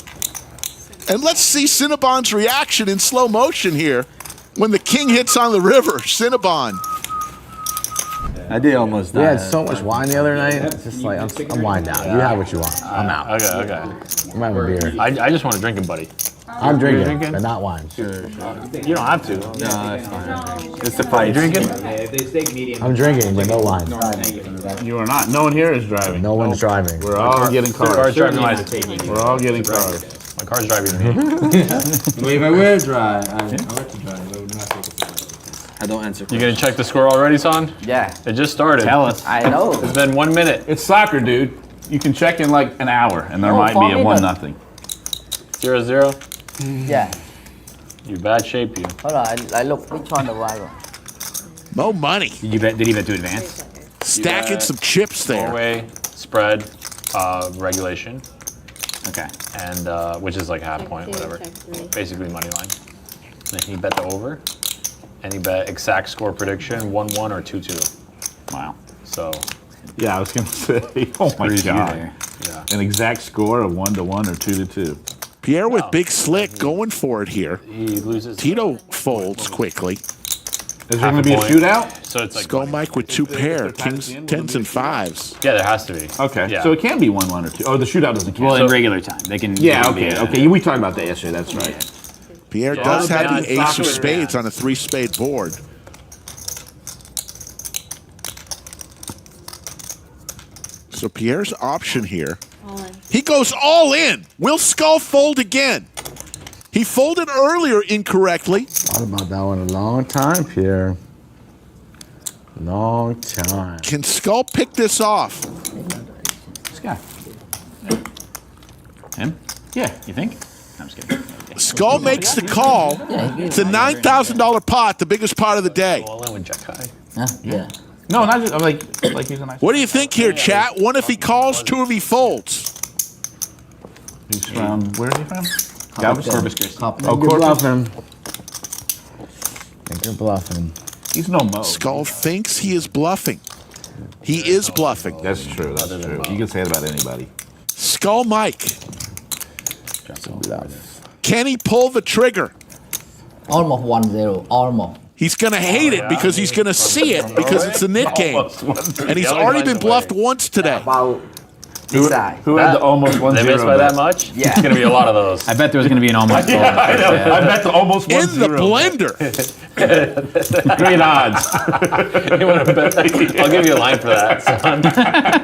And let's see Cinnabon's reaction in slow motion here when the king hits on the river. Cinnabon. I did almost die. We had so much wine the other night. It's just like, I'm winding down. You have what you want. I'm out. Okay. I'm having a beer. I just want to drink it, buddy. I'm drinking, but not wine. You don't have to. No, that's fine. It's the fight. You drinking? I'm drinking, but no wine. You are not. No one here is driving. No one's driving. We're all getting cars. Car's driving license. We're all getting cars. My car's driving me. Well, if I were to drive, I like to drive. I would not take it. I don't answer. You gonna check the score already, son? Yeah. It just started. Tell us. I know. It's been 1 minute. It's soccer, dude. You can check in like an hour, and there Oh, might 4 be a minutes. 1-0. 0-0. Yeah. You bad shape, you. Hold on, I look which one the wild. No money. Did he bet to advance? Stacking some chips there. Four-way spread, regulation, Okay. and which is like half point, whatever. Basically money line. Then he bet the over, and he bet exact score prediction 1-1 or 2-2. Wow. So Yeah, I was gonna say. Oh my Screws you god. there. yeah. An exact score of 1-1 or 2-2. Pierre with Big Slick going for it here. He loses. Tito folds quickly. Is there going to be a shootout? So it's like Skull Mike with two pair, tied at kings, the end, tens, will and it be a shootout? fives. Yeah, there has to be. Okay, Yeah. so it can be 1-1 or 2. Oh, the shootout doesn't count. Well, So- in regular time, they can. Yeah, they can okay, be, okay. We talked about that yesterday. That's right. Pierre Yeah, does have okay, the ace of soccer, spades on a 3-spade board. So Pierre's option here. He goes all in. Will Skull fold again? He folded earlier incorrectly. Thought about that one a long time, Pierre. Long time. Can Skull pick this off? This guy. Him? Yeah. You think? I'm just kidding. Skull makes the call. It's a $9,000 pot, the biggest pot of the day. All in with jack high. Yeah. No, not just, like he's a nice. What do you think here, chat? One if he calls, two if he folds. He's from, where is he from? Galveston. Corpus Christi. Oh, Oh, you're Corpus. bluffing. Think you're bluffing. He's no mo. Skull thinks he is bluffing. He is bluffing. That's true. That's true. You can say it about anybody. Skull Mike. Bluff. Can he pull the trigger? Almost 1-0. Almost. He's going to hate it because he's going to see it because it's a nit game. And he's already been bluffed once today. About this side. Who had the almost 1-0? They missed by that much? Yeah. It's gonna be a lot of those. I bet there was going to be an almost. Yeah, I know. I bet the almost 1-0. In the blender. Great odds. You wanna bet that? I'll give you a line for that, son.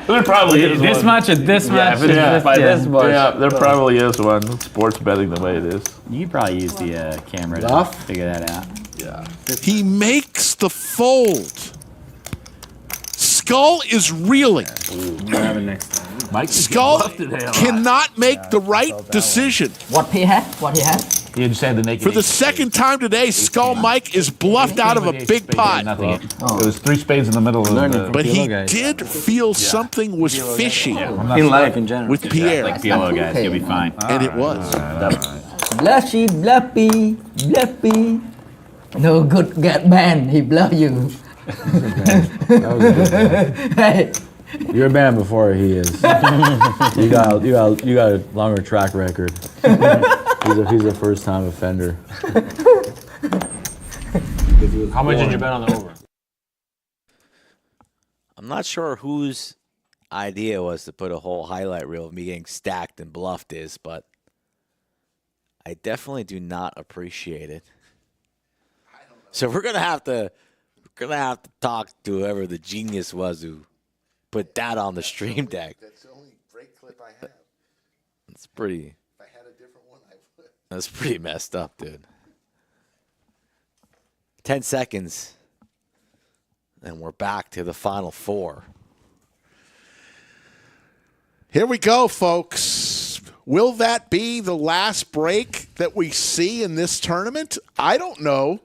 There probably is This one. much or this much? if it's by this much. Yeah, there probably is one. Sports betting the way it is. You could probably use the camera to Bluff? figure that out. Yeah. He makes the fold. Skull is reeling. We'll have it next time. Mike Skull cannot make the right decision. What he had? What he had? You just had the naked. For the second time today, Skull Mike is bluffed out of a big pot. Nothing. It was 3 spades in the middle of the. But he did feel something was fishy In life in general. with Pierre. Like PLO guys, you'll be fine. And it was. Blushy, bluffy, bluffy. No good get man. He bluff you. That was a good one. Hey. You're a man before he is. you got a longer track record. He's a first time offender. How much did you bet on the over? I'm not sure whose idea was to put a whole highlight reel of me getting stacked and bluffed is, but I definitely do not appreciate it. So we're gonna have to talk to whoever the genius was who put that on the stream deck. That's the only break clip I have. It's pretty. If I had a different one, I would. That's pretty messed up, dude. 10 seconds, and we're back to the final four. Here we go, folks. Will that be the last break that we see in this tournament? I don't know.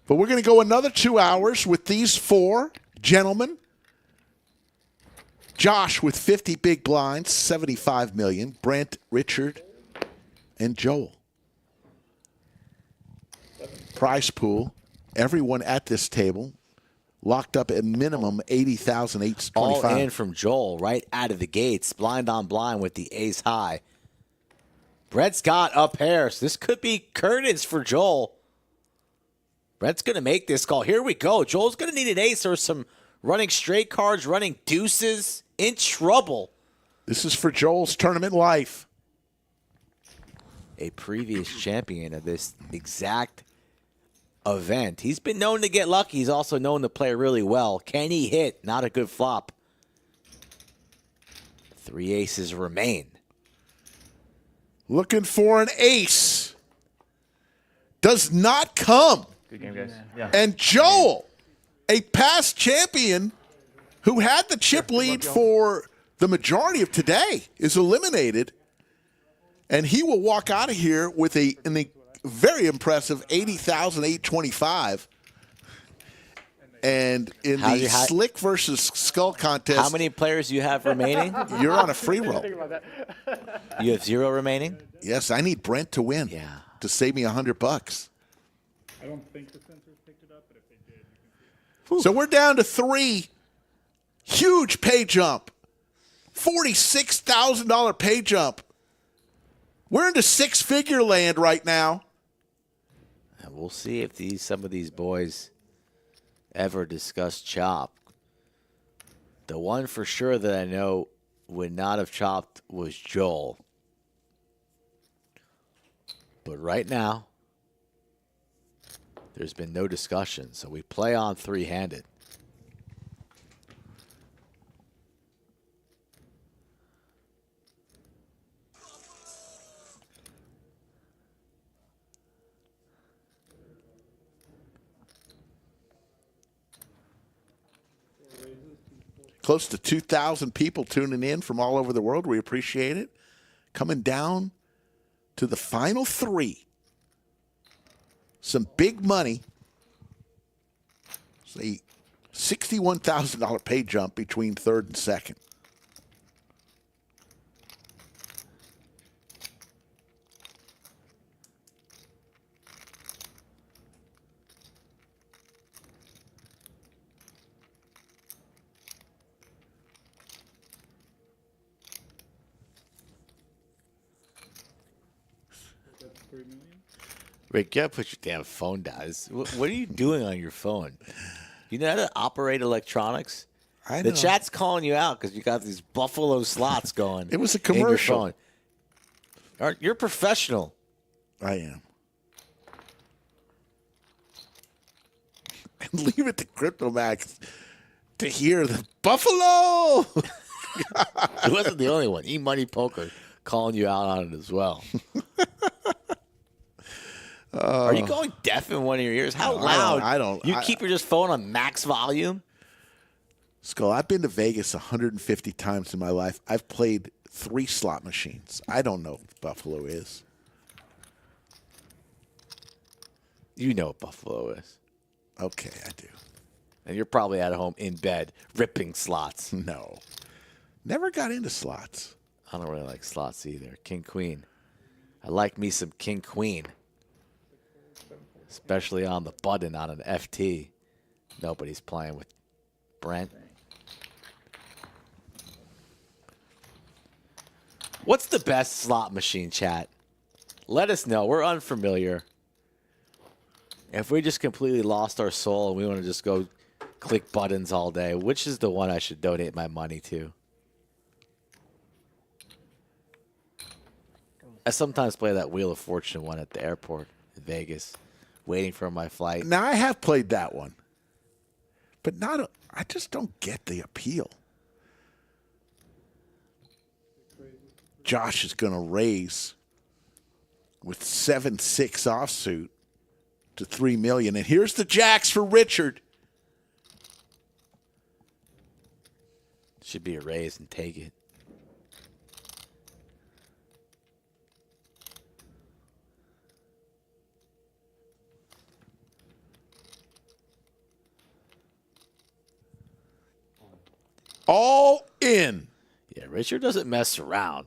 But we're going to go another 2 hours with these four gentlemen. Josh with 50 big blinds, 75 million. Brent, Richard, and Joel. Prize pool. Everyone at this table locked up at minimum 80,825. All in from Joel right out of the gates, blind on blind with the ace high. Brett's got a pair, so this could be curtains for Joel. Brett's going to make this call. Here we go. Joel's going to need an ace or some running straight cards, running deuces, in trouble. This is for Joel's tournament life. A previous champion of this exact event. He's been known to get lucky. He's also known to play really well. Can he hit? Not a good flop. 3 aces remain. Looking for an ace. Does not come. Good game, guys. Yeah. And Joel, a past champion who had the chip lead for the majority of today, is eliminated. And he will walk out of here with a very impressive 80,825. And in the Slick versus Skull contest, How many players do you have remaining? you're on a free roll. You have 0 remaining? Yes, I need Brent to win. Yeah. To save me $100. I don't think the sensors picked it up, but if they did, you can see. So we're down to 3. Huge pay jump. $46,000 pay jump. We're into 6-figure land right now. And we'll see if some of these boys ever discuss chop. The one for sure that I know would not have chopped was Joel. But right now, there's been no discussion, so we play on 3-handed. Close to 2,000 people tuning in from all over the world. We appreciate it. Coming down to the final 3. Some big money. It's a $61,000 pay jump between 3rd and 2nd. Rick, you gotta put your damn phone down. What are you doing on your phone? You know how to operate electronics? I The know. chat's calling you out because you got these Buffalo slots going. It was a in your commercial. phone. You're professional. I am. And leave it to CryptoMax to hear the Buffalo. He wasn't the only one. E-Money Poker calling you out on it as well. Are you going deaf in one of your ears? How No, loud? I don't. You keep your phone on max volume? Skull, I've been to Vegas 150 times in my life. I've played 3 slot machines. I don't know what Buffalo is. You know what Buffalo is. Okay, I do. And you're probably at home in bed ripping slots. No. Never got into slots. I don't really like slots either. King, queen. I like me some king, queen. Especially on the button on an FT. Nobody's playing with Brent. What's the best slot machine, chat? Let us know. We're unfamiliar. If we just completely lost our soul and we want to just go click buttons all day, which is the one I should donate my money to? I sometimes play that Wheel of Fortune one at the airport in Vegas, waiting for my flight. Now, I have played that one. But I just don't get the appeal. Josh is going to raise with 7-6 offsuit to $3 million. And here's the jacks for Richard. Should be a raise and take it. All in. Yeah, Richard doesn't mess around.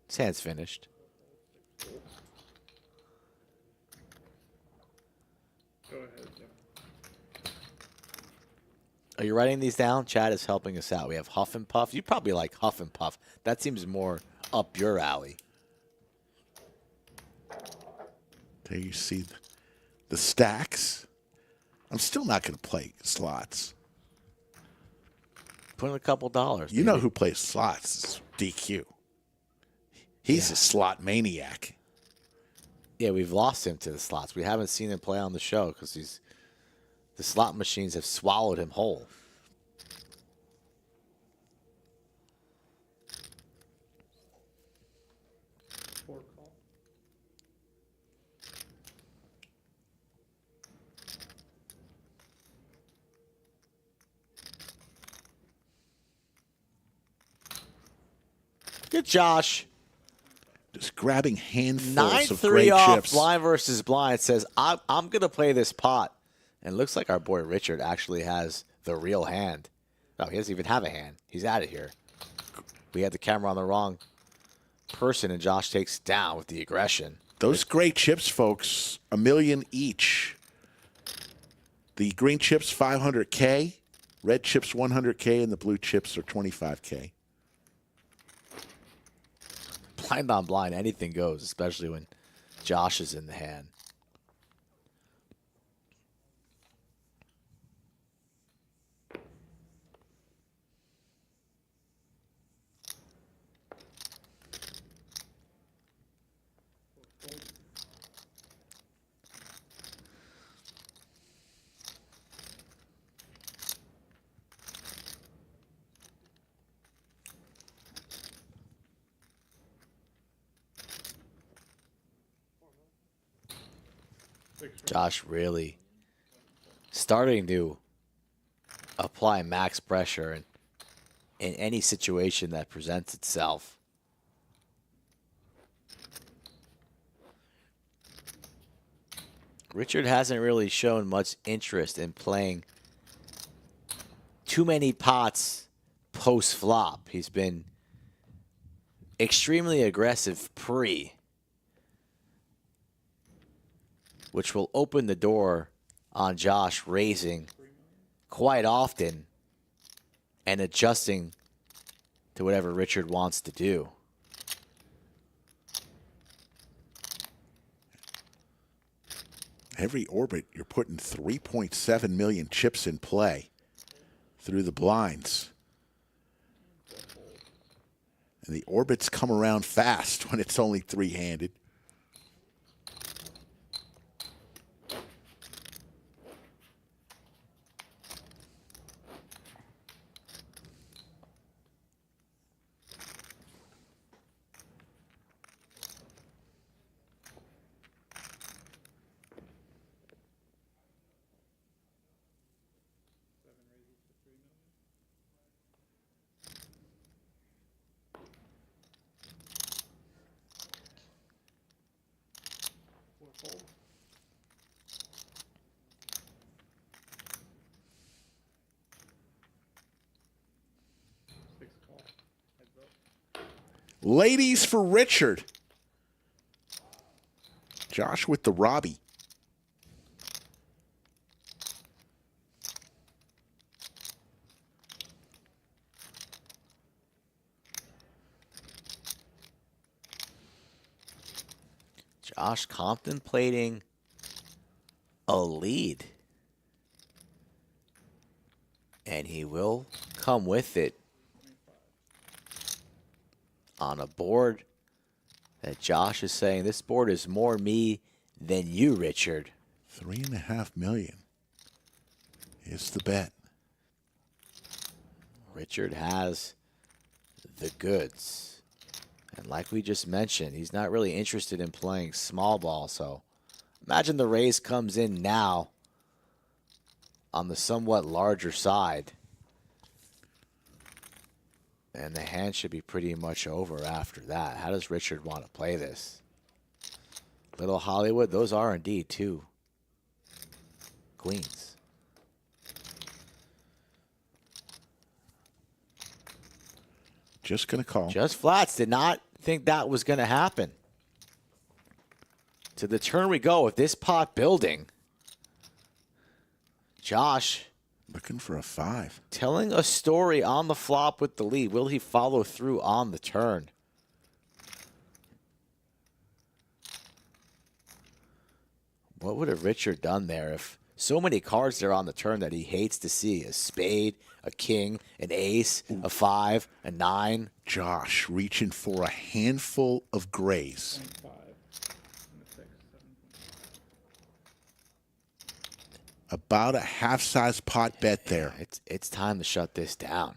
His hand's finished. Go ahead, Jeff. Are you writing these down? Chad is helping us out. We have Huff and Puff. You probably like Huff and Puff. That seems more up your alley. There you see the stacks I'm still not going to play slots. Put in a couple dollars. You know who plays slots? It's DQ. He's a slot maniac. Yeah, we've lost him to the slots. We haven't seen him play on the show because the slot machines have swallowed him whole. Good Josh. Just grabbing handfuls of 9-3 great off chips. blind versus blind says, I'm going to play this pot. And it looks like our boy Richard actually has the real hand. No, he doesn't even have a hand. He's out of here. We had the camera on the wrong person, and Josh takes it down with the aggression. Those great chips, folks, $1 million each. The green chips, $500K. Red chips, $100K, and the blue chips are $25K. Blind on blind, anything goes, especially when Josh is in the hand. Josh really starting to apply max pressure in any situation that presents itself. Richard hasn't really shown much interest in playing too many pots post-flop. He's been extremely aggressive pre, which will open the door on Josh raising quite often and adjusting to whatever Richard wants to do. Every orbit, you're putting 3.7 million chips in play through the blinds. And the orbits come around fast when it's only three-handed. Ladies for Richard. Josh with the Robbie. Josh contemplating a lead. And he will come with it on a board that Josh is saying, this board is more me than you, Richard. 3.5 million is the bet. Richard has the goods. And like we just mentioned, he's not really interested in playing small ball. So imagine the raise comes in now on the somewhat larger side. And the hand should be pretty much over after that. How does Richard want to play this? Little Hollywood, those are indeed two queens. Just going to call. Just flats. Did not think that was going to happen. To the turn we go with this pot building. Josh. Looking for a 5. Telling a story on the flop with the lead. Will he follow through on the turn? What would have Richard done there if So many cards there on the turn that he hates to see: a spade, a king, an ace, a 5, a 9. Josh reaching for a handful of grays. About a half-size pot bet there. It's time to shut this down.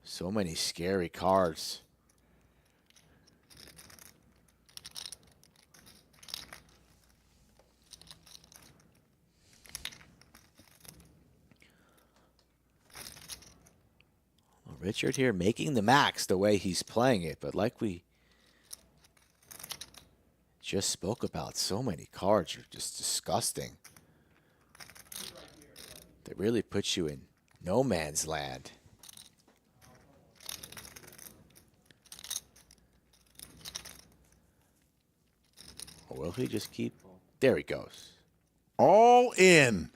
So many scary cards. Well, Richard here making the max the way he's playing it, but like we just spoke about, so many cards are just disgusting. They really put you in no man's land. Or will he just keep? There he goes. All in.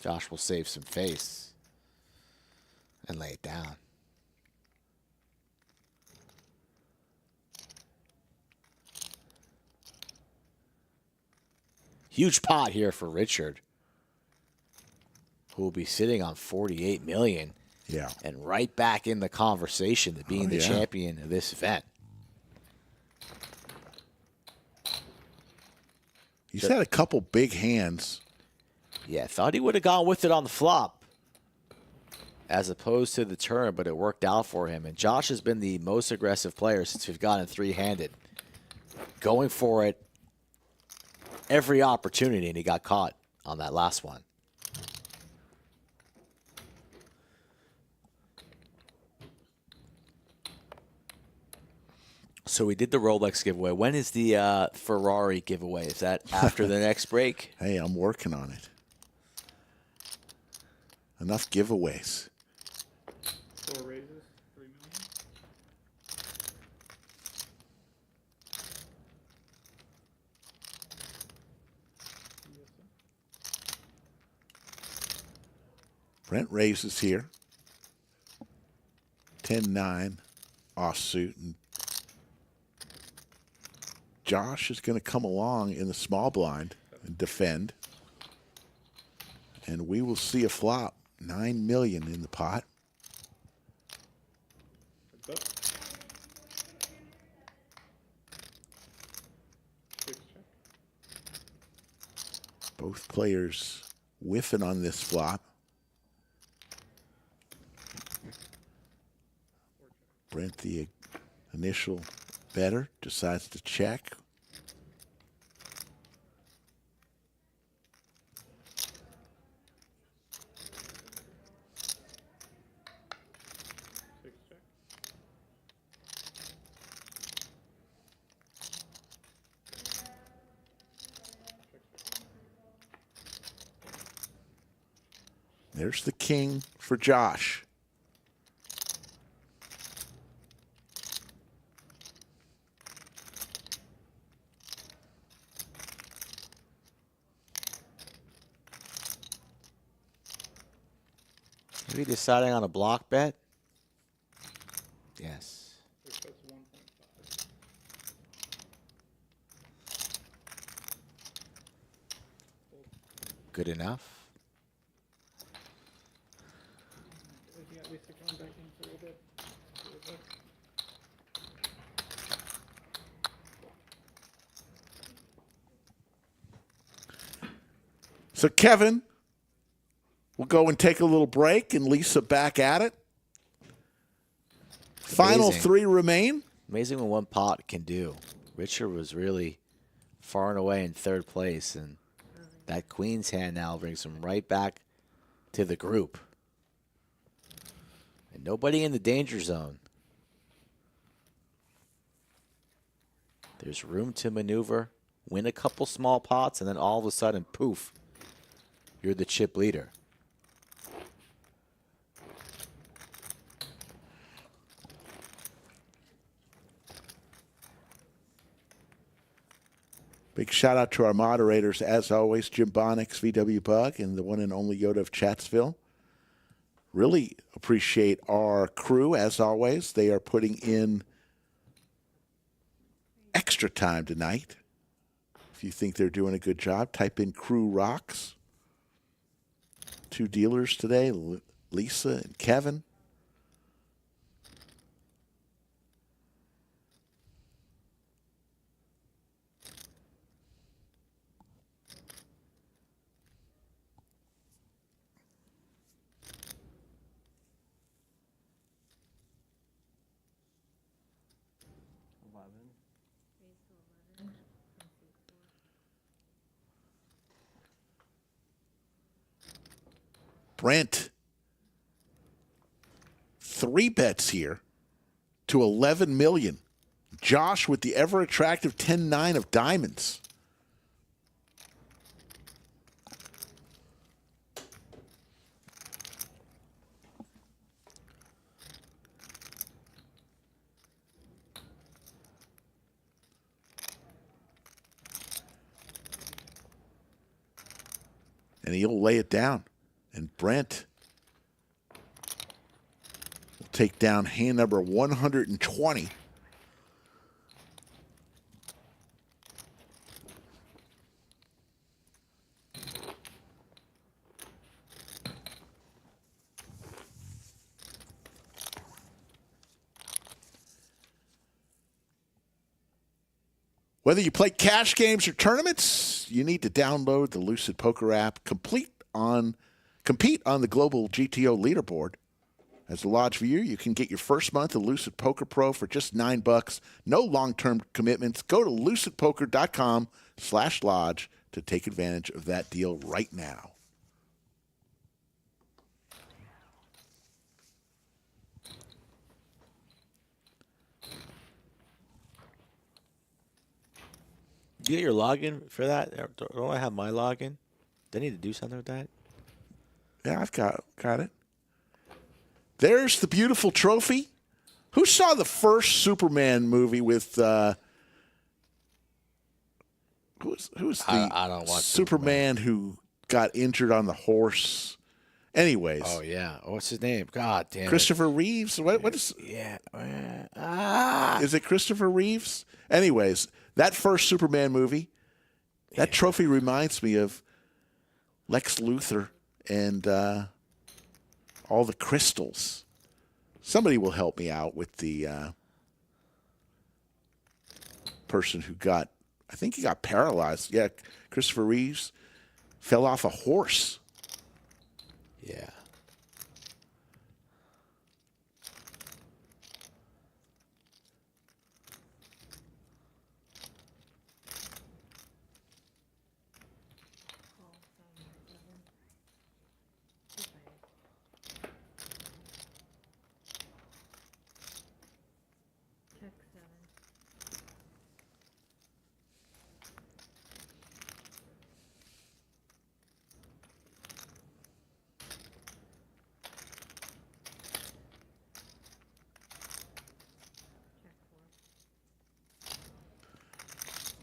Josh will save some face and lay it down. Huge pot here for Richard, who will be sitting on 48 million. Yeah. And right back in the conversation to being the champion of this event. He's had a couple big hands. Yeah, thought he would have gone with it on the flop as opposed to the turn, but it worked out for him. And Josh has been the most aggressive player since we've gotten three-handed. Going for it every opportunity, and he got caught on that last one. So we did the Rolex giveaway. When is the Ferrari giveaway? Is that after the next break? Hey, I'm working on it. Enough giveaways. 4 raises, 3 million. Brent raises here. 10-9 offsuit. And Josh is going to come along in the small blind and defend. And we will see a flop. 9 million in the pot. Both players whiffing on this flop. Brent, the initial better, decides to check. There's the king for Josh. Maybe deciding on a block bet? Yes. Good enough. So Kevin, we'll go and take a little break, and Lisa back at it. Final Amazing. 3 remain. Amazing what one pot can do. Richard was really far and away in third place, and that queen's hand now brings him right back to the group. And nobody in the danger zone. There's room to maneuver, win a couple small pots, and then all of a sudden, poof, you're the chip leader. Big shout out to our moderators, as always, Jim Bonix, VW Bug, and the one and only Yoda of Chatsville. Really appreciate our crew, as always. They are putting in extra time tonight. If you think they're doing a good job, type in Crew Rocks. 2 dealers today, Lisa and Kevin. Brent, 3 bets here to 11 million. Josh with the ever attractive 10-9 of diamonds. And he'll lay it down. And Brent will take down hand number 120. Whether you play cash games or tournaments, you need to download the Lucid Poker app, compete on the global GTO leaderboard. As a Lodge viewer, you can get your first month of Lucid Poker Pro for just $9. No long-term commitments. Go to lucidpoker.com/lodge to take advantage of that deal right now. You get your login for that? Don't I have my login? They need to do something with that. Yeah, I've got it. There's the beautiful trophy. Who saw the first Superman movie with who was the I don't watch Superman who got injured on the horse? Anyways. Oh yeah. What's his name? God damn it. Christopher Reeves? What is Yeah. Is it Christopher Reeves? Anyways, that first Superman movie, that trophy reminds me of Lex Luthor and all the crystals. Somebody will help me out with the person who got, I think he got paralyzed. Yeah, Christopher Reeves fell off a horse. Yeah.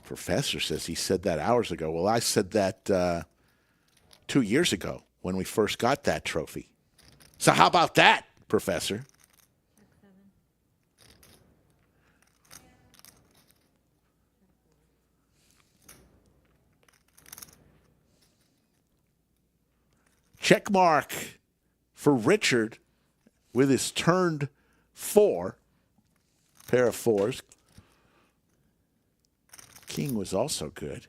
Professor says he said that hours ago. Well, I said that 2 years ago when we first got that trophy. So how about that, Professor? Check mark for Richard with his turned 4, pair of 4s. King was also good.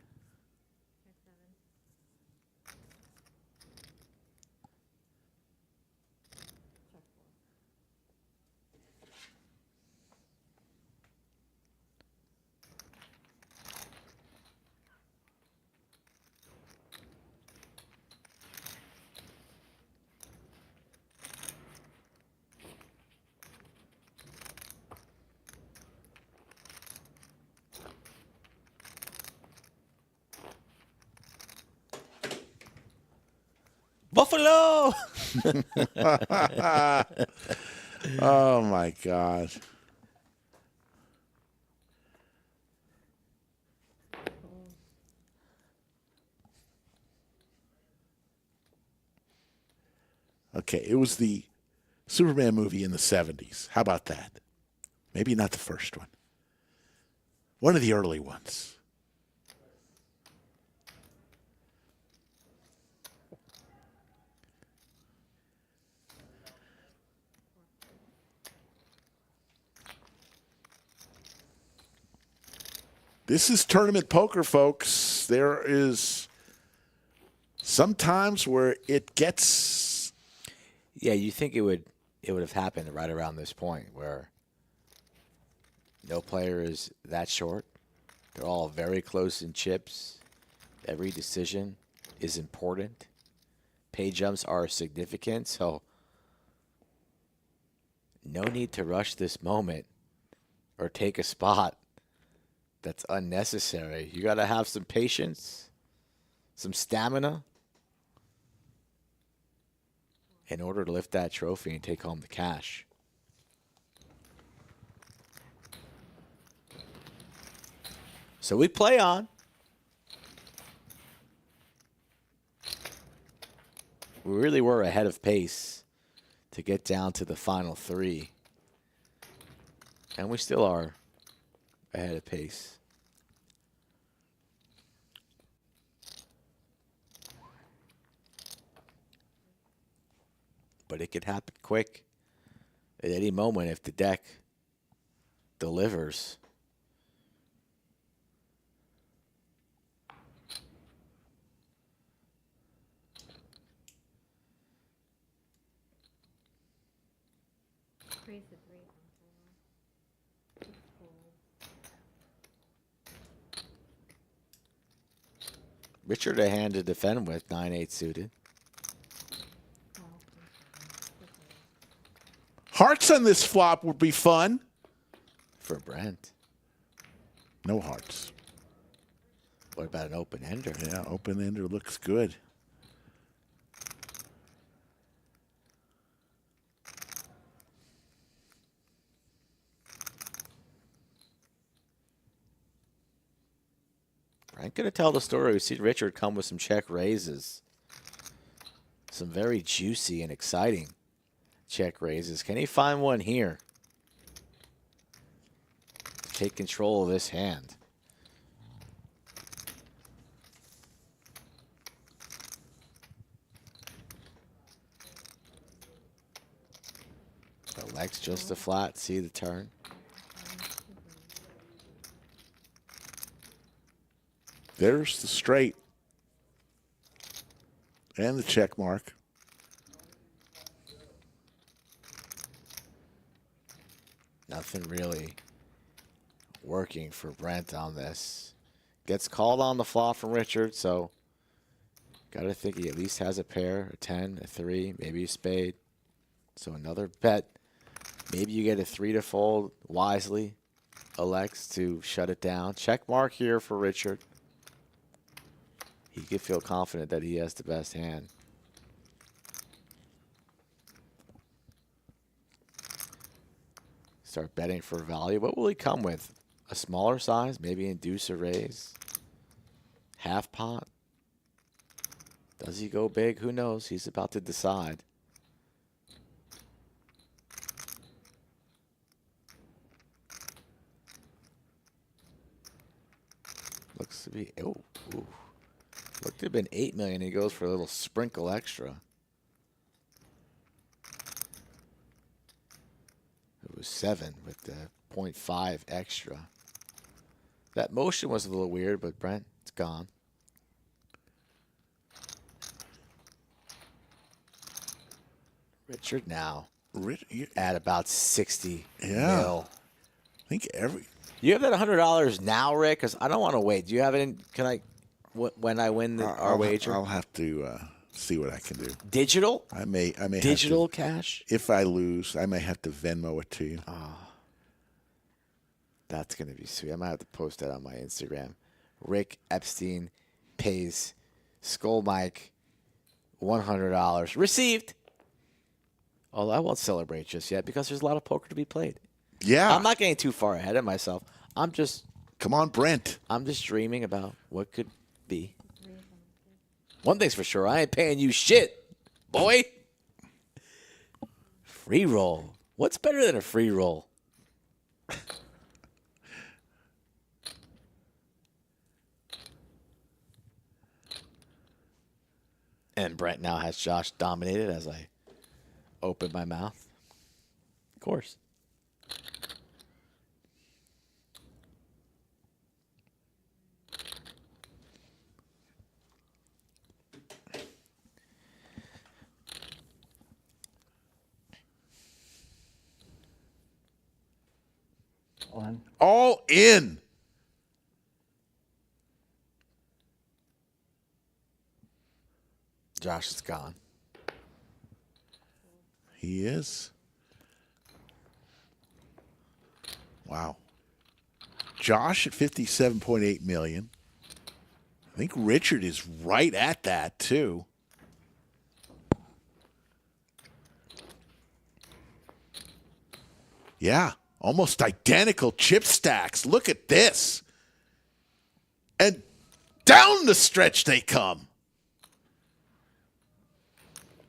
Buffalo! Oh, my God. Okay, it was the Superman movie in the 70s. How about that? Maybe not the first one. One of the early ones. This is tournament poker, folks. There is sometimes where it gets. Yeah, you think it would have happened right around this point where no player is that short. They're all very close in chips. Every decision is important. Pay jumps are significant, so no need to rush this moment or take a spot that's unnecessary. You got to have some patience, some stamina in order to lift that trophy and take home the cash. So we play on. We really were ahead of pace to get down to the final three. And we still are ahead of pace. But it could happen quick at any moment if the deck delivers. Raise the 3 on 4. Richard a hand to defend with, 9-8 suited. Hearts on this flop would be fun. For Brent. No hearts. What about an open ender? Yeah, open ender looks good. I'm going to tell the story. We've seen Richard come with some check raises. Some very juicy and exciting check raises. Can he find one here? Take control of this hand. The legs just a flat. See the turn. There's the straight. And the check mark. Nothing really working for Brent on this. Gets called on the flop from Richard, so got to think he at least has a pair, a 10, a 3, maybe a spade. So another bet. Maybe you get a 3 to fold wisely. Elects to shut it down. Check mark here for Richard. He could feel confident that he has the best hand. Start betting for value. What will he come with? A smaller size? Maybe induce a raise? Half pot? Does he go big? Who knows? He's about to decide. Looks to be... Oh, ooh. Looked to have been 8 million. He goes for a little sprinkle extra. It was 7 with the 0.5 extra. That motion was a little weird, but Brent, it's gone. Richard now at about 60 mil. I think You have that $100 now, Rick? Because I don't want to wait. Do you have it in? Can I? When I win our wager, I'll have to see what I can do. Digital? I may digital have to, cash. If I lose, I may have to Venmo it to you. Oh, that's gonna be sweet. I might have to post that on my Instagram. Rick Epstein pays Skull Mike $100 received. Although I won't celebrate just yet because there's a lot of poker to be played. Yeah, I'm not getting too far ahead of myself. I'm just come on, Brent. I'm just dreaming about what could be. One thing's for sure, I ain't paying you shit, boy. Free roll. What's better than a free roll? And Brent now has Josh dominated as I open my mouth. Of course. All in. All in. Josh is gone. He is. Wow. Josh at 57.8 million. I think Richard is right at that too. Yeah, almost identical chip stacks. Look at this. And down the stretch they come.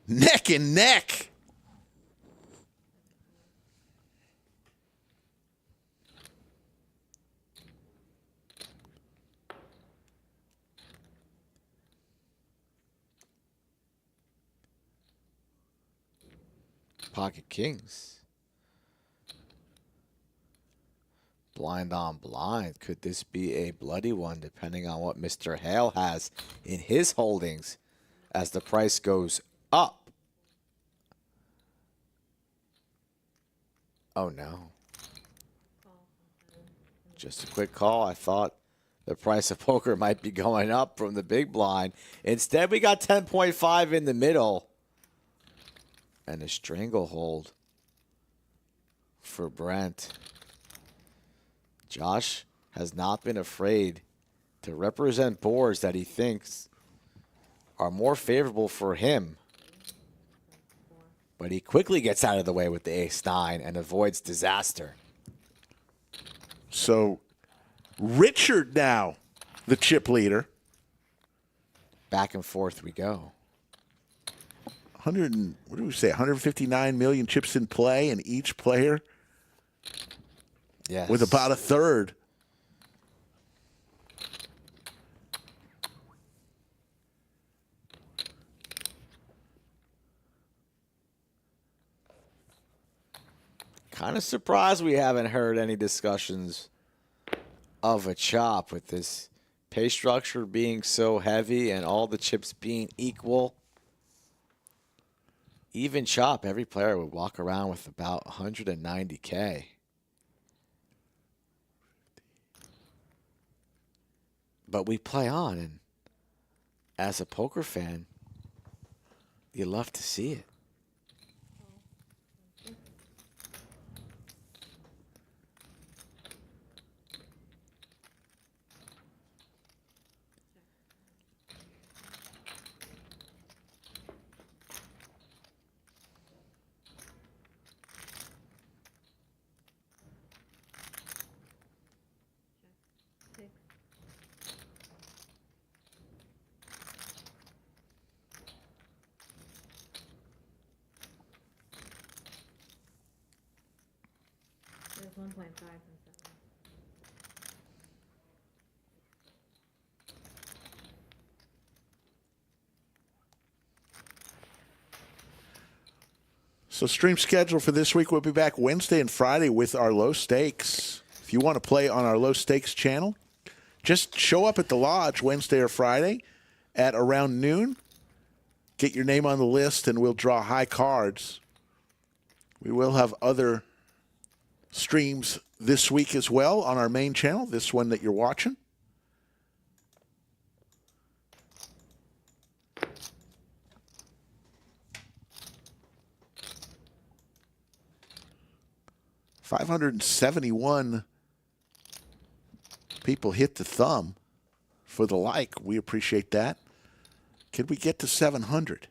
Neck and neck. Pocket Kings. Blind on blind. Could this be a bloody one depending on what Mr. Hale has in his holdings as the price goes up? Oh no. Just a quick call. I thought the price of poker might be going up from the big blind. Instead, we got 10.5 in the middle. And a stranglehold for Brent. Josh has not been afraid to represent boards that he thinks are more favorable for him. But he quickly gets out of the way with the ace-9 and avoids disaster. So Richard now, the chip leader. Back and forth we go. 100 and, what do we say? 159 million chips in play, and each player with about a third. Kind of surprised we haven't heard any discussions of a chop with this pay structure being so heavy and all the chips being equal. Even chop, every player would walk around with about 190K. But we play on, and as a poker fan, you love to see it. There's 1.5 from 7. So stream schedule for this week, we'll be back Wednesday and Friday with our low stakes. If you want to play on our low stakes channel, just show up at the lodge Wednesday or Friday at around noon. Get your name on the list and we'll draw high cards. We will have other streams this week as well on our main channel, this one that you're watching. $571 people hit the thumb for the like. We appreciate that. Could we get to 700?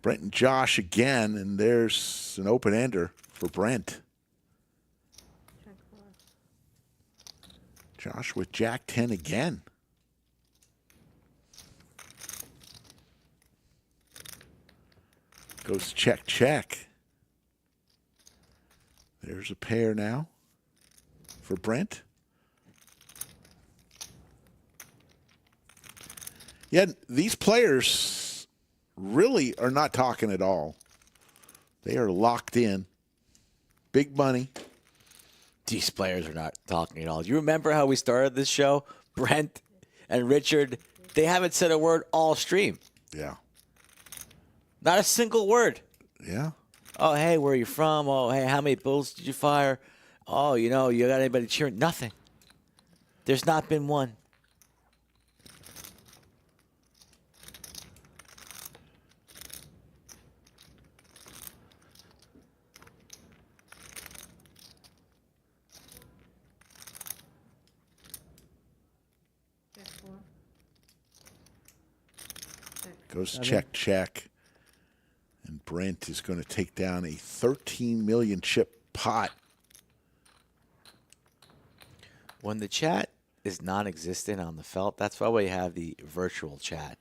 Brent and Josh again, and there's an open-ender for Brent. Josh with Jack 10 again. Goes check, check. There's a pair now for Brent. Yeah, these players really are not talking at all. They are locked in. Big money. These players are not talking at all. Do you remember how we started this show? Brent and Richard, they haven't said a word all stream. Yeah. Not a single word. Yeah. Oh, hey, where are you from? Oh, hey, how many bulls did you fire? Oh, you got anybody cheering? Nothing. There's not been one. Goes check. And Brent is going to take down a 13 million chip pot. When the chat is non-existent on the felt, that's why we have the virtual chat.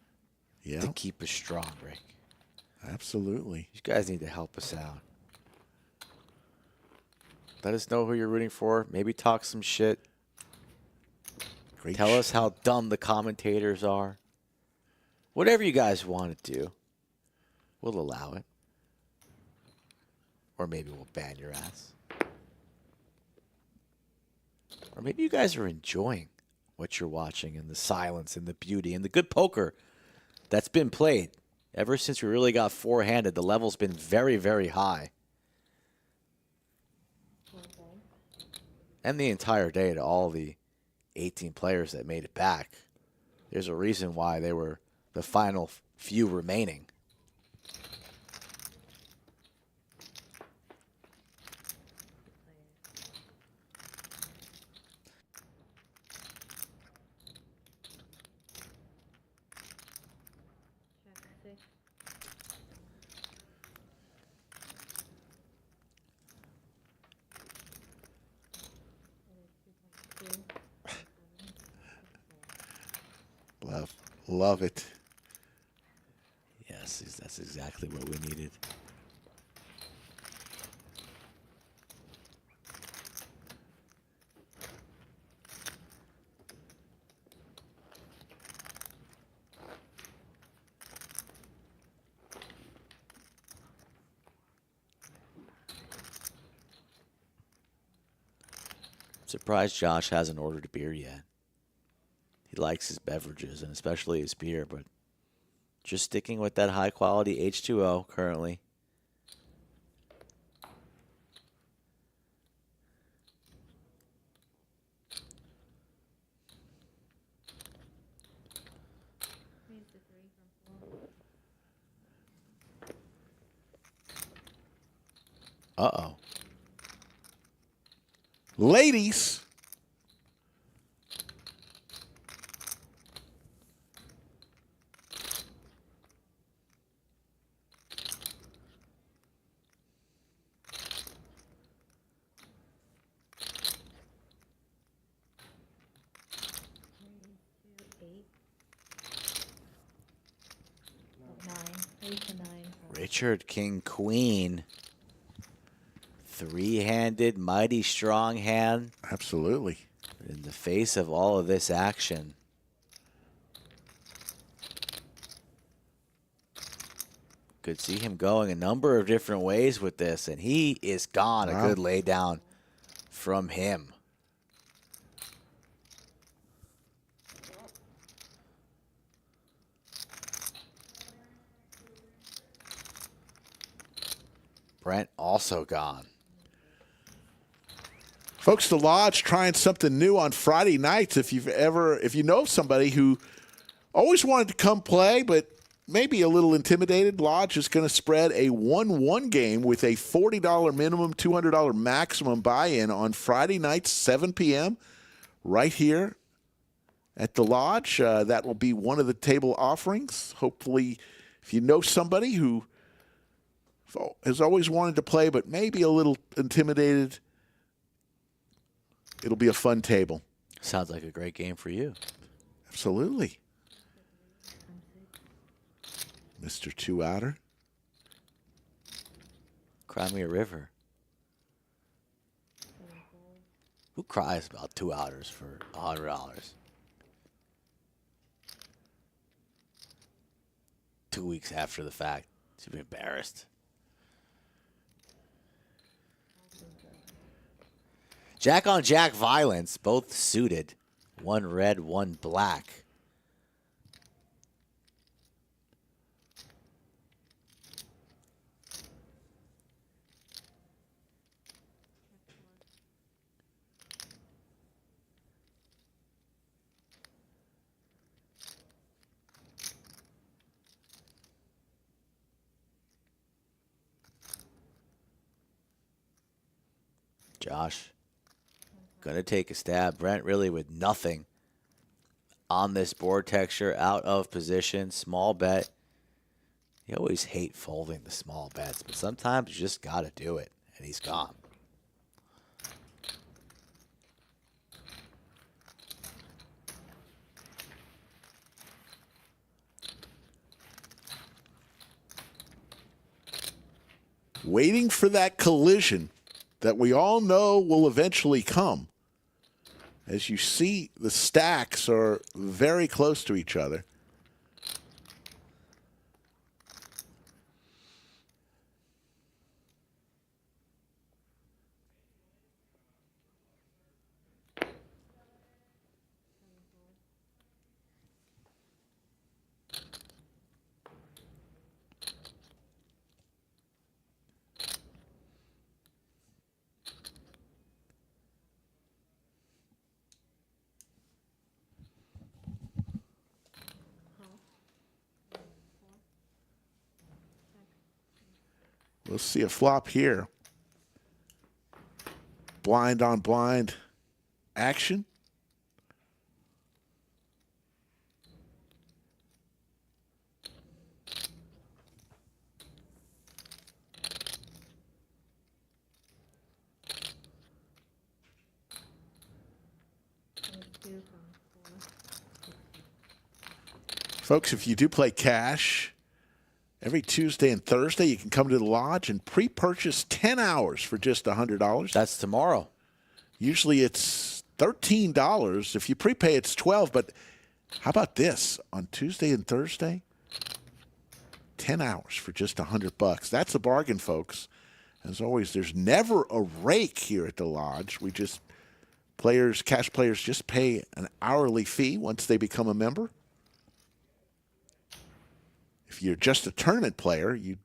Yeah. To keep us strong, Rick. Absolutely. You guys need to help us out. Let us know who you're rooting for. Maybe talk some shit. Tell us how dumb the commentators are. Whatever you guys want to do, we'll allow it. Or maybe we'll ban your ass. Or maybe you guys are enjoying what you're watching and the silence and the beauty and the good poker that's been played. Ever since we really got four-handed, the level's been very, very high. And the entire day to all the 18 players that made it back. There's a reason why they were the final few remaining. Love it. Yes, that's exactly what we needed. Surprised Josh hasn't ordered a beer yet. He likes his beverages, and especially his beer, but just sticking with that high-quality H2O currently. Uh-oh. Ladies. Richard, King, Queen. Three-handed, mighty strong hand. Absolutely. In the face of all of this action. Could see him going a number of different ways with this, and he is gone. Wow. A good lay down from him. Brent also gone. Folks, the Lodge trying something new on Friday nights. If you know somebody who always wanted to come play, but maybe a little intimidated, Lodge is going to spread a 1-1 game with a $40 minimum, $200 maximum buy-in on Friday nights, 7 p.m., right here at the Lodge. That will be one of the table offerings. Hopefully, if you know somebody who has always wanted to play but maybe a little intimidated, it'll be a fun table. Sounds like a great game for you. Absolutely. Mr. Two-Outer. Cry me a river. Who cries about 2 outers for $100? 2 weeks after the fact. Should be embarrassed. Jack on Jack violence, both suited. One red, one black. Josh, gonna take a stab. Brent really with nothing on this board texture, out of position, small bet. You always hate folding the small bets, but sometimes you just gotta do it, and he's gone. Waiting for that collision that we all know will eventually come. As you see, the stacks are very close to each other. We'll see a flop here. Blind on blind action. Folks, if you do play cash, every Tuesday and Thursday, you can come to the lodge and pre-purchase 10 hours for just $100. That's tomorrow. Usually it's $13. If you prepay, it's $12. But how about this? On Tuesday and Thursday, 10 hours for just $100. That's a bargain, folks. As always, there's never a rake here at the lodge. We just, cash players just pay an hourly fee once they become a member. If you're just a tournament player, you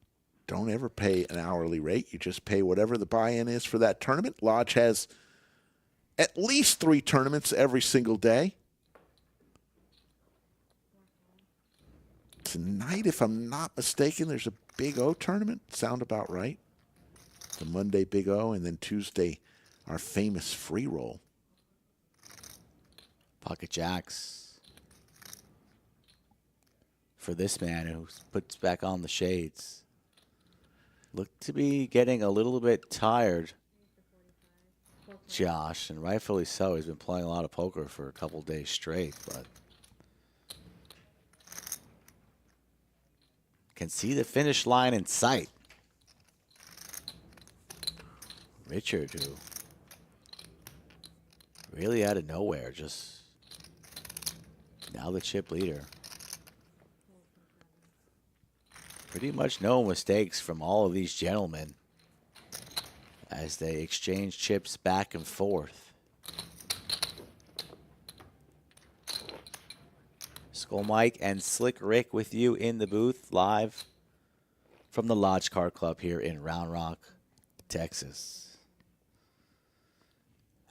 don't ever pay an hourly rate. You just pay whatever the buy-in is for that tournament. Lodge has at least 3 tournaments every single day. Tonight, if I'm not mistaken, there's a Big O tournament. Sound about right. The Monday Big O, and then Tuesday, our famous free roll. Pocket jacks. For this man who puts back on the shades. Look to be getting a little bit tired, Josh, and rightfully so. He's been playing a lot of poker for a couple days straight, but can see the finish line in sight. Richard, who really out of nowhere, just now the chip leader. Pretty much no mistakes from all of these gentlemen as they exchange chips back and forth. Skull Mike and Slick Rick with you in the booth live from the Lodge Card Club here in Round Rock, Texas.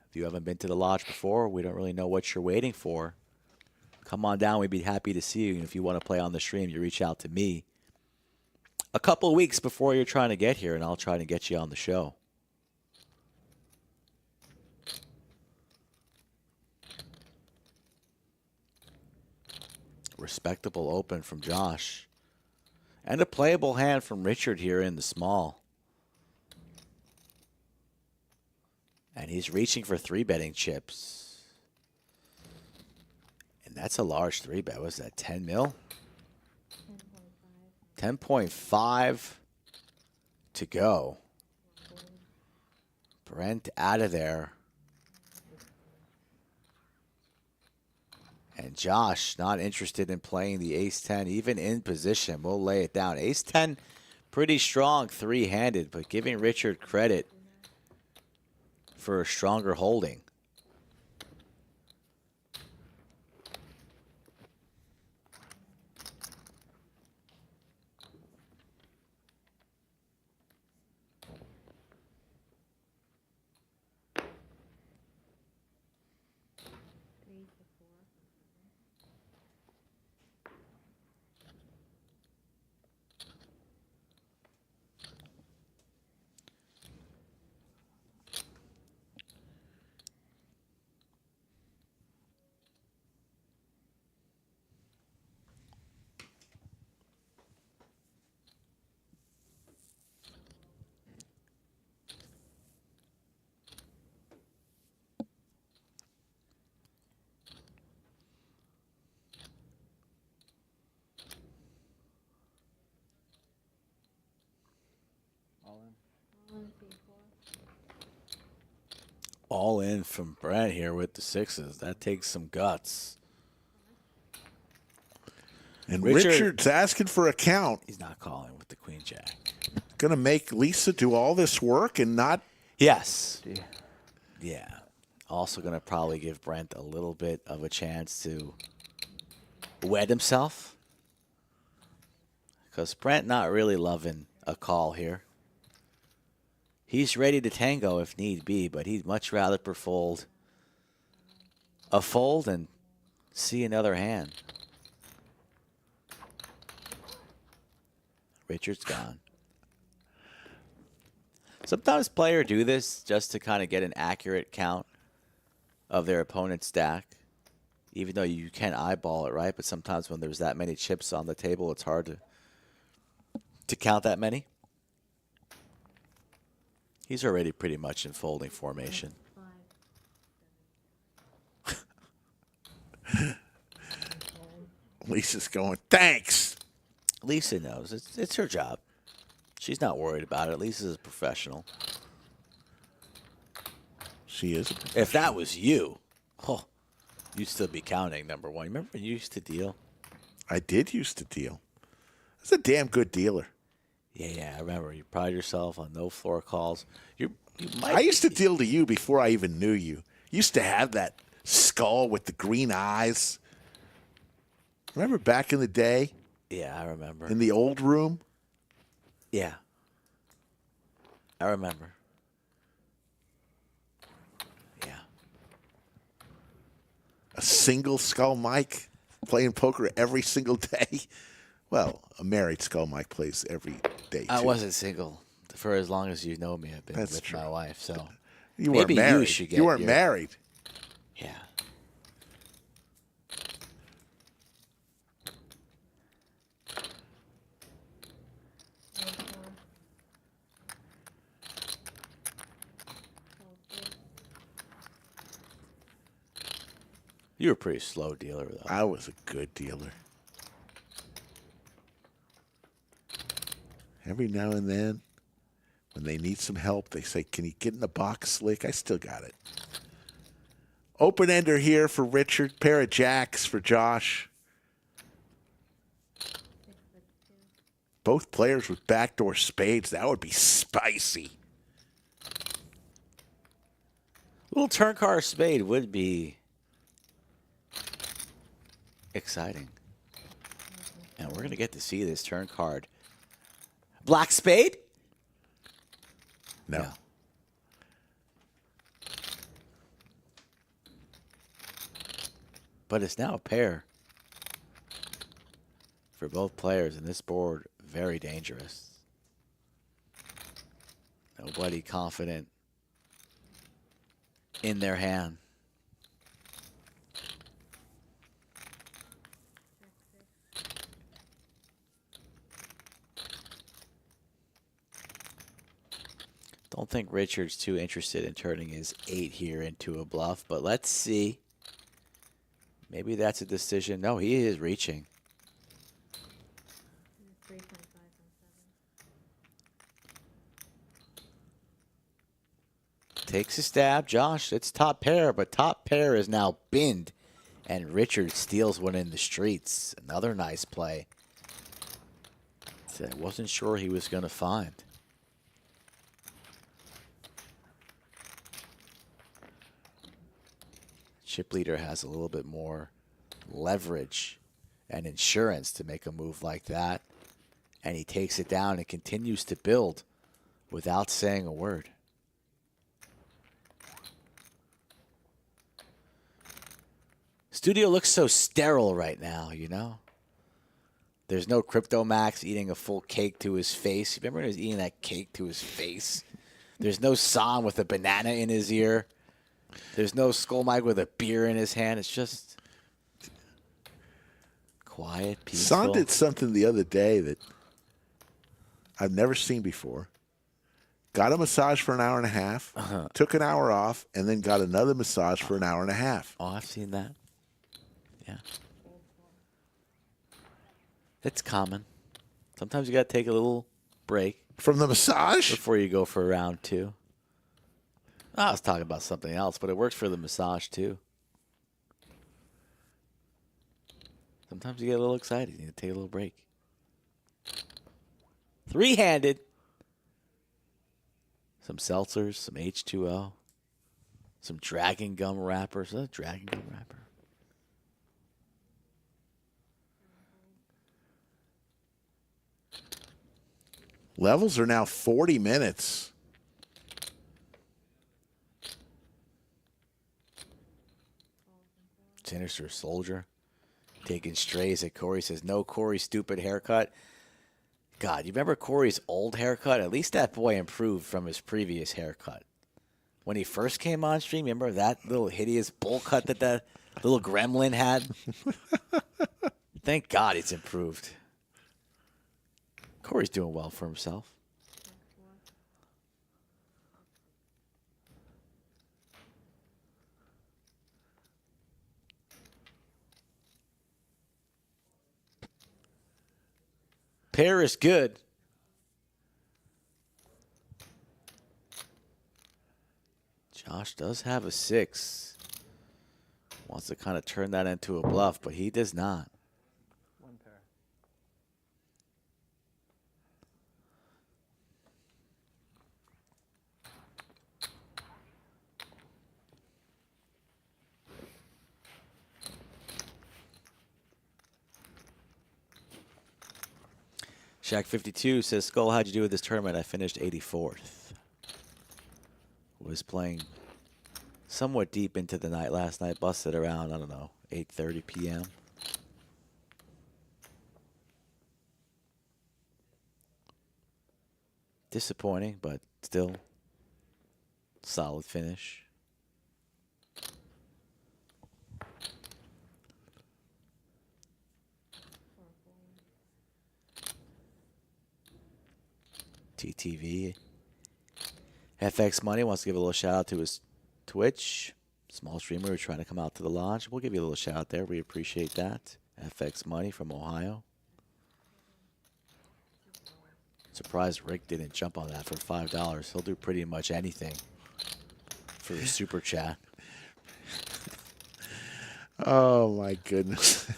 If you haven't been to the Lodge before, we don't really know what you're waiting for. Come on down. We'd be happy to see you. And if you want to play on the stream, you reach out to me a couple of weeks before you're trying to get here, and I'll try to get you on the show. Respectable open from Josh. And a playable hand from Richard here in the small. And he's reaching for 3-betting chips. And that's a large 3-bet. Was that 10 mil? 10.5 to go. Brent out of there. And Josh not interested in playing the ace-10, even in position. We'll lay it down. Ace-10, pretty strong three-handed, but giving Richard credit for a stronger holding. All in from Brent here with the sixes. That takes some guts. And Richard's asking for a count. He's not calling with the queen jack. Going to make Lisa do all this work and not. Yes. Yeah. Also going to probably give Brent a little bit of a chance to wed himself. Because Brent not really loving a call here. He's ready to tango if need be, but he'd much rather prefer a fold and see another hand. Richard's gone. Sometimes players do this just to kind of get an accurate count of their opponent's stack, even though you can eyeball it, right? But sometimes when there's that many chips on the table, it's hard to count that many. He's already pretty much in folding formation. Lisa's going, thanks. Lisa knows. It's her job. She's not worried about it. Lisa's a professional. She is. If that was you, you'd still be counting, number one. Remember when you used to deal? I did used to deal. I was a damn good dealer. Yeah, I remember. You pride yourself on no floor calls. I used to deal to you before I even knew you. You used to have that skull with the green eyes. Remember back in the day? Yeah, I remember. In the old room? Yeah. I remember. Yeah. A single skull Mike playing poker every single day. Well, a married skull Mike plays every day, too. I wasn't single for as long as you know me. I've been That's with true. my wife, so You weren't maybe married. you should get You weren't your- married. Yeah. You were a pretty slow dealer, though. I was a good dealer. Every now and then, when they need some help, they say, can you get in the box slick? I still got it. Open ender here for Richard. Pair of jacks for Josh. Both players with backdoor spades. That would be spicy. Little turn car spade would be exciting. And we're going to get to see this turn card. Black spade? No. But it's now a pair for both players, and this board very dangerous. Nobody confident in their hand. Don't think Richard's too interested in turning his 8 here into a bluff, but let's see. Maybe that's a decision. No, he is reaching. Takes a stab. Josh, it's top pair, but top pair is now binned And Richard steals one in the streets. Another nice play. I wasn't sure he was going to find. Chip leader has a little bit more leverage and insurance to make a move like that. And he takes it down and continues to build without saying a word. Studio looks so sterile right now, you know? There's no Crypto Max eating a full cake to his face. Remember when he was eating that cake to his face? There's no San with a banana in his ear. There's no Skull Mike with a beer in his hand. It's just quiet, peaceful. San did something the other day that I've never seen before. Got a massage for an hour and a half, took an hour off, and then got another massage for an hour and a half. Oh, I've seen that. Yeah. It's common. Sometimes you got to take a little break. From the massage? Before you go for round two. I was talking about something else, but it works for the massage too. Sometimes you get a little excited. You need to take a little break. Three-handed. Some seltzers, some H2O, some dragon gum wrappers. Is that a dragon gum wrapper? Levels are now 40 minutes. Sinister Soldier taking strays at Corey. Says, no, Corey, stupid haircut. God, you remember Corey's old haircut? At least that boy improved from his previous haircut. When he first came on stream, remember that little hideous bowl cut that the little gremlin had? Thank God it's improved. Corey's doing well for himself. Pair is good. Josh does have a 6. Wants to kind of turn that into a bluff, but he does not. One pair. Shaq52 says, Skull, how'd you do with this tournament? I finished 84th. Was playing somewhat deep into the night last night. Busted around, I don't know, 8:30 p.m. Disappointing, but still solid finish. TTV. FX Money wants to give a little shout out to his Twitch. Small streamer who's trying to come out to the lodge. We'll give you a little shout out there. We appreciate that. FX Money from Ohio. Surprised Rick didn't jump on that for $5. He'll do pretty much anything for a super chat. Oh my goodness!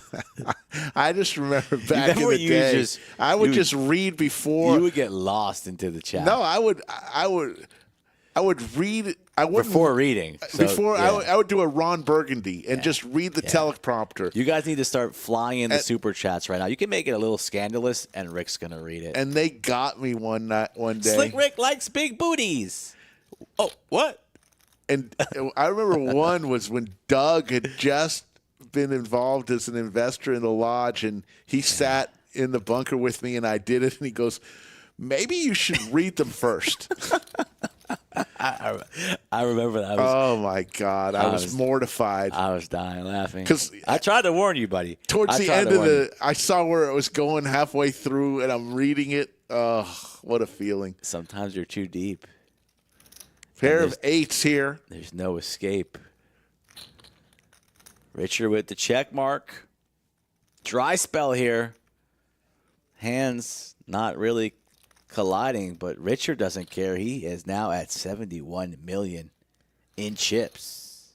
I just remember back in the day, I would just read before. You would get lost into the chat. No, I would read. I would before reading. So, before yeah. I would do a Ron Burgundy and just read the teleprompter. You guys need to start flying in the super chats right now. You can make it a little scandalous, and Rick's gonna read it. And they got me one day. Slick Rick likes big booties. Oh, what? And I remember one was when Doug had just been involved as an investor in the lodge, and he sat in the bunker with me, and I did it, and he goes, maybe you should read them first. I remember that. Oh, my God. I was mortified. I was dying laughing. Because I tried to warn you, buddy. Towards the end of I saw where it was going halfway through, and I'm reading it. Oh, what a feeling. Sometimes you're too deep. Pair of 8s here. There's no escape. Richard with the check mark. Dry spell here. Hands not really colliding, but Richard doesn't care. He is now at 71 million in chips.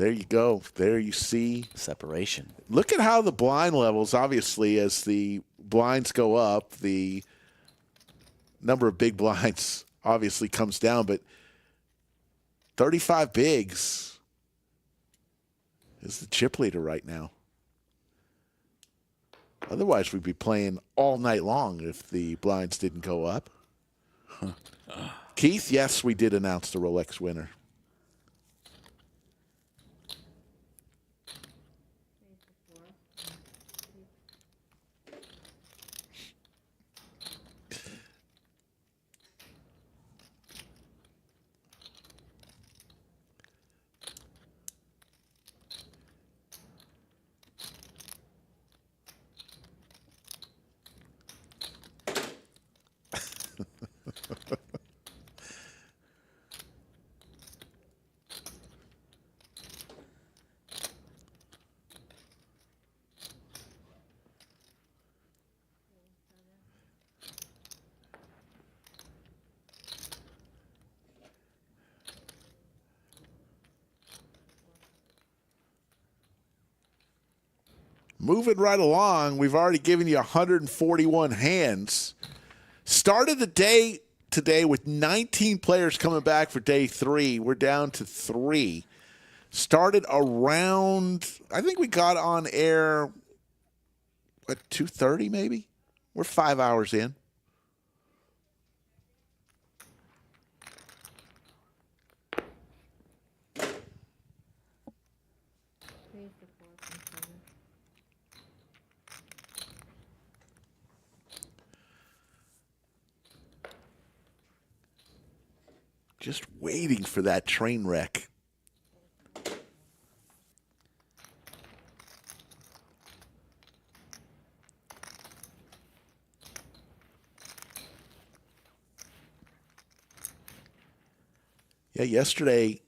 There you go. There you see. Separation. Look at how the blind levels, obviously, as the blinds go up, the number of big blinds obviously comes down, but 35 bigs is the chip leader right now. Otherwise, we'd be playing all night long if the blinds didn't go up. Keith, yes, we did announce the Rolex winner. Moving right along, we've already given you 141 hands. Started the day today with 19 players coming back for day 3. We're down to 3. Started around, I think we got on air at 2:30 maybe? We're 5 hours in. Just waiting for that train wreck. Yeah, yesterday,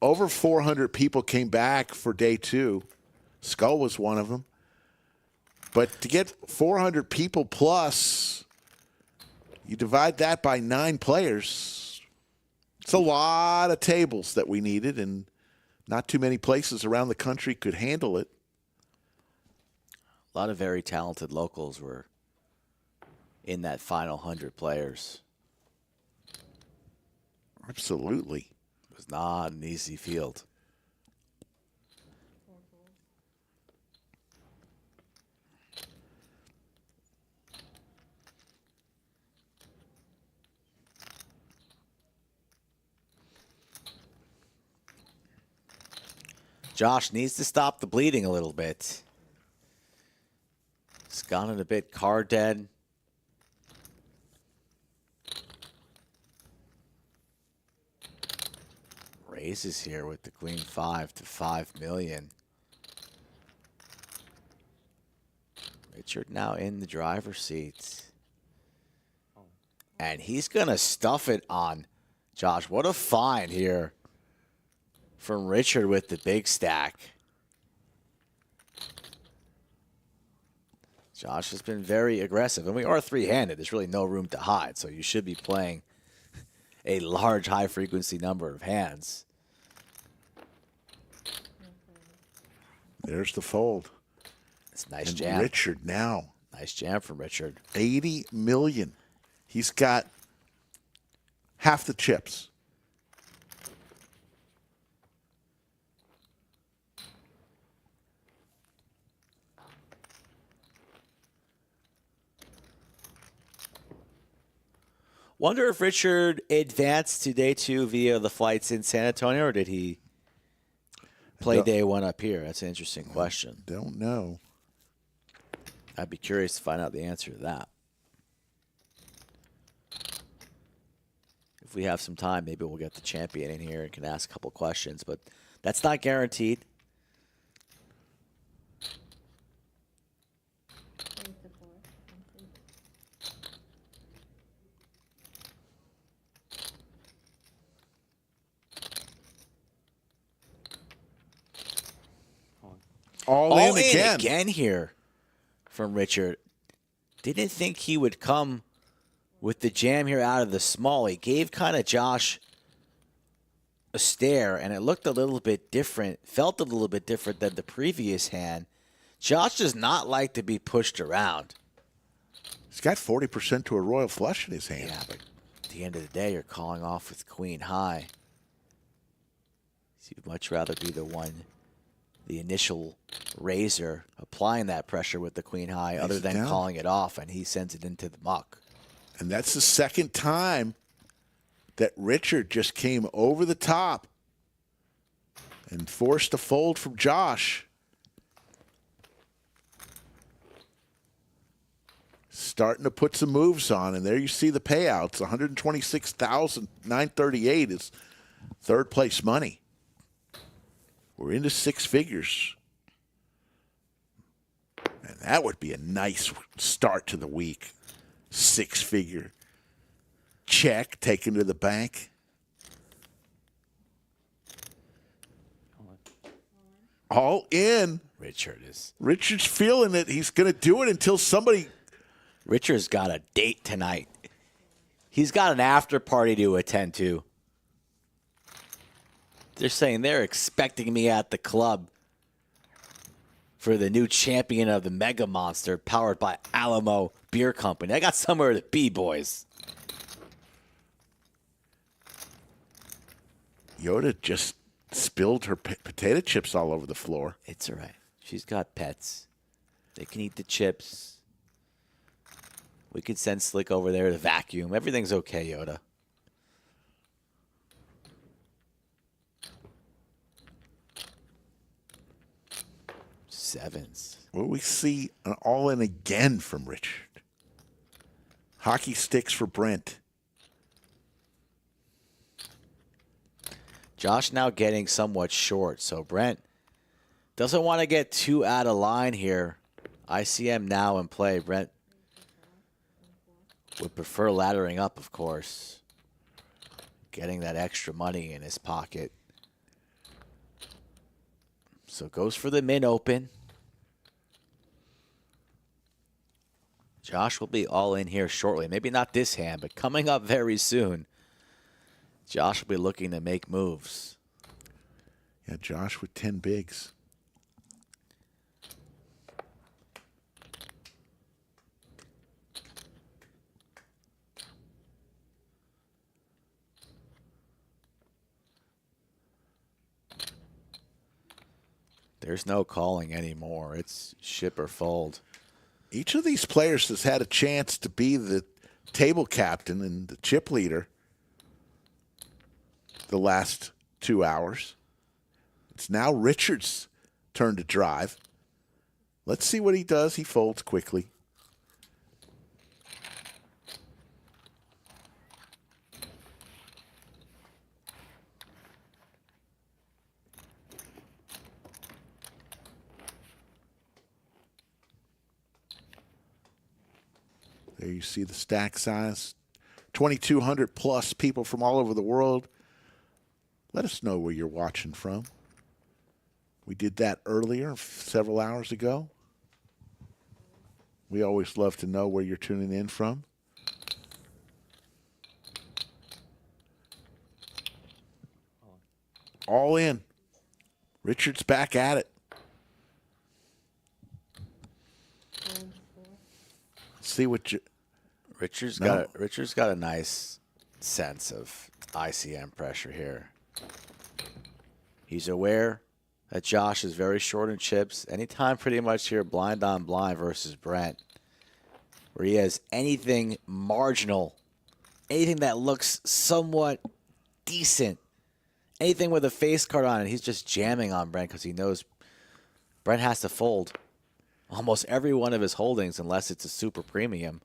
over 400 people came back for day 2. Skull was one of them. But to get 400 people plus, you divide that by 9 players. It's a lot of tables that we needed, and not too many places around the country could handle it. A lot of very talented locals were in that final 100 players. Absolutely. It was not an easy field. Josh needs to stop the bleeding a little bit. He's gone in a bit card dead. Raises here with the queen 5 to 5 million. Richard now in the driver's seat. And he's going to stuff it on Josh. What a find here from Richard with the big stack. Josh has been very aggressive. And we are three-handed. There's really no room to hide. So you should be playing a large, high-frequency number of hands. There's the fold. It's a nice and jam. Richard now. Nice jam from Richard. 80 million. He's got half the chips. Wonder if Richard advanced to day 2 via the flights in San Antonio, or did he play day 1 up here? That's an interesting question. Don't know. I'd be curious to find out the answer to that. If we have some time, maybe we'll get the champion in here and can ask a couple questions, but that's not guaranteed. All in again here from Richard. Didn't think he would come with the jam here out of the small. He gave kind of Josh a stare, and it looked a little bit different, felt a little bit different than the previous hand. Josh does not like to be pushed around. He's got 40% to a royal flush in his hand. Yeah, but at the end of the day, you're calling off with queen high. So you'd much rather be the initial raiser, applying that pressure with the queen high, other than calling it off, and he sends it into the muck. And that's the second time that Richard just came over the top and forced a fold from Josh. Starting to put some moves on, and there you see the payouts. $126,938 is third place money. We're into six figures. And that would be a nice start to the week. Six-figure check taken to the bank. All in. Richard's feeling it. He's going to do it until somebody... Richard's got a date tonight. He's got an after party to attend to. They're saying they're expecting me at the club for the new champion of the Mega Monster powered by Alamo Beer Company. I got somewhere to be, boys. Yoda just spilled her potato chips all over the floor. It's all right. She's got pets. They can eat the chips. We could send Slick over there to vacuum. Everything's okay, Yoda. Sevens. Will we see an all-in again from Richard? Hockey sticks for Brent. Josh now getting somewhat short, so Brent doesn't want to get too out of line here. ICM now in play. Brent would prefer laddering up, of course. Getting that extra money in his pocket. So goes for the min open. Josh will be all in here shortly. Maybe not this hand, but coming up very soon. Josh will be looking to make moves. Yeah, Josh with 10 bigs. There's no calling anymore. It's ship or fold. Each of these players has had a chance to be the table captain and the chip leader the last 2 hours. It's now Richard's turn to drive. Let's see what he does. He folds quickly. There you see the stack size. 2,200 plus people from all over the world. Let us know where you're watching from. We did that earlier, several hours ago. We always love to know where you're tuning in from. All in. Richard's back at it. See what you... Richard's got a nice sense of ICM pressure here. He's aware that Josh is very short in chips. Anytime pretty much here, blind on blind versus Brent, where he has anything marginal, anything that looks somewhat decent, anything with a face card on it, he's just jamming on Brent because he knows Brent has to fold almost every one of his holdings unless it's a super premium.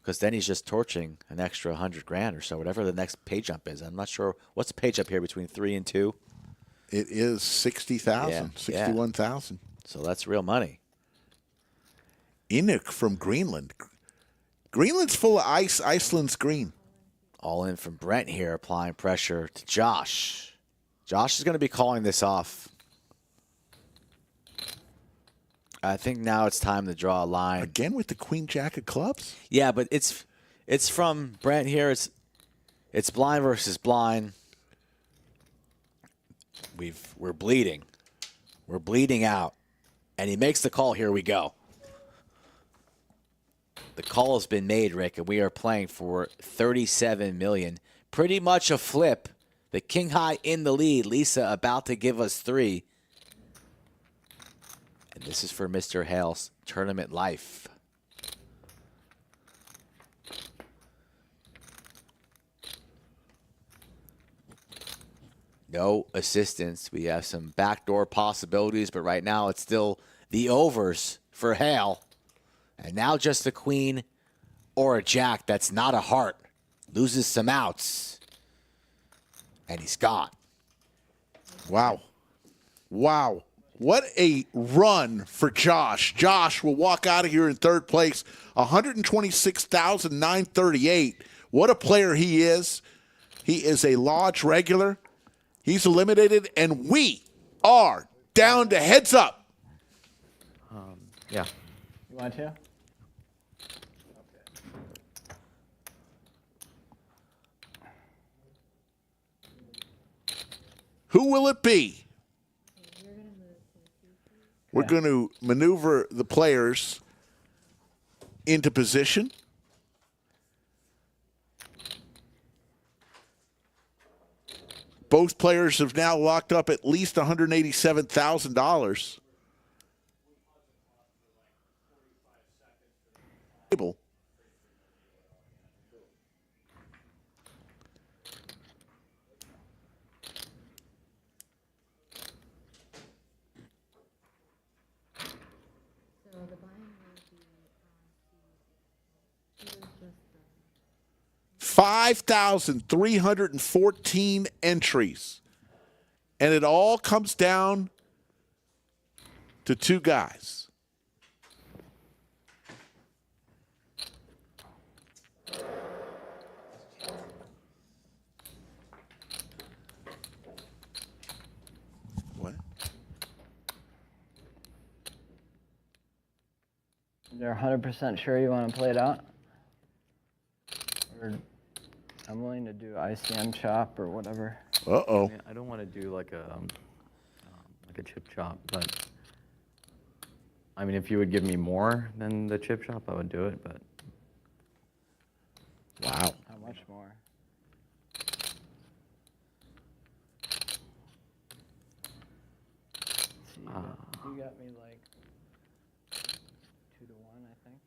Because then he's just torching an extra 100 grand or so, whatever the next pay jump is. I'm not sure. What's the pay jump here between 3 and 2? It is 60,000, 61,000. So that's real money. Inuk from Greenland. Greenland's full of ice. Iceland's green. All in from Brent here, applying pressure to Josh. Josh is going to be calling this off. I think now it's time to draw a line. Again with the queen jack of clubs? Yeah, but it's from Brent here. It's blind versus blind. We're bleeding. We're bleeding out. And he makes the call. Here we go. The call has been made, Rick, and we are playing for $37 million. Pretty much a flip. The king high in the lead. Lisa about to give us 3. And this is for Mr. Hale's tournament life. No assistance. We have some backdoor possibilities, but right now it's still the overs for Hale. And now just a queen or a jack. That's not a heart. Loses some outs. And he's gone. Wow. Wow. What a run for Josh. Josh will walk out of here in third place, 126,938. What a player he is. He is a Lodge regular. He's eliminated, and we are down to heads up. Yeah. You want to? Who will it be? We're going to maneuver the players into position. Both players have now locked up at least $187,000. $5,314 entries. And it all comes down to 2 guys. What? You're 100% sure you want to play it out? Or I'm willing to do ICM chop or whatever. Uh-oh. I mean, I don't want to do like a chip chop, but I mean, if you would give me more than the chip chop, I would do it, but. Wow. How much more? See, you got me like 2 to 1, I think.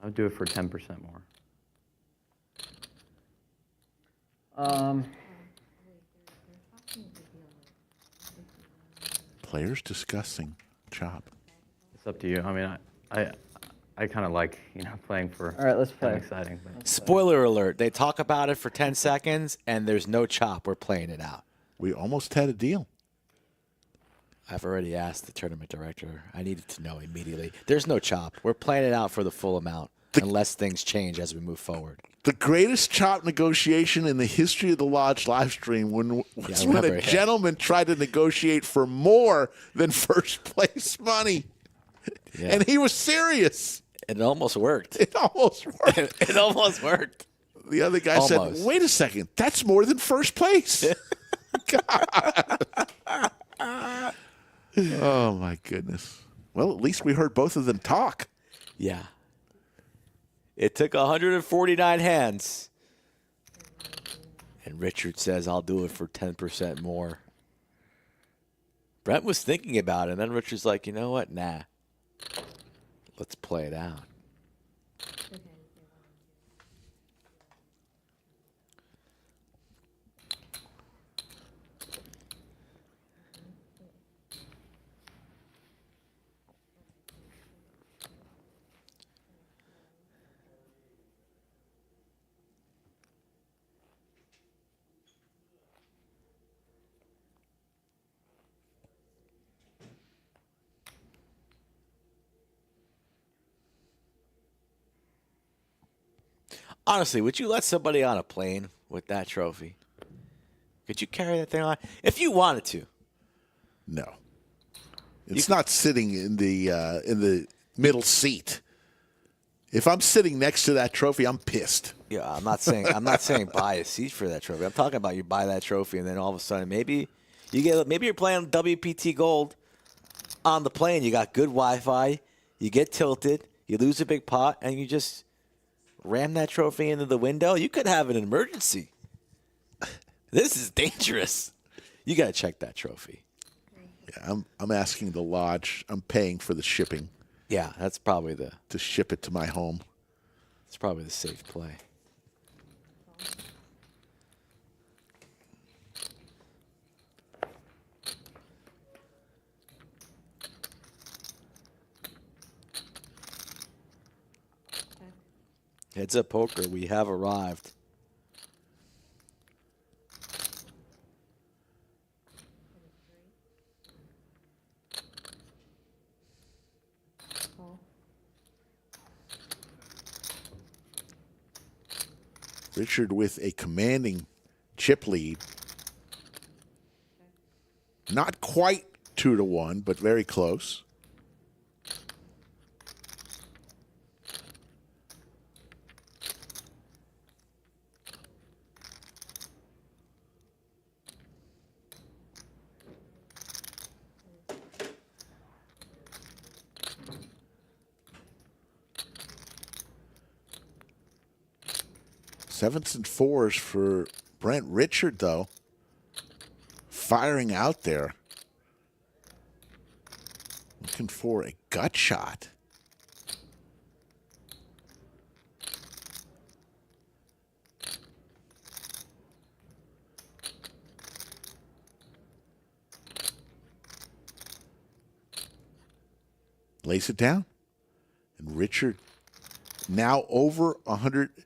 I would do it for 10% more. Players discussing chop. It's up to you. I mean, I kind of like, playing for. All right, let's play. Exciting. But. Spoiler alert. They talk about it for 10 seconds, and there's no chop. We're playing it out. We almost had a deal. I've already asked the tournament director. I needed to know immediately. There's no chop. We're playing it out for the full amount, unless things change as we move forward. The greatest chop negotiation in the history of the Lodge live stream was when a gentleman tried to negotiate for more than first place money. Yeah. And he was serious. It almost worked. It almost worked. It almost worked. The other guy said, wait a second, that's more than first place. God. Oh, my goodness. Well, at least we heard both of them talk. Yeah. It took 149 hands. And Richard says, I'll do it for 10% more. Brent was thinking about it, and then Richard's like, you know what? Nah. Let's play it out. Honestly, would you let somebody on a plane with that trophy? Could you carry that thing on? If you wanted to. No. It's not sitting in the middle seat. If I'm sitting next to that trophy, I'm pissed. Yeah, I'm not saying buy a seat for that trophy. I'm talking about you buy that trophy and then all of a sudden maybe you're playing WPT Gold on the plane. You got good Wi-Fi. You get tilted. You lose a big pot, and you just ram that trophy into the window. You could have an emergency. This is dangerous. You got to check that trophy. Yeah, I'm asking the lodge. I'm paying for the shipping. Yeah, that's probably to ship it to my home. It's probably the safe play. Heads up poker, we have arrived. Richard with a commanding chip lead. Not quite 2-1, but very close. Sevens and fours for Brent. Richard, though, firing out there. Looking for a gut shot. Lays it down. And Richard now over 106.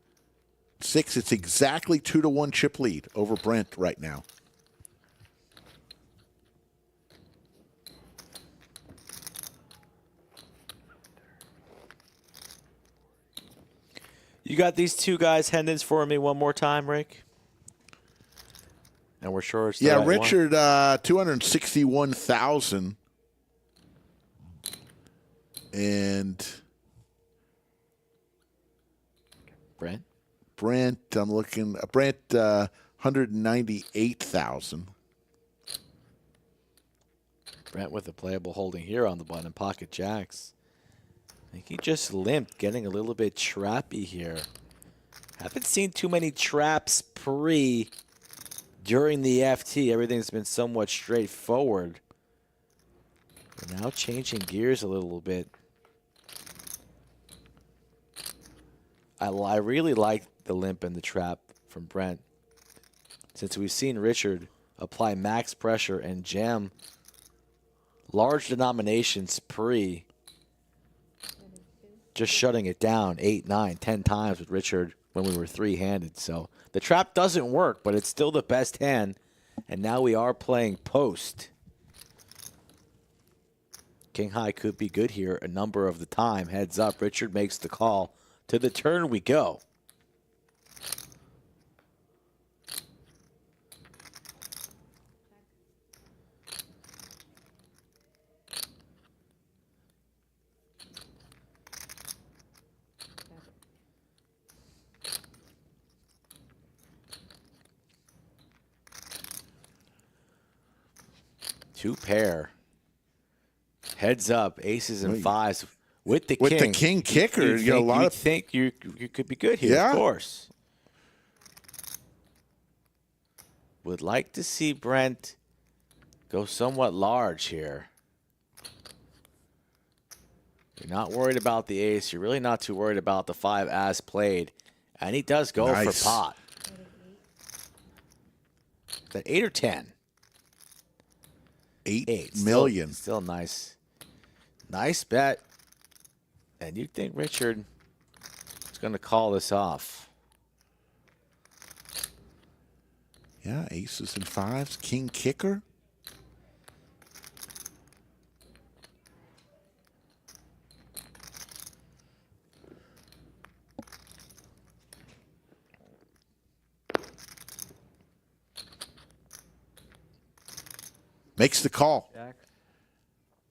It's exactly 2-1 chip lead over Brent right now. You got these two guys' Hendons for me one more time, Rick? And we're sure it's the right Richard, 261,000. And Brent, I'm looking. Brent, 198,000. Brent with a playable holding here on the button, pocket jacks. I think he just limped, getting a little bit trappy here. Haven't seen too many traps during the FT. Everything's been somewhat straightforward. But now changing gears a little bit. I really like the limp and the trap from Brent. Since we've seen Richard apply max pressure and jam large denominations just shutting it down 8, 9, 10 times with Richard when we were three-handed. So the trap doesn't work, but it's still the best hand. And now we are playing post. King high could be good here a number of the time. Heads up, Richard makes the call. To the turn we go. Two pair. Heads up, aces and fives. With the king kicker, you got a lot of think you could be good here, of course. Would like to see Brent go somewhat large here. You're not worried about the ace. You're really not too worried about the 5 as played. And he does go for pot. Is that 8 or 10? 8 million. Still nice. Nice bet. And you'd think Richard is going to call this off. Yeah, aces and fives. King kicker. Makes the call. Jack.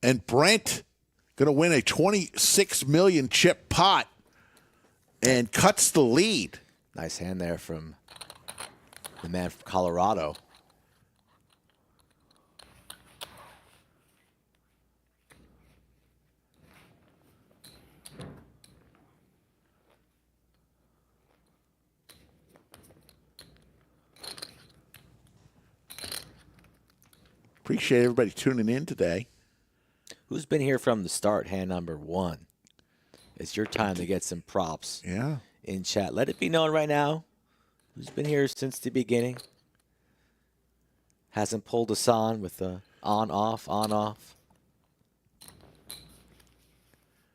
And Brent going to win a 26 million chip pot and cuts the lead. Nice hand there from the man from Colorado. Appreciate everybody tuning in today. Who's been here from the start? Hand number 1. It's your time to get some props. Yeah. In chat. Let it be known right now who's been here since the beginning. Hasn't pulled us on with the on-off, on-off.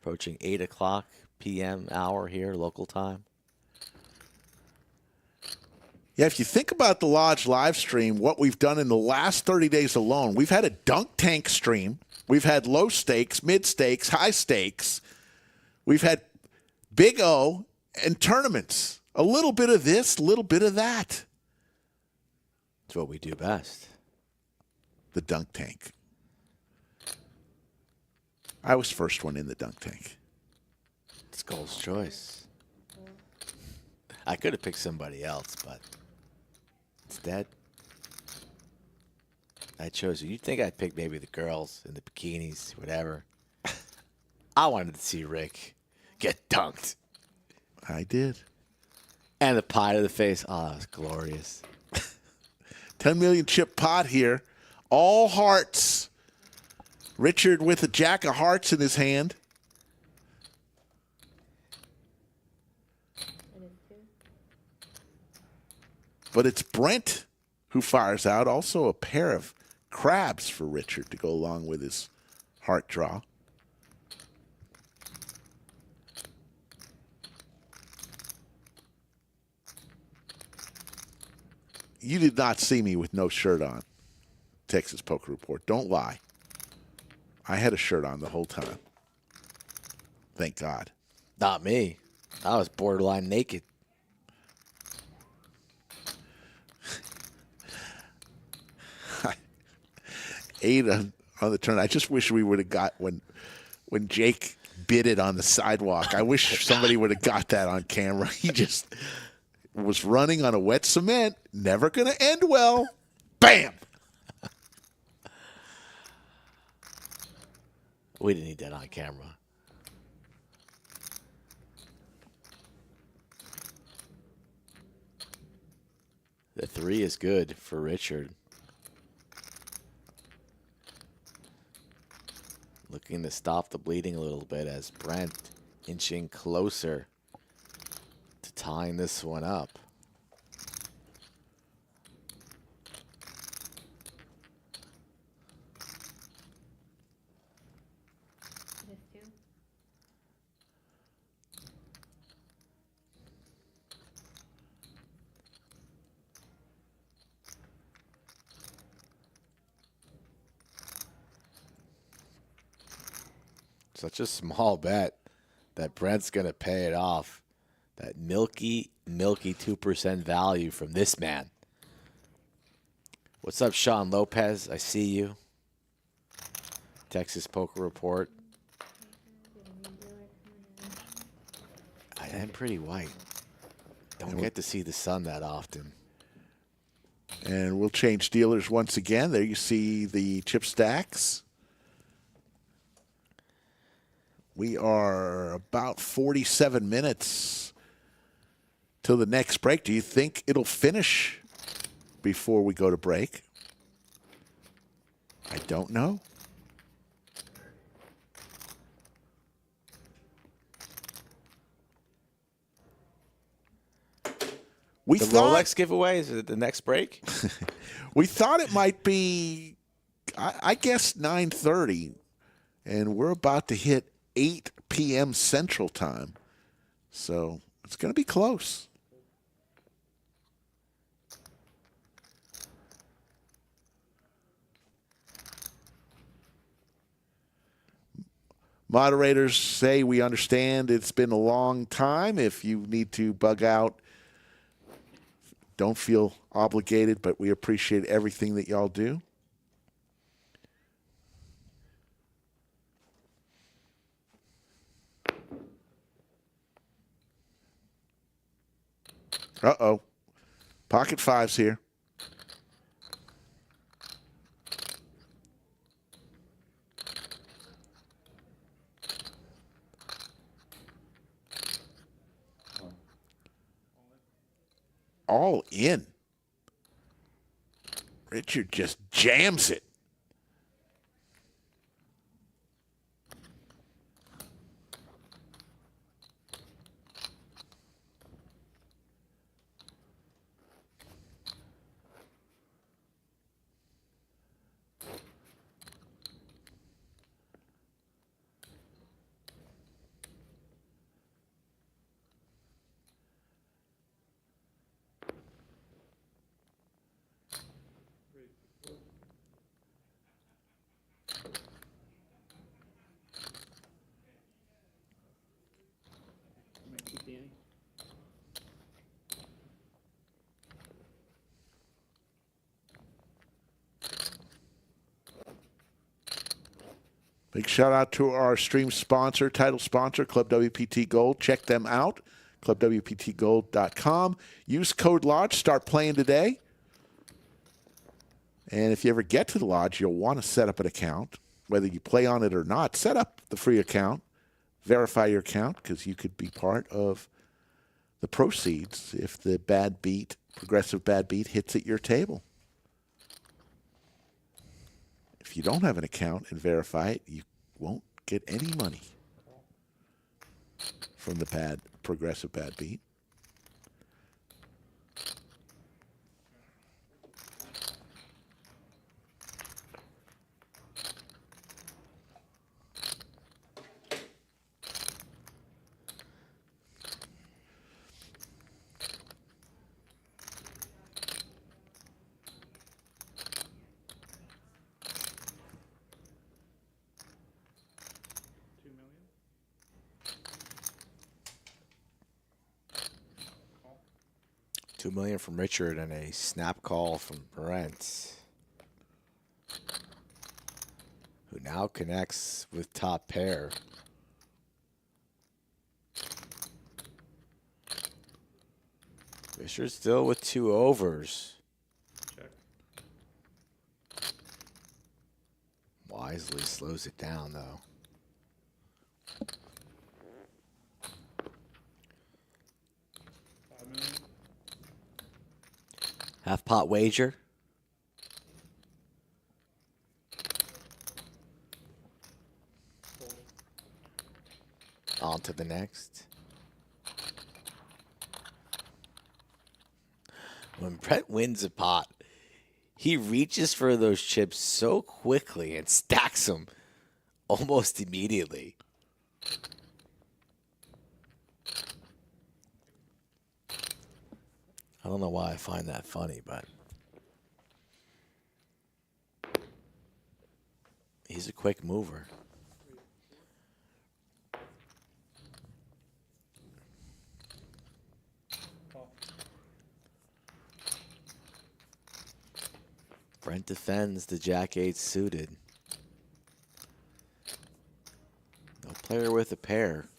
Approaching 8 o'clock p.m. hour here, local time. Yeah, if you think about the Lodge live stream, what we've done in the last 30 days alone, we've had a dunk tank stream. We've had low stakes, mid stakes, high stakes. We've had Big O and tournaments. A little bit of this, a little bit of that. It's what we do best. The dunk tank. I was first one in the dunk tank. It's Gold's choice. I could have picked somebody else, but instead, I chose you. You'd think I'd pick maybe the girls in the bikinis, whatever. I wanted to see Rick get dunked. I did. And the pie to the face. Oh, that was glorious. 10 million chip pot here. All hearts. Richard with a jack of hearts in his hand. But it's Brent who fires out. Also a pair of crabs for Richard to go along with his heart draw. You did not see me with no shirt on. Texas Poker Report. Don't lie. I had a shirt on the whole time. Thank God. Not me. I was borderline naked. Eight on the turn. I just wish we would have got when Jake bid it on the sidewalk. I wish somebody would have got that on camera. He just was running on a wet cement. Never going to end well. Bam! We didn't need that on camera. The 3 is good for Richard. Looking to stop the bleeding a little bit as Brent inching closer to tying this one up. Such a small bet that Brent's going to pay it off. That milky 2% value from this man. What's up, Sean Lopez? I see you. Texas Poker Report. I am pretty white. Don't get to see the sun that often. And we'll change dealers once again. There you see the chip stacks. We are about 47 minutes till the next break. Do you think it'll finish before we go to break? I don't know. We the thought, Rolex giveaway, is it the next break? We thought it might be, I guess, 9:30, and we're about to hit 8 p.m. Central Time. So it's going to be close. Moderators say we understand it's been a long time. If you need to bug out, don't feel obligated, but we appreciate everything that y'all do. Uh-oh. Pocket fives here. All in. Richard just jams it. Big shout out to our stream sponsor, title sponsor, Club WPT Gold. Check them out, clubwptgold.com. Use code LODGE. Start playing today. And if you ever get to the Lodge, you'll want to set up an account. Whether you play on it or not, set up the free account. Verify your account because you could be part of the proceeds if the bad beat, progressive bad beat, hits at your table. If you don't have an account and verify it, you won't get any money from the progressive bad beat. $2 million from Richard and a snap call from Brent, who now connects with top pair. Fisher still with 2 overs. Check. Wisely slows it down, though. Half pot wager. On to the next. When Brett wins a pot, he reaches for those chips so quickly and stacks them almost immediately. I don't know why I find that funny, but he's a quick mover. Brent defends the Jack-8 suited. No player with a pair.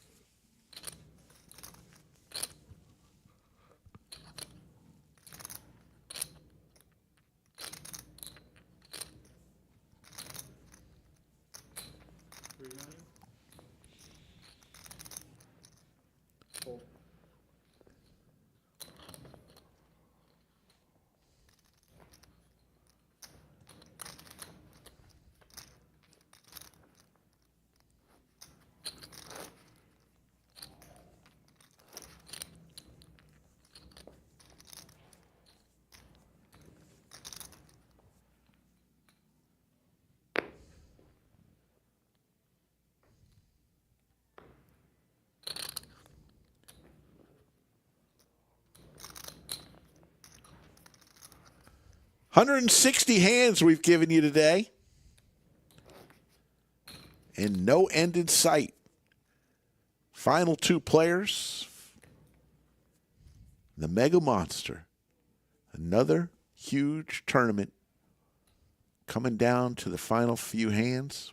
$160 hands we've given you today. And no end in sight. Final 2 players. The Mega Monster. Another huge tournament coming down to the final few hands.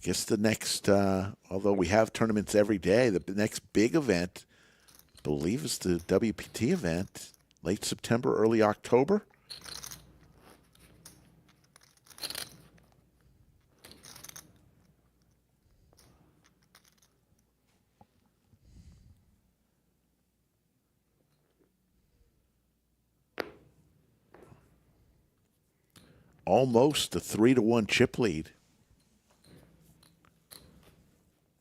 guess the next, although we have tournaments every day, the next big event, I believe, is the WPT event, late September, early October. Almost a 3-1 chip lead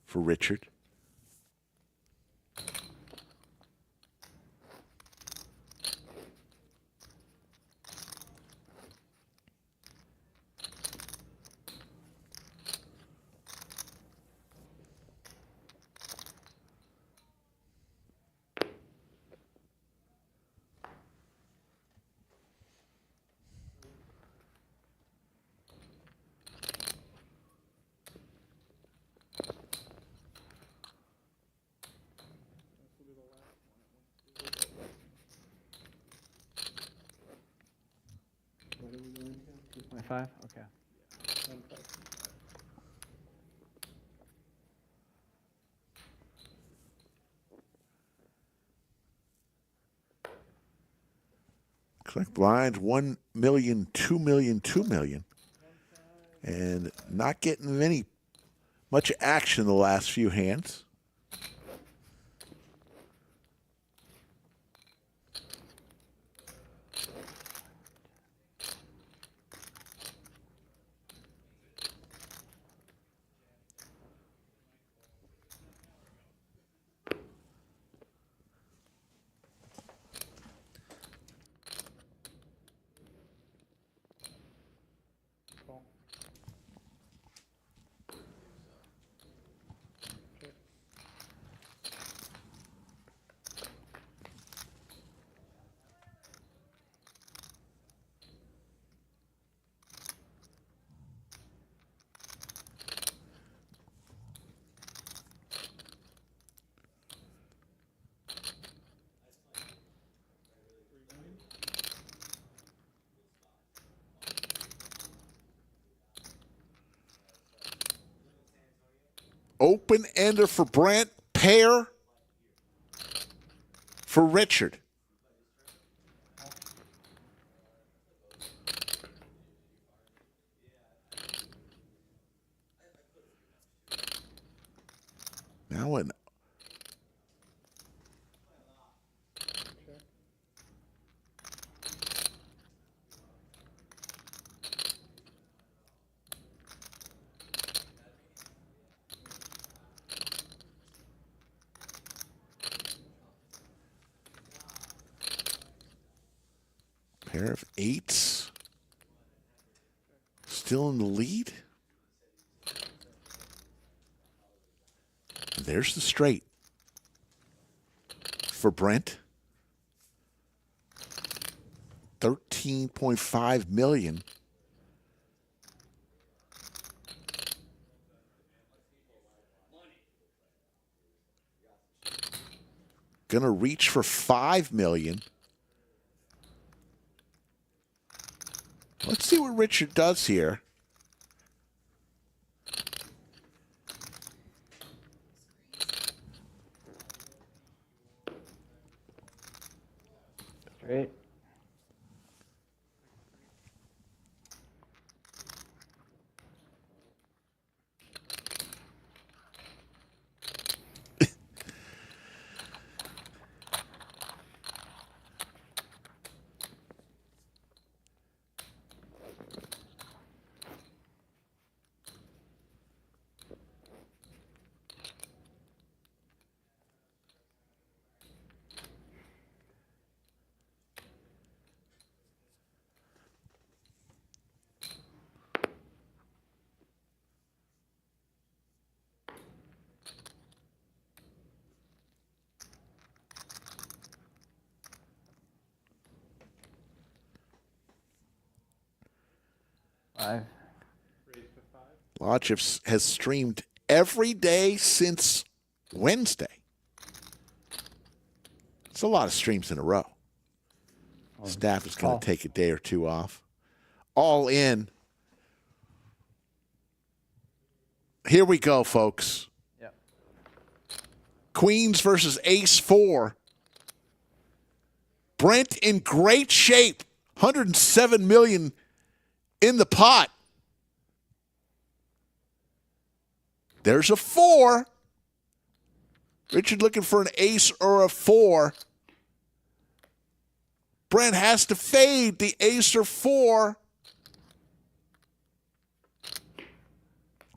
for Richard. What are we going to? 2.5? Okay. Collect blinds, 1 million, 2 million, 2 million. And not getting much action in the last few hands. Open ender for Brent, pair for Richard. Now an pair of eights. Still in the lead. There's the straight for Brent. 13.5 million. Gonna reach for 5 million. Let's see what Richard does here. Straight. Lodge has streamed every day since Wednesday. It's a lot of streams in a row. Staff is going to take a day or two off. All in Here we go, folks. Yep. Queens versus ace 4. Brent in great shape. 107 million in the pot. There's a 4. Richard looking for an ace or a 4. Brent has to fade the ace or 4.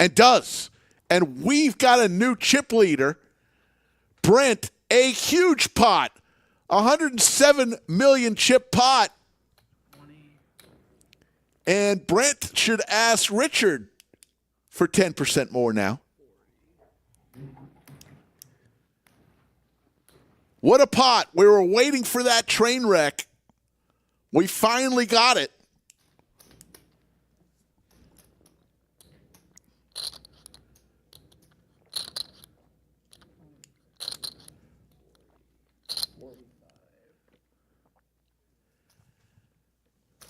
And does. And we've got a new chip leader. Brent, a huge pot. 107 million chip pot. And Brent should ask Richard for 10% more now. What a pot. We were waiting for that train wreck. We finally got it.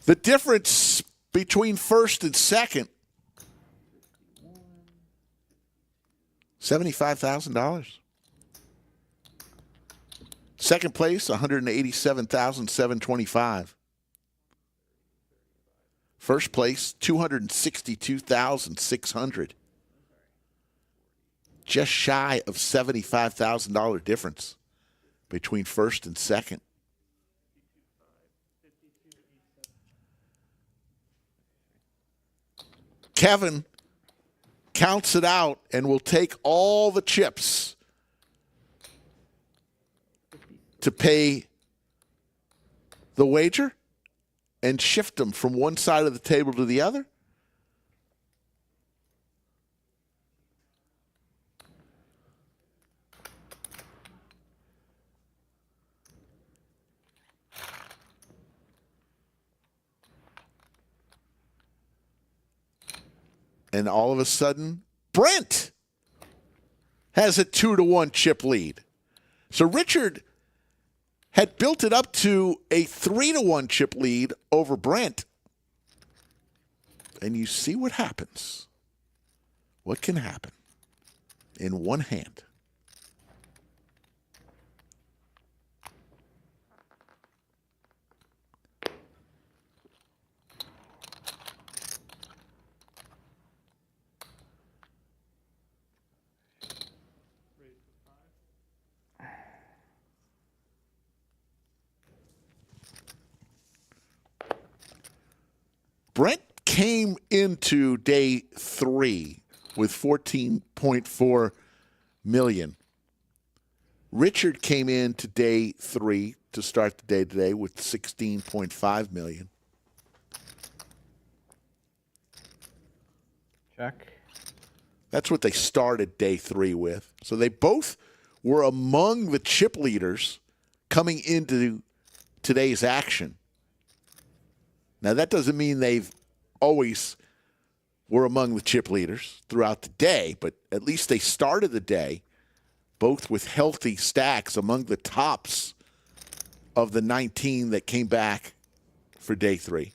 The difference between first and second, $75,000. Second place, $187,725. First place, $262,600. Just shy of $75,000 difference between first and second. Kevin counts it out and will take all the chips to pay the wager and shift them from one side of the table to the other. And all of a sudden, Brent has a 2-1 chip lead. So Richard had built it up to a 3-1 chip lead over Brent. And you see what happens. What can happen in one hand. Brent came into day 3 with 14.4 million. Richard came into day 3 to start the day today with 16.5 million. Check. That's what they started day 3 with. So they both were among the chip leaders coming into today's action. Now, that doesn't mean they've always were among the chip leaders throughout the day, but at least they started the day both with healthy stacks among the tops of the 19 that came back for day 3.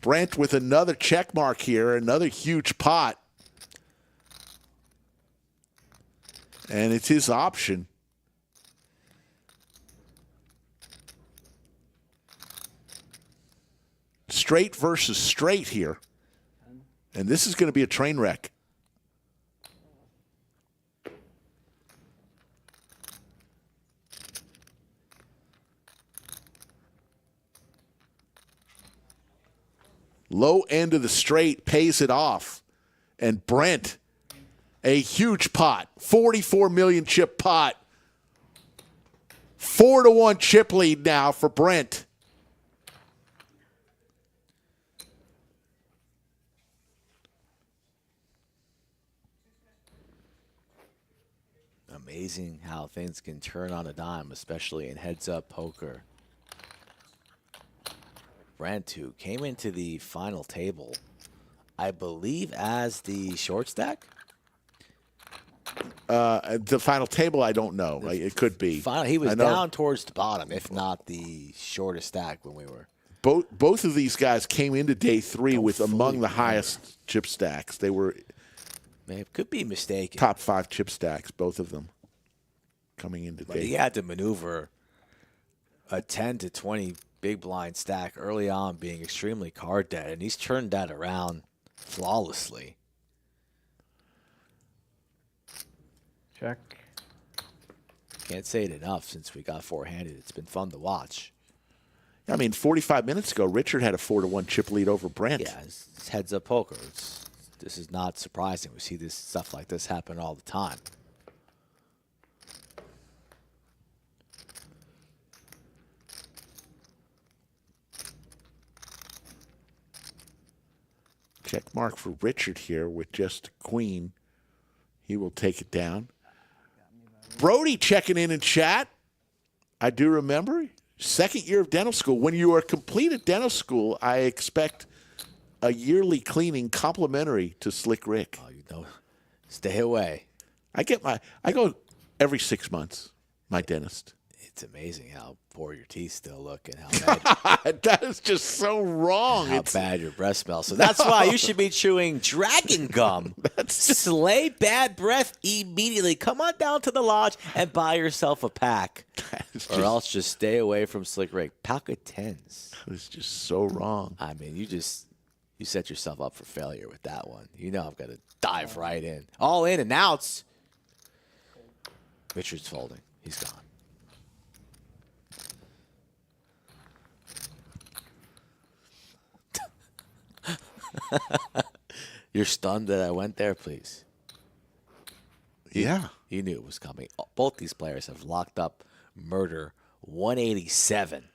Brent with another check mark here, another huge pot. And it's his option. Straight versus straight here. And this is going to be a train wreck. Low end of the straight pays it off. And Brent, a huge pot, 44 million chip pot. 4-1 chip lead now for Brent. Amazing how things can turn on a dime, especially in heads-up poker. Brent, who came into the final table, I believe, as the short stack. The final table, I don't know. It could be. He was I know down towards the bottom, if not the shortest stack when we were. both of these guys came into day 3 with among the highest chip stacks. They were. Man, could be mistaken. Top 5 chip stacks, both of them, coming into But day. he had to maneuver a 10 to 20 big blind stack early on, being extremely card dead, and he's turned that around flawlessly. Check. Can't say it enough since we got four-handed. It's been fun to watch. I mean, 45 minutes ago, Richard had a 4-1 chip lead over Brent. Yeah, it's heads-up poker. This is not surprising. We see this stuff like this happen all the time. Check mark for Richard here with just queen. He will take it down. Brody checking in chat. I do remember. Second year of dental school. When you are complete at dental school, I expect a yearly cleaning complimentary to Slick Rick. Oh, you know, stay away. I go every 6 months, my dentist. It's amazing how poor your teeth still look and how bad that is just so wrong. How bad your breath smells. So that's why you should be chewing dragon gum. Slay bad breath immediately. Come on down to the lodge and buy yourself a pack. Or else just stay away from Slick Rick. Pack of 10s. It's just so wrong. I mean, you set yourself up for failure with that one. You know I've got to dive right in. All in and outs. Richard's folding. He's gone. You're stunned that I went there, please. Yeah. You knew it was coming. Both these players have locked up murder 187.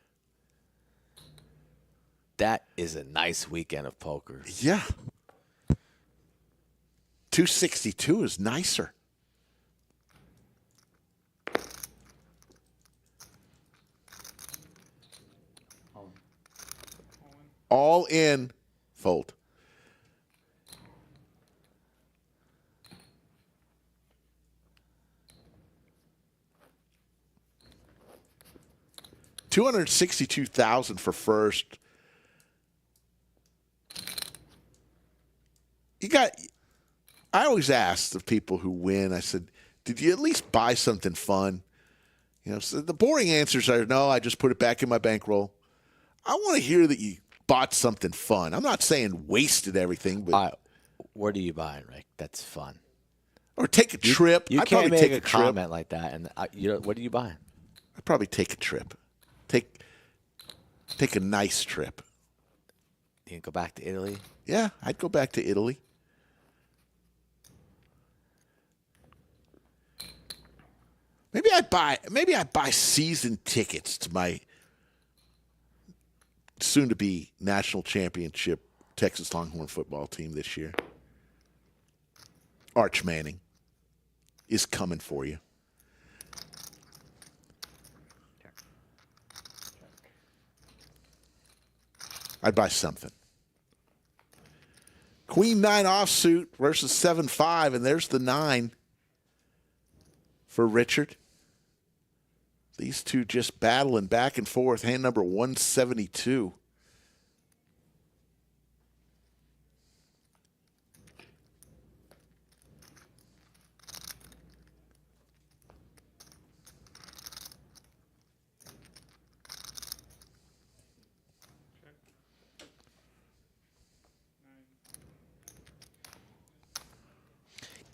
That is a nice weekend of poker. Yeah. 262 is nicer. All in, fold. $262,000 for first. I always ask the people who win, I said, did you at least buy something fun? You know, so the boring answers are, no, I just put it back in my bankroll. I want to hear that you bought something fun. I'm not saying wasted everything, but what are you buying, Rick? That's fun. Or take a trip. You I'd can't probably make take a trip. comment like that. And what are you buying? I'd probably take a trip. Take a nice trip. You can go back to Italy? Yeah, I'd go back to Italy. Maybe I buy season tickets to my soon-to-be national championship Texas Longhorn football team this year. Arch Manning is coming for you. I'd buy something. Queen 9 offsuit versus 7-5, and there's the 9 for Richard. These two just battling back and forth. Hand number 172.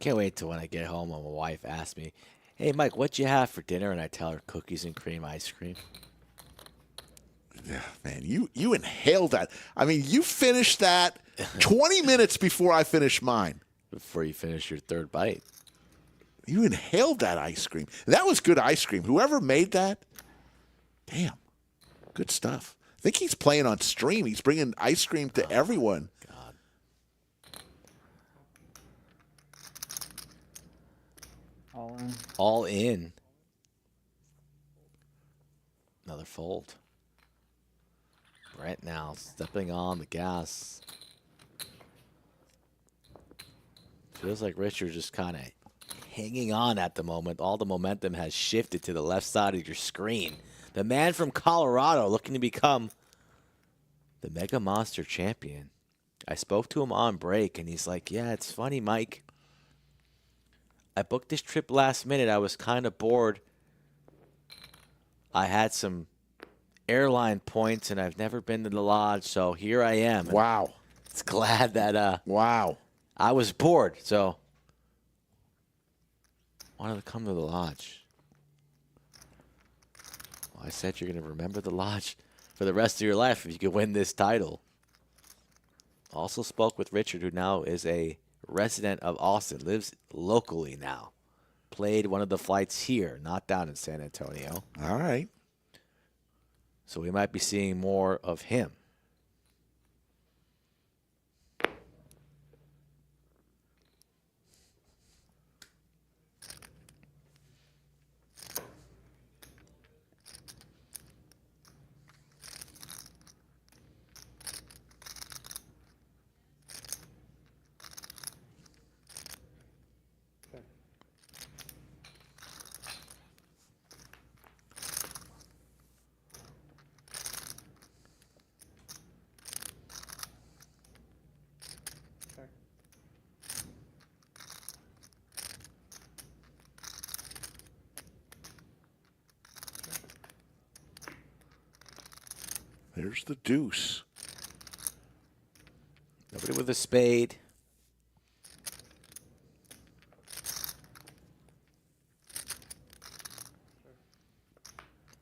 Can't wait till when I get home and my wife asks me, hey, Mike, what'd you have for dinner? And I tell her cookies and cream ice cream. Yeah, man, you inhaled that. I mean, you finished that 20 minutes before I finished mine. Before you finish your third bite. You inhaled that ice cream. That was good ice cream. Whoever made that, damn, good stuff. I think he's playing on stream. He's bringing ice cream to everyone. God. All in. All in. Another fold. Brent now stepping on the gas. Feels like Richard just kind of hanging on at the moment. All the momentum has shifted to the left side of your screen. The man from Colorado looking to become the Mega Monster champion. I spoke to him on break, and he's like, yeah, it's funny, Mike. I booked this trip last minute. I was kind of bored. I had some airline points, and I've never been to the lodge, so here I am. Wow. It's glad that wow. I was bored, so wanted to come to the lodge. Well, I said you're going to remember the lodge for the rest of your life if you could win this title. Also spoke with Richard, who now is a resident of Austin, lives locally now. Played one of the flights here, not down in San Antonio. All right. So we might be seeing more of him. There's the deuce. Nobody with a spade.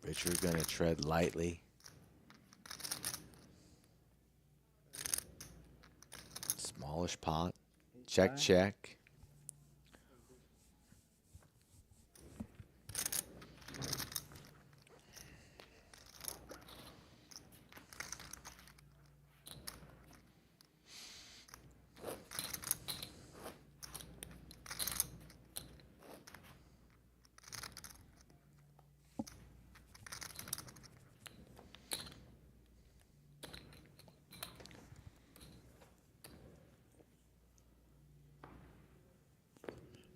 Richard going to tread lightly. Smallish pot. Check, check.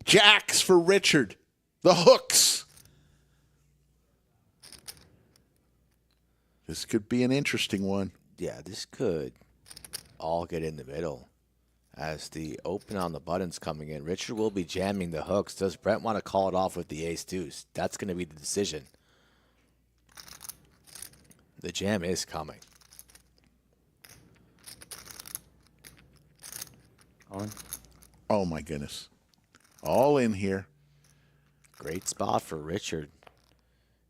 Jacks for Richard. The hooks. This could be an interesting one. Yeah, this could all get in the middle. As the open on the buttons coming in, Richard will be jamming the hooks. Does Brent want to call it off with the ace-deuce? That's going to be the decision. The jam is coming. On. Oh, my goodness. All in here. Great spot for Richard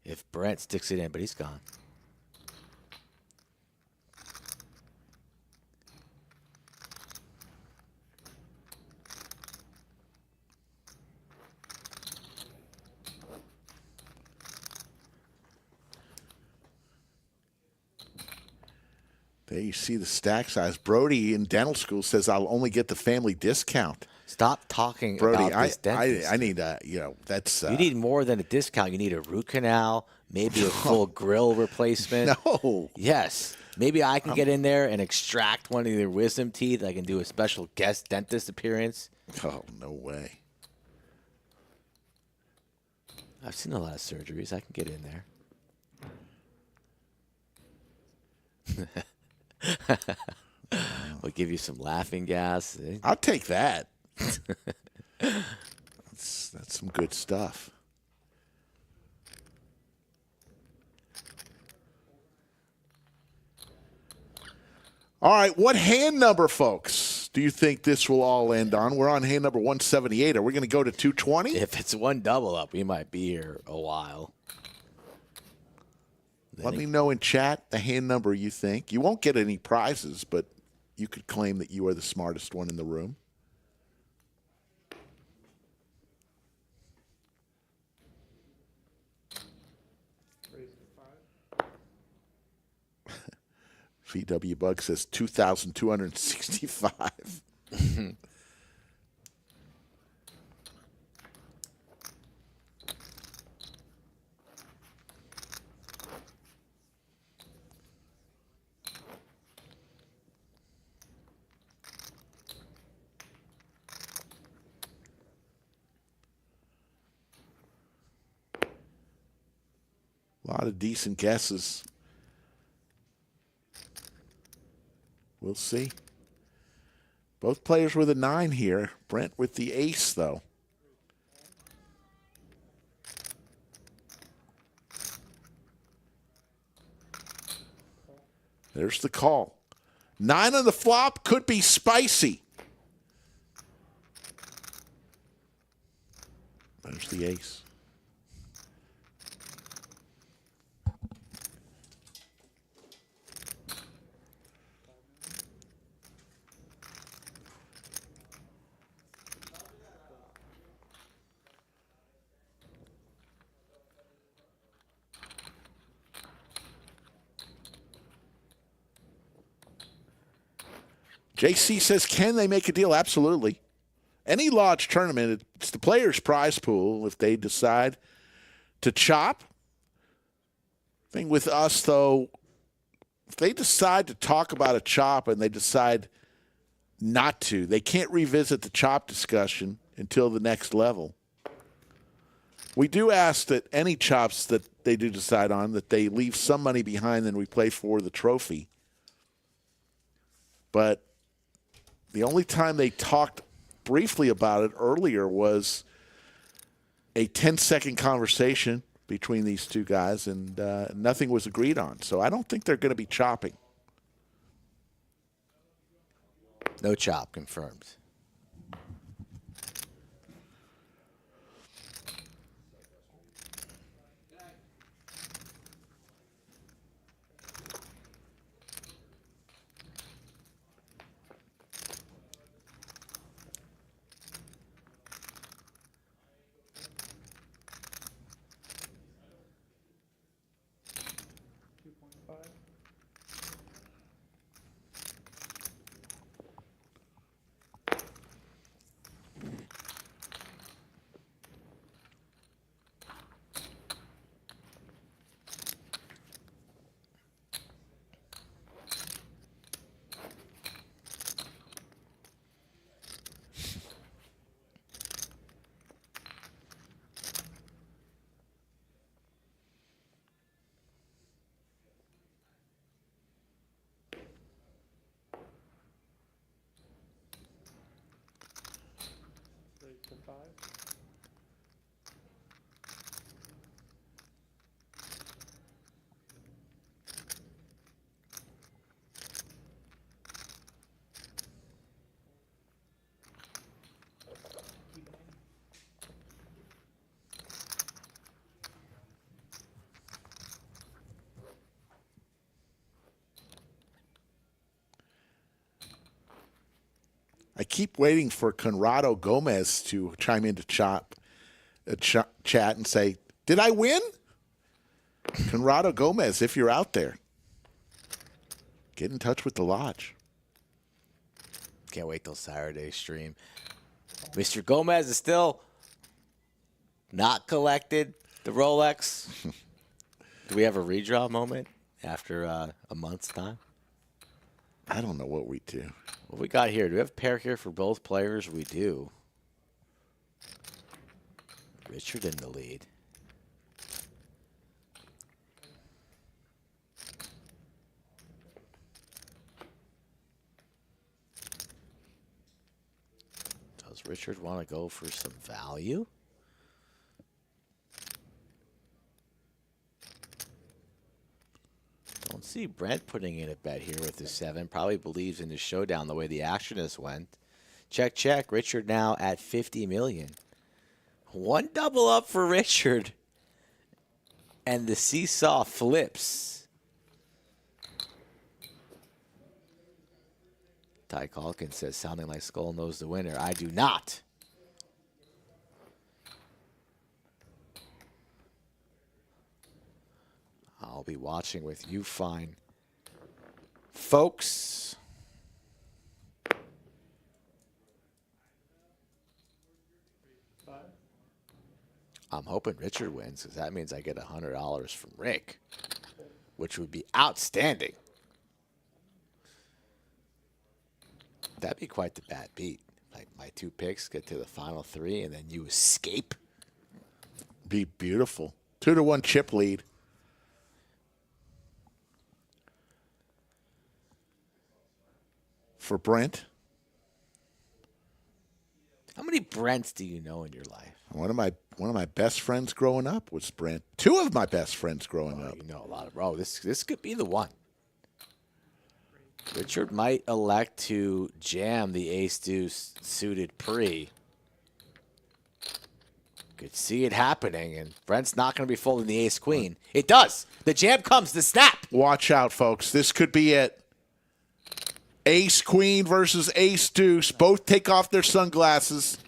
if Brent sticks it in, but he's gone. There you see the stack size. Brody in dental school says I'll only get the family discount. Stop talking Brody, about this dentist. I need a, that's... you need more than a discount. You need a root canal, maybe a full grill replacement. No. Yes. Maybe I can get in there and extract one of your wisdom teeth. I can do a special guest dentist appearance. Oh, no way. I've seen a lot of surgeries. I can get in there. We'll give you some laughing gas. I'll take that. That's some good stuff. All right, what hand number, folks, do you think this will all end on? We're on hand number 178. Are we going to go to 220? If it's one double up, we might be here a while. Let me know in chat the hand number you think. You won't get any prizes, but you could claim that you are the smartest one in the room. VW Bug says 2,265. A lot of decent guesses. We'll see. Both players with a 9 here. Brent with the ace, though. There's the call. 9 on the flop could be spicy. There's the ace. JC says, can they make a deal? Absolutely. Any lodge tournament, it's the players' prize pool if they decide to chop. Thing with us, though, if they decide to talk about a chop and they decide not to, they can't revisit the chop discussion until the next level. We do ask that any chops that they do decide on, that they leave some money behind and we play for the trophy. But the only time they talked briefly about it earlier was a 10-second conversation between these two guys, and nothing was agreed on. So I don't think they're going to be chopping. No chop confirmed. I keep waiting for Conrado Gomez to chime in to chat and say, did I win? Conrado Gomez, if you're out there, get in touch with the lodge. Can't wait till Saturday stream. Mr. Gomez is still not collected the Rolex. Do we have a redraw moment after a month's time? I don't know what we do. What we got here? Do we have a pair here for both players? We do. Richard in the lead. Does Richard want to go for some value? Don't see Brent putting in a bet here with his 7. Probably believes in the showdown the way the action has went. Check, check. Richard now at 50 million. One double up for Richard. And the seesaw flips. Ty Calkins says, sounding like Skull knows the winner. I do not. I'll be watching with you fine folks. I'm hoping Richard wins because that means I get $100 from Rick, which would be outstanding. That'd be quite the bad beat. Like my 2 picks get to the final 3 and then you escape. Be beautiful. 2-1 chip lead. for Brent. How many Brents do you know in your life? One of my best friends growing up was Brent. Two of my best friends growing up. You know a lot of this could be the one. Richard might elect to jam the ace-deuce suited pre. Could see it happening, and Brent's not going to be folding the ace-queen. It does. The jam comes, the snap. Watch out, folks. This could be it. Ace-queen versus ace-deuce. Both take off their sunglasses.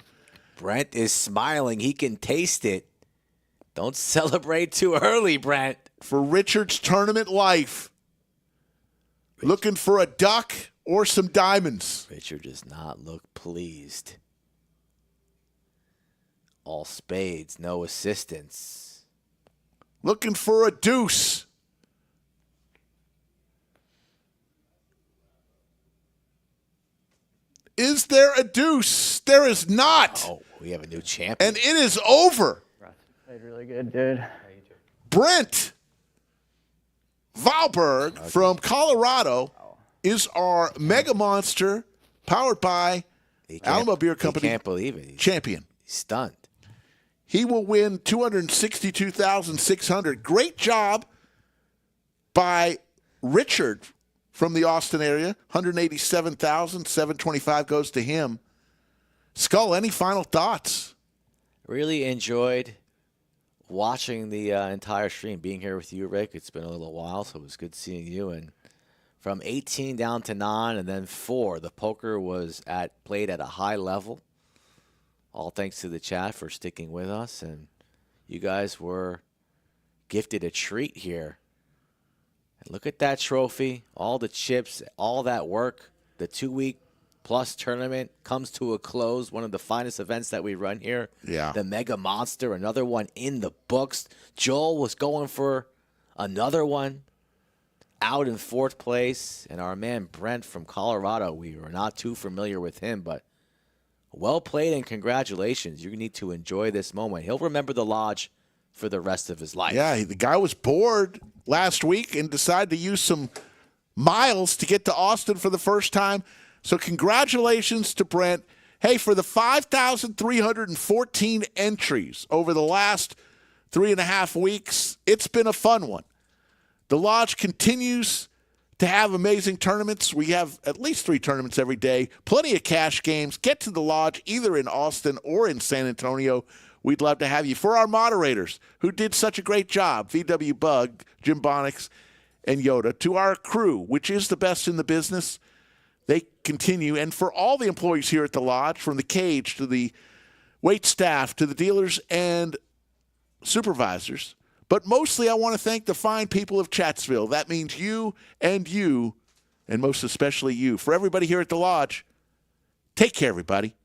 Brent is smiling. He can taste it. Don't celebrate too early, Brent. For Richard's tournament life. Looking for a duck or some diamonds. Richard does not look pleased. All spades, no assistance. Looking for a deuce. Is there a deuce? There is not. Oh, we have a new champion. And it is over. Played really good, dude. Brent Valberg from Colorado is our mega monster powered by Alamo Beer Company. He can't believe it. Champion. He's stunned. He will win $262,600. Great job by Richard from the Austin area. $187,725 goes to him. Skull, any final thoughts? Really enjoyed watching the entire stream, being here with you, Rick. It's been a little while, so it was good seeing you. And from 18 down to 9 and then 4, the poker was played at a high level. All thanks to the chat for sticking with us. And you guys were gifted a treat here. And look at that trophy, all the chips, all that work. The 2-week plus tournament comes to a close. One of the finest events that we run here. Yeah. The Mega Monster, another one in the books. Joel was going for another one out in 4th place. And our man Brent from Colorado, we were not too familiar with him, but well played and congratulations. You need to enjoy this moment. He'll remember the lodge for the rest of his life. Yeah, the guy was bored last week and decided to use some miles to get to Austin for the first time. So congratulations to Brent. Hey, for the 5,314 entries over the last 3.5 weeks, it's been a fun one. The Lodge continues to have amazing tournaments. We have at least 3 tournaments every day, plenty of cash games. Get to the Lodge either in Austin or in San Antonio. We'd love to have you. For our moderators who did such a great job, VW Bug, Jim Bonix, and Yoda, to our crew, which is the best in the business, they continue. And for all the employees here at the Lodge, from the cage to the wait staff to the dealers and supervisors, but mostly I want to thank the fine people of Chatsville. That means you, and most especially you. For everybody here at the Lodge, take care, everybody.